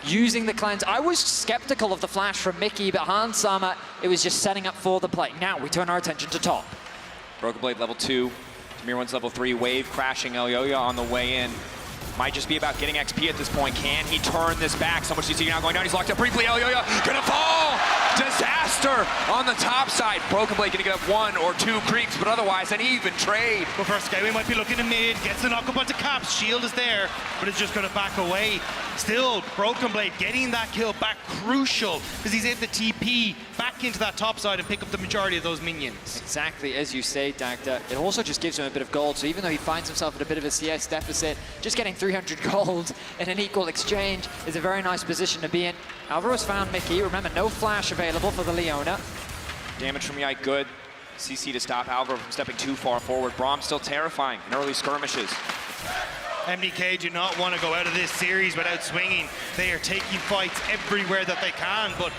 using the cleanse. I was skeptical of the flash from Mickey, but Hans Sama, it was just setting up for the play. Now we turn our attention to top. Broken Blade level 2, Demir One's level 3, wave crashing Elyoya on the way in. Might just be about getting XP at this point. Can he turn this back? So much you see now going down. He's locked up briefly. Elyoya gonna fall! Disaster on the top side. Broken Blade gonna get up 1 or 2 creeps, but otherwise an even trade. But first guy, we might be looking to mid, gets the knock up onto Caps. Shield is there, but it's just gonna back away. Still, Broken Blade getting that kill back crucial, because he's able to TP back into that top side and pick up the majority of those minions. Exactly as you say, Dagda. It also just gives him a bit of gold, so even though he finds himself at a bit of a CS deficit, just getting 300 gold in an equal exchange is a very nice position to be in. Alvaro's found Mickey. Remember, no flash available for the Leona. Damage from Yike good. CC to stop Alvaro from stepping too far forward. Braum still terrifying in early skirmishes. MDK do not want to go out of this series without swinging. They are taking fights everywhere that they can, but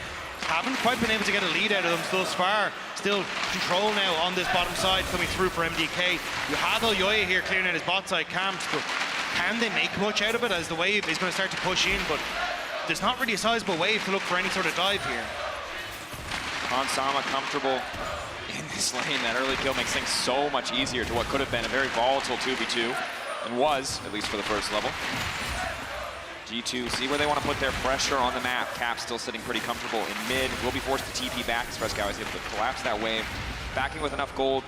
haven't quite been able to get a lead out of them thus far. Still control now on this bottom side coming through for MDK. You have Elyoya here clearing out his bot side camps, but can they make much out of it as the wave is going to start to push in? But there's not really a sizable wave to look for any sort of dive here. Hans Sama comfortable in this lane. That early kill makes things so much easier to what could have been a very volatile 2v2, and was, at least for the first level. G2 see where they want to put their pressure on the map. Cap still sitting pretty comfortable in mid. Will be forced to TP back. Frescow is able to collapse that wave. Backing with enough gold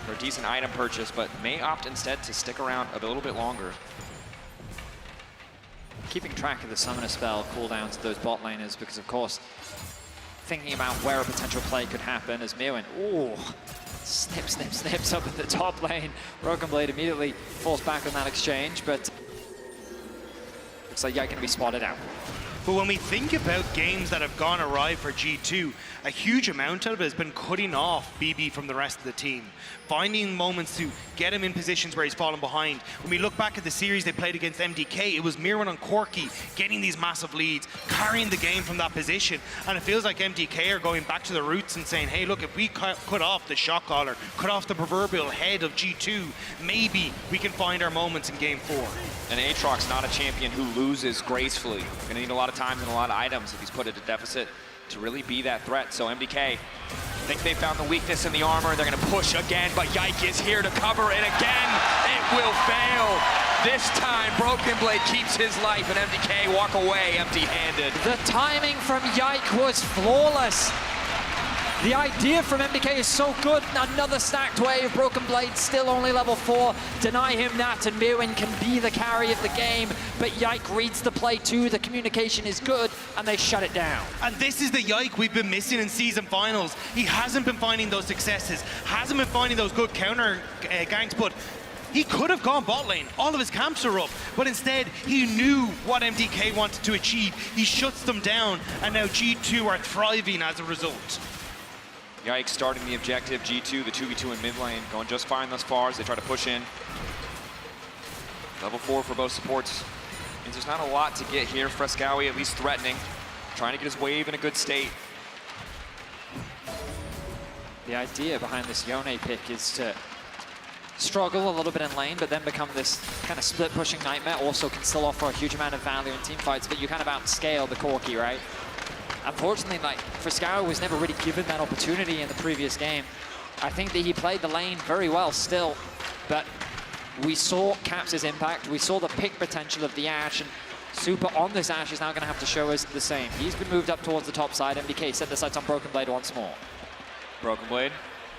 for a decent item purchase, but may opt instead to stick around a little bit longer. Keeping track of the summoner spell cooldowns of those bot laners, because of course, thinking about where a potential play could happen as Mirwin, ooh, snips up at the top lane. Broken Blade immediately falls back on that exchange, but looks like Yike can be spotted out. But when we think about games that have gone awry for G2, a huge amount of it has been cutting off BB from the rest of the team. Finding moments to get him in positions where he's fallen behind. When we look back at the series they played against MDK, it was Mirwin and Corki getting these massive leads, carrying the game from that position. And it feels like MDK are going back to the roots and saying, hey, look, if we cut off the shot caller, cut off the proverbial head of G2, maybe we can find our moments in game 4. And Aatrox not a champion who loses gracefully. Gonna need a lot of time and a lot of items if he's put at a deficit to really be that threat. So MDK think they found the weakness in the armor. They're gonna push again, but Yike is here to cover it again. It will fail. This time, Broken Blade keeps his life and MDK walk away empty-handed. The timing from Yike was flawless. The idea from MDK is so good. Another stacked wave. Broken Blade still only level 4. Deny him that, and Mirwin can be the carry of the game. But Yike reads the play too. The communication is good, and they shut it down. And this is the Yike we've been missing in season finals. He hasn't been finding those successes, hasn't been finding those good counter ganks, but he could have gone bot lane. All of his camps are up, but instead he knew what MDK wanted to achieve. He shuts them down, and now G2 are thriving as a result. Yike starting the objective. G2, the 2v2 in mid lane, going just fine thus far as they try to push in. Level 4 for both supports. Means there's not a lot to get here. Frescow at least threatening, trying to get his wave in a good state. The idea behind this Yone pick is to struggle a little bit in lane, but then become this kind of split pushing nightmare. Also can still offer a huge amount of value in team fights, but you kind of outscale the Corki, right? Unfortunately, like, Frescao was never really given that opportunity in the previous game. I think that he played the lane very well still, but we saw Caps' impact, we saw the pick potential of the Ashe, and Super on this Ashe is now going to have to show us the same. He's been moved up towards the top side. MDK set the sights on Broken Blade once more. Broken Blade.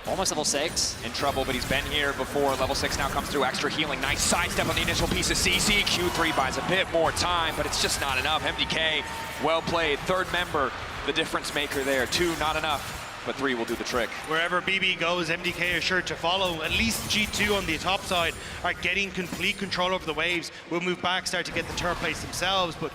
Almost level 6. In trouble, but he's been here before. Level 6 now comes through. Extra healing. Nice sidestep on the initial piece of CC. Q3 buys a bit more time, but it's just not enough. MDK, well played. Third member, the difference maker there. 2, not enough. But 3 will do the trick. Wherever BB goes, MDK is sure to follow. At least G2 on the top side are getting complete control over the waves. We'll move back, start to get the turret plates themselves, but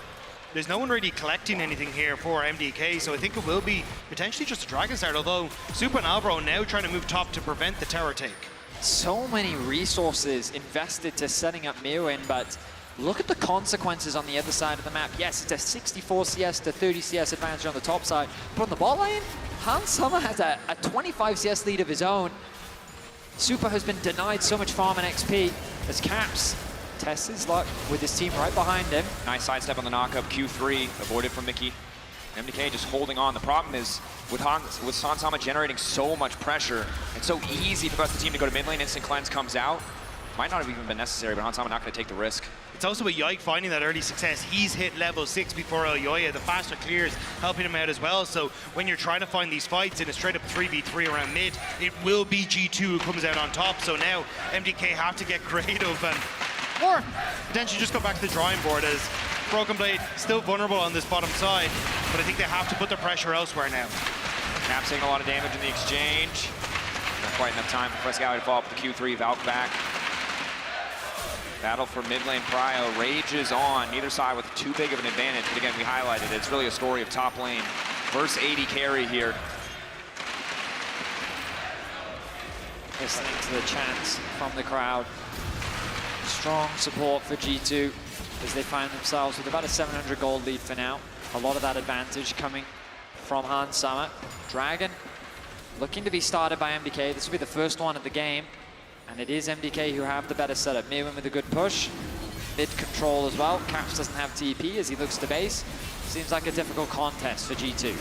there's no one really collecting anything here for MDK, so I think it will be potentially just a Dragon Start, although Super and Albro now trying to move top to prevent the tower take. So many resources invested to setting up Mirwin, but look at the consequences on the other side of the map. Yes, it's a 64 CS to 30 CS advantage on the top side, but on the bot lane, Hans Sommer has a 25 CS lead of his own. Super has been denied so much farm and XP as Caps tests his luck with his team right behind him. Nice sidestep on the knockup. Q3 avoided from Mickey. MDK just holding on. The problem is with Hans Sommer generating so much pressure, it's so easy for the rest of the team to go to mid lane. Instant cleanse comes out. Might not have even been necessary, but Hans Sommer not going to take the risk. It's also with Yoik finding that early success. He's hit level 6 before Elyoya. The faster clears helping him out as well. So when you're trying to find these fights in a straight up 3v3 around mid, it will be G2 who comes out on top. So now MDK have to get creative and or potentially just go back to the drawing board, as Broken Blade still vulnerable on this bottom side, but I think they have to put their pressure elsewhere now. Caps taking a lot of damage in the exchange. Not quite enough time for Frescao to follow up the Q3. Valk back. Battle for mid lane prio rages on. Neither side with too big of an advantage, but again, we highlighted it. It's really a story of top lane versus 80 carry here. Listening to the chants from the crowd. Strong support for G2 as they find themselves with about a 700 gold lead for now. A lot of that advantage coming from Hans Sommer. Dragon looking to be started by MDK. This will be the first one of the game. And it is MDK who have the better setup. Mirwin with a good push. Mid control as well. Caps doesn't have TP as he looks to base. Seems like a difficult contest for G2.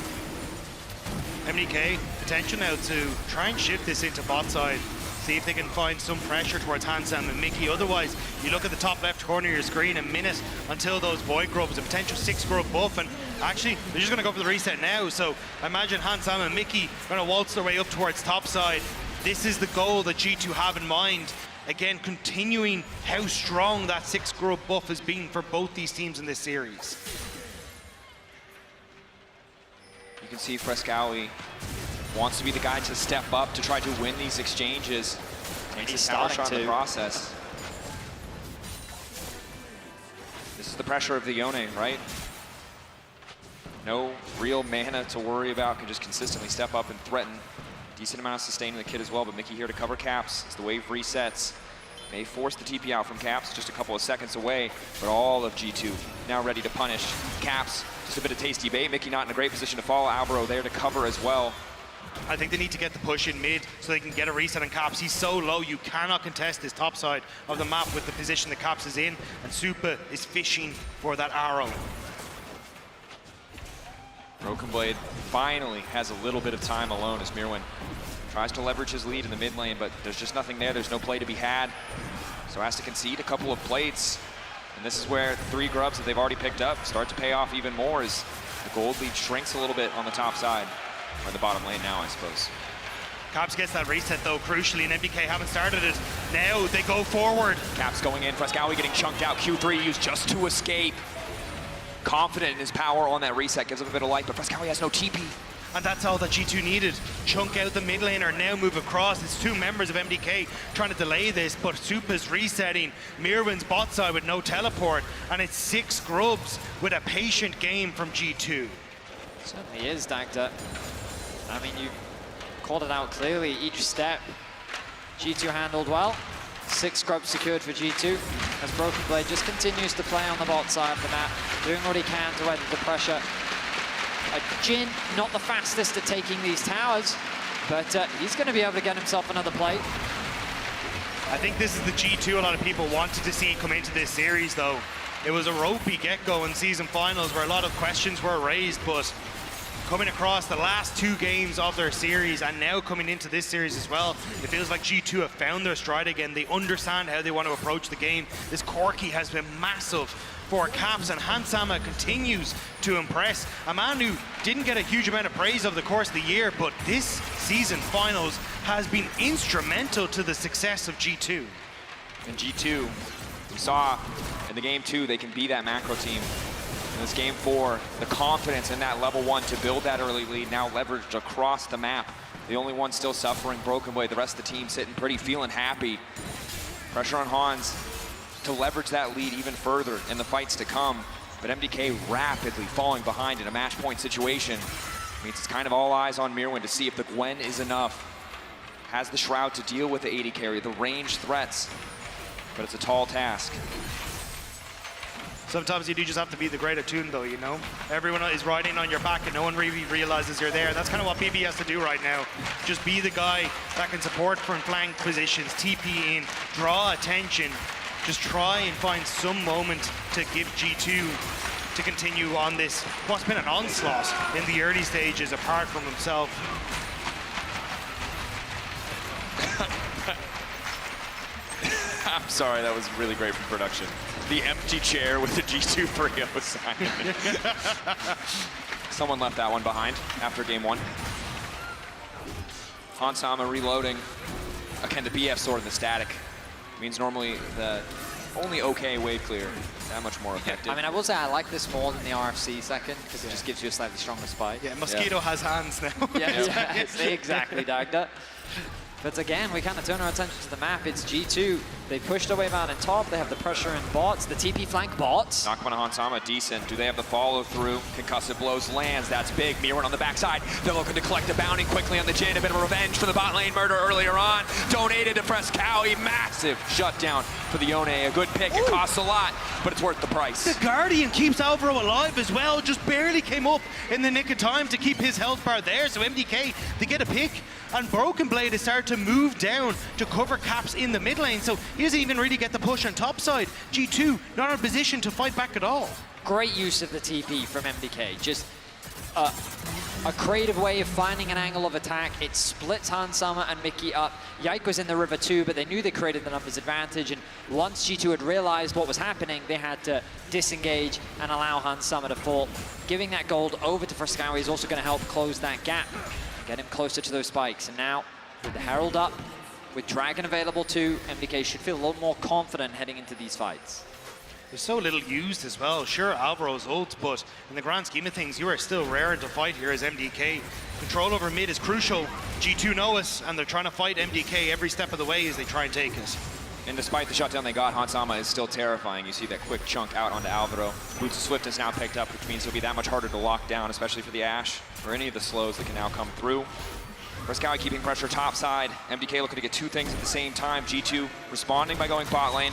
MDK, potential now to try and shift this into bot side. See if they can find some pressure towards Hansam and Mickey. Otherwise, you look at the top left corner of your screen, a minute until those Void Grubs, a potential 6 grub buff, and actually, they're just going to go for the reset now. So I imagine Hansam and Mickey are going to waltz their way up towards top side. This is the goal that G2 have in mind. Again, continuing how strong that 6 grub buff has been for both these teams in this series. You can see Frescao wants to be the guy to step up to try to win these exchanges. Takes his tower shot in the process. This is the pressure of the Yone, right? No real mana to worry about, can just consistently step up and threaten. Decent amount of sustain in the kit as well, but Mickey here to cover Caps as the wave resets. May force the TP out from Caps, just a couple of seconds away, but all of G2 now ready to punish Caps. Just a bit of tasty bait. Mickey not in a great position to follow. Albro there to cover as well. I think they need to get the push in mid so they can get a reset on Caps. He's so low, you cannot contest this top side of the map with the position that Caps is in, and Super is fishing for that arrow. Broken Blade finally has a little bit of time alone as Mirwin tries to leverage his lead in the mid lane, but there's just nothing there. There's no play to be had. So has to concede a couple of plates. And this is where the 3 grubs that they've already picked up start to pay off even more as the gold lead shrinks a little bit on the top side, or the bottom lane now, I suppose. Caps gets that reset though, crucially, and MDK haven't started it. Now they go forward. Caps going in, Frescao getting chunked out. Q3 used just to escape. Confident in his power on that reset, gives him a bit of light, but Frescao has no TP. And that's all that G2 needed. Chunk out the mid laner, now move across. It's 2 members of MDK trying to delay this, but Supa's resetting. Mirwin's bot side with no teleport, and it's 6 grubs with a patient game from G2. Certainly is, Dagda. I mean, you called it out clearly. Each step, G2 handled well. 6 grubs secured for G2 as Broken Blade just continues to play on the bot side of the map, doing what he can to weather the pressure. Jin, not the fastest at taking these towers, but he's going to be able to get himself another plate. I think this is the G2 a lot of people wanted to see come into this series, though. It was a ropey get-go in season finals where a lot of questions were raised, but coming across the last 2 games of their series and now coming into this series as well, it feels like G2 have found their stride again. They understand how they want to approach the game. This Corki has been massive for Caps, and Hansama continues to impress. A man who didn't get a huge amount of praise over the course of the year, but this season finals has been instrumental to the success of G2. And G2, we saw in the game 2, they can be that macro team. In this game 4, the confidence in that level 1 to build that early lead now leveraged across the map. The only one still suffering, Broken Blade. The rest of the team sitting pretty, feeling happy. Pressure on Hans to leverage that lead even further in the fights to come. But MDK rapidly falling behind in a match point situation. Means it's kind of all eyes on Mirwin to see if the Gwen is enough. Has the Shroud to deal with the AD carry, the range threats. But it's a tall task. Sometimes you do just have to be the great attune, though, you know? Everyone is riding on your back and no one really realizes you're there. That's kind of what BB has to do right now. Just be the guy that can support from flank positions, TP in, draw attention. Just try and find some moment to give G2 to continue on this, what's been an onslaught in the early stages apart from himself. I'm sorry, that was really great from production. The empty chair with the G2 Frio sign. Someone left that one behind after game 1. Hansama reloading. Again, the BF sword and the static means normally the only okay wave clear, that much more effective. I mean, I will say I like this more than the RFC second, because it just gives you a slightly stronger spike. Yeah, Mosquito has hands now. Yeah, exactly, Dagda. But again, we kind of turn our attention to the map. It's G2. They pushed away out in top. They have the pressure in bots, the TP flank bots. Knockman on Hansama, decent. Do they have the follow through? Concussive blows lands. That's big. Mirwin on the backside. They're looking to collect a bounty quickly on the Jin. A bit of revenge for the bot lane murder earlier on. Donated to Frescowie. Massive shutdown for the Yone. A good pick. It costs a lot, but it's worth the price. The Guardian keeps Alvaro alive as well. Just barely came up in the nick of time to keep his health bar there. So MDK, they get a pick. And Broken Blade has started to move down to cover Caps in the mid lane, so he doesn't even really get the push on top side. G2 not in a position to fight back at all. Great use of the TP from MDK. Just a creative way of finding an angle of attack. It splits Hansama and Mickey up. Yike was in the river too, but they knew they created the numbers advantage, and once G2 had realized what was happening, they had to disengage and allow Hansama to fall. Giving that gold over to Frescowie is also going to help close that gap. Get him closer to those spikes. And now, with the Herald up, with Dragon available too, MDK should feel a little more confident heading into these fights. There's so little used as well. Sure, Alvaro's ult, but in the grand scheme of things, you are still raring to fight here as MDK. Control over mid is crucial. G2 know it, and they're trying to fight MDK every step of the way as they try and take it. And despite the shutdown they got, Hansama is still terrifying. You see that quick chunk out onto Alvaro. Boots of Swift is now picked up, which means it'll be that much harder to lock down, especially for the Ashe, or any of the slows that can now come through. Frescowie keeping pressure topside. MDK looking to get 2 things at the same time. G2 responding by going bot lane.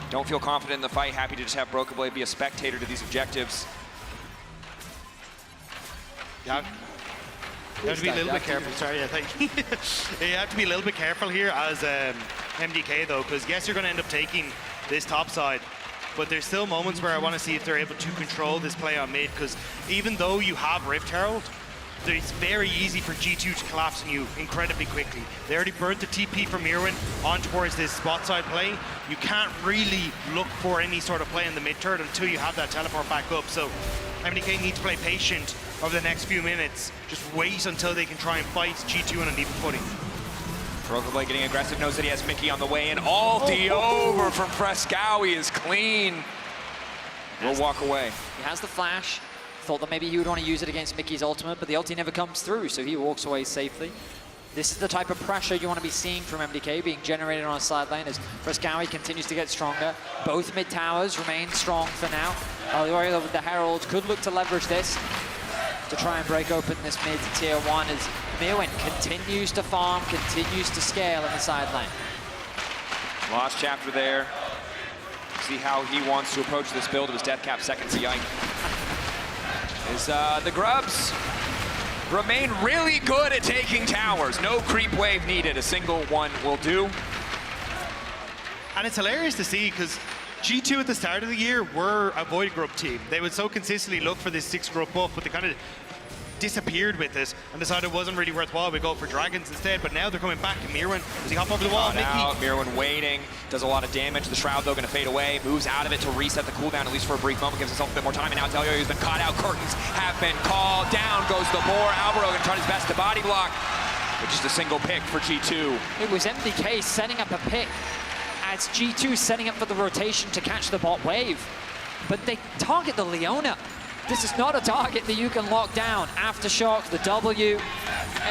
Don't feel confident in the fight. Happy to just have Broken Blade be a spectator to these objectives. Yeah. You have to be a little bit careful. Sorry, yeah, thank you. You have to be a little bit careful here as MDK, though, because yes, you're going to end up taking this top side, but there's still moments where I want to see if they're able to control this play on mid, because even though you have Rift Herald, it's very easy for G2 to collapse on you incredibly quickly. They already burnt the TP from Irwin on towards this spot side play. You can't really look for any sort of play in the mid turret until you have that teleport back up. So MDK needs to play patient over the next few minutes. Just wait until they can try and fight G2 on an even footing. Broken Blade getting aggressive, knows that he has Mickey on the way in. Ulti over from Frescowie is clean. We'll walk away. He has the flash. Thought that maybe he would want to use it against Mickey's ultimate, but the ulti never comes through, so he walks away safely. This is the type of pressure you want to be seeing from MDK being generated on a side lane as Frescowie continues to get stronger. Both mid towers remain strong for now. Aliorio with the Herald could look to leverage this to try and break open this mid tier 1 as Mirwin continues to farm, continues to scale in the side lane. Last chapter there. See how he wants to approach this build. It was death cap second to Yike. Is the Grubs remain really good at taking towers. No creep wave needed. A single one will do. And it's hilarious to see because G2 at the start of the year were a Void Grub team. They would so consistently look for this 6 grub buff, but they kind of disappeared with it and decided it wasn't really worthwhile. We go for Dragons instead, but now they're coming back. Mirwin, does he hop over the wall? Mickey. Mirwin waiting, does a lot of damage. The Shroud, though, going to fade away. Moves out of it to reset the cooldown, at least for a brief moment. Gives himself a bit more time, and now Delio has been caught out. Curtains have been called. Down goes the boar. Alvaro going to try his best to body block. But just a single pick for G2. It was MDK setting up a pick as G2 setting up for the rotation to catch the bot wave. But they target the Leona. This is not a target that you can lock down. Aftershock, the W,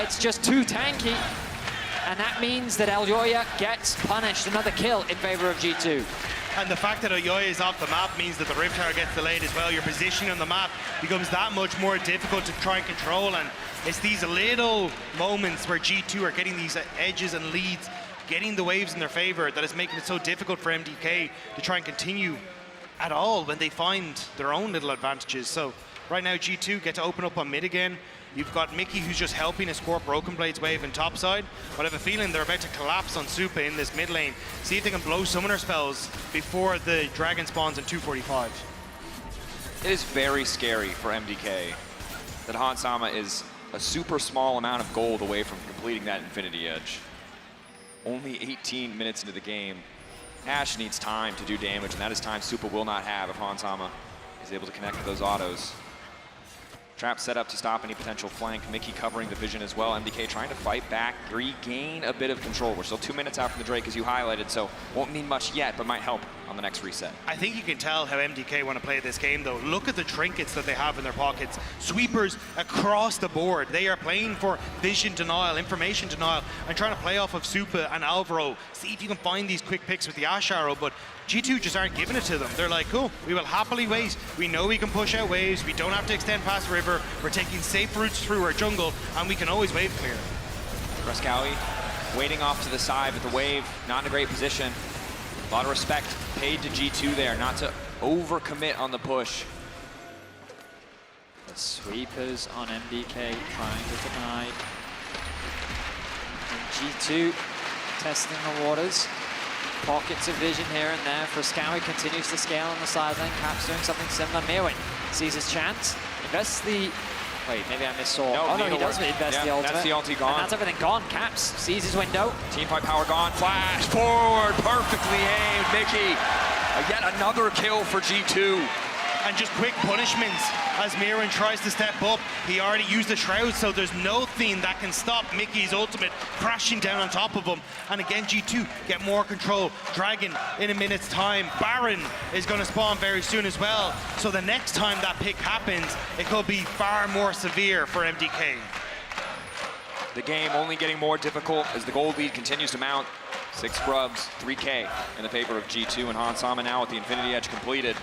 it's just too tanky. And that means that Elyoya gets punished. Another kill in favor of G2. And the fact that Elyoya is off the map means that the Rift Tower gets delayed as well. Your positioning on the map becomes that much more difficult to try and control. And it's these little moments where G2 are getting these edges and leads, getting the waves in their favor, that is making it so difficult for MDK to try and continue at all when they find their own little advantages. So right now G2 get to open up on mid again. You've got Mickey who's just helping escort Broken Blade's wave in topside, but I have a feeling they're about to collapse on Supa in this mid lane. See if they can blow summoner spells before the dragon spawns in 245. It is very scary for MDK that Hans Sama is a super small amount of gold away from completing that Infinity Edge. Only 18 minutes into the game. Ash needs time to do damage, and that is time Supa will not have if Hans Sama is able to connect with those autos. Trap set up to stop any potential flank. Mickey covering the vision as well. MDK trying to fight back, regain a bit of control. We're still 2 minutes out from the Drake, as you highlighted, so won't mean much yet, but might help on the next reset. I think you can tell how MDK want to play this game, though. Look at the trinkets that they have in their pockets. Sweepers across the board. They are playing for vision denial, information denial, and trying to play off of Supa and Alvaro. See if you can find these quick picks with the Ash Arrow, but G2 just aren't giving it to them. They're like, cool, we will happily wait. We know we can push out waves. We don't have to extend past the river. We're taking safe routes through our jungle, and we can always wave clear. Fresskowy waiting off to the side with the wave, not in a great position. A lot of respect paid to G2 there, not to overcommit on the push. The sweepers on MDK trying to deny. And G2 testing the waters. Pockets of vision here and there. Fresskowy continues to scale on the side lane. Cap's doing something similar. Mirwin sees his chance. Invests the... Wait, maybe I missaw. No, he does invest the ultimate. That's the ulti gone. And that's everything gone. Caps sees his window. Teamfight power gone. Flash forward. Perfectly aimed. Mickey. Yet another kill for G2. And just quick punishments as Mirwin tries to step up. He already used the Shroud, so there's nothing that can stop Mickey's ultimate crashing down on top of him. And again, G2 get more control. Dragon in a minute's time. Baron is going to spawn very soon as well. So the next time that pick happens, it could be far more severe for MDK. The game only getting more difficult as the gold lead continues to mount. 6 scrubs, 3K in the favor of G2, and Hans Sama now with the Infinity Edge completed.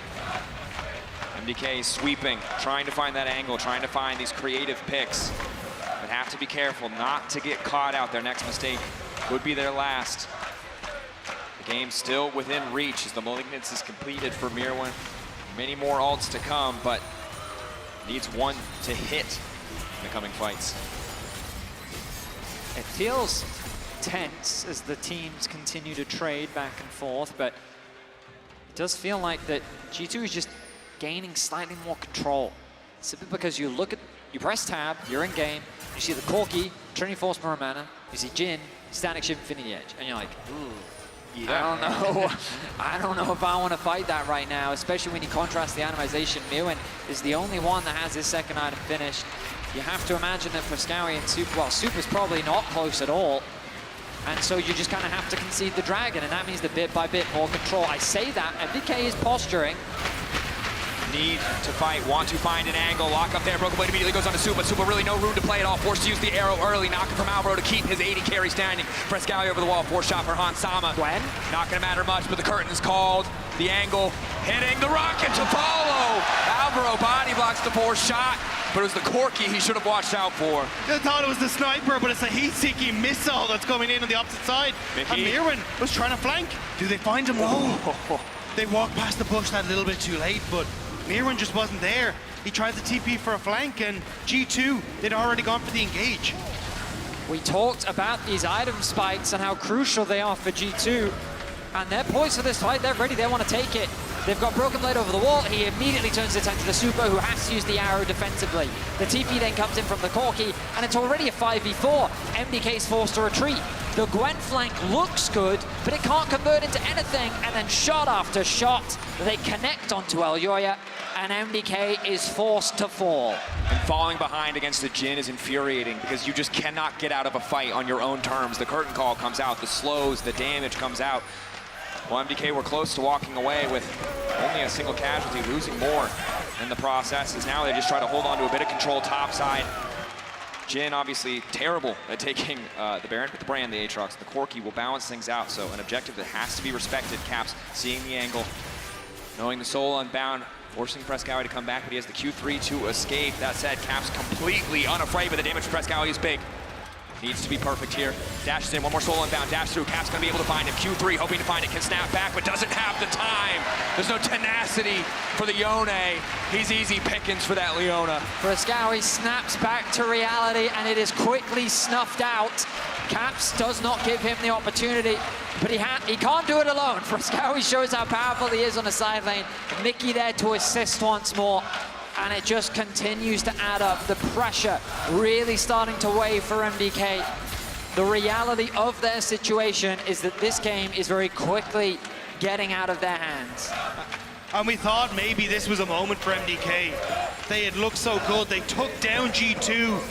MDK sweeping, trying to find that angle, trying to find these creative picks. But have to be careful not to get caught out. Their next mistake could be their last. The game's still within reach as the Malignance is completed for Mirwin. Many more ults to come, but needs one to hit in the coming fights. It feels tense as the teams continue to trade back and forth, but it does feel like that G2 is just gaining slightly more control. Simply because you press tab, you're in game, you see the Corki, Trinity Force Muramana, you see Jhin, Static Shift Infinity Edge, and you're like, ooh, yeah. I don't know if I want to fight that right now, especially when you contrast the animation. Mirwin is the only one that has his second item finished. You have to imagine that Fresskowy and Supa, well, Supa's probably not close at all, and so you just kind of have to concede the dragon, and that means the bit by bit more control. I say that, MDK is posturing. Need to fight, want to find an angle, lock up there, Broken Blade immediately goes on to Supa. Supa really no room to play at all, forced to use the arrow early, knocking from Alvaro to keep his 80 carry standing. Fresskowy over the wall, 4-shot for Hans Sama. Gwen? Not gonna matter much, but the curtain is called. The angle, hitting the rocket to follow. Alvaro body blocks the 4-shot, but it was the Corki he should have watched out for. I thought it was the sniper, but it's a heat-seeking missile that's coming in on the opposite side. Mickey. And Mirwin was trying to flank. Do they find him low? They walked past the bush that little bit too late, but Mirwin just wasn't there. He tried the TP for a flank, and G2, they'd already gone for the engage. We talked about these item spikes and how crucial they are for G2. And they're poised for this fight. They're ready. They want to take it. They've got Broken Blade over the wall. He immediately turns his attention to the Super, who has to use the arrow defensively. The TP then comes in from the Corki, and it's already a 5v4. MDK's forced to retreat. The Gwen flank looks good, but it can't convert into anything. And then shot after shot, they connect onto Elyoya, and MDK is forced to fall. And falling behind against the Jhin is infuriating because you just cannot get out of a fight on your own terms. The curtain call comes out, the slows, the damage comes out. Well, MDK were close to walking away with only a single casualty, losing more in the process, as now they just try to hold on to a bit of control topside. Jhin obviously terrible at taking the Baron, but the Brand, the Aatrox, the Corki will balance things out. So an objective that has to be respected. Caps seeing the angle, knowing the soul unbound, forcing Frescowy to come back, but he has the Q3 to escape. That said, Caps completely unafraid, but the damage from Frescowy is big. Needs to be perfect here. Dashes in, one more soul unbound, dash through. Cap's gonna be able to find him. Q3 hoping to find it, can snap back, but doesn't have the time. There's no tenacity for the Yone. He's easy pickings for that Leona. Frescowy snaps back to reality, and it is quickly snuffed out. Caps does not give him the opportunity, but he can't do it alone. Frescowy shows how powerful he is on the side lane. Mickey there to assist once more. And it just continues to add up. The pressure really starting to weigh for MDK. The reality of their situation is that this game is very quickly getting out of their hands. And we thought maybe this was a moment for MDK. They had looked so good. They took down G2.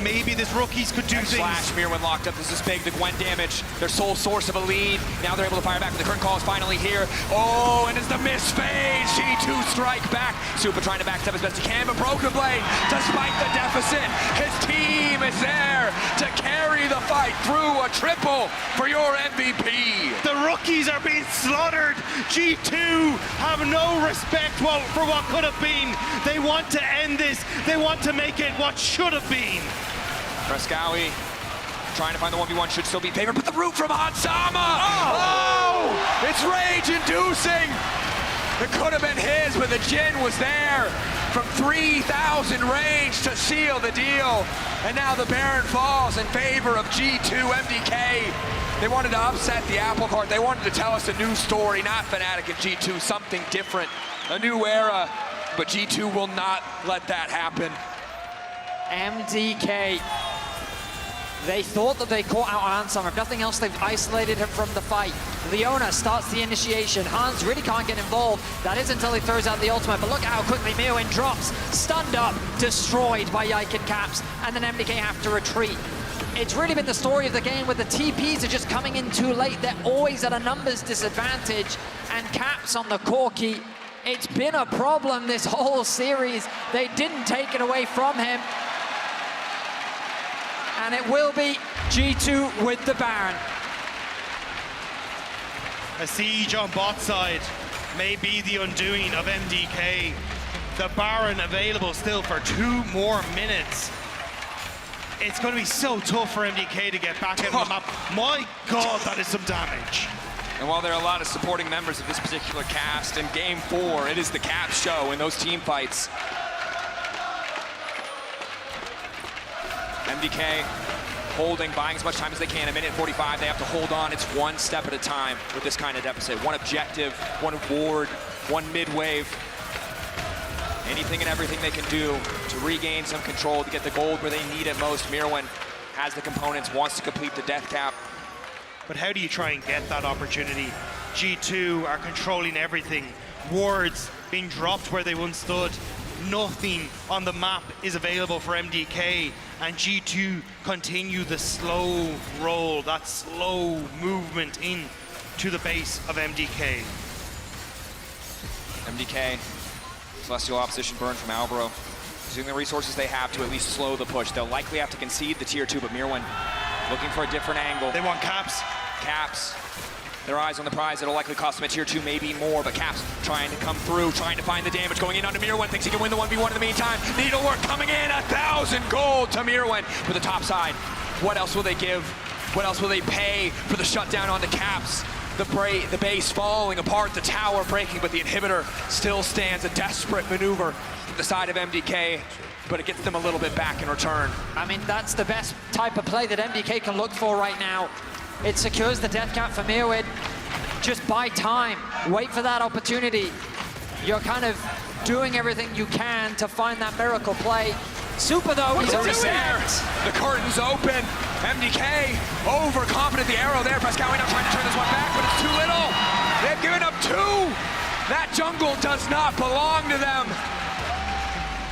Maybe this rookies could do things. Flash, Mirwin locked up. This is big. The Gwen damage, their sole source of a lead. Now they're able to fire back, but the current call is finally here. Oh, and it's the miss phase. G2 strike back. Super trying to backstep as best he can, but Broken Blade, despite the deficit, his team is there to carry the fight through a triple for your MVP. The rookies are being slaughtered. G2 have no respect for what could have been. They want to end this. They want to make it what should have been. Frescowy trying to find the 1v1, should still be favored, but the root from Hansama! Oh! It's rage-inducing! It could have been his, but the Jhin was there from 3,000 range to seal the deal. And now the Baron falls in favor of G2 MDK. They wanted to upset the apple cart. They wanted to tell us a new story, not Fnatic and G2, something different, a new era. But G2 will not let that happen. MDK. They thought that they caught out Hansama. If nothing else, they've isolated him from the fight. Leona starts the initiation. Hans really can't get involved. That is until he throws out the ultimate. But look at how quickly Mirwin drops. Stunned up, destroyed by Yike and Caps. And then MDK have to retreat. It's really been the story of the game where the TPs are just coming in too late. They're always at a numbers disadvantage. And Caps on the Corki. It's been a problem this whole series. They didn't take it away from him. And it will be G2 with the Baron. A siege on bot side may be the undoing of MDK. The Baron available still for 2 more minutes. It's going to be so tough for MDK to get back into the map. My God, that is some damage. And while there are a lot of supporting members of this particular cast, in Game 4, it is the Caps show in those team fights. MDK holding, buying as much time as they can. A minute 45, they have to hold on. It's one step at a time with this kind of deficit. One objective, one ward, one mid-wave. Anything and everything they can do to regain some control, to get the gold where they need it most. Mirwin has the components, wants to complete the death cap. But how do you try and get that opportunity? G2 are controlling everything. Wards being dropped where they once stood. Nothing on the map is available for MDK, and G2 continue the slow roll, that slow movement in to the base of MDK. MDK, Celestial Opposition burn from Albro. Using the resources they have to at least slow the push. They'll likely have to concede the tier 2, but Mirwin looking for a different angle. They want Caps. Caps. Their eyes on the prize. It'll likely cost them a tier 2, maybe more, but Caps trying to come through, trying to find the damage, going in onto Mirwin, thinks he can win the 1v1 in the meantime. Needlework coming in, 1,000 gold to Mirwin for the top side. What else will they give? What else will they pay for the shutdown onto Caps? The base falling apart, the tower breaking, but the inhibitor still stands. A desperate maneuver from the side of MDK, but it gets them a little bit back in return. I mean, that's the best type of play that MDK can look for right now. It secures the death cap for Mirwin. just buy time, wait for that opportunity. You're kind of doing everything you can to find that miracle play. Super though, he's already there. The curtain's open. MDK overconfident. The arrow there. Frescowi now trying to turn this one back, but it's too little. They've given up 2. That jungle does not belong to them.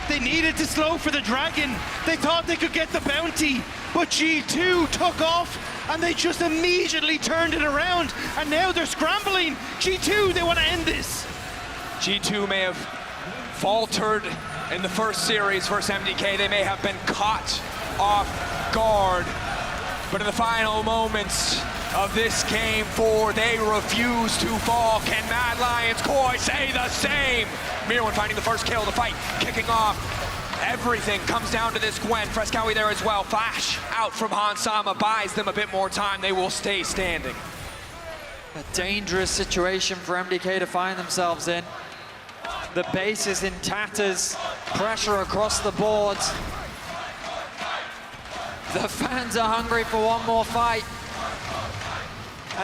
They needed to slow for the dragon. They thought they could get the bounty, but G2 took off and they just immediately turned it around. And now they're scrambling. G2, they want to end this. G2 may have faltered in the first series versus MDK. They may have been caught off guard. But in the final moments of this game 4, they refuse to fall. Can Mad Lions Koi say the same? Mirwin finding the first kill, the fight kicking off. Everything comes down to this Gwen. Frescowi there as well. Flash out from Hansama buys them a bit more time. They will stay standing. A dangerous situation for MDK to find themselves in. The base is in tatters, pressure across the board. The fans are hungry for one more fight.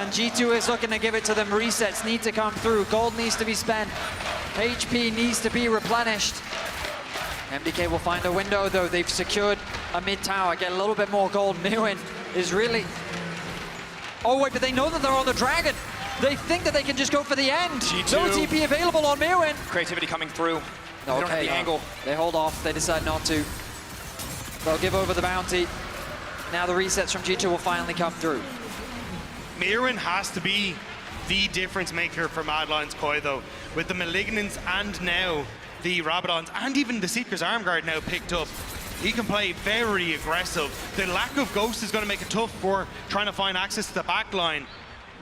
And G2 is looking to give it to them. Resets need to come through. Gold needs to be spent. HP needs to be replenished. MDK will find a window though. They've secured a mid tower. Get a little bit more gold. Mirwin is really... Oh wait, but they know that they're on the dragon. They think that they can just go for the end. G2. No TP available on Mirwin. Creativity coming through. They don't have the angle. They hold off. They decide not to. They'll give over the bounty. Now the resets from G2 will finally come through. Mirwin has to be the difference maker for Mad Lions Koi though. With the Malignants and now the Rabadons and even the Seeker's Armguard now picked up. He can play very aggressive. The lack of Ghost is going to make it tough for trying to find access to the back line.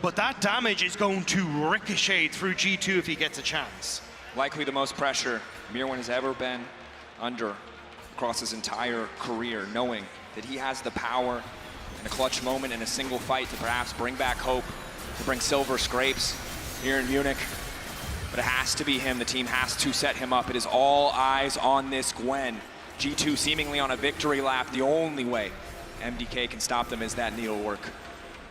But that damage is going to ricochet through G2 if he gets a chance. Likely the most pressure Mirwin has ever been under across his entire career, knowing that he has the power in a clutch moment in a single fight to perhaps bring back hope, to bring silver scrapes here in Munich. But it has to be him. The team has to set him up. It is all eyes on this Gwen. G2 seemingly on a victory lap. The only way MDK can stop them is that needlework.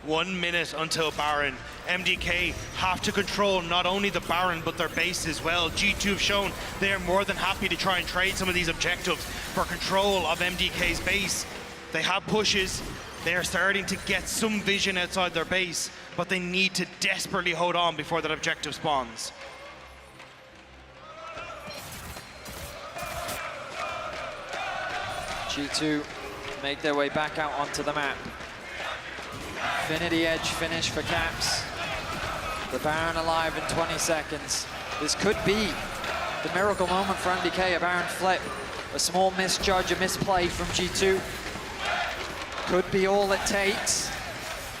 1 minute until Baron. MDK have to control not only the Baron but their base as well. G2 have shown they are more than happy to try and trade some of these objectives for control of MDK's base. They have pushes. They are starting to get some vision outside their base, but they need to desperately hold on before that objective spawns. G2 make their way back out onto the map. Infinity Edge finish for Caps. The Baron alive in 20 seconds. This could be the miracle moment for MDK, a Baron flip. A small misjudge, a misplay from G2. Could be all it takes.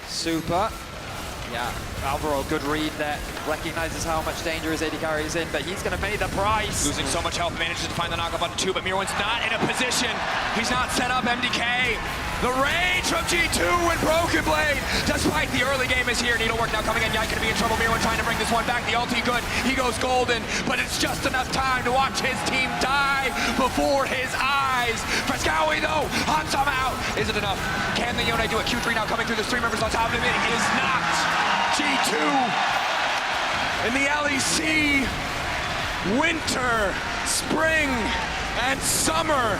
Super. Yeah, Alvaro, good read there. Recognizes how much danger his AD carry is in, but he's going to pay the price. Losing so much health, manages to find the knockup button too, but Mirwin's not in a position. He's not set up. MDK. The range from G2 and Broken Blade. Despite the early game is here. Needlework now coming in. Yike gonna be in trouble. Mirwin trying to bring this one back. The ulti good. He goes golden, but it's just enough time to watch his team die before his eyes. Frescowi though, Hansam out. Is it enough? Can the Yone do a Q3 now coming through? There's 3 members on top of him. It is not. G2 in the LEC. Winter, spring, and summer.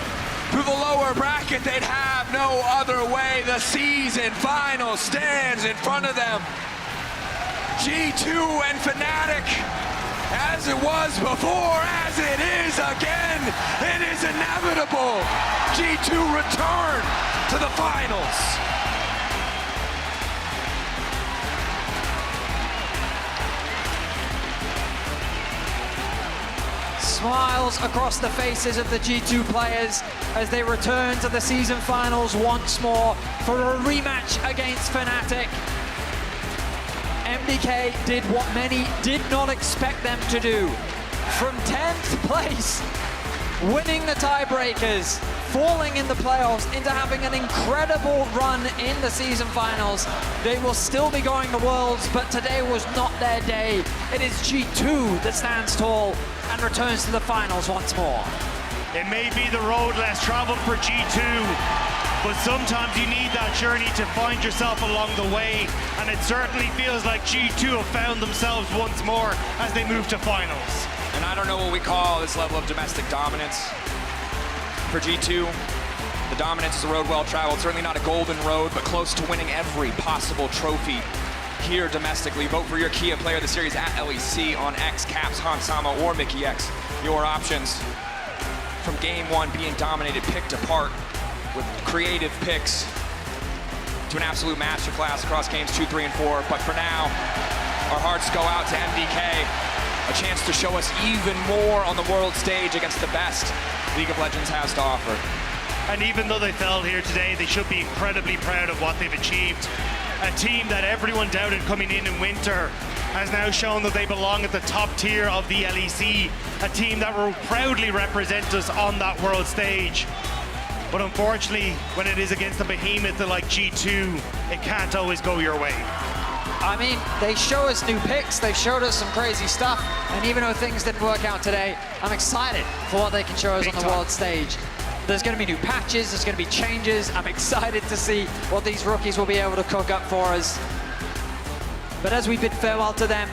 Through the lower bracket, they'd have no other way. The season final stands in front of them. G2 and Fnatic, as it was before, as it is again, it is inevitable. G2 return to the finals. Smiles across the faces of the G2 players as they return to the season finals once more for a rematch against Fnatic. MDK did what many did not expect them to do. From 10th place, winning the tiebreakers, falling in the playoffs, into having an incredible run in the season finals. They will still be going to Worlds, but today was not their day. It is G2 that stands tall and returns to the finals once more. It may be the road less traveled for G2, but sometimes you need that journey to find yourself along the way, and it certainly feels like G2 have found themselves once more as they move to finals. And I don't know what we call this level of domestic dominance. For G2, the dominance is a road well traveled, certainly not a golden road, but close to winning every possible trophy here domestically. Vote for your Kia Player of the Series at LEC on X, Caps, Hansama, or Mickey X. Your options from game one being dominated, picked apart with creative picks to an absolute masterclass across games 2, 3, and 4. But for now, our hearts go out to MDK, a chance to show us even more on the world stage against the best League of Legends has to offer. And even though they fell here today, they should be incredibly proud of what they've achieved. A team that everyone doubted coming in winter has now shown that they belong at the top tier of the LEC, a team that will proudly represent us on that world stage. But unfortunately, when it is against a behemoth like G2, it can't always go your way. I mean, they show us new picks, they showed us some crazy stuff, and even though things didn't work out today, I'm excited for what they can show us on the world stage. There's going to be new patches, there's going to be changes. I'm excited to see what these rookies will be able to cook up for us. But as we bid farewell to them,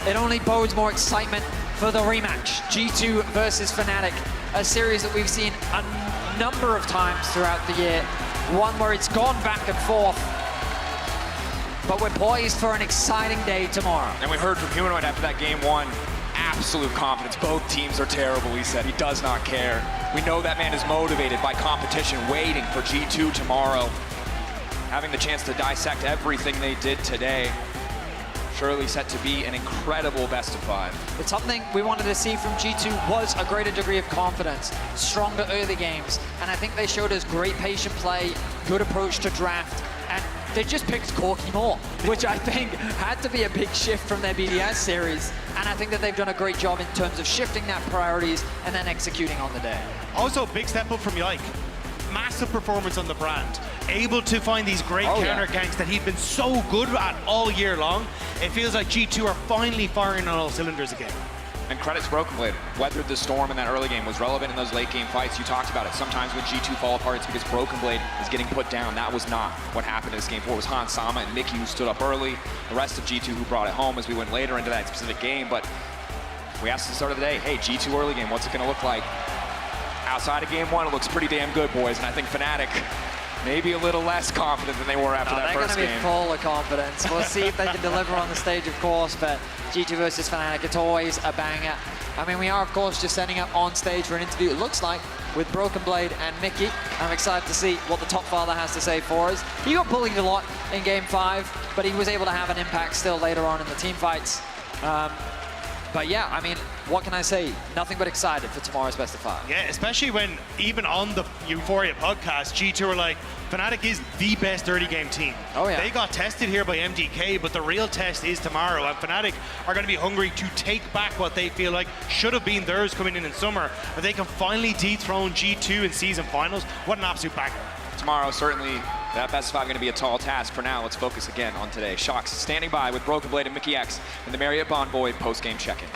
it only bodes more excitement for the rematch. G2 versus Fnatic, a series that we've seen a number of times throughout the year. One where it's gone back and forth. But we're poised for an exciting day tomorrow. And we heard from Humanoid after that game one, absolute confidence. Both teams are terrible, he said. He does not care. We know that man is motivated by competition, waiting for G2 tomorrow. Having the chance to dissect everything they did today. Surely set to be an incredible best of 5. But something we wanted to see from G2 was a greater degree of confidence, stronger early games, and I think they showed us great patient play, good approach to draft, and they just picked Corki more, which I think had to be a big shift from their BDS series, and I think that they've done a great job in terms of shifting that priorities and then executing on the day. Also, big step up from Yike. Massive performance on the brand. Able to find these great counter ganks that he'd been so good at all year long. It feels like G2 are finally firing on all cylinders again. And credits Broken Blade. Weathered the storm in that early game, was relevant in those late game fights. You talked about it. Sometimes when G2 fall apart, it's because Broken Blade is getting put down. That was not what happened in this game 4. It was Hansama and Mickey who stood up early. The rest of G2 who brought it home as we went later into that specific game. But we asked at the start of the day, hey, G2 early game, what's it gonna look like? Outside of game one, it looks pretty damn good, boys. And I think Fnatic maybe a little less confident than they were after that first game. They're going to be full of confidence. We'll see if they can deliver on the stage, of course, but G2 versus Fnatic, it's always a banger. I mean, we are, of course, just setting up on stage for an interview, it looks like, with Broken Blade and Mickey. I'm excited to see what the top father has to say for us. He got bullied a lot in game 5, but he was able to have an impact still later on in the team fights. But yeah, I mean, what can I say? Nothing but excited for tomorrow's best of 5. Yeah, especially when even on the Euphoria podcast, G2 were like, Fnatic is the best early game team. Oh yeah. They got tested here by MDK, but the real test is tomorrow, and Fnatic are going to be hungry to take back what they feel like should have been theirs coming in summer. If they can finally dethrone G2 in season finals, what an absolute banger. Tomorrow, certainly, that best of 5 going to be a tall task. For now, let's focus again on today. Shox standing by with Broken Blade and Mickey X in the Marriott Bonvoy post-game check-in.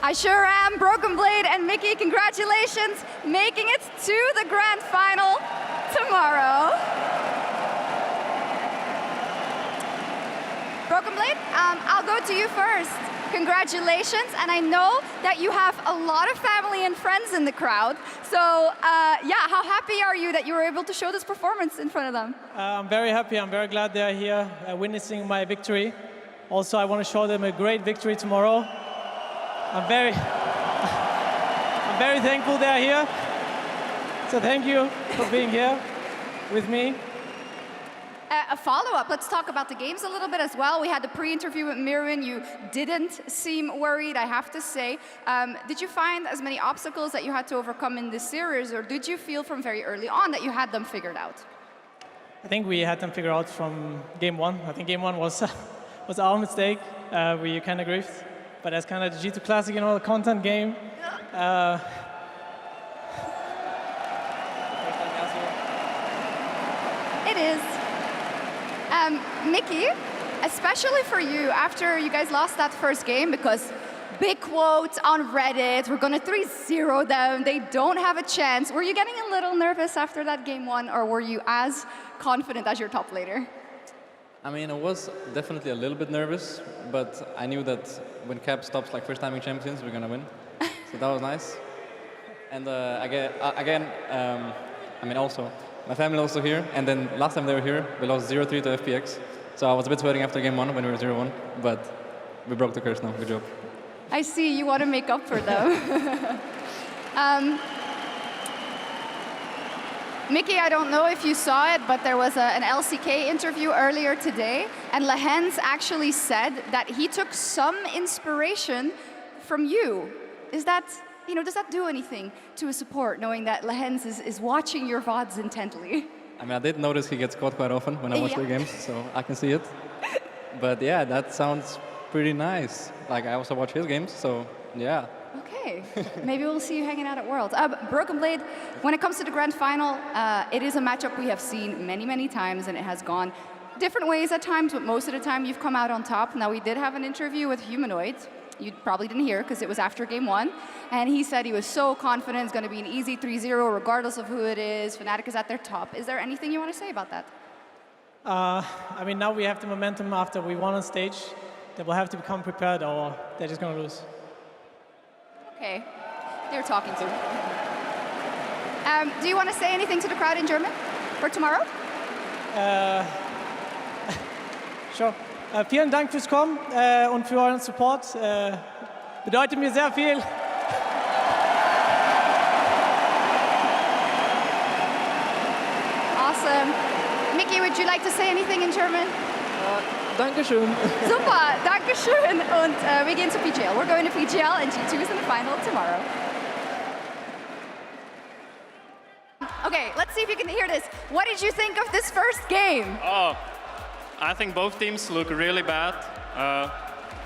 I sure am. Broken Blade and Mickey, congratulations, making it to the grand final tomorrow. Broken Blade, I'll go to you first. Congratulations, and I know that you have a lot of family and friends in the crowd. So yeah, how happy are you that you were able to show this performance in front of them? I'm very happy. I'm very glad they're here witnessing my victory. Also, I want to show them a great victory tomorrow. I'm very thankful they're here. So thank you for being here with me. A follow-up, let's talk about the games a little bit as well. We had the pre-interview with Mirwin. You didn't seem worried, I have to say. Did you find as many obstacles that you had to overcome in this series, or did you feel from very early on that you had them figured out? I think we had them figured out from game 1. I think game 1 was our mistake. We kind of griefed. But that's kind of the G2 Classic, you know, the content game. It is. Mickey, especially for you, after you guys lost that first game, because big quotes on Reddit. We're going to 3-0 them. They don't have a chance. Were you getting a little nervous after that game one, or were you as confident as your top laner? I mean, I was definitely a little bit nervous, but I knew that when Cap stops like first timing champions, we're gonna win. So that was nice. And I mean, also, my family also here, and then last time they were here, we lost 0-3 to FPX. So I was a bit sweating after game one when we were 0-1, but we broke the curse now. Good job. I see you want to make up for them. Mickey, I don't know if you saw it, but there was an LCK interview earlier today, and Lehens actually said that he took some inspiration from you. Is that, does that do anything to a support, knowing that Lehens is watching your VODs intently? I mean, I did notice he gets caught quite often when I watch the games, so I can see it. But yeah, that sounds pretty nice. Like, I also watch his games, so yeah. Okay, maybe we'll see you hanging out at Worlds. Broken Blade, when it comes to the grand final, it is a matchup we have seen many, many times, and it has gone different ways at times, but most of the time you've come out on top. Now, we did have an interview with Humanoid. You probably didn't hear because it was after game one, and he said he was so confident it's going to be an easy 3-0 regardless of who it is. Fnatic is at their top. Is there anything you want to say about that? I mean, now we have the momentum after we won on stage. That we'll have to become prepared, or they're just going to lose. Okay, they're talking to. Do you want to say anything to the crowd in German for tomorrow? Sure. Vielen Dank fürs Kommen und für euren Support. Bedeutet mir sehr viel. Awesome. Mickey, would you like to say anything in German? Dankeschön. Super, Dankeschön. Und wir gehen zu PGL. We're going to PGL, and G2 is in the final tomorrow. Okay, let's see if you can hear this. What did you think of this first game? Oh, I think both teams look really bad.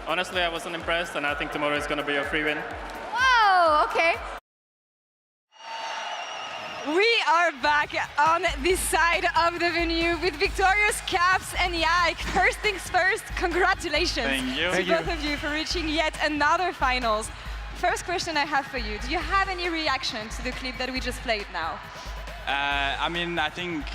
Honestly, I wasn't impressed, and I think tomorrow is going to be a free win. Whoa, okay. We are back on this side of the venue with victorious Caps and Yike. First things first, congratulations to both of you for reaching yet another finals. First question I have for you, do you have any reaction to the clip that we just played now? I mean, I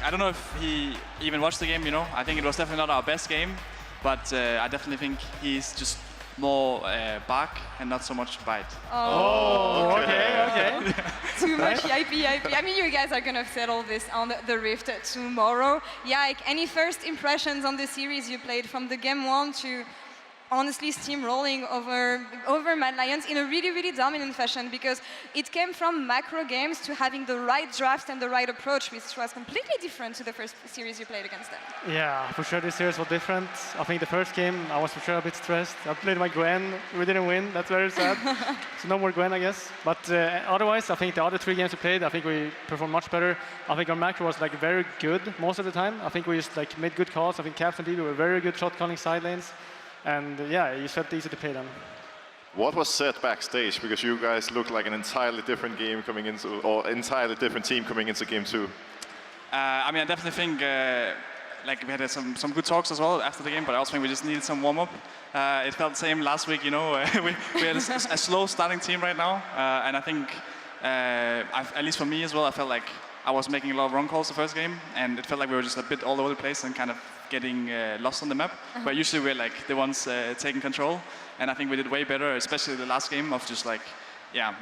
don't know if he even watched the game, I think it was definitely not our best game, but I definitely think he's just more bark and not so much bite. Oh, okay. Too much yip. I mean, you guys are going to settle this on the Rift tomorrow. Yike, any first impressions on the series you played from the game one to honestly steamrolling over Mad Lions in a really, really dominant fashion, because it came from macro games to having the right draft and the right approach, which was completely different to the first series you played against them. Yeah, for sure this series was different. I think the first game I was for sure a bit stressed. I played my Gwen, we didn't win, that's very sad. So no more Gwen, I guess. But otherwise, I think the other 3 games we played, I think we performed much better. I think our macro was very good most of the time. I think we just made good calls. I think Caps and BB were very good shot calling side lanes. And yeah, it felt easy to play them. What was said backstage? Because you guys looked like an entirely different game coming into, or entirely different team coming into game 2. I mean, I definitely think we had some good talks as well after the game, but I also think we just needed some warm-up. It felt the same last week, we had a slow starting team right now, and I think, at least for me as well, I felt like I was making a lot of wrong calls the first game, and it felt like we were just a bit all over the place and kind of getting lost on the map. But usually we're the ones taking control, and I think we did way better, especially the last game, of just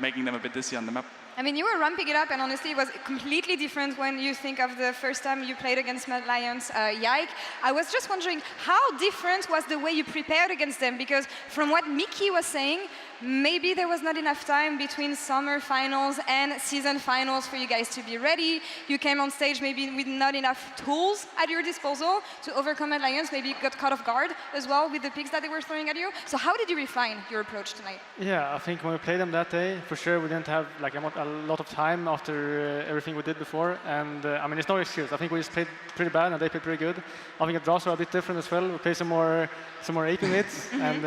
making them a bit dizzy on the map. I mean, you were ramping it up, and honestly, it was completely different when you think of the first time you played against Mad Lions, Yike. I was just wondering, how different was the way you prepared against them? Because from what Mickey was saying, maybe there was not enough time between summer finals and season finals for you guys to be ready. You came on stage maybe with not enough tools at your disposal to overcome Mad Lions, maybe got caught off guard as well with the picks that they were throwing at you. So how did you refine your approach tonight? Yeah, I think when we played them that day, for sure we didn't have a lot of time after everything we did before. And I mean, it's no excuse. I think we just played pretty bad and they played pretty good. I think the draws were a bit different as well. We played some more AP mids, and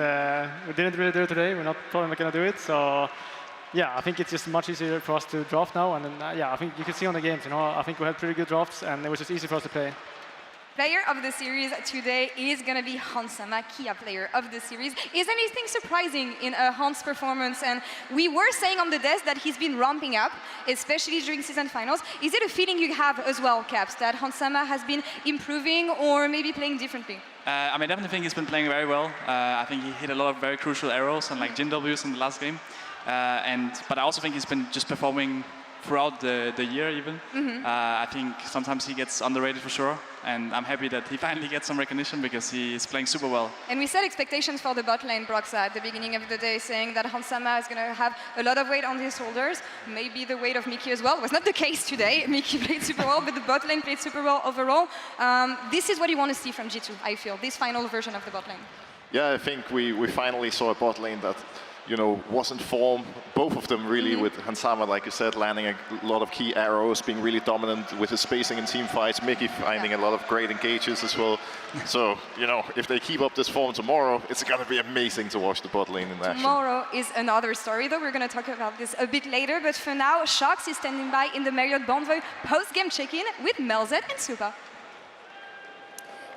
we didn't really do it today. We're probably not going to do it. So yeah, I think it's just much easier for us to draft now. And then, yeah, I think you can see on the games, I think we had pretty good drafts, and it was just easy for us to play. Player of the series today is going to be Hansama, Kia player of the series. Is anything surprising in Hans' performance? And we were saying on the desk that he's been ramping up, especially during season finals. Is it a feeling you have as well, Caps, that Hansama has been improving or maybe playing differently? I definitely think he's been playing very well. I think he hit a lot of very crucial arrows and like Jin Ws in the last game. But I also think he's been just performing throughout the year even. I think sometimes he gets underrated for sure, and I'm happy that he finally gets some recognition because he is playing super well. And we set expectations for the bot lane, Broxa, at the beginning of the day, saying that Hansama is going to have a lot of weight on his shoulders, maybe the weight of Mickey as well. It was not the case today. Mickey played super well, but the bot lane played super well overall. This is what you want to see from G2, I feel, this final version of the bot lane. Yeah, I think we finally saw a bot lane that, you know, was in form. Both of them really, with Hansama, like you said, landing a lot of key arrows, being really dominant with his spacing in team fights. Mickey finding a lot of great engages as well. So, you know, if they keep up this form tomorrow, it's going to be amazing to watch the bot lane in action. Tomorrow is another story, though. We're going to talk about this a bit later. But for now, Shox is standing by in the Marriott Bonvoy post-game check-in with Melzet and Supa.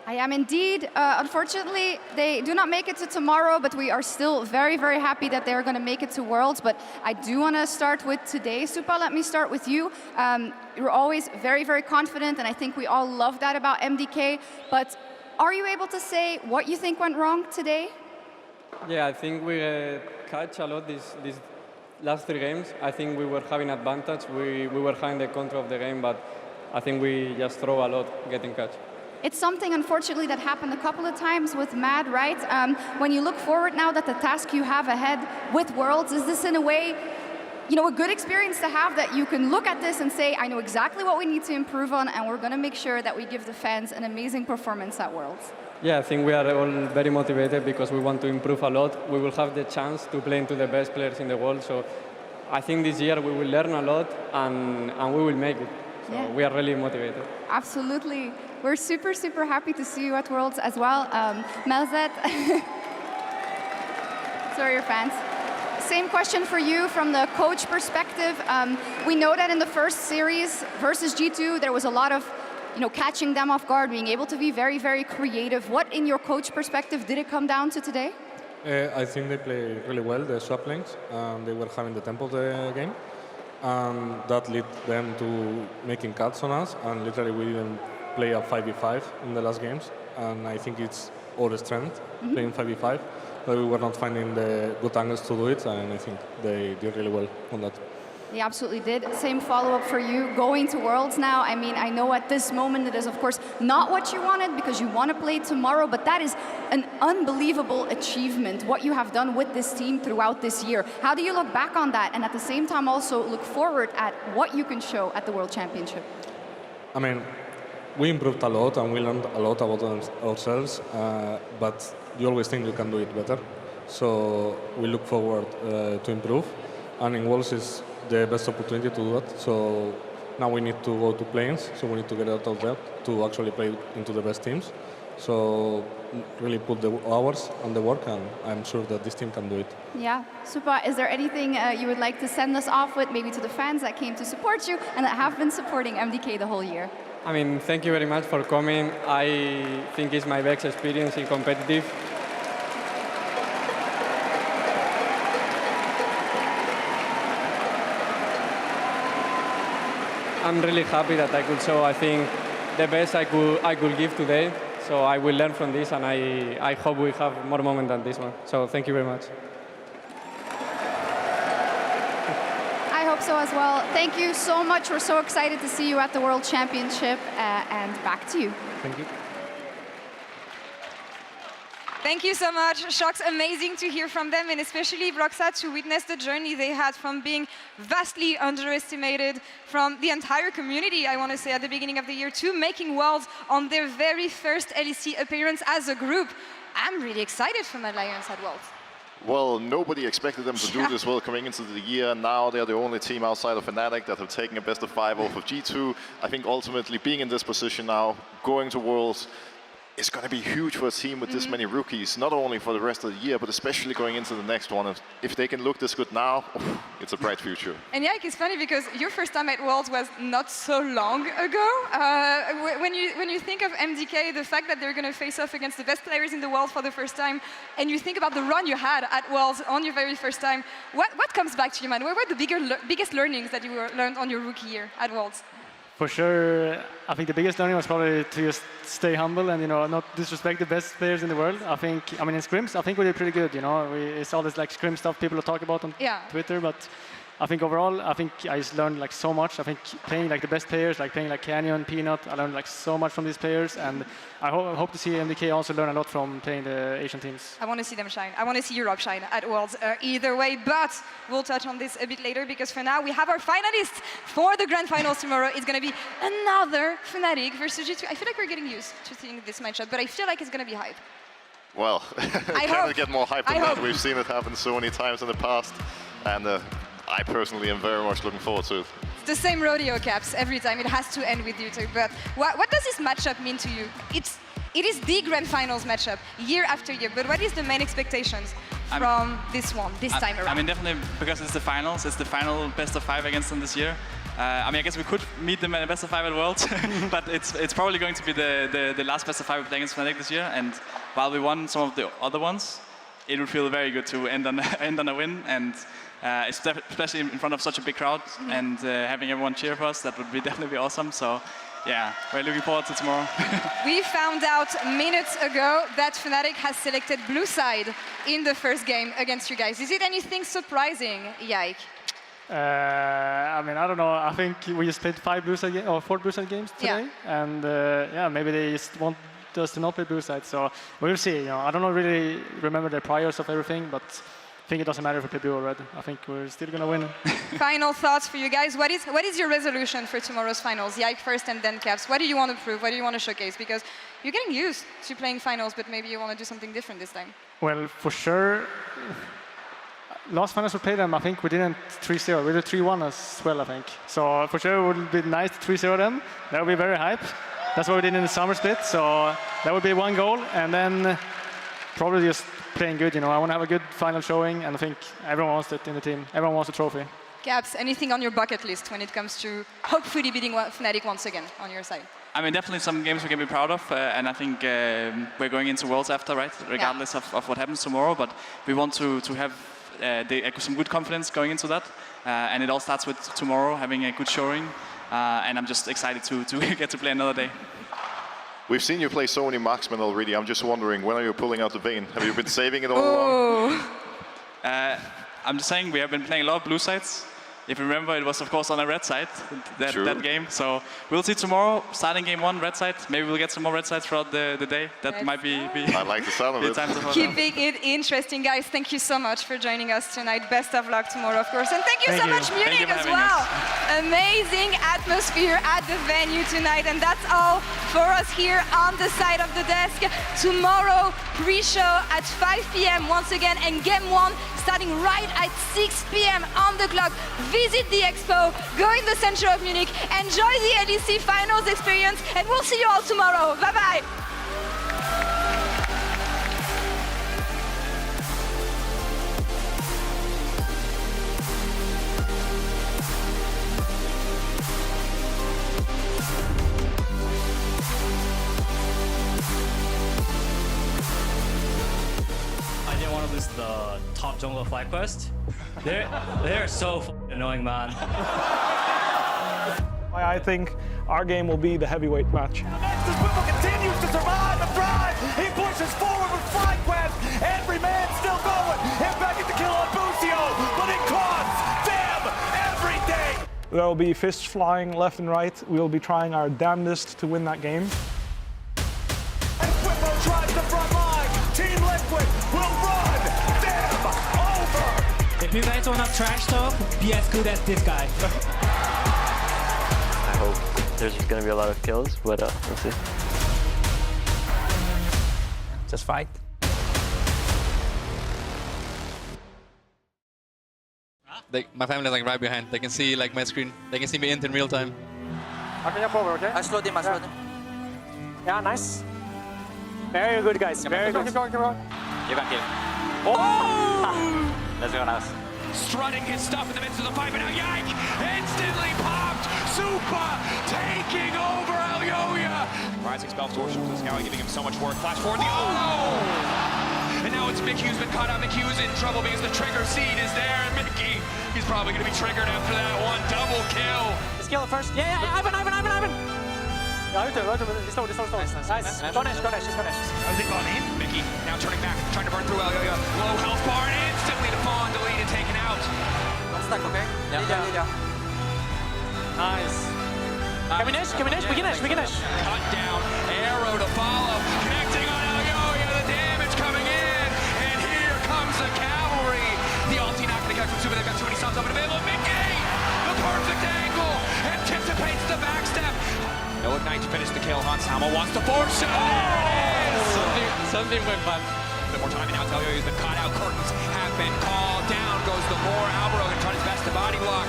I am indeed. Unfortunately, they do not make it to tomorrow, but we are still very, very happy that they're going to make it to Worlds. But I do want to start with today. Supa, let me start with you. You're always very, very confident, and I think we all love that about MDK. But are you able to say what you think went wrong today? Yeah, I think we catch a lot these last 3 games. I think we were having advantage. We were having the control of the game, but I think we just throw a lot getting catch. It's something, unfortunately, that happened a couple of times with Mad, right? When you look forward now that the task you have ahead with Worlds, is this in a way, you know, a good experience to have that you can look at this and say, I know exactly what we need to improve on, and we're going to make sure that we give the fans an amazing performance at Worlds? Yeah, I think we are all very motivated because we want to improve a lot. We will have the chance to play into the best players in the world. So I think this year we will learn a lot and we will make it. So we are really motivated. Absolutely. We're super, super happy to see you at Worlds as well. Melzet, sorry, your fans. Same question for you from the coach perspective. We know that in the first series versus G2, there was a lot of, you know, catching them off guard, being able to be very, very creative. What, in your coach perspective, did it come down to today? I think they played really well, the swap lanes. They were having the tempo of the game. And that led them to making cuts on us. And literally, we didn't play a 5v5 in the last games. And I think it's our strength, playing 5v5. But we were not finding the good angles to do it. And I think they did really well on that. They absolutely did. Same follow-up for you, going to Worlds now. I mean, I know at this moment it is, of course, not what you wanted because you want to play tomorrow, but that is an unbelievable achievement, what you have done with this team throughout this year. How do you look back on that and at the same time also look forward at what you can show at the World Championship? I mean, we improved a lot and we learned a lot about ourselves, but you always think you can do it better. So we look forward to improve. And in Worlds is the best opportunity to do that. So now we need to go to planes, so we need to get out of that to actually play into the best teams. So really put the hours on the work, and I'm sure that this team can do it. Yeah. Supa, is there anything you would like to send us off with, maybe to the fans that came to support you and that have been supporting MDK the whole year? I mean, thank you very much for coming. I think it's my best experience in competitive. I'm really happy that I could show, I think, the best I could give today. So I will learn from this, and I hope we have more moments than this one. So thank you very much. I hope so as well. Thank you so much. We're so excited to see you at the World Championship. And back to you. Thank you. Thank you so much, Shox. Amazing to hear from them, and especially Broxa, to witness the journey they had from being vastly underestimated from the entire community, I want to say, at the beginning of the year, to making Worlds on their very first LEC appearance as a group. I'm really excited for Mad Lions at Worlds. Well, nobody expected them to do this well coming into the year. Now they're the only team outside of Fnatic that have taken a best of 5 off of G2. I think ultimately being in this position now, going to Worlds, is going to be huge for a team with this many rookies, not only for the rest of the year, but especially going into the next one. If they can look this good now, it's a bright future. And yeah, it's funny because your first time at Worlds was not so long ago. When you think of MDK, the fact that they're going to face off against the best players in the world for the first time, and you think about the run you had at Worlds on your very first time, what comes back to you, man? What were the biggest learnings that you learned on your rookie year at Worlds? For sure, I think the biggest learning was probably to just stay humble and not disrespect the best players in the world. I mean, in scrims, I think we did pretty good. It's all this like scrim stuff people talk about on Twitter, but I think overall, I just learned like so much. I think playing like the best players, like playing like Canyon, Peanut, I learned like so much from these players, and I hope to see MDK also learn a lot from playing the Asian teams. I want to see them shine. I want to see Europe shine at Worlds either way, but we'll touch on this a bit later because for now we have our finalists for the grand finals tomorrow. It's going to be another Fnatic versus G2. I feel like we're getting used to seeing this matchup, but I feel like it's going to be hype. Well, can't get more hype than that. We've seen it happen so many times in the past, and I personally am very much looking forward to it. It's the same rodeo, Caps, every time. It has to end with you two. But what does this matchup mean to you? It is the grand finals matchup, year after year. But what is the main expectations from this time around? I mean, definitely because it's the finals. It's the final best of 5 against them this year. I guess we could meet them at a best of 5 at Worlds, but it's probably going to be the last best of 5 we play against Fnatic this year. And while we won some of the other ones, it would feel very good to end on a win. And especially in front of such a big crowd and having everyone cheer for us, that would definitely be awesome. So yeah, we're looking forward to tomorrow. We found out minutes ago that Fnatic has selected blue side in the first game against you guys. Is it anything surprising, Yike? I mean, I don't know. I think we just played 4 blue side games today, and maybe they just want us to not play blue side. So we'll see. I don't really remember the priors of everything, but I think it doesn't matter if we play blue or red. I think we're still going to win. Final thoughts for you guys. What is your resolution for tomorrow's finals? Yike first and then Caps. What do you want to prove? What do you want to showcase? Because you're getting used to playing finals, but maybe you want to do something different this time. Well, for sure. Last finals we played them, I think we didn't 3-0. We did 3-1 as well, I think. So for sure it would be nice to 3-0 them. That would be very hype. That's what we did in the summer split. So that would be one goal. And then probably just playing good. I want to have a good final showing, and I think everyone wants it in the team. Everyone wants a trophy. Caps, anything on your bucket list when it comes to hopefully beating Fnatic once again on your side? I mean, definitely some games we can be proud of, and I think we're going into Worlds after, right? Regardless of what happens tomorrow, but we want to have some good confidence going into that, and it all starts with tomorrow having a good showing, and I'm just excited to get to play another day. We've seen you play so many marksmen already. I'm just wondering, when are you pulling out the vein? Have you been saving it all along? I'm just saying we have been playing a lot of blue sides. If you remember, it was of course on a red side, that game. So we'll see tomorrow, starting game 1, red side. Maybe we'll get some more red sides throughout the day. That might be I like the sound of it. Keeping it interesting, guys. Thank you so much for joining us tonight. Best of luck tomorrow, of course. And thank you so much, Munich, as well. Amazing atmosphere at the venue tonight. And that's all for us here on the side of the desk. Tomorrow, pre-show at 5 p.m. once again, and game 1 starting right at 6 p.m. on the clock. Visit the expo, go in the center of Munich, enjoy the LEC finals experience, and we'll see you all tomorrow. Bye-bye. I didn't want to lose the top jungle flag quest. They're so annoying, man. I think our game will be the heavyweight match. This Whipple continues to survive and thrive. He pushes forward with flag quest. Every man still going. Impacting the kill on Busio, but it costs them everything. There will be fists flying left and right. We'll be trying our damnedest to win that game. And Whipple tries the front line. Team Liquid will run them over. If you guys want to trash talk, be as good as this guy. I hope there's going to be a lot of kills, but we'll see. Just fight. My family is like right behind. They can see like my screen. They can see me in real time. I can jump over, okay? I slowed him, I slowed him. Yeah, nice. Very good, guys. Very good. Keep going. Give and kill. Oh! Let's go, nice. Strutting his stuff in the midst of the fight, but now Yike instantly popped. Supa taking over Alyoya. Rising spell torsion for the Scout, giving him so much work. Flash forward the And now it's Mickey who's been caught out. Mickey who's in trouble because the trigger seed is there. And Mickey, he's probably going to be triggered after that one. Double kill. Let's kill it first. Yeah, Ivan. Yeah, right there. He's slow. Nice. Go Nash. How's it gone in? Mickey now turning back, trying to burn through Alyoya. Low health bar, and instantly the pawn deleted, taken out. One stack, okay? Yeah. Nice. Can we Nash? We can Nash. Cut down, arrow to follow, connecting on Alyoya, the damage coming in, and here comes the cavalry. The ulti not going to catch from Supa, they've got too many subs up and available. Mickey, the perfect angle, anticipates the backstep. No ignite to finish the kill. Hansama wants to force it. There it is. Something went bad. A bit more time now. Alyoya's been caught out. Curtains have been called down. Goes the more. Albero going to try his best to body block.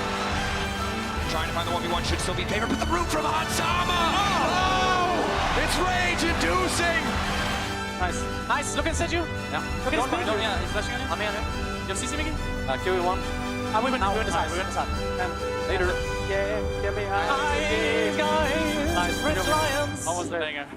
Trying to find the 1v1 should still be in favor, but the root from Hansama. Oh! It's rage-inducing. Nice. Look at Seju. Yeah. Look at his speed. Yeah, he's flashing on you. I'm here. You have CC, Mickey? QE1. We went inside. Later. Yeah, get behind. Nice. Rich Lions. Almost there.